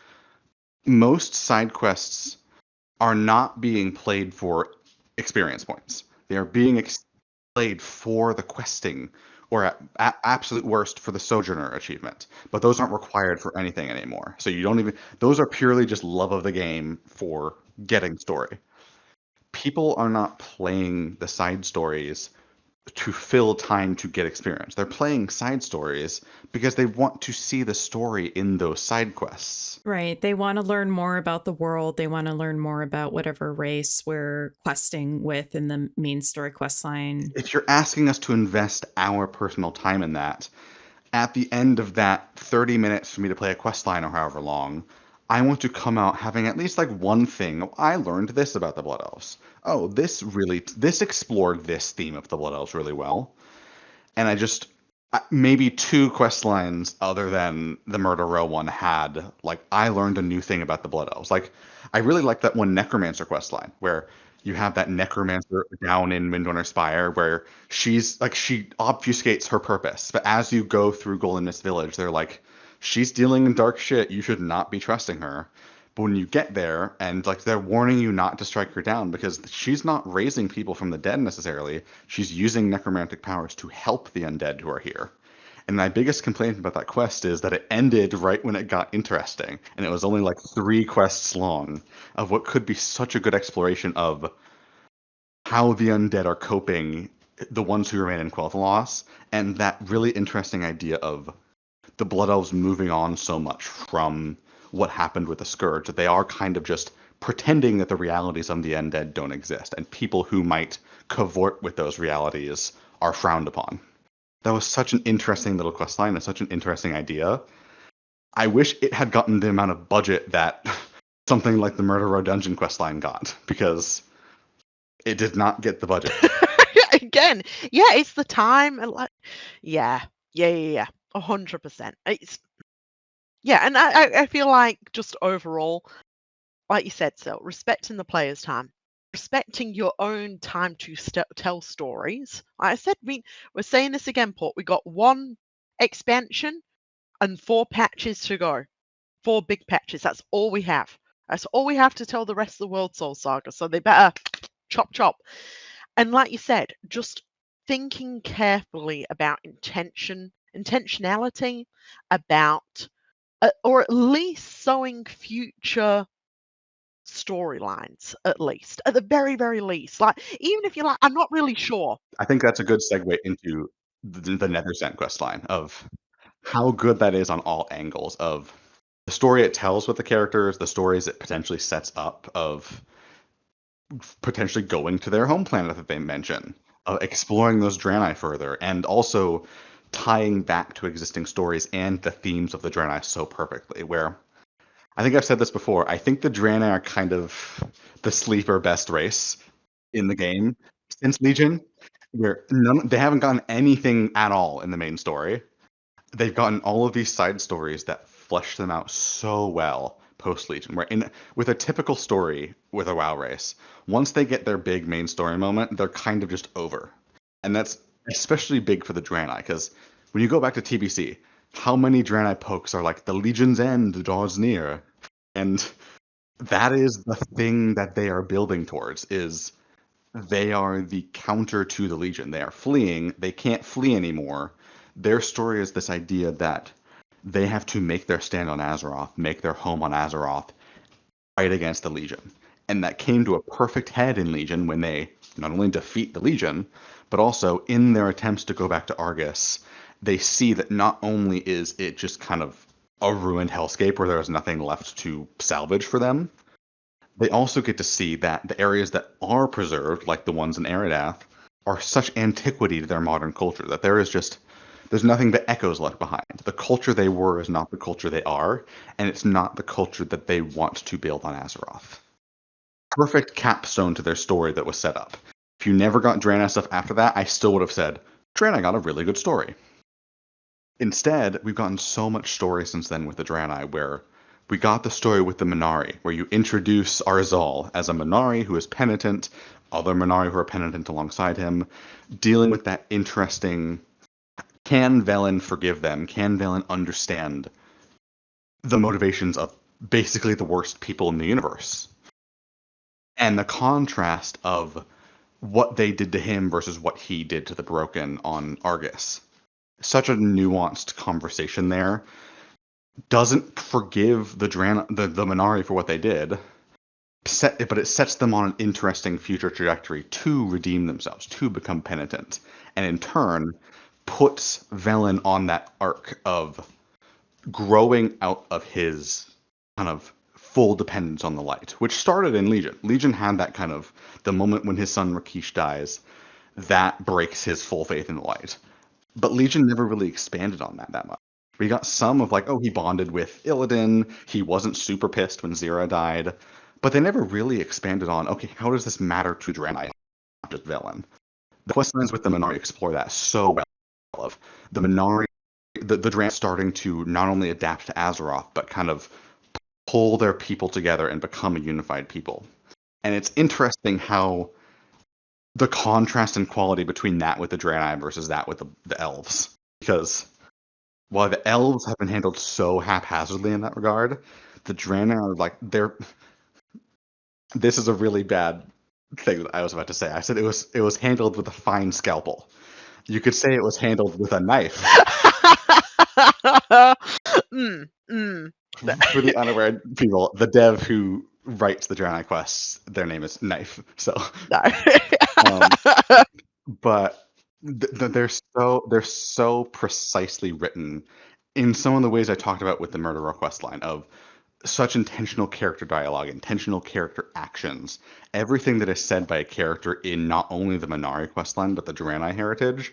Most side quests are not being played for experience points. They are being played for the questing, or at absolute worst for the Sojourner achievement. But those aren't required for anything anymore. So you don't even. Those are purely just love of the game for getting story. People are not playing the side stories to fill time to get experience. They're playing side stories because they want to see the story in those side quests.
Right. They want to learn more about the world. They want to learn more about whatever race we're questing with in the main story quest line.
If you're asking us to invest our personal time in that, at the end of that 30 minutes for me to play a quest line or however long, I want to come out having at least like one thing. Oh, I learned this about the Blood Elves. Oh, this explored this theme of the Blood Elves really well. And I just maybe two quest lines other than the Murder Row one had like I learned a new thing about the Blood Elves. Like I really like that one Necromancer quest line where you have that necromancer down in Windrunner Spire where she's like she obfuscates her purpose, but as you go through Golden Mist Village, they're like, she's dealing in dark shit. You should not be trusting her. But when you get there and like they're warning you not to strike her down because she's not raising people from the dead necessarily. She's using necromantic powers to help the undead who are here. And my biggest complaint about that quest is that it ended right when it got interesting, and it was only like 3 quests long of what could be such a good exploration of how the undead are coping, the ones who remain in Quel'Thalas, and that really interesting idea of the Blood Elves moving on so much from what happened with the Scourge that they are kind of just pretending that the realities of the undead don't exist, and people who might cavort with those realities are frowned upon. That was such an interesting little quest line and such an interesting idea. I wish it had gotten the amount of budget that something like the Murder Row Dungeon quest line got, because it did not get the budget.
Again, yeah, it's the time. And like, yeah, 100%. It's Yeah, and I feel like just overall, like you said, Sil, respecting the player's time, respecting your own time to tell stories. Like I said, we're saying this again, Port. We got one expansion and 4 patches to go. 4 big patches. That's all we have. That's all we have to tell the rest of the World Soul Saga. So they better chop chop. And like you said, just thinking carefully about intentionality, about or at least sowing future storylines, at the very, very least. Like, even if you're like, I'm not really sure.
I think that's a good segue into the Nethersent questline of how good that is on all angles of the story it tells with the characters, the stories it potentially sets up of potentially going to their home planet that they mention, exploring those Draenei further, and also tying back to existing stories and the themes of the Draenei so perfectly. Where I think I've said this before, I think the Draenei are kind of the sleeper best race in the game since Legion, where they haven't gotten anything at all in the main story. They've gotten all of these side stories that flesh them out so well post Legion. Where with a typical story with a WoW race, once they get their big main story moment, they're kind of just over, and that's especially big for the Draenei because when you go back to TBC, how many Draenei pokes are like the Legion's end draws near, and that is the thing that they are building towards. Is they are the counter to the Legion. They are fleeing. They can't flee anymore. Their story is this idea that they have to make their stand on Azeroth, make their home on Azeroth, fight against the Legion. And that came to a perfect head in Legion when they not only defeat the Legion, but also in their attempts to go back to Argus, they see that not only is it just kind of a ruined hellscape where there's nothing left to salvage for them, they also get to see that the areas that are preserved, like the ones in Eridath, are such antiquity to their modern culture that there's nothing but echoes left behind. The culture they were is not the culture they are, and it's not the culture that they want to build on Azeroth. Perfect capstone to their story that was set up. If you never got Draenei stuff after that, I still would have said, Draenei got a really good story. Instead, we've gotten so much story since then with the Draenei, where we got the story with the Minari, where you introduce Arzal as a Minari who is penitent, other Minari who are penitent alongside him, dealing with that interesting, can Velen forgive them? Can Velen understand the motivations of basically the worst people in the universe? And the contrast of what they did to him versus what he did to the Broken on Argus. Such a nuanced conversation there. Doesn't forgive the Minari for what they did, but it sets them on an interesting future trajectory to redeem themselves, to become penitent, and in turn puts Velen on that arc of growing out of his kind of full dependence on the light, which started in Legion. Legion had that kind of the moment when his son Rakesh dies, that breaks his full faith in the light. But Legion never really expanded on that much. We got some of like, oh, he bonded with Illidan, he wasn't super pissed when Zira died, but they never really expanded on, okay, how does this matter to Draenei, not just Velen? The questlines with the Minari explore that so well. Of the Minari, the Draenei starting to not only adapt to Azeroth, but kind of pull their people together and become a unified people. And it's interesting how the contrast in quality between that with the Draenei versus that with the elves. Because while the elves have been handled so haphazardly in that regard, the Draenei are like this is a really bad thing that I was about to say. I said it was handled with a fine scalpel. You could say it was handled with a knife. For the unaware people, the dev who writes the Draenei quests, their name is Knife. So
No.
but they're so precisely written in some of the ways I talked about with the Murderer questline of such intentional character dialogue, intentional character actions. Everything that is said by a character in not only the Minari questline but the Draenei heritage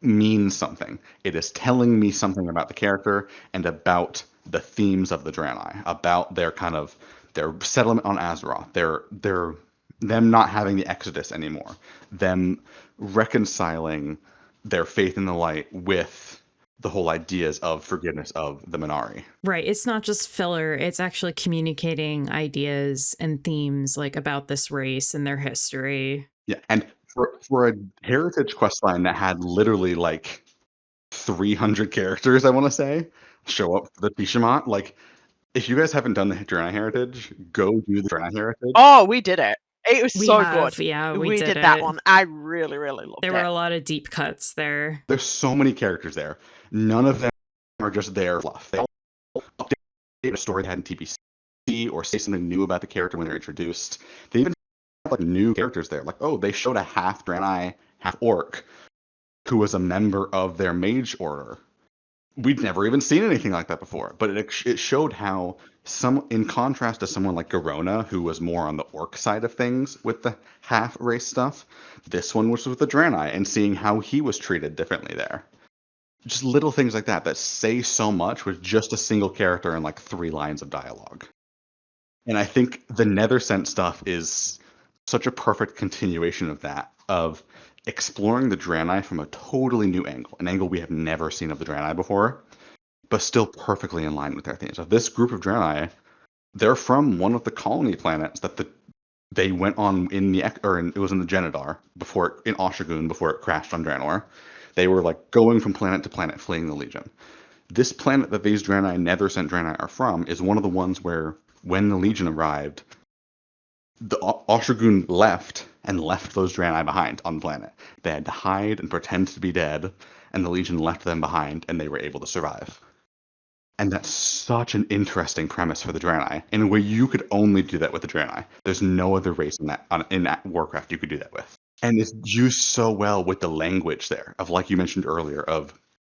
means something. It is telling me something about the character and about the themes of the Draenei, about their kind of their settlement on Azeroth, their them not having the Exodus anymore, them reconciling their faith in the light with the whole ideas of forgiveness of the Minari.
Right. It's not just filler, it's actually communicating ideas and themes like about this race and their history.
Yeah, and for a heritage questline that had literally like 300 characters, I want to say, show up for the Bishamot. Like, if you guys haven't done the Draenei Heritage, go do the Draenei Heritage.
Oh, we did it. It was
We
so
have,
good.
yeah, we
did
did
that
it.
one. I really, really loved
There
it.
were a lot of deep cuts there.
There's so many characters there. None of them are just there for fluff. They all update a story they had in TBC or say something new about the character when they're introduced. They even have like new characters there. Like, oh, they showed a half Draenei, half Orc who was a member of their mage order. We'd never even seen anything like that before, but it showed how in contrast to someone like Garona, who was more on the Orc side of things with the half race stuff, this one was with the Draenei, and seeing how he was treated differently there. Just little things like that say so much with just a single character and like 3 lines of dialogue. And I think the Nethersent stuff is such a perfect continuation of that, of exploring the Draenei from a totally new angle, an angle we have never seen of the Draenei before, but still perfectly in line with their themes. So this group of Draenei, they're from one of the colony planets that they went on it was in the Genedar in Oshagun before it crashed on Draenor. They were like going from planet to planet, fleeing the Legion. This planet that these Draenei, Nethersent Draenei, are from is one of the ones where, when the Legion arrived, the Oshagun left those Draenei behind on the planet. They had to hide and pretend to be dead, and the Legion left them behind, and they were able to survive. And that's such an interesting premise for the Draenei, in a way you could only do that with the Draenei. There's no other race in that Warcraft you could do that with. And it's used so well with the language there, of, like you mentioned earlier, of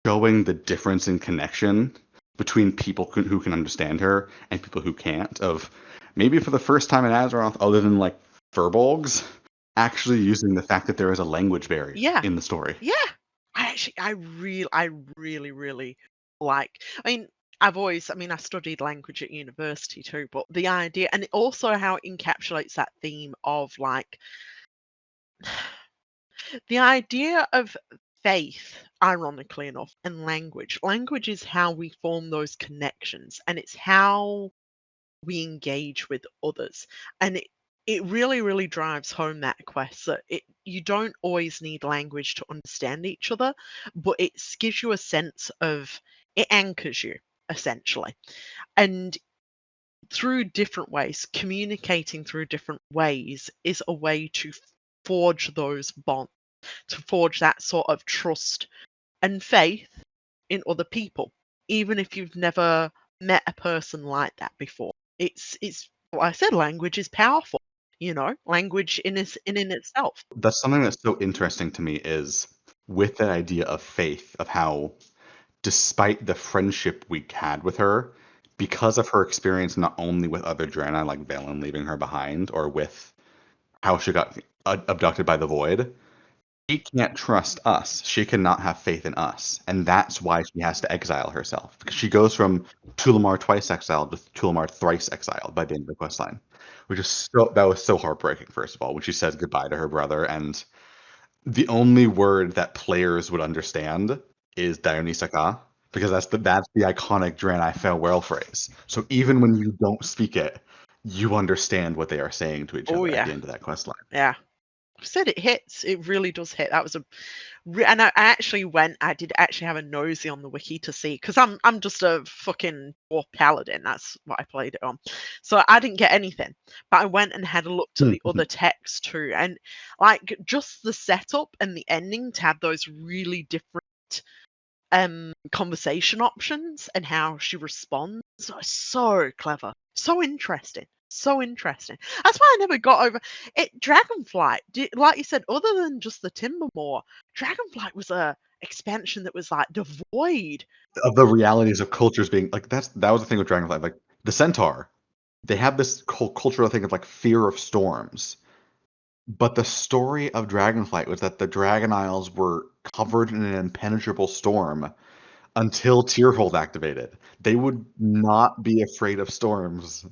showing the difference in connection between people who can understand her and people who can't, of maybe for the first time in Azeroth, other than like Furbolgs, actually using the fact that there is a language barrier in the story.
Yeah. I really, really like. I studied language at university too, but the idea, and also how it encapsulates that theme of like the idea of faith, ironically enough, and language. Language is how we form those connections, and it's how we engage with others. And it really, really drives home that quest that you don't always need language to understand each other, but it gives you a sense of, it anchors you essentially. And through different ways, communicating through different ways is a way to forge those bonds, to forge that sort of trust and faith in other people, even if you've never met a person like that before. It's like I said, language is powerful. Language in itself.
That's something that's so interesting to me, is with that idea of faith, of how, despite the friendship we had with her, because of her experience not only with other Draenei, like Valen leaving her behind, or with how she got abducted by the Void, she can't trust us. She cannot have faith in us. And that's why she has to exile herself. Because she goes from Tulamar twice exiled to Tulamar thrice exiled by the end of the questline. That was so heartbreaking, first of all, when she says goodbye to her brother, and the only word that players would understand is Dionysaka, because that's the iconic Draenei farewell phrase. So even when you don't speak it, you understand what they are saying to each other at the end of that questline.
Yeah. I said it hits. It really does hit. That was and I did actually have a nosy on the wiki to see, because I'm just a fucking dwarf paladin. That's what I played it on, so I didn't get anything. But I went and had a look to the other text too, and like just the setup and the ending to have those really different conversation options and how she responds. So clever, so interesting. So interesting. That's why I never got over it. Dragonflight, like you said, other than just the Timbermoor, Dragonflight was a expansion that was like devoid
of the realities of cultures being like that was the thing with Dragonflight. Like the Centaur, they have this cultural thing of like fear of storms. But the story of Dragonflight was that the Dragon Isles were covered in an impenetrable storm until Tearhold activated. They would not be afraid of storms.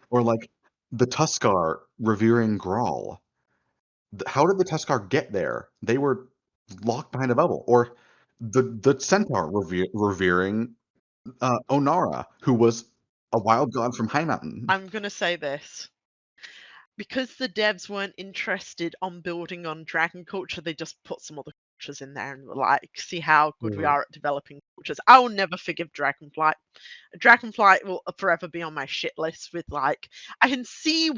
Or like the Tuskar revering Grawl. How did the Tuskar get there? They were locked behind a bubble. Or the centaur revering Aln'hara, who was a wild god from High Mountain.
I'm gonna say this. Because the devs weren't interested on building on dragon culture, they just put some other cultures in there and were like, see how good we are at developing cultures. I will never forgive Dragonflight. Dragonflight will forever be on my shit list with like, I can see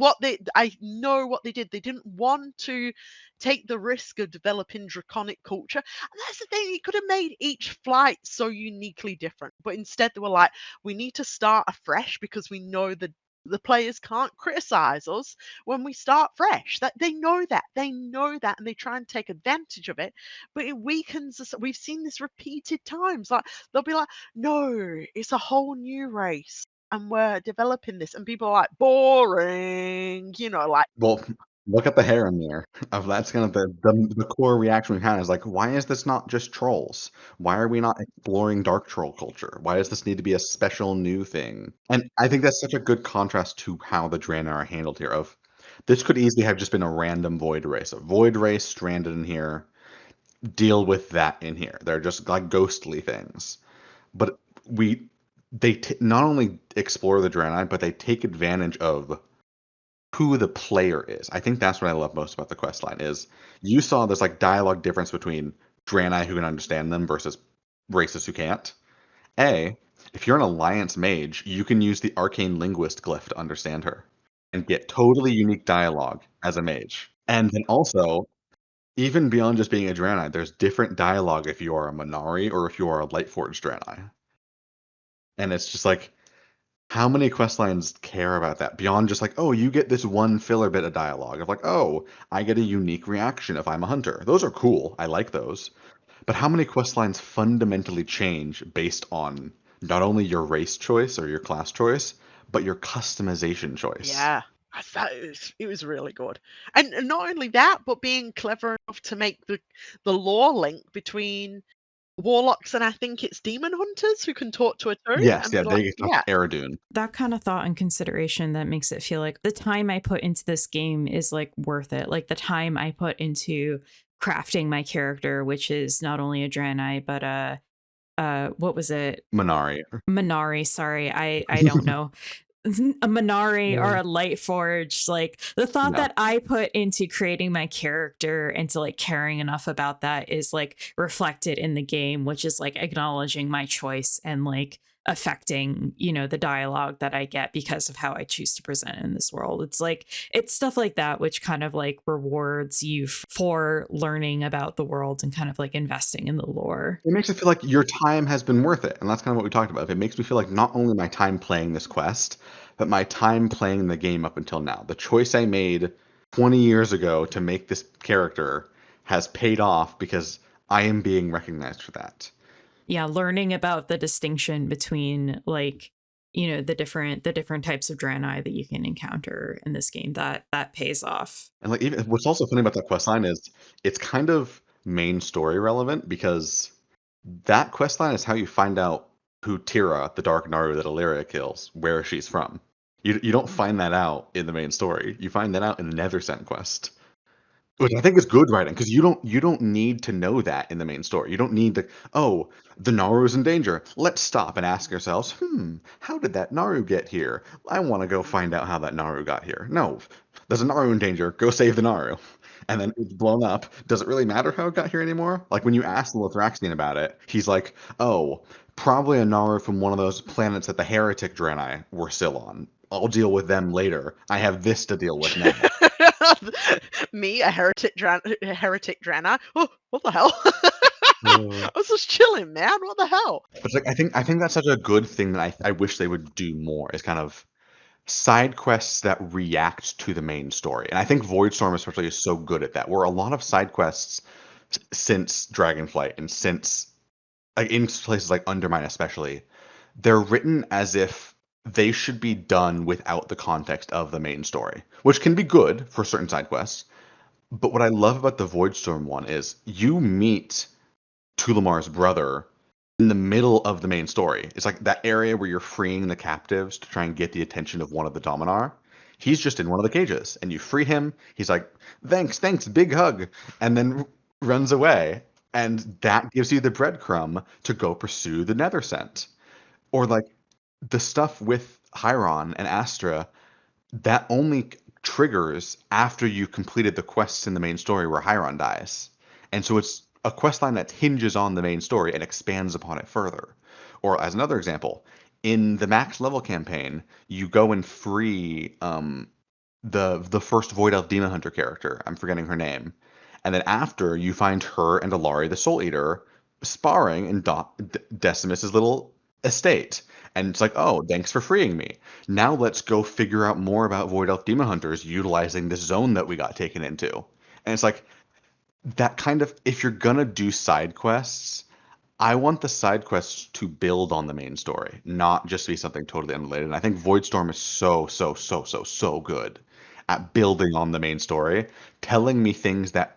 I know what they did. They didn't want to take the risk of developing draconic culture. And that's the thing, you could have made each flight so uniquely different. But instead they were like, we need to start afresh because we know the players can't criticize us when we start fresh. That they know that, and they try and take advantage of it. But it weakens us. We've seen this repeated times. Like they'll be like, "No, it's a whole new race, and we're developing this," and people are like, "Boring," like.
Well, look at the hair in there. That's kind of the core reaction we've had is like, why is this not just trolls? Why are we not exploring dark troll culture? Why does this need to be a special new thing? And I think that's such a good contrast to how the Draenei are handled here. This could easily have just been a random void race. A void race stranded in here. Deal with that in here. They're just like ghostly things. But they not only explore the Draenei, but they take advantage of who the player is. I think that's what I love most about the questline is you saw this like dialogue difference between Draenei who can understand them versus races who can't. If you're an alliance mage, you can use the arcane linguist glyph to understand her and get totally unique dialogue as a mage. And then also, even beyond just being a Draenei, there's different dialogue if you are a Minari or if you are a Lightforged Draenei. And it's just like, how many questlines care about that beyond just like, oh, you get this one filler bit of dialogue of like, oh, I get a unique reaction if I'm a hunter. Those are cool. I like those. But how many questlines fundamentally change based on not only your race choice or your class choice, but your customization choice?
Yeah, I thought it was really good. And not only that, but being clever enough to make the lore link between warlocks and I think it's demon hunters who can talk to a toad.
Yes,
And
yeah,
be like,
they talk to Aradune.
That kind of thought and consideration that makes it feel like the time I put into this game is like worth it. Like the time I put into crafting my character, which is not only a Draenei, but what was it?
Minari.
Minari, sorry. I don't know. A Minari or a Lightforged, like the thought
No.
that I put into creating my character and to like caring enough about that is like reflected in the game, which is like acknowledging my choice and like affecting, the dialogue that I get because of how I choose to present in this world. It's stuff like that which kind of like rewards you for learning about the world and kind of like investing in the lore.
It makes it feel like your time has been worth it. And that's kind of what we talked about. It makes me feel like not only my time playing this quest, but my time playing the game up until now. The choice I made 20 years ago to make this character has paid off because I am being recognized for that.
Yeah, learning about the distinction between like the different types of Draenei that you can encounter in this game, that pays off.
And like even what's also funny about that quest line is it's kind of main story relevant because that quest line is how you find out who Tira, the Dark Naru that Illyria kills, where she's from. You don't find that out in the main story. You find that out in the Nethersent quest. Which I think is good writing because you don't need to know that in the main story. You don't need the Naru's in danger. Let's stop and ask ourselves, how did that Naru get here? I want to go find out how that Naru got here. No, there's a Naru in danger. Go save the Naru. And then it's blown up. Does it really matter how it got here anymore? Like when you ask the Lothraxian about it, he's like, oh, probably a Naru from one of those planets that the heretic Draenei were still on. I'll deal with them later. I have this to deal with now.
Me, a heretic Draenei. Oh, what the hell?
Mm.
I was just chilling, man. What the hell?
But it's like I think that's such a good thing that I wish they would do more is kind of side quests that react to the main story. And I think Voidstorm especially is so good at that. Where a lot of side quests since Dragonflight and since like in places like Undermine especially, they're written as if they should be done without the context of the main story, which can be good for certain side quests. But what I love about the Voidstorm one is you meet Tulamar's brother in the middle of the main story. It's like that area where you're freeing the captives to try and get the attention of one of the Dominar. He's just in one of the cages, and you free him. He's like, thanks, big hug, and then runs away. And that gives you the breadcrumb to go pursue the Nethersent. Or like the stuff with Chiron and Astra, that only triggers after you completed the quests in the main story where Chiron dies. And so it's a quest line that hinges on the main story and expands upon it further. Or as another example, in the max level campaign, you go and free the first Void Elf Demon Hunter character. I'm forgetting her name. And then after, you find her and Alari the Soul Eater sparring in Decimus's little estate. And it's like, oh, thanks for freeing me. Now let's go figure out more about Void Elf Demon Hunters utilizing this zone that we got taken into. And it's like, that kind of, if you're gonna do side quests, I want the side quests to build on the main story, not just be something totally unrelated. And I think Voidstorm is so good at building on the main story, telling me things that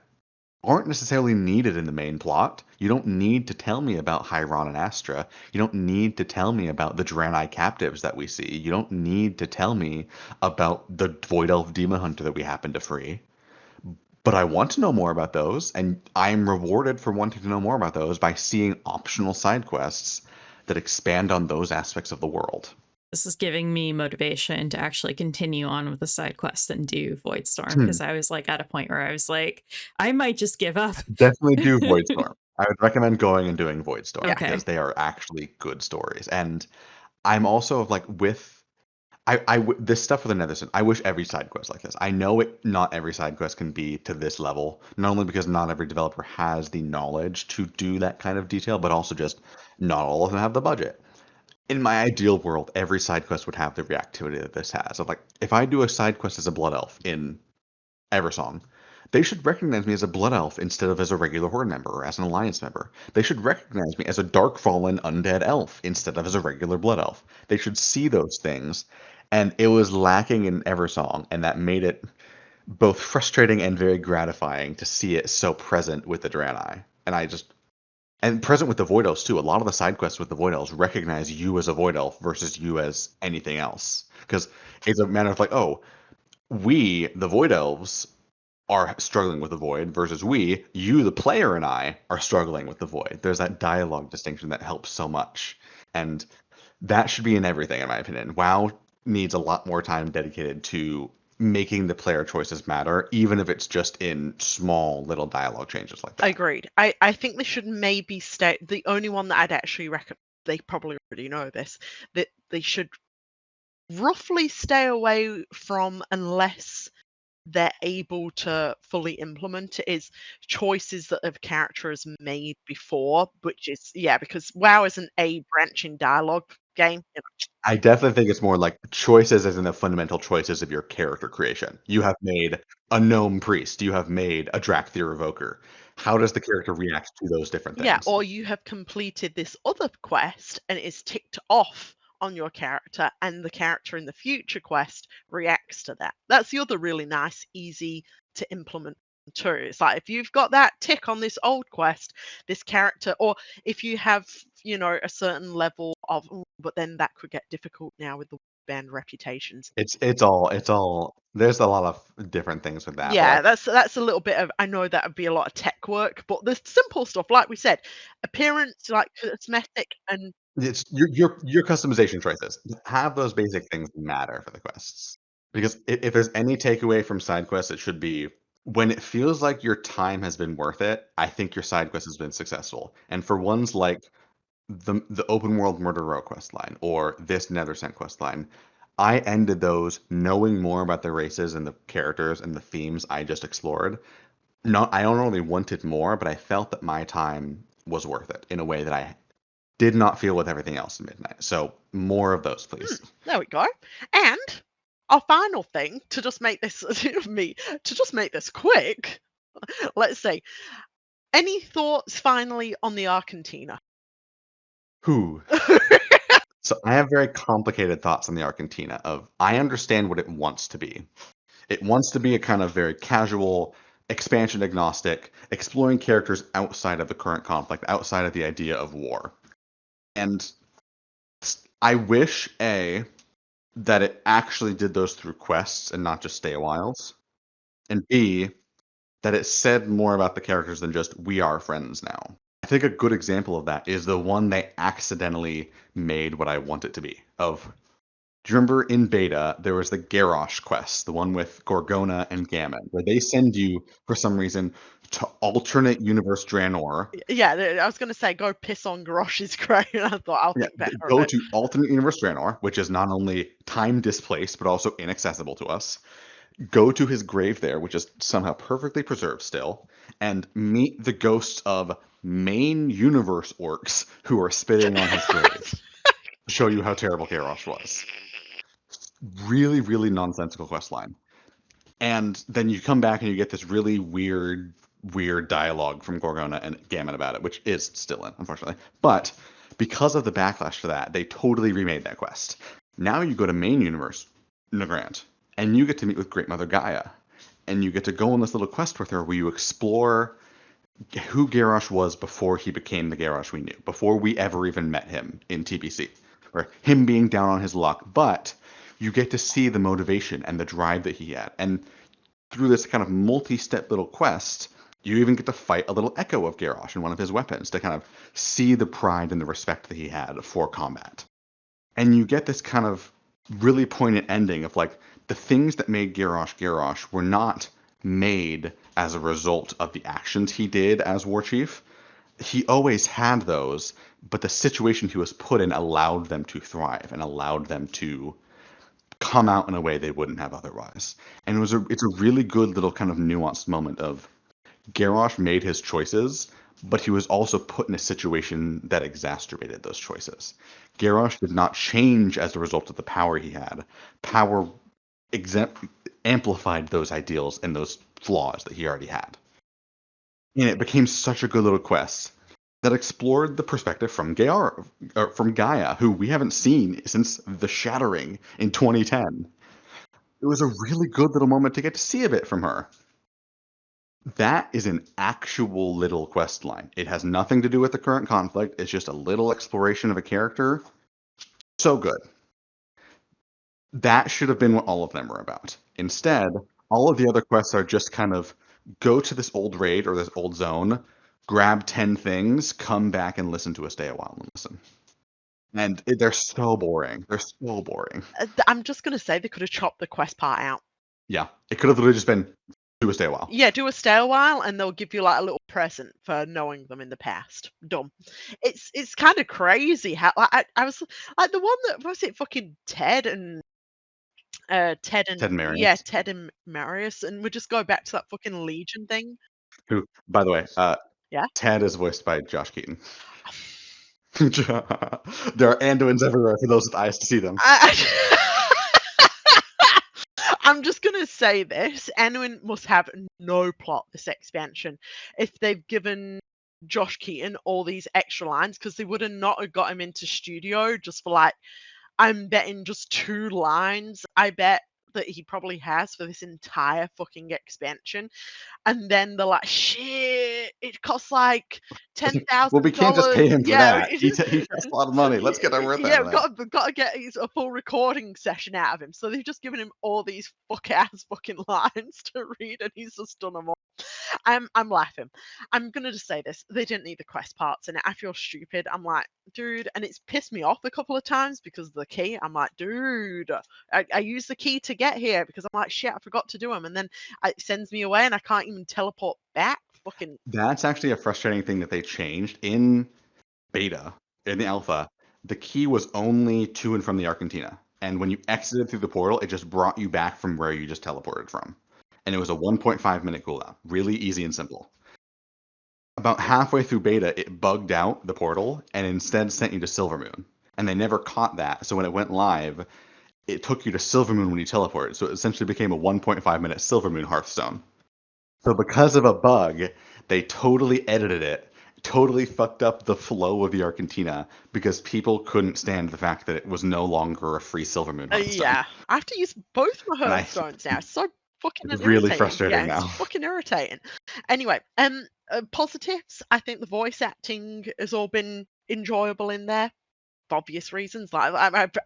aren't necessarily needed in the main plot. You don't need to tell me about Chiron and Astra. You don't need to tell me about the Draenei captives that we see. You don't need to tell me about the Void Elf Demon Hunter that we happen to free. But I want to know more about those, and I'm rewarded for wanting to know more about those by seeing optional side quests that expand on those aspects of the world.
This is giving me motivation to actually continue on with the side quest and do Voidstorm, because I was like at a point where I was like, I might just give up.
Definitely do Voidstorm. I would recommend going and doing Voidstorm because they are actually good stories. And I'm also like with this stuff with the Nethersent, I wish every side quest like this. I know not every side quest can be to this level, not only because not every developer has the knowledge to do that kind of detail, but also just not all of them have the budget. In my ideal world, every side quest would have the reactivity that this has. So like, if I do a side quest as a Blood Elf in Eversong, they should recognize me as a Blood Elf instead of as a regular Horde member or as an Alliance member. They should recognize me as a Dark Fallen Undead Elf instead of as a regular Blood Elf. They should see those things, and it was lacking in Eversong, and that made it both frustrating and very gratifying to see it so present with the Draenei. And present with the Void Elves too. A lot of the side quests with the Void Elves recognize you as a Void Elf versus you as anything else. Because it's a matter of like, oh, we, the Void Elves, are struggling with the Void versus you, the player, and I are struggling with the Void. There's that dialogue distinction that helps so much. And that should be in everything, in my opinion. WoW needs a lot more time dedicated to making the player choices matter, even if it's just in small little dialogue changes like that.
Agreed. I think they should maybe stay. The only one that I'd actually recommend, they probably already know this, that they should roughly stay away from unless they're able to fully implement it, is choices that a character has made before, which is, because WoW isn't a branching dialogue game.
I definitely think it's more like choices as in the fundamental choices of your character creation. You have made a gnome priest. You have made a Drakthir evoker. How does the character react to those different things?
Yeah, or you have completed this other quest and it is ticked off on your character, and the character in the future quest reacts to that. That's the other really nice, easy to implement too. It's like if you've got that tick on this old quest, this character, or if you have, a certain level of, but then that could get difficult now with the band reputations.
It's all there's a lot of different things with that.
Yeah,
but
that's a little bit of, I know that would be a lot of tech work, but the simple stuff, like we said, appearance, like cosmetic, and
it's your customization choices. Have those basic things matter for the quests. Because if there's any takeaway from side quests, it should be when it feels like your time has been worth it, I think your side quest has been successful. And for ones like the open world Murder Row quest line or this Nethersent quest line, I ended those knowing more about the races and the characters and the themes I just explored. I don't really wanted more, but I felt that my time was worth it in a way that I did not feel with everything else in Midnight. So more of those, please.
There we go. And our final thing, to just make this quick, let's say, any thoughts finally on the Arcantina?
Who? So I have very complicated thoughts on the Arcantina. I understand what it wants to be. It wants to be a kind of very casual, expansion agnostic, exploring characters outside of the current conflict, outside of the idea of war. And I wish, A, that it actually did those through quests and not just stay a whiles. And B, that it said more about the characters than just, we are friends now. think a good example of that is the one they accidentally made what I want it to be. Do you remember in beta, there was the Garrosh quest, the one with Gorgona and Gammon, where they send you, for some reason, to alternate universe Draenor.
Yeah, I was going to say, go piss on Garrosh's grave, and I thought, I'll think better
Go
of it.
to alternate universe Draenor, which is not only time displaced, but also inaccessible to us. Go to his grave there, which is somehow perfectly preserved still, and meet the ghosts of main universe orcs who are spitting on his grave. Show you how terrible Garrosh was. Really, really nonsensical quest line. And then you come back and you get this really weird dialogue from Gorgona and Gammon about it, which is still in, unfortunately. But because of the backlash to that, they totally remade that quest. Now you go to main universe Nagrant, and you get to meet with Great Mother Gaia, and you get to go on this little quest with her where you explore who Garrosh was before he became the Garrosh we knew, before we ever even met him in TBC, or him being down on his luck. But you get to see the motivation and the drive that he had. And through this kind of multi-step little quest, you even get to fight a little echo of Garrosh in one of his weapons to kind of see the pride and the respect that he had for combat. And you get this kind of really poignant ending of like, the things that made Garrosh were not made as a result of the actions he did as war chief. He always had those, but the situation he was put in allowed them to thrive and allowed them to come out in a way they wouldn't have otherwise. And it's a really good little kind of nuanced moment of Garrosh made his choices, but he was also put in a situation that exacerbated those choices. Garrosh did not change as a result of the power he had. Power amplified those ideals and those flaws that he already had. And it became such a good little quest that explored the perspective from Gaia, who we haven't seen since the Shattering in 2010. It was a really good little moment to get to see a bit from her. That is an actual little quest line. It has nothing to do with the current conflict. It's just a little exploration of a character. So good. That should have been what all of them were about. Instead, all of the other quests are just kind of go to this old raid or this old zone, grab 10 things, come back and listen to us stay a while and listen. And they're so boring. They're so boring.
I'm just going to say they could have chopped the quest part out.
Yeah, it could have literally just been do a stay a while.
Yeah, do a stay a while, and they'll give you like a little present for knowing them in the past. Dumb. It's kind of crazy how I was like the one that was it fucking Ted and
Marius.
Yeah, Ted and Marius, and we just go back to that fucking Legion thing.
Who, by the way,
Yeah,
Ted is voiced by Josh Keaton. There are Anduins everywhere for those with eyes to see them.
I'm just gonna say this: Anduin must have no plot this expansion. If they've given Josh Keaton all these extra lines, because they would have not have got him into studio just for like, I'm betting just 2 lines. I bet that he probably has for this entire fucking expansion. And then they're like, shit, it costs like $10,000.
Well, we can't just pay him for that. He costs a lot of money. Let's get our worth
Yeah,
out of that.
we've got to get a full recording session out of him. So they've just given him all these fuck-ass fucking lines to read, and he's just done them all. I'm laughing. I'm gonna just say this: they didn't need the quest parts in it. I feel stupid. I'm like, dude, and it's pissed me off a couple of times because of the key. I'm like, dude, I use the key to get here because I'm like, shit, I forgot to do them, and then it sends me away, and I can't even teleport back. Fucking.
That's actually a frustrating thing that they changed in beta, in the alpha. The key was only to and from the Arcantina, and when you exited through the portal, it just brought you back from where you just teleported from. And it was a 1.5 minute cooldown. Really easy and simple. About halfway through beta, it bugged out the portal and instead sent you to Silvermoon. And they never caught that. So when it went live, it took you to Silvermoon when you teleported. So it essentially became a 1.5 minute Silvermoon Hearthstone. So because of a bug, they totally edited it, totally fucked up the flow of the Arcantina because people couldn't stand the fact that it was no longer a free Silvermoon Hearthstone.
Yeah, I have to use both my Hearthstones now. It's so fucking
it's really frustrating
now.
It's
fucking irritating. Anyway, positives. I think the voice acting has all been enjoyable in there, for obvious reasons. Like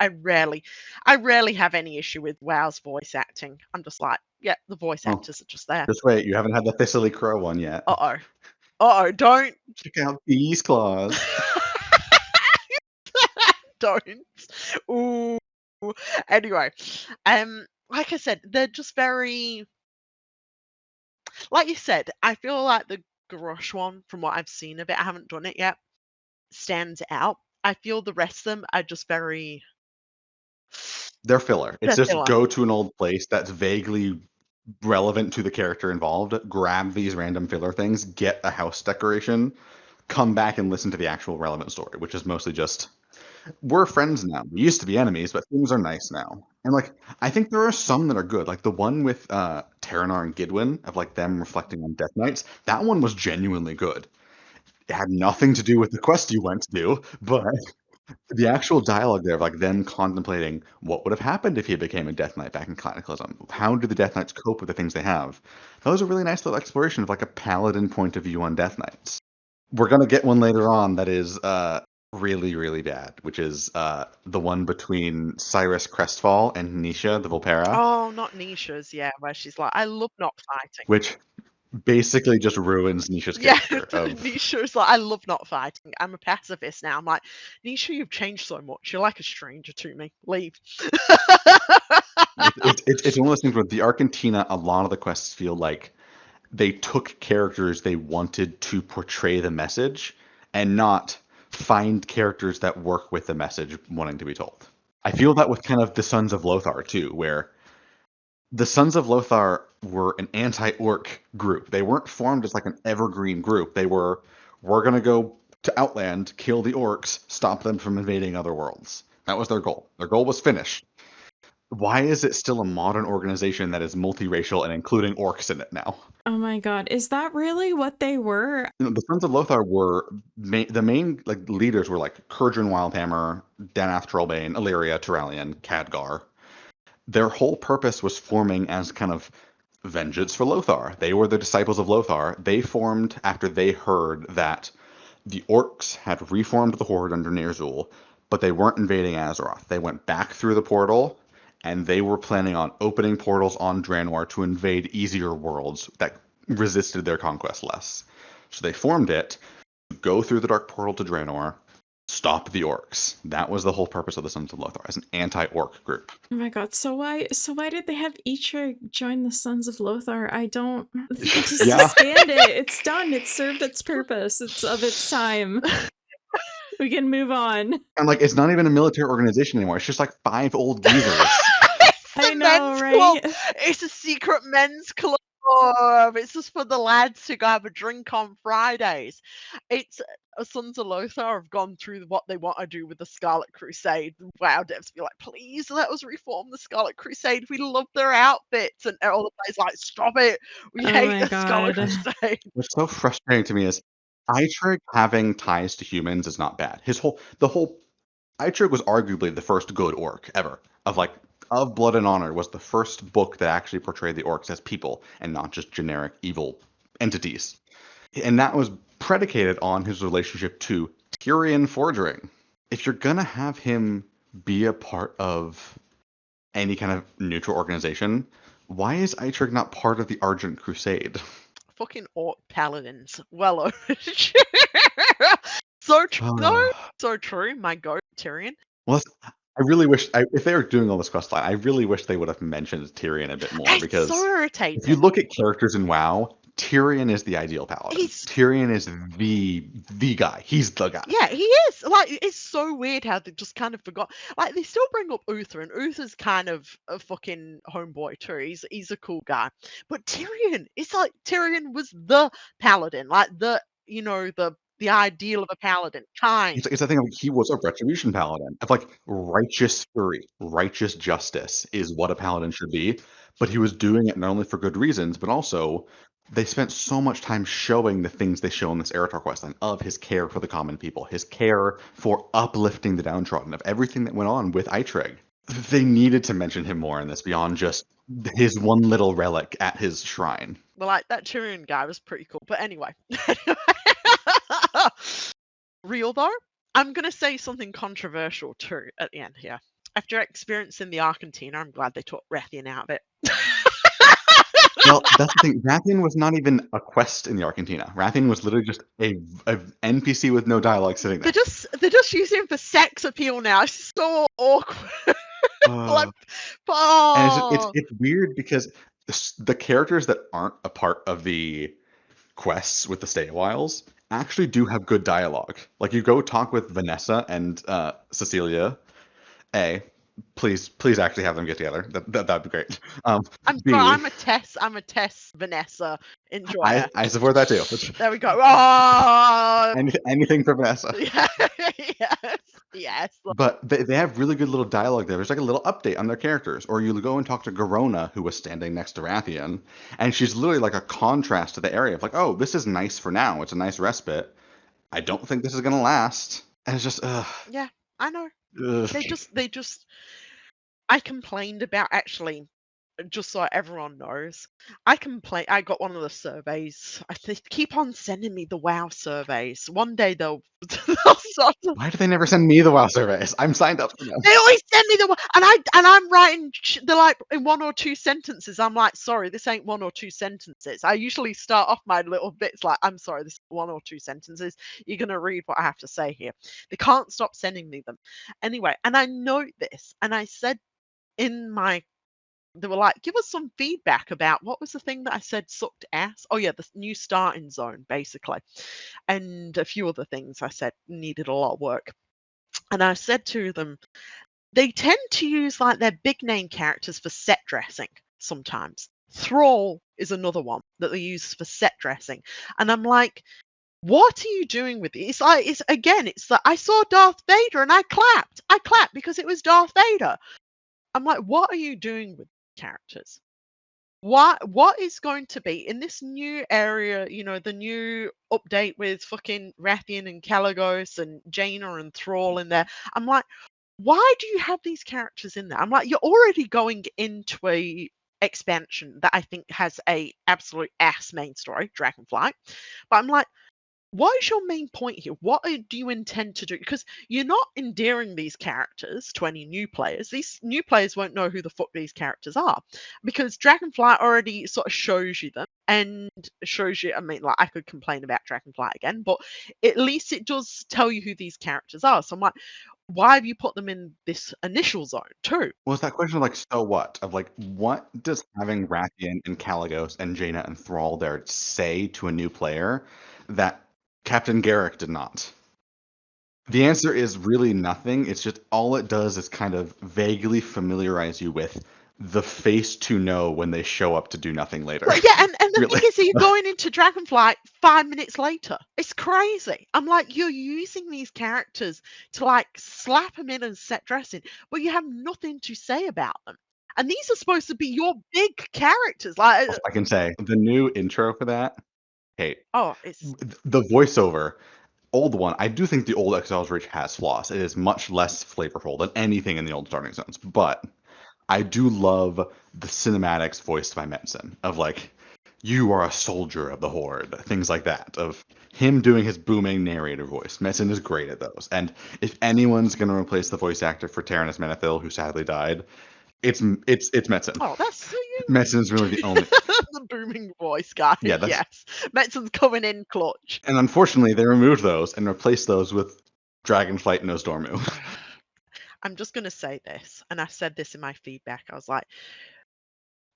I rarely have any issue with WoW's voice acting. I'm just like, yeah, the voice actors are just there.
Just wait, you haven't had the Thistly Crow one yet.
Uh-oh. Uh-oh, don't.
Check out these claws.
Don't. Ooh. Anyway, like I said, they're just very, like you said, I feel like the Garrosh one, from what I've seen of it, I haven't done it yet, stands out. I feel the rest of them are just very,
They're filler. It's
they're
just
filler.
go to an old place that's vaguely relevant to the character involved, grab these random filler things, get a house decoration, come back and listen to the actual relevant story, which is mostly just we're friends now. We used to be enemies, but things are nice now. And like I think there are some that are good. Like the one with Terranar and Gidwin of like them reflecting on Death Knights, that one was genuinely good. It had nothing to do with the quest you went to do, but the actual dialogue there of like them contemplating what would have happened if he became a Death Knight back in Cataclysm. How do the Death Knights cope with the things they have? That was a really nice little exploration of like a paladin point of view on Death Knights. We're gonna get one later on that is really, really bad, which is the one between Cyrus Crestfall and Nisha, the Volpera,
Oh, not Nisha's, yeah, where she's like, I love not fighting.
which basically just ruins Nisha's
Yeah,
character of
Nisha's like, I love not fighting. I'm a pacifist now. I'm like, Nisha, you've changed so much. You're like a stranger to me. Leave.
it's one of those things where the Arcantina, a lot of the quests feel like they took characters they wanted to portray the message and not find characters that work with the message wanting to be told. I feel that with kind of the Sons of Lothar too, where the Sons of Lothar were an anti-orc group. They weren't formed as like an evergreen group. They were, we're going to go to Outland, kill the orcs, stop them from invading other worlds. That was their goal. Their goal was finished. Why is it still a modern organization that is multiracial and including orcs in it now?
Oh my god, is that really what they were?
You know, the Sons of Lothar were the main like leaders were like Kurgan Wildhammer, Danath Trollbane, Illyria, Turalyon, Khadgar. Their whole purpose was forming as kind of vengeance for Lothar. They were the disciples of Lothar. They formed after they heard that the orcs had reformed the Horde under Ner'zhul, but they weren't invading Azeroth. They went back through the portal, and they were planning on opening portals on Draenor to invade easier worlds that resisted their conquest less. So they formed it, go through the Dark Portal to Draenor, stop the orcs. That was the whole purpose of the Sons of Lothar, as an anti-orc group.
Oh my god, so why did they have Eitrigg join the Sons of Lothar? I don't just
Yeah.
disband it. It's done. It served its purpose. It's of its time. We can move on.
And like, it's not even a military organization anymore. It's just like 5 old geezers.
It's
I
the
know,
men's
right?
club. It's a secret men's club. It's just for the lads to go have a drink on Fridays. It's Sons of Lothar have gone through what they want to do with the Scarlet Crusade. WoW devs be like, please let us reform the Scarlet Crusade. We love their outfits, and all the players like, stop it. We
Oh
hate
my
the Scarlet
god.
Crusade.
What's so frustrating to me is Eitrigg having ties to humans is not bad. The whole Eitrigg was arguably the first good orc ever. Of Blood and Honor was the first book that actually portrayed the orcs as people and not just generic evil entities. And that was predicated on his relationship to Tyrion Fordring. If you're gonna have him be a part of any kind of neutral organization, why is Eitrigg not part of the Argent Crusade?
Fucking orc paladins. Well overdue. So true, though. So true. My goat, Tyrion.
Well, I really wish if they were doing all this questline, I really wish they would have mentioned Tyrion a bit more
It's
because
so irritating.
if you look at characters in WoW, Tyrion is the ideal paladin. Tyrion is the guy. He's the guy.
Yeah, he is. Like, it's so weird how they just kind of forgot. Like, they still bring up Uther, and Uther's kind of a fucking homeboy too. He's a cool guy. But Tyrion, it's like Tyrion was the paladin, like the ideal of a paladin. Kind.
It's the thing of he was a retribution paladin. Of like righteous fury, righteous justice is what a paladin should be. But he was doing it not only for good reasons, but also they spent so much time showing the things they show in this Arator questline of his care for the common people, his care for uplifting the downtrodden, of everything that went on with Eitrigg. They needed to mention him more in this beyond just his one little relic at his shrine.
Well, like that Tyrion guy was pretty cool. But anyway. Real though, I'm gonna say something controversial too at the end here. After experiencing the Arcantina, I'm glad they took Rathian out of it.
Well, that's the thing. Rathian was not even a quest in the Arcantina. Rathian was literally just a NPC with no dialogue sitting there.
They're just using him for sex appeal now. It's so awkward. Like,
And it's
oh.
it's weird because the characters that aren't a part of the quests with the stay a whiles actually do have good dialogue. Like you go talk with Vanessa and Cecilia. Please actually have them get together. That'd be great.
I'm sorry,
B,
I'm a Tess Vanessa enjoyer.
I support that too.
There we go. Oh,
Anything for Vanessa.
yeah, yes.
But they have really good little dialogue there. There's like a little update on their characters. Or you go and talk to Garona, who was standing next to Rathian, and she's literally like a contrast to the area of like, oh, this is nice for now. It's a nice respite. I don't think this is gonna last. And it's just,
Yeah, I know.
ugh.
They just. I complained about actually. Just so everyone knows, I got one of the surveys. They keep on sending me the WoW surveys. One day they'll start to.
Why do they never send me the WoW surveys? I'm signed up for them.
They always send me and I'm writing. They're like in 1 or 2 sentences. I'm like, sorry, this ain't 1 or 2 sentences. I usually start off my little bits like, I'm sorry, this is 1 or 2 sentences. You're gonna read what I have to say here. They can't stop sending me them. Anyway, and I note this, and I said in my. They were like, give us some feedback about what was the thing that I said sucked ass? Oh, yeah, the new starting zone, basically. And a few other things I said needed a lot of work. And I said to them, they tend to use like their big name characters for set dressing sometimes. Thrall is another one that they use for set dressing. And I'm like, what are you doing with it? It's like, it's like, I saw Darth Vader and I clapped. I clapped because it was Darth Vader. I'm like, what are you doing with characters? What is going to be in this new area, the new update with fucking Rathian and Kalagos and Jaina and Thrall in there? I'm like, why do you have these characters in there? I'm like, you're already going into a expansion that I think has a absolute ass main story, Dragonflight. But I'm like, what is your main point here? What do you intend to do? Because you're not endearing these characters to any new players. These new players won't know who the fuck these characters are because Dragonflight already sort of shows you them and shows you. I mean, like, I could complain about Dragonflight again, but at least it does tell you who these characters are. So I'm like, why have you put them in this initial zone too?
Well, it's that question of like, so what? Of like, what does having Rathian and Kalagos and Jaina and Thrall there say to a new player that Captain Garrick did not? The answer is really nothing. It's just all it does is kind of vaguely familiarize you with the face to know when they show up to do nothing later.
Well, yeah, and the
Really.
thing is, you're going into Dragonflight 5 minutes later. It's crazy. I'm like, you're using these characters to like slap them in and set dressing, but you have nothing to say about them. And these are supposed to be your big characters. Like,
I can say the new intro for that. Hey,
it's
the voiceover. Old one, I do think the old Exiles Reach has flaws. It is much less flavorful than anything in the old Starting Zones, but I do love the cinematics voiced by Metzen of like, you are a soldier of the Horde, things like that, of him doing his booming narrator voice. Metzen is great at those. And if anyone's going to replace the voice actor for Taranis Menethil, who sadly died, it's Metzen.
oh, that's
Metzen is really the only.
the booming voice guy.
Yeah,
yes, Metzen's coming in clutch.
And unfortunately, they removed those and replaced those with Dragonflight No Stormu.
I'm just going to say this, and I said this in my feedback. I was like,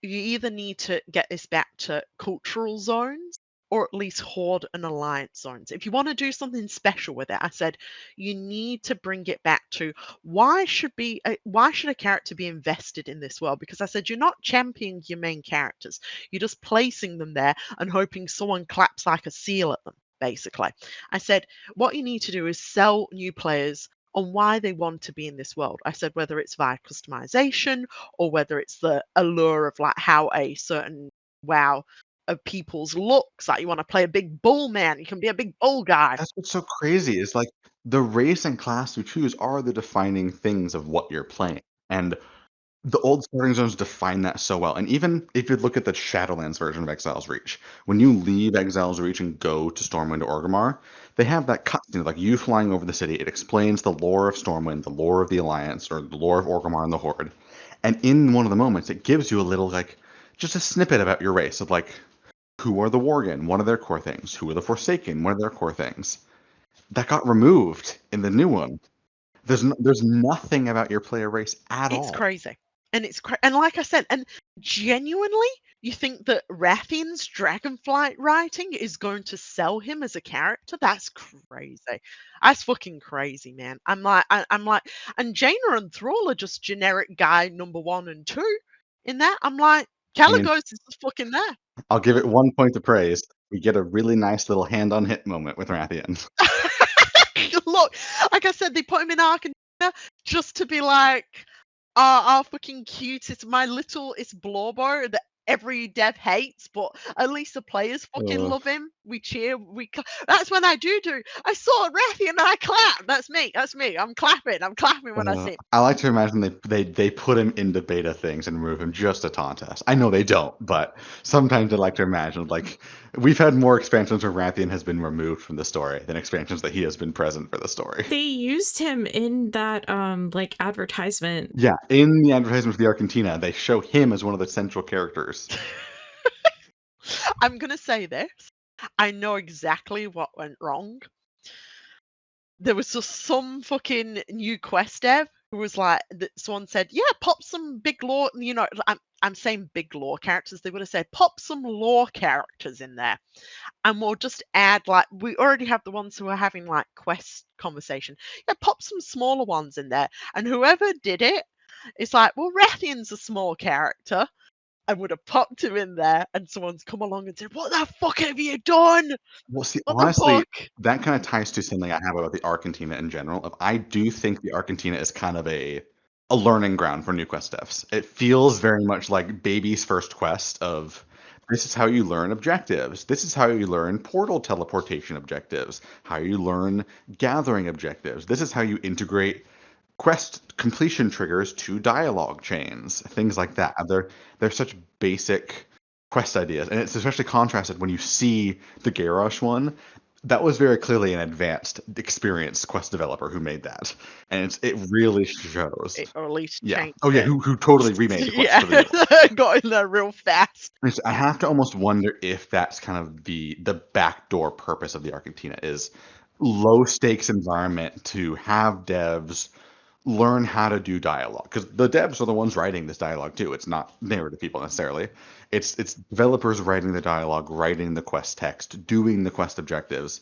you either need to get this back to cultural zones or at least Horde and Alliance zones. If you want to do something special with it, I said you need to bring it back to why should a character be invested in this world? Because I said you're not championing your main characters. You're just placing them there and hoping someone claps like a seal at them, basically. I said what you need to do is sell new players on why they want to be in this world. I said whether it's via customization or whether it's the allure of like how a certain WoW of people's looks. Like you want to play a big bull man, you can be a big bull guy.
That's what's so crazy is like the race and class you choose are the defining things of what you're playing. And the old Starting Zones define that so well. And even if you look at the Shadowlands version of Exiles Reach, when you leave Exiles Reach and go to Stormwind or Orgrimmar, they have that cutscene of like you flying over the city. It explains the lore of Stormwind, the lore of the Alliance, or the lore of Orgrimmar and the Horde. And in one of the moments, it gives you a little like just a snippet about your race of like, who are the Worgen? One of their core things. Who are the Forsaken? One of their core things. That got removed in the new one. There's nothing about your player race at
It's
all.
crazy. And and like I said, and genuinely, you think that Rathian's Dragonflight writing is going to sell him as a character? That's crazy. That's fucking crazy, man. I'm like, and Jaina and Thrall are just generic guy number 1 and 2 in that. I'm like,
I mean,
Caligos is just fucking there.
I'll give it 1 point of praise. We get a really nice little hand-on-hit moment with Rathian.
Look, like I said, they put him in Arcantina just to be like, our fucking cute. It's Blorbo that every dev hates, but at least the players fucking love him. We cheer. That's when I do. I saw Rathian and I clap. That's me. I'm clapping. When I see him.
I like to imagine they put him into beta things and remove him just to taunt us. I know they don't, but sometimes I like to imagine, like, we've had more expansions where Rathian has been removed from the story than expansions that he has been present for the story.
They used him in that like advertisement.
Yeah, in the advertisement for the Arcantina, they show him as one of the central characters.
I'm gonna say this. I know exactly what went wrong. There was just some fucking new quest dev who was like, someone said, yeah, pop some big lore, I'm saying big lore characters. They would have said, pop some lore characters in there. And we'll just add, like, we already have the ones who are having, like, quest conversation. Yeah, pop some smaller ones in there. And whoever did it, it's like, well, Rathian's a small character. I would have popped him in there, and someone's come along and said, what the fuck have you done?
Well, see,
What
honestly,
the fuck?
that kind of ties to something I have about the Arcantina in general. I do think the Arcantina is kind of a learning ground for new quest devs. It feels very much like baby's first quest of this is how you learn objectives. This is how you learn portal teleportation objectives, how you learn gathering objectives. This is how you integrate quest completion triggers to dialogue chains, things like that. They're such basic quest ideas, and it's especially contrasted when you see the Garrosh one. That was very clearly an advanced, experienced quest developer who made that, and it really shows.
Or at least
Yeah.
changed
Oh yeah,
it.
who totally remade the quest
Yeah,
for the new one.
got in there real fast.
I have to almost wonder if that's kind of the backdoor purpose of the Arcantina is low stakes environment to have devs learn how to do dialogue, because the devs are the ones writing this dialogue too. It's not narrative people necessarily. It's developers writing the dialogue, writing the quest text, doing the quest objectives.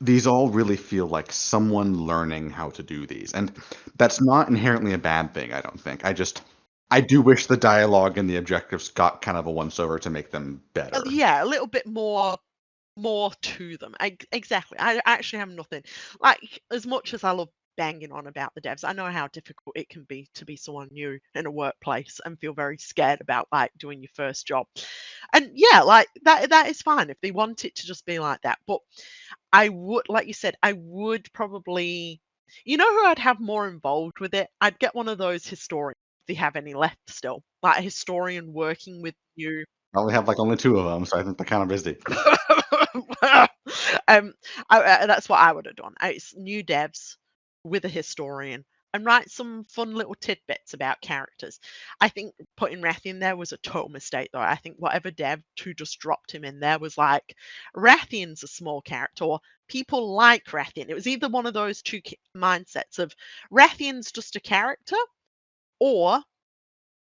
These all really feel like someone learning how to do these, and that's not inherently a bad thing. I don't think. I do wish the dialogue and the objectives got kind of a once over to make them better.
Yeah, a little bit more to them. Exactly. I actually have nothing. Like, as much as I love banging on about the devs, I know how difficult it can be to be someone new in a workplace and feel very scared about, like, doing your first job. And yeah, like, that is fine if they want it to just be like that. But I would, like you said, I would probably, who I'd have more involved with it? I'd get one of those historians, if they have any left still, like a historian working with you.
I only have like only 2 of them, so I think they're kind of busy.
That's what I would have done. It's new devs with a historian and write some fun little tidbits about characters. I think putting Rathian there was a total mistake, though. I think whatever dev who just dropped him in there was like, Rathian's a small character, or people like Rathian. It was either one of those two mindsets of Rathian's just a character, or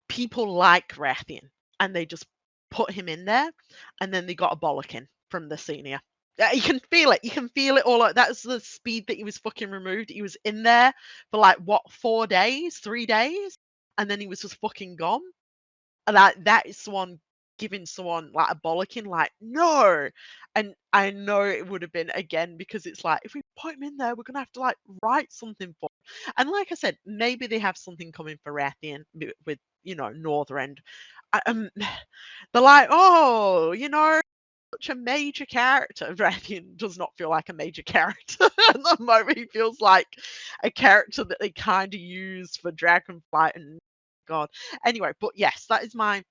people like Rathian, and they just put him in there, and then they got a bollocking from the senior. You can feel it. You can feel it all. Like, that's the speed that he was fucking removed. He was in there for like what, 4 days, 3 days, and then he was just fucking gone. And that is someone giving someone like a bollocking, like, no. And I know it would have been again, because it's like, if we put him in there, we're gonna have to like write something for him. And like I said, maybe they have something coming for Rathian with Northrend. They're like, oh, such a major character. Rathian does not feel like a major character at the moment. He feels like a character that they kind of use for Dragonflight and God. Anyway, but yes, that is my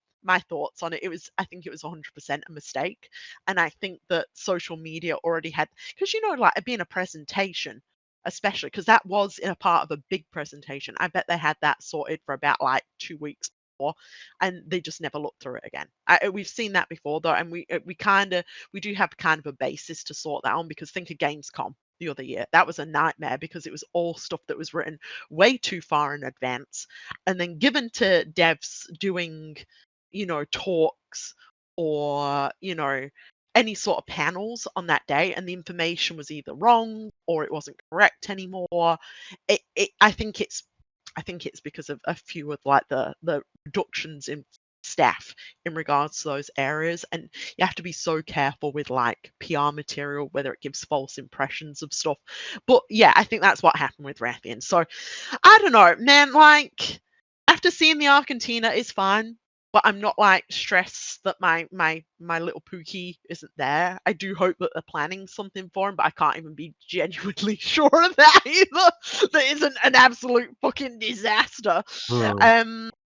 thoughts on it. I think it was 100% a mistake, and I think that social media already had, because like it being a presentation, especially because that was in a part of a big presentation. I bet they had that sorted for about like 2 weeks and they just never looked through it again. We've seen that before though, and we do have kind of a basis to sort that on, because think of Gamescom the other year. That was a nightmare because it was all stuff that was written way too far in advance and then given to devs doing, talks or, any sort of panels on that day, and the information was either wrong or it wasn't correct anymore. I think it's because of a few of like the reductions in staff in regards to those areas, and you have to be so careful with like PR material, whether it gives false impressions of stuff. But yeah, I think that's what happened with Rathian. So I don't know, man, like after seeing the Arcantina is fine, but I'm not like stressed that my little Pookie isn't there. I do hope that they're planning something for him, but I can't even be genuinely sure of that either. That isn't an absolute fucking disaster.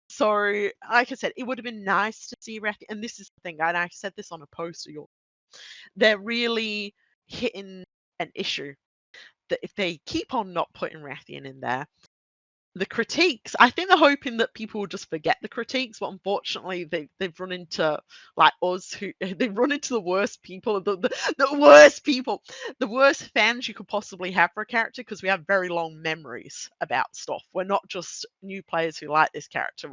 So like I said, it would have been nice to see Rathian, and this is the thing, and I said this on a post of yours. They're really hitting an issue that if they keep on not putting Rathian in there, the critiques, I think they're hoping that people will just forget the critiques, but unfortunately they've run into like us, who they've run into the worst people, the worst people, the worst fans you could possibly have for a character, because we have very long memories about stuff. We're not just new players who like this character.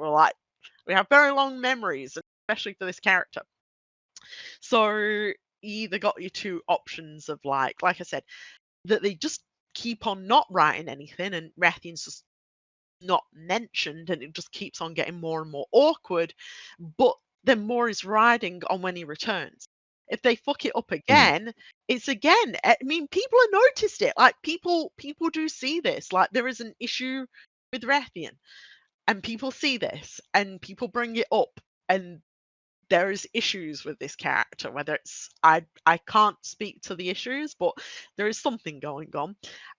We have very long memories, especially for this character. So you either got your two options of like I said, that they just keep on not writing anything and Rathian's just not mentioned, and it just keeps on getting more and more awkward, but then more is riding on when he returns. If they fuck it up again, it's again, I mean, people have noticed it. Like people do see this. Like there is an issue with Rathian, and people see this and people bring it up, and there is issues with this character, whether it's I can't speak to the issues, but there is something going on.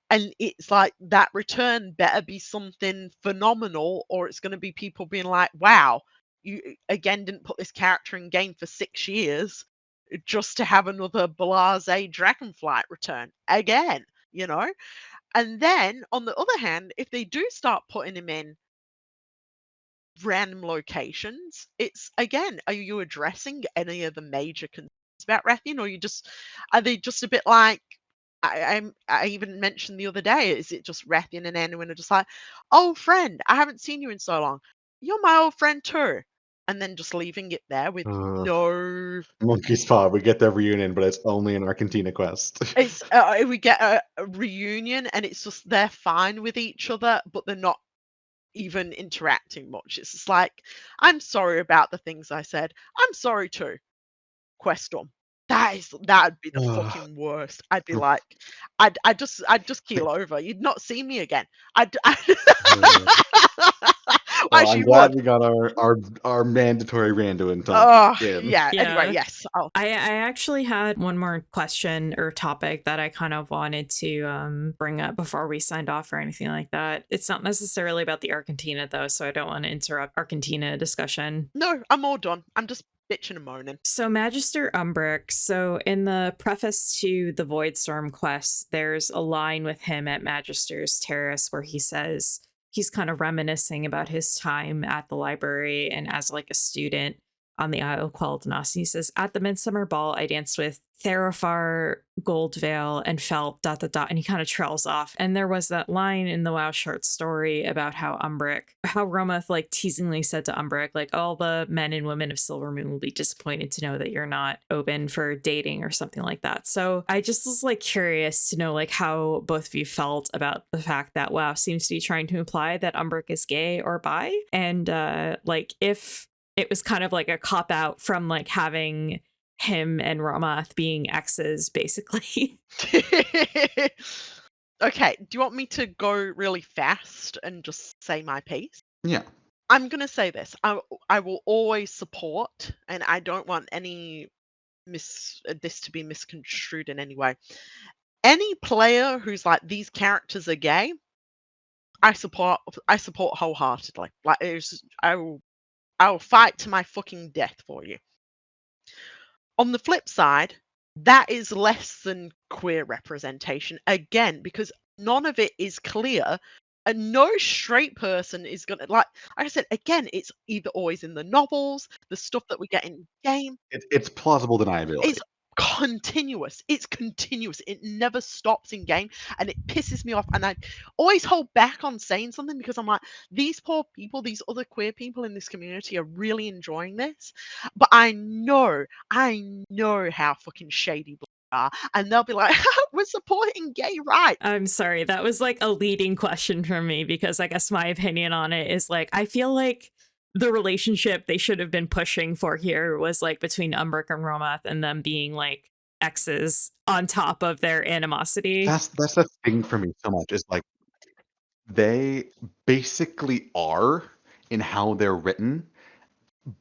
And it's like that return better be something phenomenal, or it's going to be people being like, wow, you again didn't put this character in game for 6 years just to have another blasé Dragonflight return again, And then on the other hand, if they do start putting him in random locations, it's again, are you addressing any of the major concerns about Rathian, or are they just a bit like I even mentioned the other day, is it just Rathian and Anduin are just like, old friend, I haven't seen you in so long. You're my old friend too. And then just leaving it there with no.
Monkey's Paw, we get their reunion, but it's only an Arcantina quest.
It's we get a reunion and it's just they're fine with each other, but they're not even interacting much. It's just like, I'm sorry about the things I said. I'm sorry too. Questorm. That'd be the fucking worst. I'd be like, I'd just keel over. You'd not see me again.
Well, I'm glad we got our mandatory Randuin talk in.
Yeah. Anyway, yes.
I actually had one more question or topic that I kind of wanted to bring up before we signed off or anything like that. It's not necessarily about the Arcantina though, so I don't want to interrupt Arcantina discussion.
No, I'm all done. I'm just bitching and moaning.
So Magister Umbric, so in the preface to the Voidstorm quest, there's a line with him at Magister's Terrace where he says he's kind of reminiscing about his time at the library and as like a student on the Isle of Quel'Danas. He says, at the Midsummer Ball, I danced with Therafar, Goldvale, and felt ... and he kind of trails off. And there was that line in the WoW short story about how Romoth like teasingly said to Umbric, like, all the men and women of Silvermoon will be disappointed to know that you're not open for dating or something like that. So I just was like curious to know like how both of you felt about the fact that WoW seems to be trying to imply that Umbric is gay or bi, and like if it was kind of like a cop out from like having him and Romoth being exes, basically.
Okay, do you want me to go really fast and just say my piece?
Yeah.
I'm going to say this. I will always support, and I don't want any this to be misconstrued in any way. Any player who's like, these characters are gay, I support wholeheartedly. Like, I will fight to my fucking death for you. On the flip side, that is less than queer representation, again, because none of it is clear And no straight person is gonna like I said, again, it's either always in the novels, the stuff that we get in game.
It's plausible deniability.
It's continuous. It's continuous. It never stops in game, and it pisses me off. And I always hold back on saying something because I'm like, these poor people, these other queer people in this community are really enjoying this. But I know how fucking shady they are, and they'll be like, "We're supporting gay rights."
I'm sorry, that was like a leading question from me because I guess my opinion on it is like, I feel like the relationship they should have been pushing for here was like between Umbric and Romath and them being like exes on top of their animosity.
That's the thing for me so much is like they basically are in how they're written,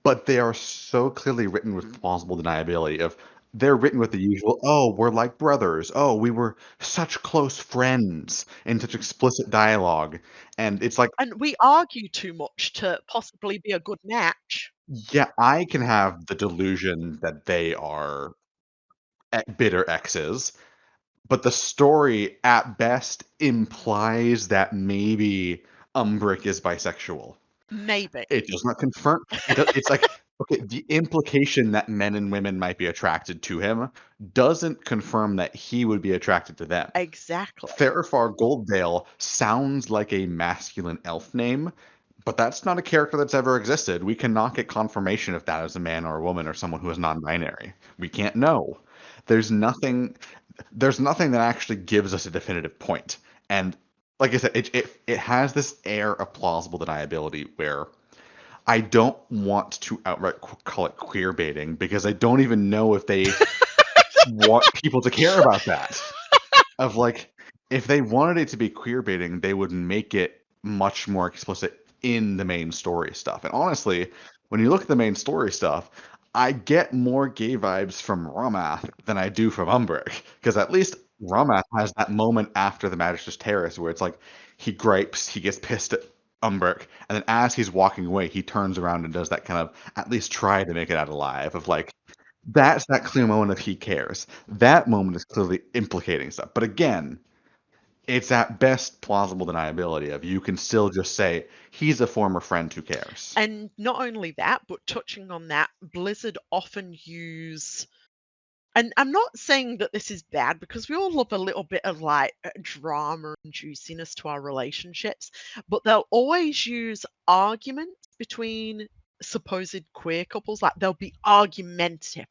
but they are so clearly written with plausible deniability of they're written with the usual, "Oh, we're like brothers. Oh, we were such close friends," in such explicit dialogue, and it's like,
And we argue too much to possibly be a good match.
yeah, I can have the delusion that they are bitter exes, but the story at best implies that maybe Umbric is bisexual.
Maybe.
It does not confirm. It's like, okay, the implication that men and women might be attracted to him doesn't confirm that he would be attracted to them.
Exactly.
Therafar Goldvale sounds like a masculine elf name, but that's not a character that's ever existed. We cannot get confirmation if that is a man or a woman or someone who is non-binary. We can't know. There's nothing that actually gives us a definitive point. And like I said, it has this air of plausible deniability where I don't want to outright call it queer baiting because I don't even know if they want people to care about that. Of like, if they wanted it to be queer baiting, they would make it much more explicit in the main story stuff. And honestly, when you look at the main story stuff, I get more gay vibes from Romath than I do from Umbric. Because at least Romath has that moment after the Magister's Terrace where it's like he gripes, he gets pissed at Umbric, and then as he's walking away, he turns around and does that kind of at least try to make it out alive of like, that's that clear moment of he cares. That moment is clearly implicating stuff. But again, it's at best plausible deniability of you can still just say he's a former friend who cares.
And not only that, but touching on that, Blizzard often use, and I'm not saying that this is bad because we all love a little bit of like drama and juiciness to our relationships, but they'll always use arguments between supposed queer couples. Like they'll be argumentative,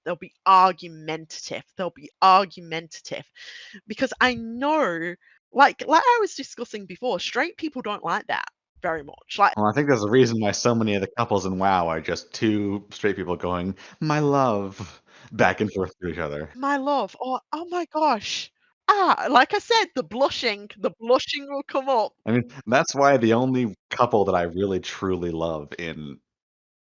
because I know, like I was discussing before, straight people don't like that very much. Like,
Well, I think there's a reason why so many of the couples in WoW are just two straight people going, "My love," back and forth to each other.
my love, or oh my gosh. Ah, like I said, the blushing will come up.
I mean, that's why the only couple that I really truly love in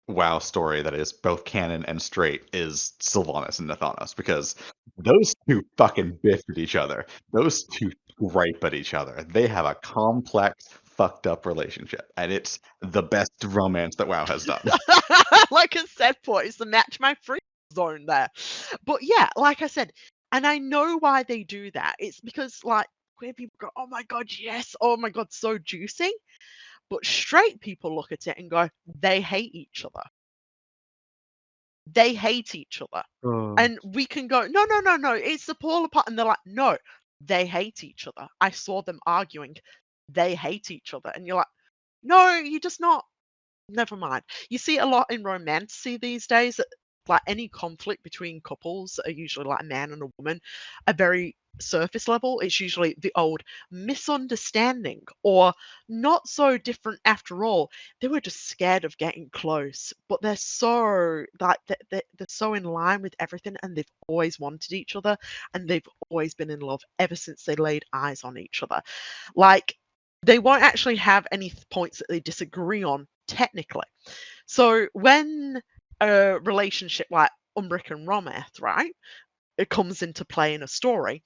WoW story that is both canon and straight is Sylvanas and Nathanos because those two fucking biff at each other. Those two gripe at each other. They have a complex, fucked up relationship, and it's the best romance that WoW has done.
Like I said, for it's the match my free zone there. But yeah, like I said, and I know why they do that. It's because like queer people go, oh my god, yes, oh my god, so juicy. But straight people look at it and go, they hate each other. They hate each other.
Oh.
And we can go, no, no, no, no, it's the polar part. And they're like, no, they hate each other. I saw them arguing. They hate each other. And you're like, no, you're just not. Never mind. You see it a lot in romantasy these days. Like any conflict between couples are usually like a man and a woman, a very surface level. It's usually the old misunderstanding or not so different after all. They were just scared of getting close, but they're so like they're so in line with everything, and they've always wanted each other, and they've always been in love ever since they laid eyes on each other. Like they won't actually have any points that they disagree on technically. So when a relationship like Umbric and Romath, right, it comes into play in a story,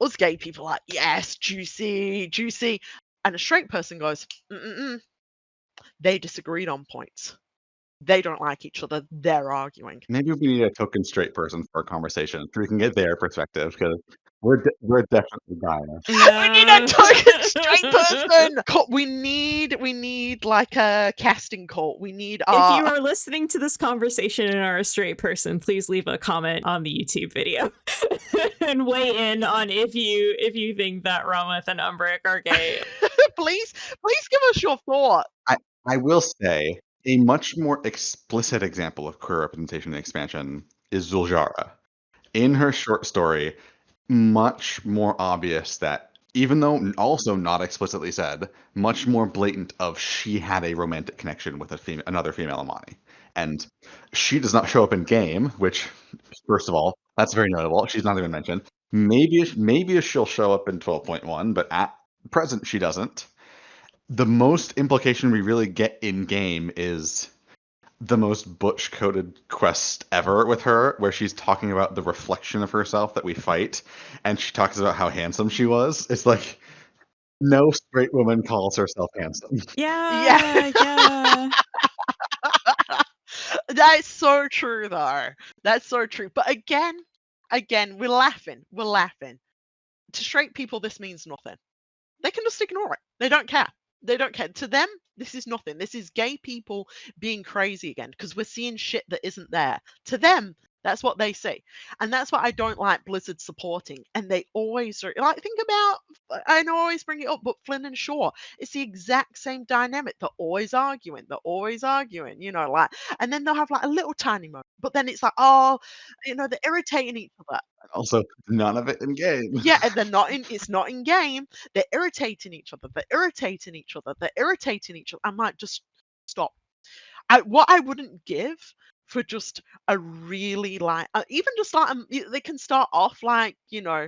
us gay people are like, yes, juicy, juicy. And a straight person goes, mm-mm-mm. They disagreed on points. They don't like each other. They're arguing.
Maybe we need a token straight person for a conversation so we can get their perspective because we're definitely biased.
We need a token straight person. We need like a casting call. We need.
If you are listening to this conversation and are a straight person, please leave a comment on the YouTube video and weigh in on if you think that Rometh and Umbric are gay.
please give us your thought.
I will say a much more explicit example of queer representation in expansion is Zul'Jara. In her short story, much more obvious that, even though also not explicitly said, much more blatant of she had a romantic connection with another female Amani. And she does not show up in game, which, first of all, that's very notable. She's not even mentioned. Maybe she'll show up in 12.1, but at present she doesn't. The most implication we really get in game is the most butch coded quest ever with her, where she's talking about the reflection of herself that we fight, and she talks about how handsome she was. It's like, no straight woman calls herself handsome.
Yeah.
That's so true, though. That's so true. But again, we're laughing. To straight people, this means nothing. They can just ignore it. They don't care. To them, this is nothing. This is gay people being crazy again because we're seeing shit that isn't there. To them, that's what they see. And that's what I don't like Blizzard supporting. And they always are. Like, think about, I know I always bring it up, but Flynn and Shaw, it's the exact same dynamic. They're always arguing, you know, like, and then they'll have like a little tiny moment. But then it's like, oh, you know, they're irritating each other.
Also, none of it in game.
Yeah, and it's not in game. They're irritating each other. I might just stop. What I wouldn't give for just a really like, even just like, they can start off like, you know,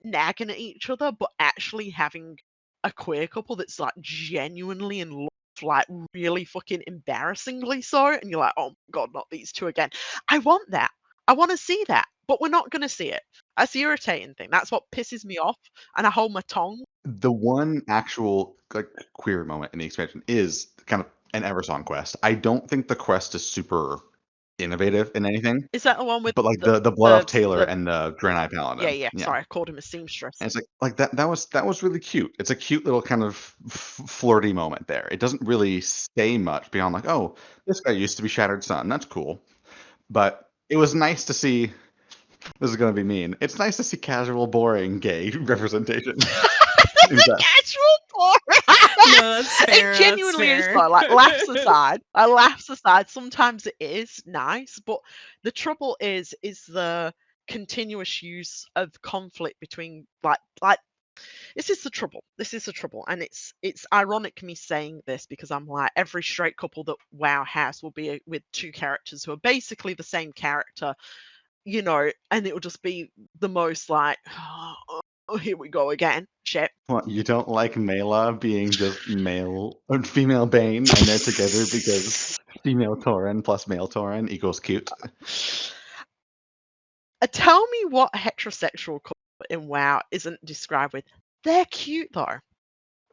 nagging at each other, but actually having a queer couple that's like genuinely in love, like really fucking embarrassingly so, and you're like, oh my god, not these two again. I want that. I want to see that, but we're not going to see it. That's the irritating thing. That's what pisses me off, and I hold my tongue.
The one actual queer moment in the expansion is kind of an Eversong quest. I don't think the quest is super innovative in anything.
Is that the one with
But like the Blood Off Taylor and the Draenei Paladin.
Yeah. Sorry, I called him a seamstress.
And it's like that was really cute. It's a cute little kind of flirty moment there. It doesn't really say much beyond like, oh, this guy used to be Shattered Sun. That's cool. But it was nice to see. This is gonna be mean. It's nice to see casual, boring, gay representation.
Casual boring.
No, that's fair.
It genuinely is though. Like, laughs aside, sometimes it is nice, but the trouble is the continuous use of conflict between like this is the trouble. And it's ironic me saying this because I'm like, every straight couple that WoW has will be with two characters who are basically the same character, you know, and it will just be the most like, oh, here we go again. Shit.
What, you don't like Mela being just male or female Bane and they're together because female Tauren plus male Tauren equals cute?
Tell me what heterosexual couple in WoW isn't described with. They're cute though.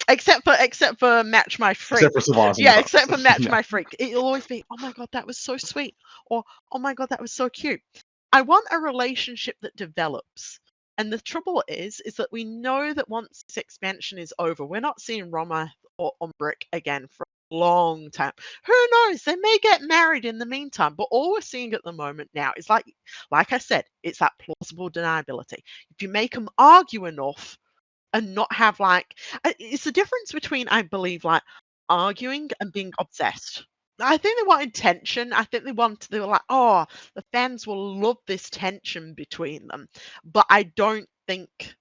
Except for Match My Freak.
Except for Sylvanas.
Yeah, except for Match My Freak. It'll always be, oh my god, that was so sweet. Or, oh my god, that was so cute. I want a relationship that develops. And the trouble is that we know that once this expansion is over, we're not seeing Rometh or Umbric again for a long time. Who knows? They may get married in the meantime. But all we're seeing at the moment now is like I said, it's that plausible deniability. If you make them argue enough and not have like, it's the difference between, I believe, like arguing and being obsessed. I think they wanted tension. I think they were like, oh, the fans will love this tension between them. But I don't think,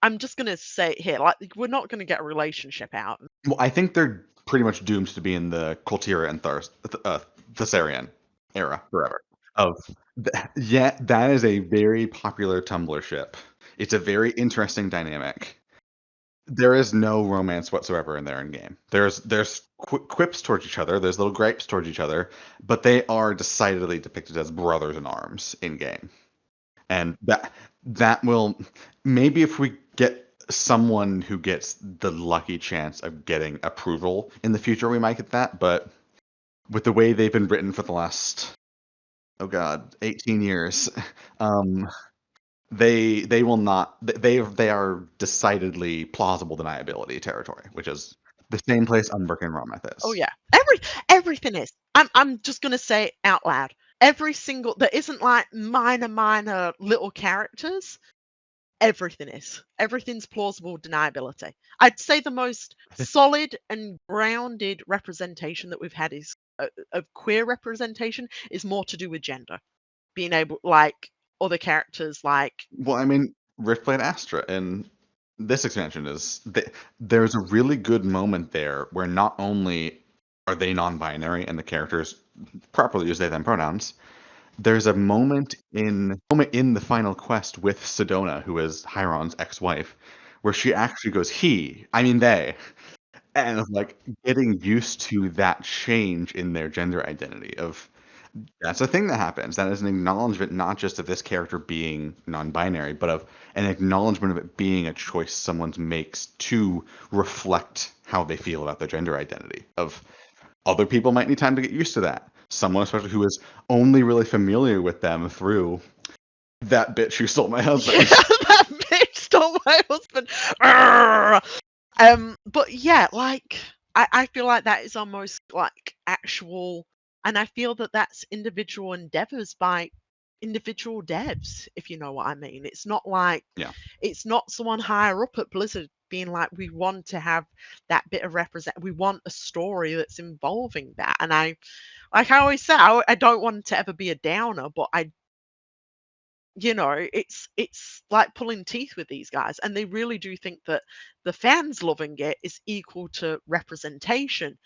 I'm just going to say it here, like, we're not going to get a relationship out.
Well, I think they're pretty much doomed to be in the Koltira and Thessarian era forever. Yeah, that is a very popular Tumblr ship. It's a very interesting dynamic. There is no romance whatsoever in there in game. There's quips towards each other. There's little gripes towards each other, but they are decidedly depicted as brothers in arms in game. And that will, maybe if we get someone who gets the lucky chance of getting approval in the future, we might get that. But with the way they've been written for the last 18 years, they will not. They are decidedly plausible deniability territory, which is the same place Umbric and Rometh is.
Oh yeah, everything is. I'm just gonna say it out loud. Every single there isn't like minor little characters. Everything is. Everything's plausible deniability. I'd say the most solid and grounded representation that we've had is of queer representation is more to do with gender. Being able, like other characters, like
Well, I mean, Riftblade Astra and this expansion there's a really good moment there where not only are they non-binary and the characters properly use they them pronouns, there's a moment in the final quest with Sedona, who is Chiron's ex-wife, where she actually goes he, I mean they, and like getting used to that change in their gender identity of that's a thing that happens. That is an acknowledgement not just of this character being non-binary, but of an acknowledgement of it being a choice someone makes to reflect how they feel about their gender identity. Of other people might need time to get used to that. Someone especially who is only really familiar with them through that bitch who stole my husband.
yeah, that bitch stole my husband. But yeah, like I feel like that is almost like actual, and I feel that that's individual endeavors by individual devs, if you know what I mean. It's not like
Yeah.
it's not someone higher up at Blizzard being like, we want to have that bit of we want a story that's involving that. And like I always say, I don't want it to ever be a downer, but it's like pulling teeth with these guys, and they really do think that the fans loving it is equal to representation.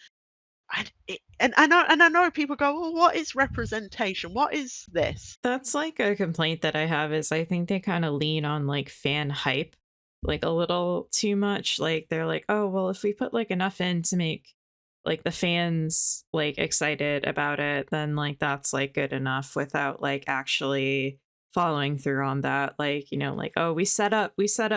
And I know people go, well, what is representation? What is this?
That's like a complaint that I have is I think they kind of lean on like fan hype like a little too much. Like they're like, oh, well, if we put like enough in to make like the fans like excited about it, then like that's like good enough without like actually following through on that. Like, like, oh, we set up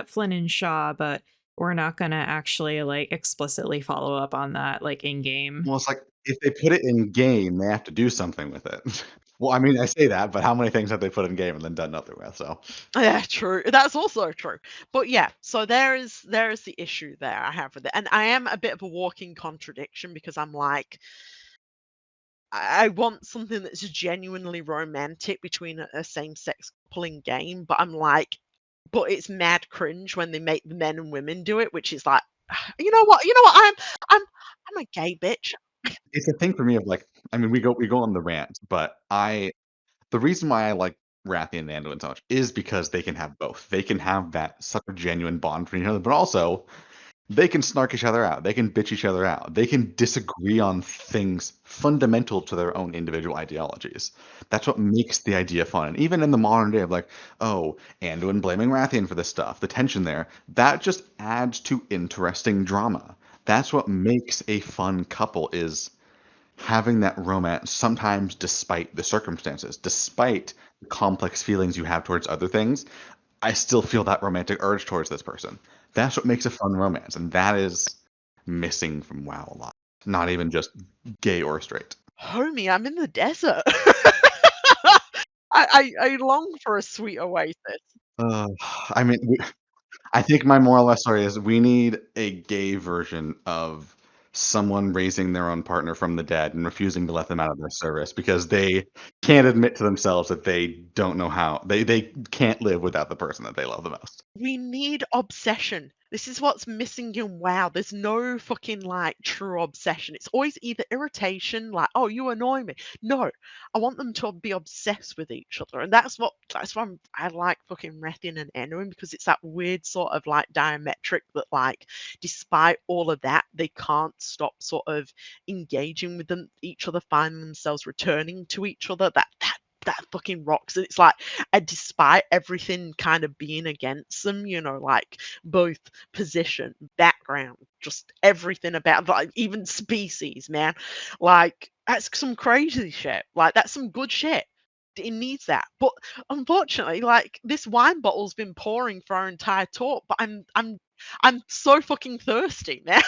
Flynn and Shaw, but we're not gonna actually like explicitly follow up on that like in game.
Well, it's like if they put it in game, they have to do something with it. Well, I mean, I say that, but how many things have they put in game and then done nothing with? So
Yeah, true. That's also true. But yeah, so there is the issue there I have with it. And I am a bit of a walking contradiction because I'm like, I want something that's genuinely romantic between a same-sex couple in game, but I'm like, but it's mad cringe when they make the men and women do it, which is like, you know what? I'm I'm a gay bitch.
it's a thing for me of like, I mean, we go on the rant, but the reason why I like Rathian and Anduin so much is because they can have both. They can have that such a genuine bond between each other, but also they can snark each other out. They can bitch each other out. They can disagree on things fundamental to their own individual ideologies. That's what makes the idea fun. And even in the modern day of like, oh, Anduin blaming Rathian for this stuff, the tension there, that just adds to interesting drama. That's what makes a fun couple is having that romance sometimes despite the circumstances, despite the complex feelings you have towards other things. I still feel that romantic urge towards this person. That's what makes a fun romance, and that is missing from WoW a lot. Not even just gay or straight.
Homie, I'm in the desert. I long for a sweet oasis.
Uh, I mean, I think my moral of the story is we need a gay version of someone raising their own partner from the dead and refusing to let them out of their service because they can't admit to themselves that they don't know how they can't live without the person that they love the most.
We need obsession. This is what's missing in WoW. There's no fucking like true obsession. It's always either irritation, like, oh, you annoy me. No, I want them to be obsessed with each other. And that's why I like fucking Rethian and Enwin, because it's that weird sort of like diametric that like despite all of that, they can't stop sort of engaging with each other, finding themselves returning to each other. That fucking rocks. And it's like, despite everything kind of being against them, like both position, background, just everything about, like, even species, man. Like, that's some crazy shit. Like, that's some good shit. It needs that. But unfortunately, like, this wine bottle's been pouring for our entire talk, but I'm so fucking thirsty, man.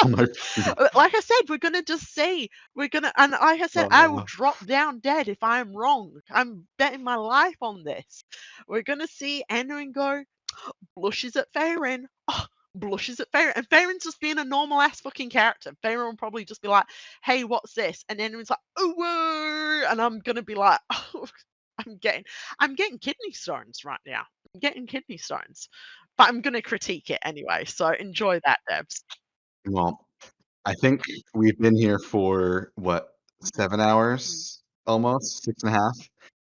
Like I said, we're gonna just see. And like I said, I will drop down dead if I'm wrong. I'm betting my life on this. We're gonna see Enwin go, blushes at Faerun. Oh, blushes at Faerun. And Faerun's just being a normal ass fucking character. Faerun will probably just be like, hey, what's this? And Enwin's like, oh, whoa. And I'm gonna be like, oh, I'm getting kidney stones right now. I'm getting kidney stones. But I'm gonna critique it anyway. So enjoy that, Debs.
Well, I think we've been here for what, 7 hours almost, 6.5.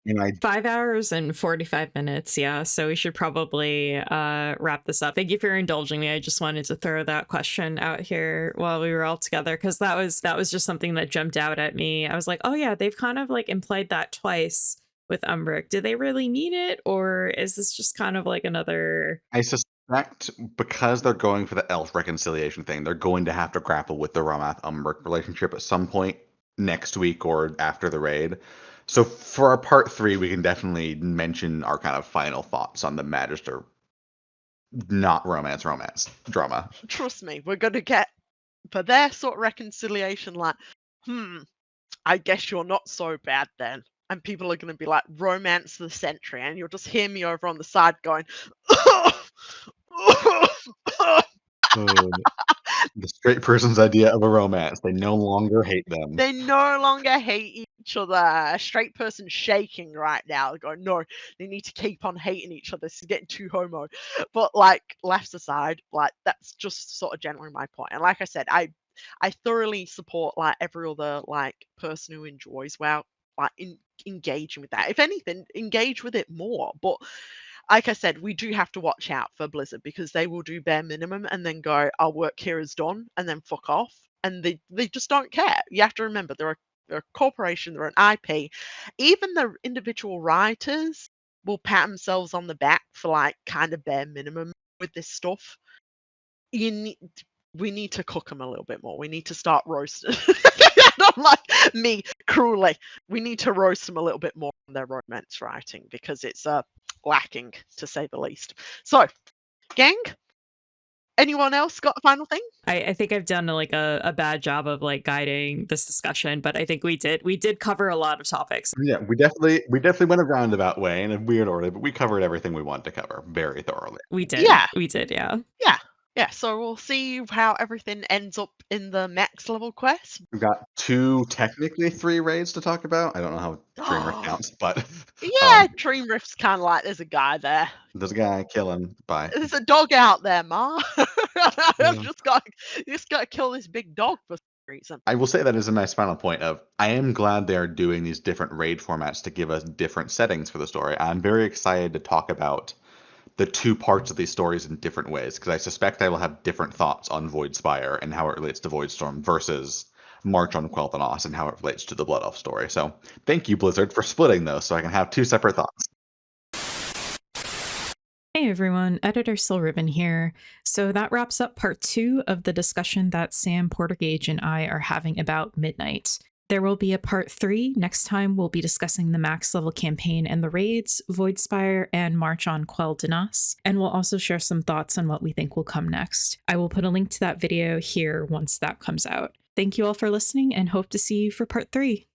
And
5 hours and 45 minutes, yeah. So we should probably wrap this up. Thank you for indulging me. I just wanted to throw that question out here while we were all together, because that was just something that jumped out at me. I was like, oh yeah, they've kind of like implied that twice with Umbric. Do they really need it, or is this just kind of like another?
I suspect because they're going for the elf reconciliation thing, they're going to have to grapple with the Ramath Umbric relationship at some point next week or after the raid. So for our part 3, we can definitely mention our kind of final thoughts on the Magister not romance drama.
Trust me, we're gonna get for their sort of reconciliation, like, I guess you're not so bad then. And people are gonna be like, romance the century, and you'll just hear me over on the side going,
the straight person's idea of a romance. They no longer hate them.
They no longer hate each other. A straight person shaking right now, going, no, they need to keep on hating each other. This is getting too homo. But like, laughs aside, like that's just sort of generally my point. And like I said, I thoroughly support like every other like person who enjoys WoW, like engaging with that. If anything, engage with it more. But like I said, we do have to watch out for Blizzard because they will do bare minimum and then go, our work here is done, and then fuck off. And they just don't care. You have to remember, they're a corporation, they're an IP. Even the individual writers will pat themselves on the back for like kind of bare minimum with this stuff. We need to cook them a little bit more. We need to start roasting. Not like me cruelly. We need to roast them a little bit more on their romance writing because it's lacking, to say the least. So, gang, anyone else got a final thing?
I think I've done like a bad job of like guiding this discussion, but I think we did cover a lot of topics.
Yeah, we definitely went a roundabout way in a weird order, but we covered everything we wanted to cover very thoroughly.
We did.
Yeah.
We did, yeah.
Yeah, so we'll see how everything ends up in the max level quest.
We've got 2, technically 3 raids to talk about. I don't know how Dreamer counts, but
yeah, Dream Rift's kind of like there's a guy there.
There's a guy killing. Bye.
There's a dog out there, Ma. I've just got to kill this big dog for some reason.
I will say that is a nice final point of I am glad they're doing these different raid formats to give us different settings for the story. I'm very excited to talk about the 2 parts of these stories in different ways, because I suspect I will have different thoughts on Voidspire and how it relates to Voidstorm versus March on Quel'Thanos and how it relates to the Blood Elf story. So thank you, Blizzard, for splitting those so I can have 2 separate thoughts.
Hey everyone, Editor Silriven here. So that wraps up part 2 of the discussion that Sam Portergage and I are having about Midnight. There will be a part 3. Next time we'll be discussing the max level campaign and the raids, Voidspire, and March on Quel'Thanos. And we'll also share some thoughts on what we think will come next. I will put a link to that video here once that comes out. Thank you all for listening and hope to see you for part 3.